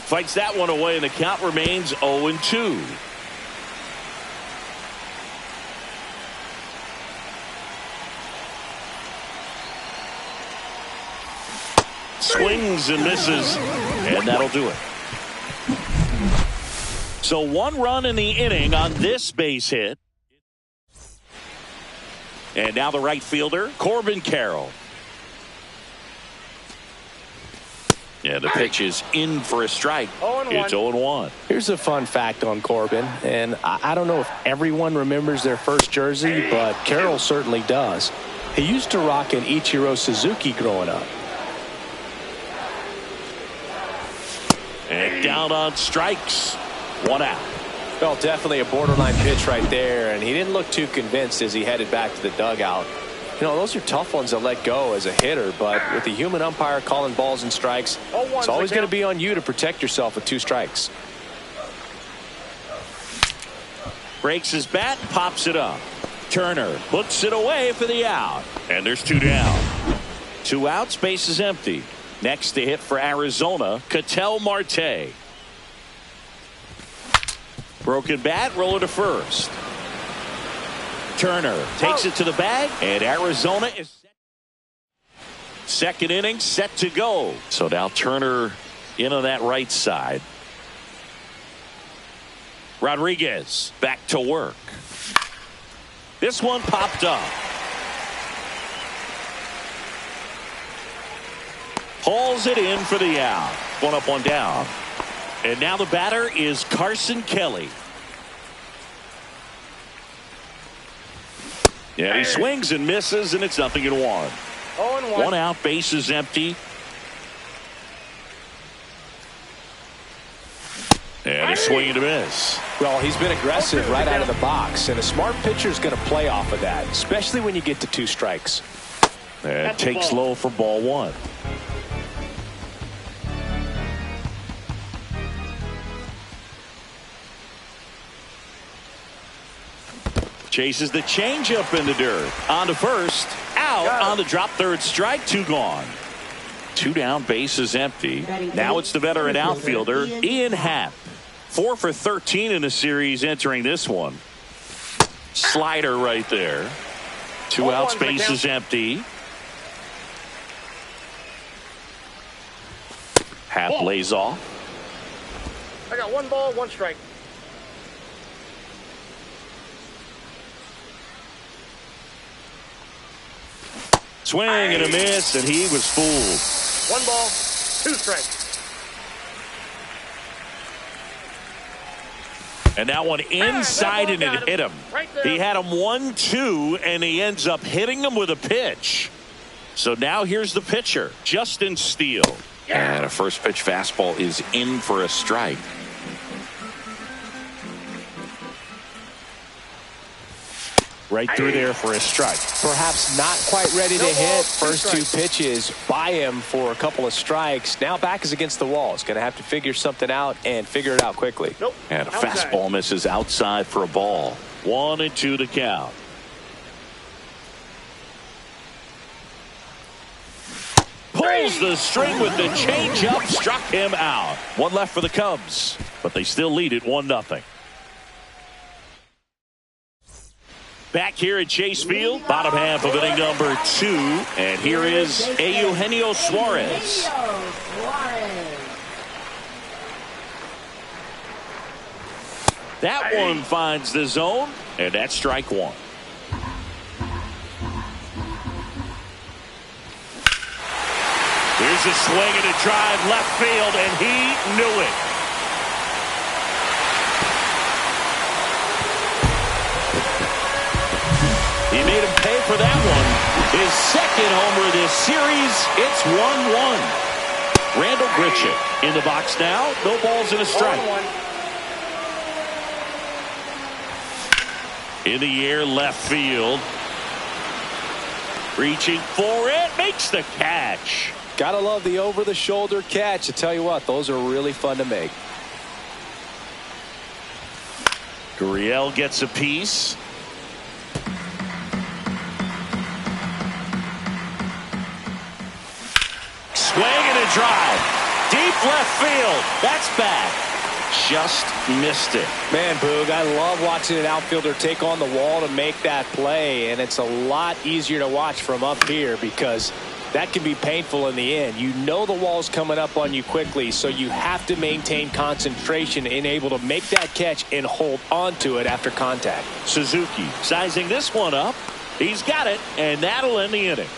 Fights that one away, and the count remains 0-2. Swings and misses, and that'll do it. So 1 run in the inning on this base hit. And now the right fielder, Corbin Carroll. Yeah, the pitch is in for a strike. It's 0-1. Here's a fun fact on Corbin, and I don't know if everyone remembers their first jersey, but Carroll certainly does. He used to rock an Ichiro Suzuki growing up. And down on strikes. 1 out. Well, definitely a borderline pitch right there, and he didn't look too convinced as he headed back to the dugout. You know, those are tough ones to let go as a hitter, but with the human umpire calling balls and strikes, it's always going to be on you to protect yourself with 2 strikes. Breaks his bat, pops it up. Turner puts it away for the out. And there's 2 down. 2 outs, base is empty. Next to hit for Arizona, Ketel Marte. Broken bat, roller to first. Turner takes it to the bag, and Arizona is set. Second inning set to go. So now Turner in on that right side. Rodriguez back to work. This one popped up. Hauls it in for the out. 1 up, 1 down. And now the batter is Carson Kelly. Yeah, he swings and misses, and it's 0-1. 1 out, base is empty. And a swing and a miss. Well, he's been aggressive right out of the box, and a smart pitcher is going to play off of that, especially when you get to 2 strikes. And takes low for ball 1. Chases the changeup in the dirt. On to first. Out on the drop third strike. 2 gone. 2 down. Base is empty. Now it's the veteran outfielder, Ian Happ. 4 for 13 in the series entering this one. Slider right there. 2 outs. Base is empty. Happ lays off. I got 1 ball, 1 strike. Swing and a miss, and he was fooled. 1 ball, 2 strikes. And that one inside, and it hit him. Right there. He had him 1-2, and he ends up hitting him with a pitch. So now here's the pitcher, Justin Steele. And a first pitch fastball is in for a strike. Right through there for a strike. Perhaps not quite ready to hit. First 2 pitches by him for a couple of strikes. Now back is against the wall. He's going to have to figure something out and figure it out quickly. Nope. And a Outside. fastball misses outside for a ball. 1-2 to count. Pulls the string with the changeup, struck him out. 1 left for the Cubs, but they still lead it 1-0. Back here at Chase Field, bottom half of inning number 2, and here is Eugenio Suarez. That one finds the zone, and that's strike 1. Here's a swing and a drive left field, and he knew it. He made him pay for that one. His second homer this series. It's 1-1. Randall Grichuk in the box now. No balls and a strike. 1-1. In the air, left field. Reaching for it. Makes the catch. Gotta love the over-the-shoulder catch. I tell you what, those are really fun to make. Gurriel gets a piece. Swing and a drive. Deep left field. That's back. Just missed it. Man, Boog, I love watching an outfielder take on the wall to make that play, and it's a lot easier to watch from up here because that can be painful in the end. You know the wall's coming up on you quickly, so you have to maintain concentration and able to make that catch and hold on to it after contact. Suzuki sizing this one up. He's got it, and that'll end the inning.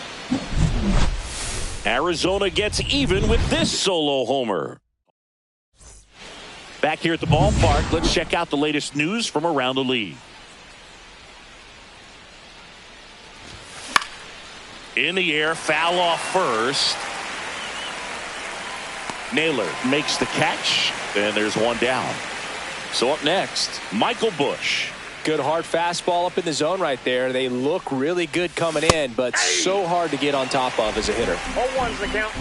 Arizona gets even with this solo homer. Back here at the ballpark, let's check out the latest news from around the league. In the air, foul off first. Naylor makes the catch, and there's one down. So up next, Michael Busch. Good hard fastball up in the zone right there. They look really good coming in, but so hard to get on top of as a hitter. 0-1's the count.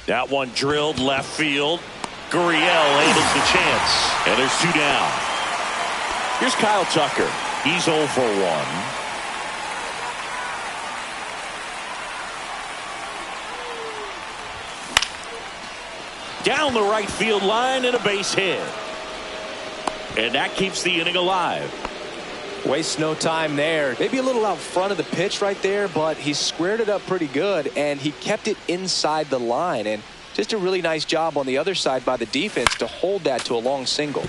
That one drilled left field. Gurriel handles the chance, and there's 2 down. Here's Kyle Tucker. He's 0 for 1. Down the right field line and a base hit. And that keeps the inning alive. Wastes no time there. Maybe a little out front of the pitch right there, but he squared it up pretty good, and he kept it inside the line. And just a really nice job on the other side by the defense to hold that to a long single.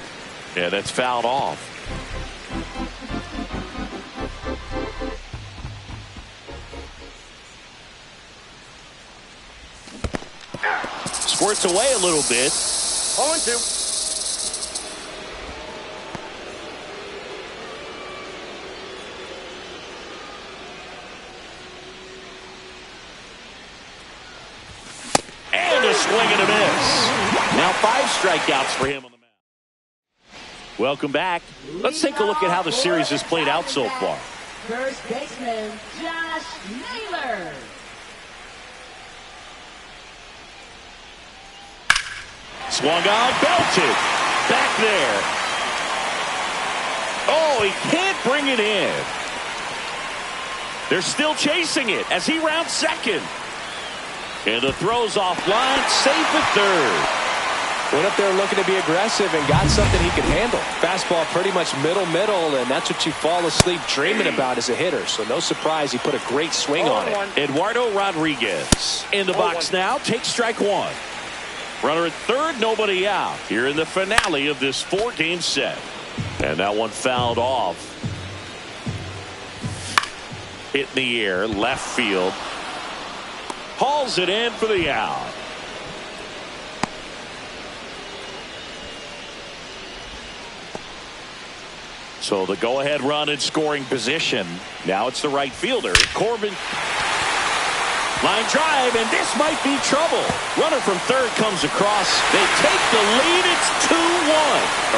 Yeah, that's fouled off. Squirts away a little bit. 0-2. And a swing and a miss. Now 5 strikeouts for him on the mound. Welcome back. Let's take a look at how the series has played out so far. First baseman, Josh Naylor. Swung on, belted. Back there. Oh, he can't bring it in. They're still chasing it as he rounds second. And the throw's offline, safe at third. Went up there looking to be aggressive and got something he could handle. Fastball pretty much middle, and that's what you fall asleep dreaming about as a hitter. So no surprise he put a great swing on it. Eduardo Rodriguez in the box now. Takes strike one. Runner at third, nobody out. Here in the finale of this 4-game set. And that one fouled off. Hit in the air, left field. Hauls it in for the out. So the go-ahead run in scoring position. Now it's the right fielder, Corbin. Line drive, and this might be trouble. Runner from third comes across. They take the lead. It's 2-1.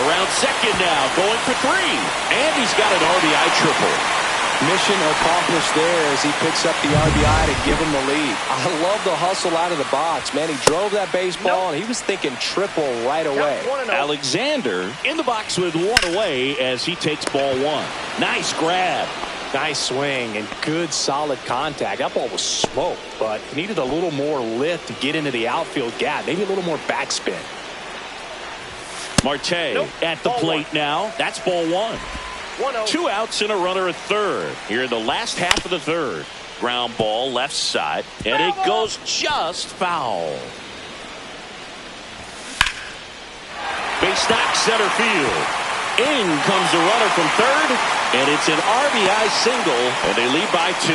Around second now, going for three. And he's got an RBI triple. Mission accomplished there as he picks up the RBI to give him the lead. I love the hustle out of the box. Man, he drove that baseball, and he was thinking triple right away. Alexander in the box with one away as he takes ball one. Nice grab. Nice swing and good solid contact. That ball was smoked, but he needed a little more lift to get into the outfield gap. Maybe a little more backspin. Marte at the plate now. That's ball one. 2 outs and a runner at third. Here in the last half of the third. Ground ball left side, and it goes just foul. Base knock center field. In comes the runner from third, and it's an RBI single, and they lead by 2.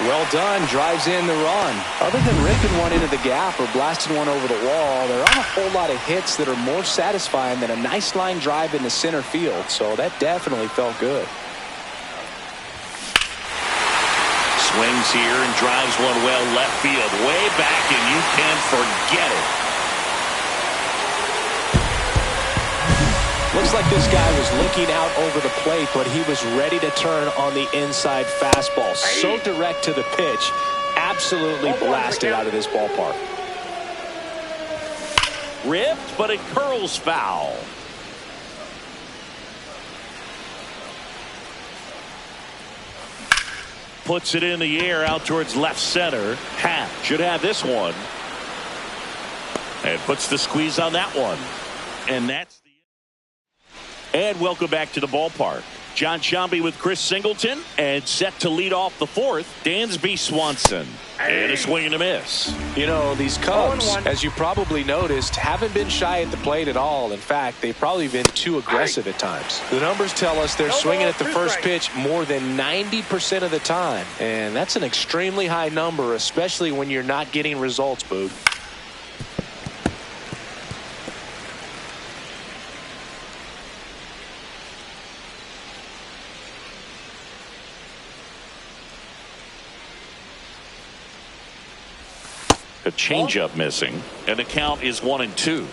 Well done. Drives in the run. Other than ripping one into the gap or blasting one over the wall, there aren't a whole lot of hits that are more satisfying than a nice line drive into center field. So that definitely felt good. Swings here and drives one well left field. Way back, and you can forget it. Looks like this guy was looking out over the plate, but he was ready to turn on the inside fastball. So direct to the pitch. Absolutely blasted out of this ballpark. Ripped, but it curls foul. Puts it in the air out towards left center. Happ should have this one. And puts the squeeze on that one. And that's the... And welcome back to the ballpark. John Sciambi with Chris Singleton, and set to lead off the fourth, Dansby Swanson. And a swing and a miss. You know, these Cubs, as you probably noticed, haven't been shy at the plate at all. In fact, they've probably been too aggressive at times. The numbers tell us they're swinging at the first pitch more than 90% of the time. And that's an extremely high number, especially when you're not getting results, Boog. A changeup missing, and the count is 1-2.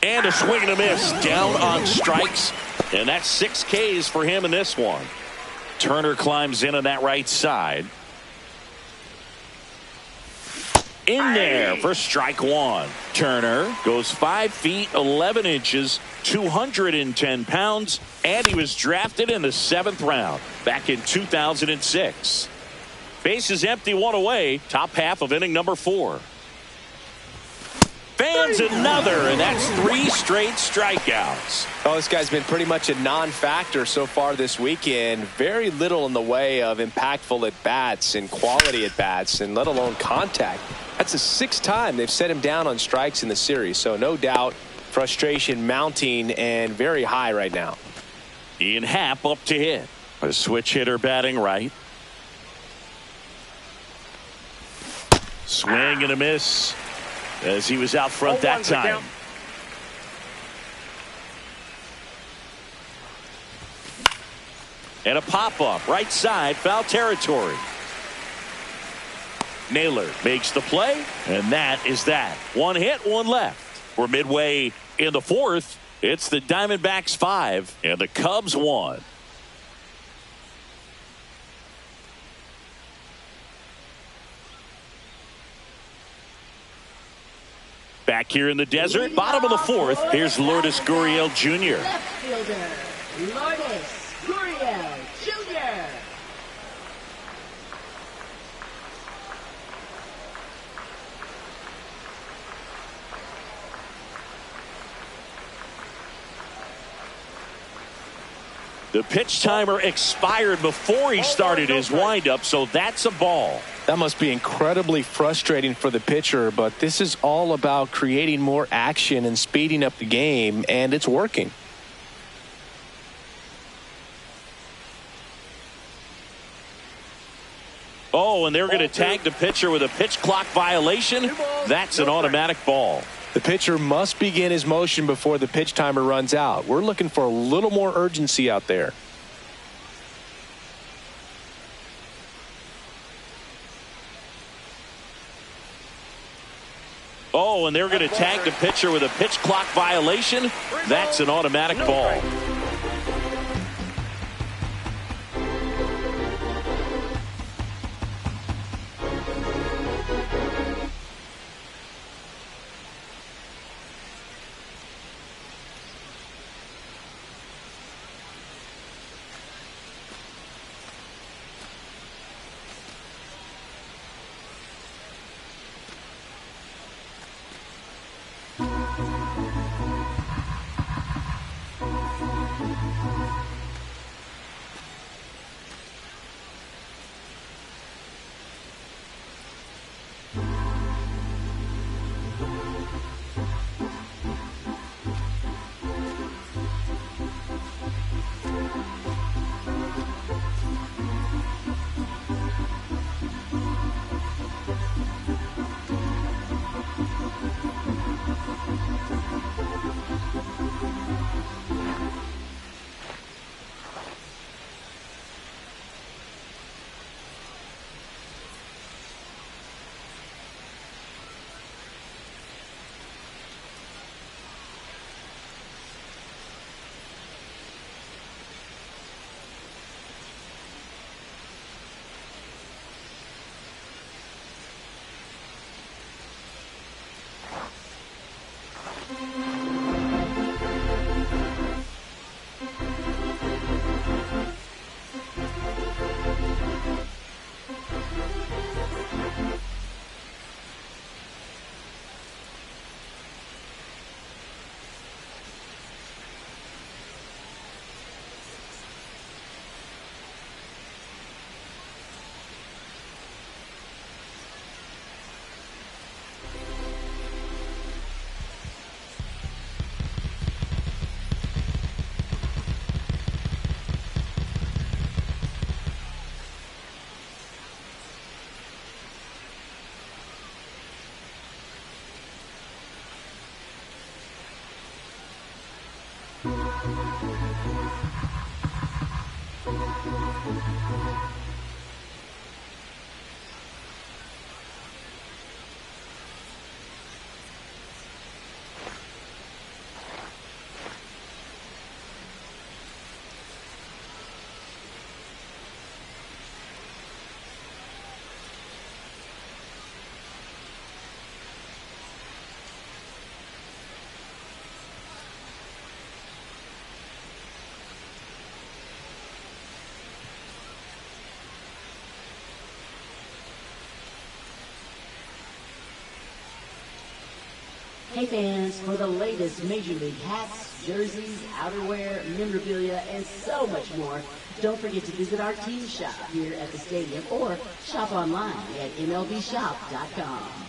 And a swing and a miss down on strikes, and that's 6 Ks for him in this one. Turner climbs in on that right side. In there for strike one. Turner goes 5 feet 11 inches, 210 pounds, and he was drafted in the 7th round back in 2006. Base is empty, 1 away. Top half of inning number 4. Fans another, and that's 3 straight strikeouts. Oh, this guy's been pretty much a non-factor so far this weekend. Very little in the way of impactful at-bats and quality at-bats, and let alone contact. That's the 6th time they've set him down on strikes in the series, so no doubt frustration mounting and very high right now. Ian Happ up to hit. A switch hitter batting right. Swing and a miss as he was out front that time. And a pop-up right side, foul territory. Naylor makes the play, and that is that. 1 hit, 1 left. We're midway in the 4th. It's the Diamondbacks 5 and the Cubs 1. Back here in the desert, bottom of the 4th, here's Lourdes Gurriel Jr. Left fielder, Lourdes Gurriel Jr. The pitch timer expired before he started his windup, so that's a ball. That must be incredibly frustrating for the pitcher, but this is all about creating more action and speeding up the game, and it's working. Oh, and they're going to tag the pitcher with a pitch clock violation. That's an automatic ball. The pitcher must begin his motion before the pitch timer runs out. We're looking for a little more urgency out there. Oh, and they're going to tag the pitcher with a pitch clock violation. That's an automatic ball. Hey fans, for the latest Major League hats, jerseys, outerwear, memorabilia, and so much more, don't forget to visit our team shop here at the stadium or shop online at MLBshop.com.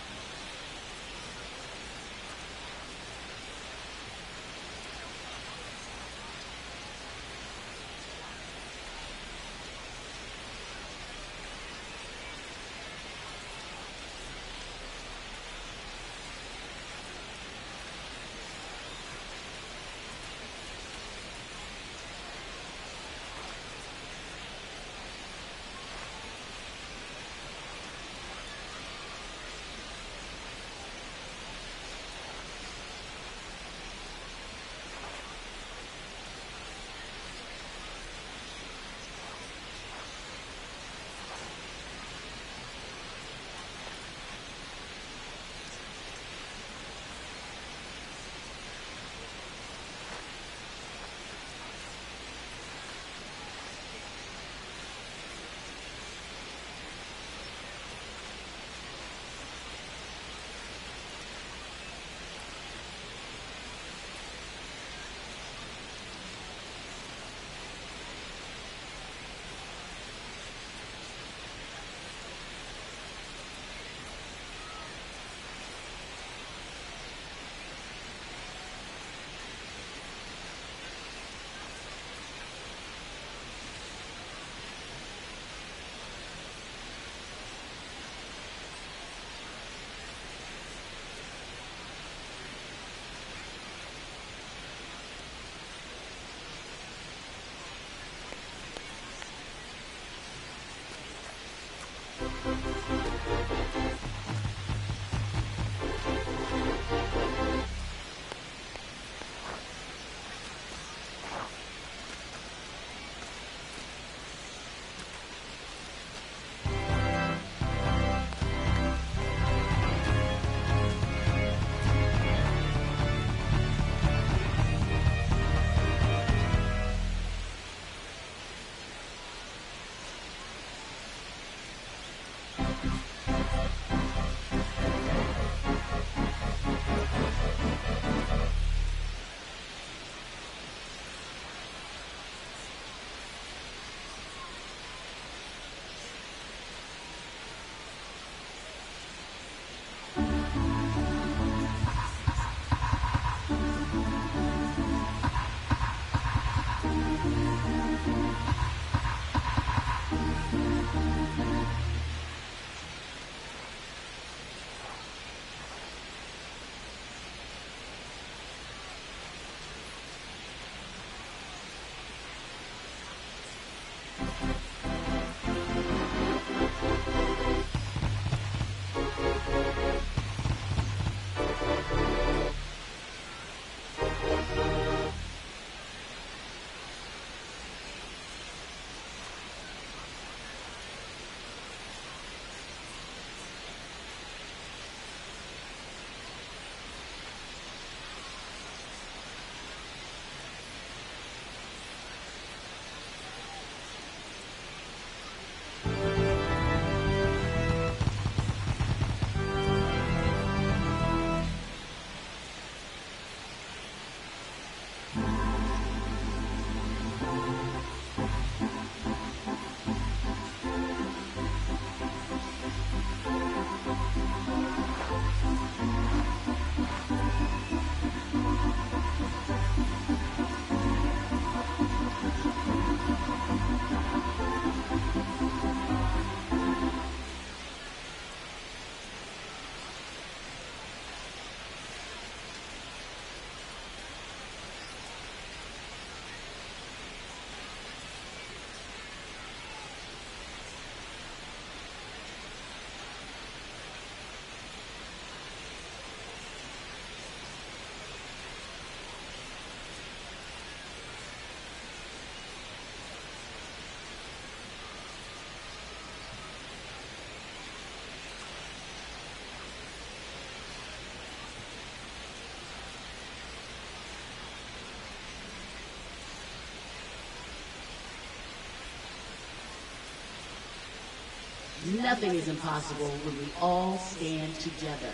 Nothing is impossible when we all stand together.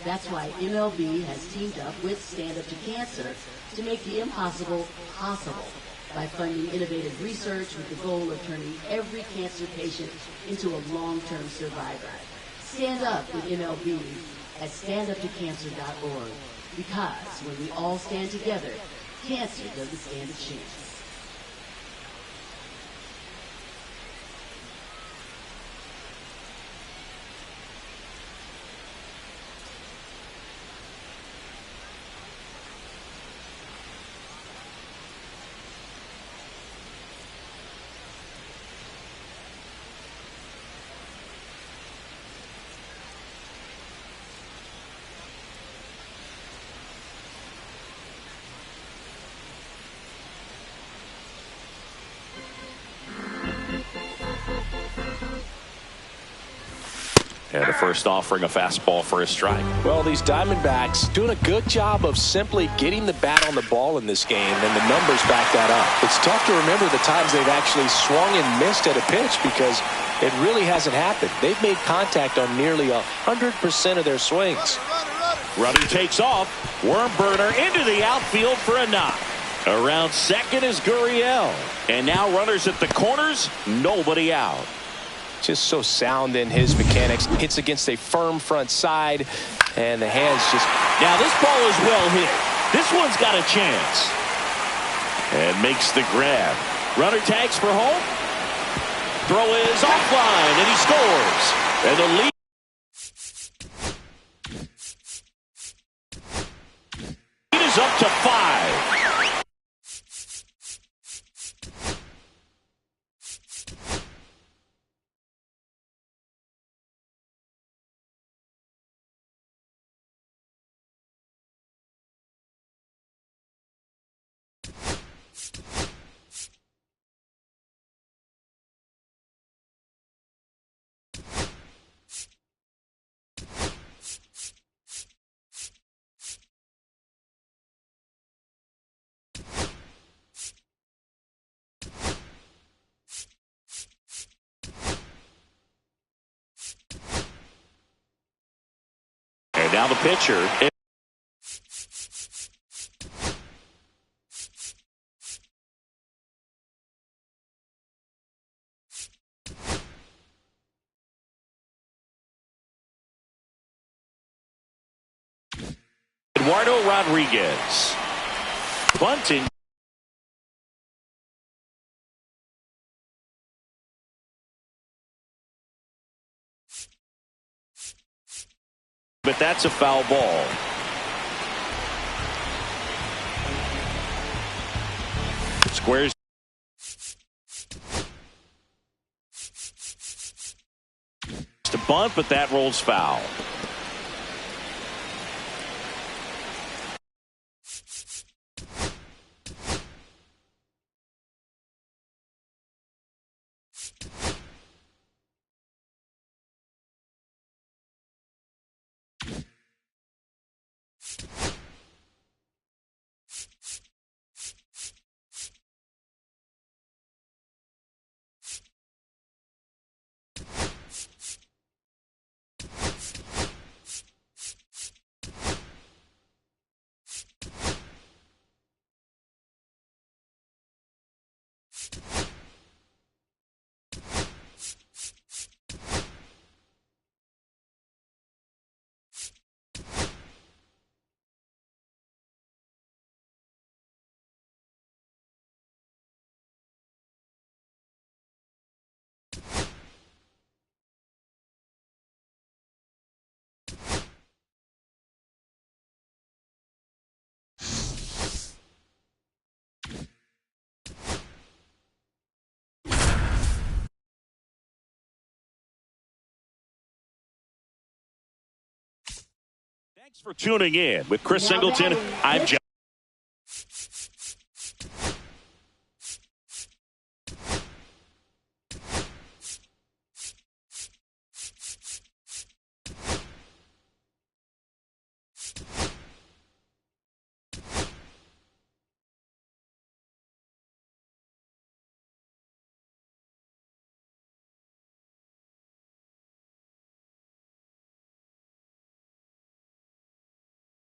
That's why MLB has teamed up with Stand Up to Cancer to make the impossible possible by funding innovative research with the goal of turning every cancer patient into a long-term survivor. Stand up with MLB at standuptocancer.org, because when we all stand together, cancer doesn't stand a chance. And the first offering a fastball for a strike. Well, these Diamondbacks doing a good job of simply getting the bat on the ball in this game, and the numbers back that up. It's tough to remember the times they've actually swung and missed at a pitch, because it really hasn't happened. They've made contact on nearly 100% of their swings. Runner takes off. Worm burner into the outfield for a knock. Around second is Gurriel. And now runners at the corners, nobody out. Just so sound in his mechanics. Hits against a firm front side, and the hands just... Now this ball is well hit. This one's got a chance. And makes the grab. Runner tags for home. Throw is offline, and he scores. And the lead is up to 5. And now the pitcher. Eduardo Rodriguez. Bunting. But that's a foul ball. Squares. To bunt, but that rolls foul. Thanks for tuning in. With Chris Now Singleton, batting, I'm John.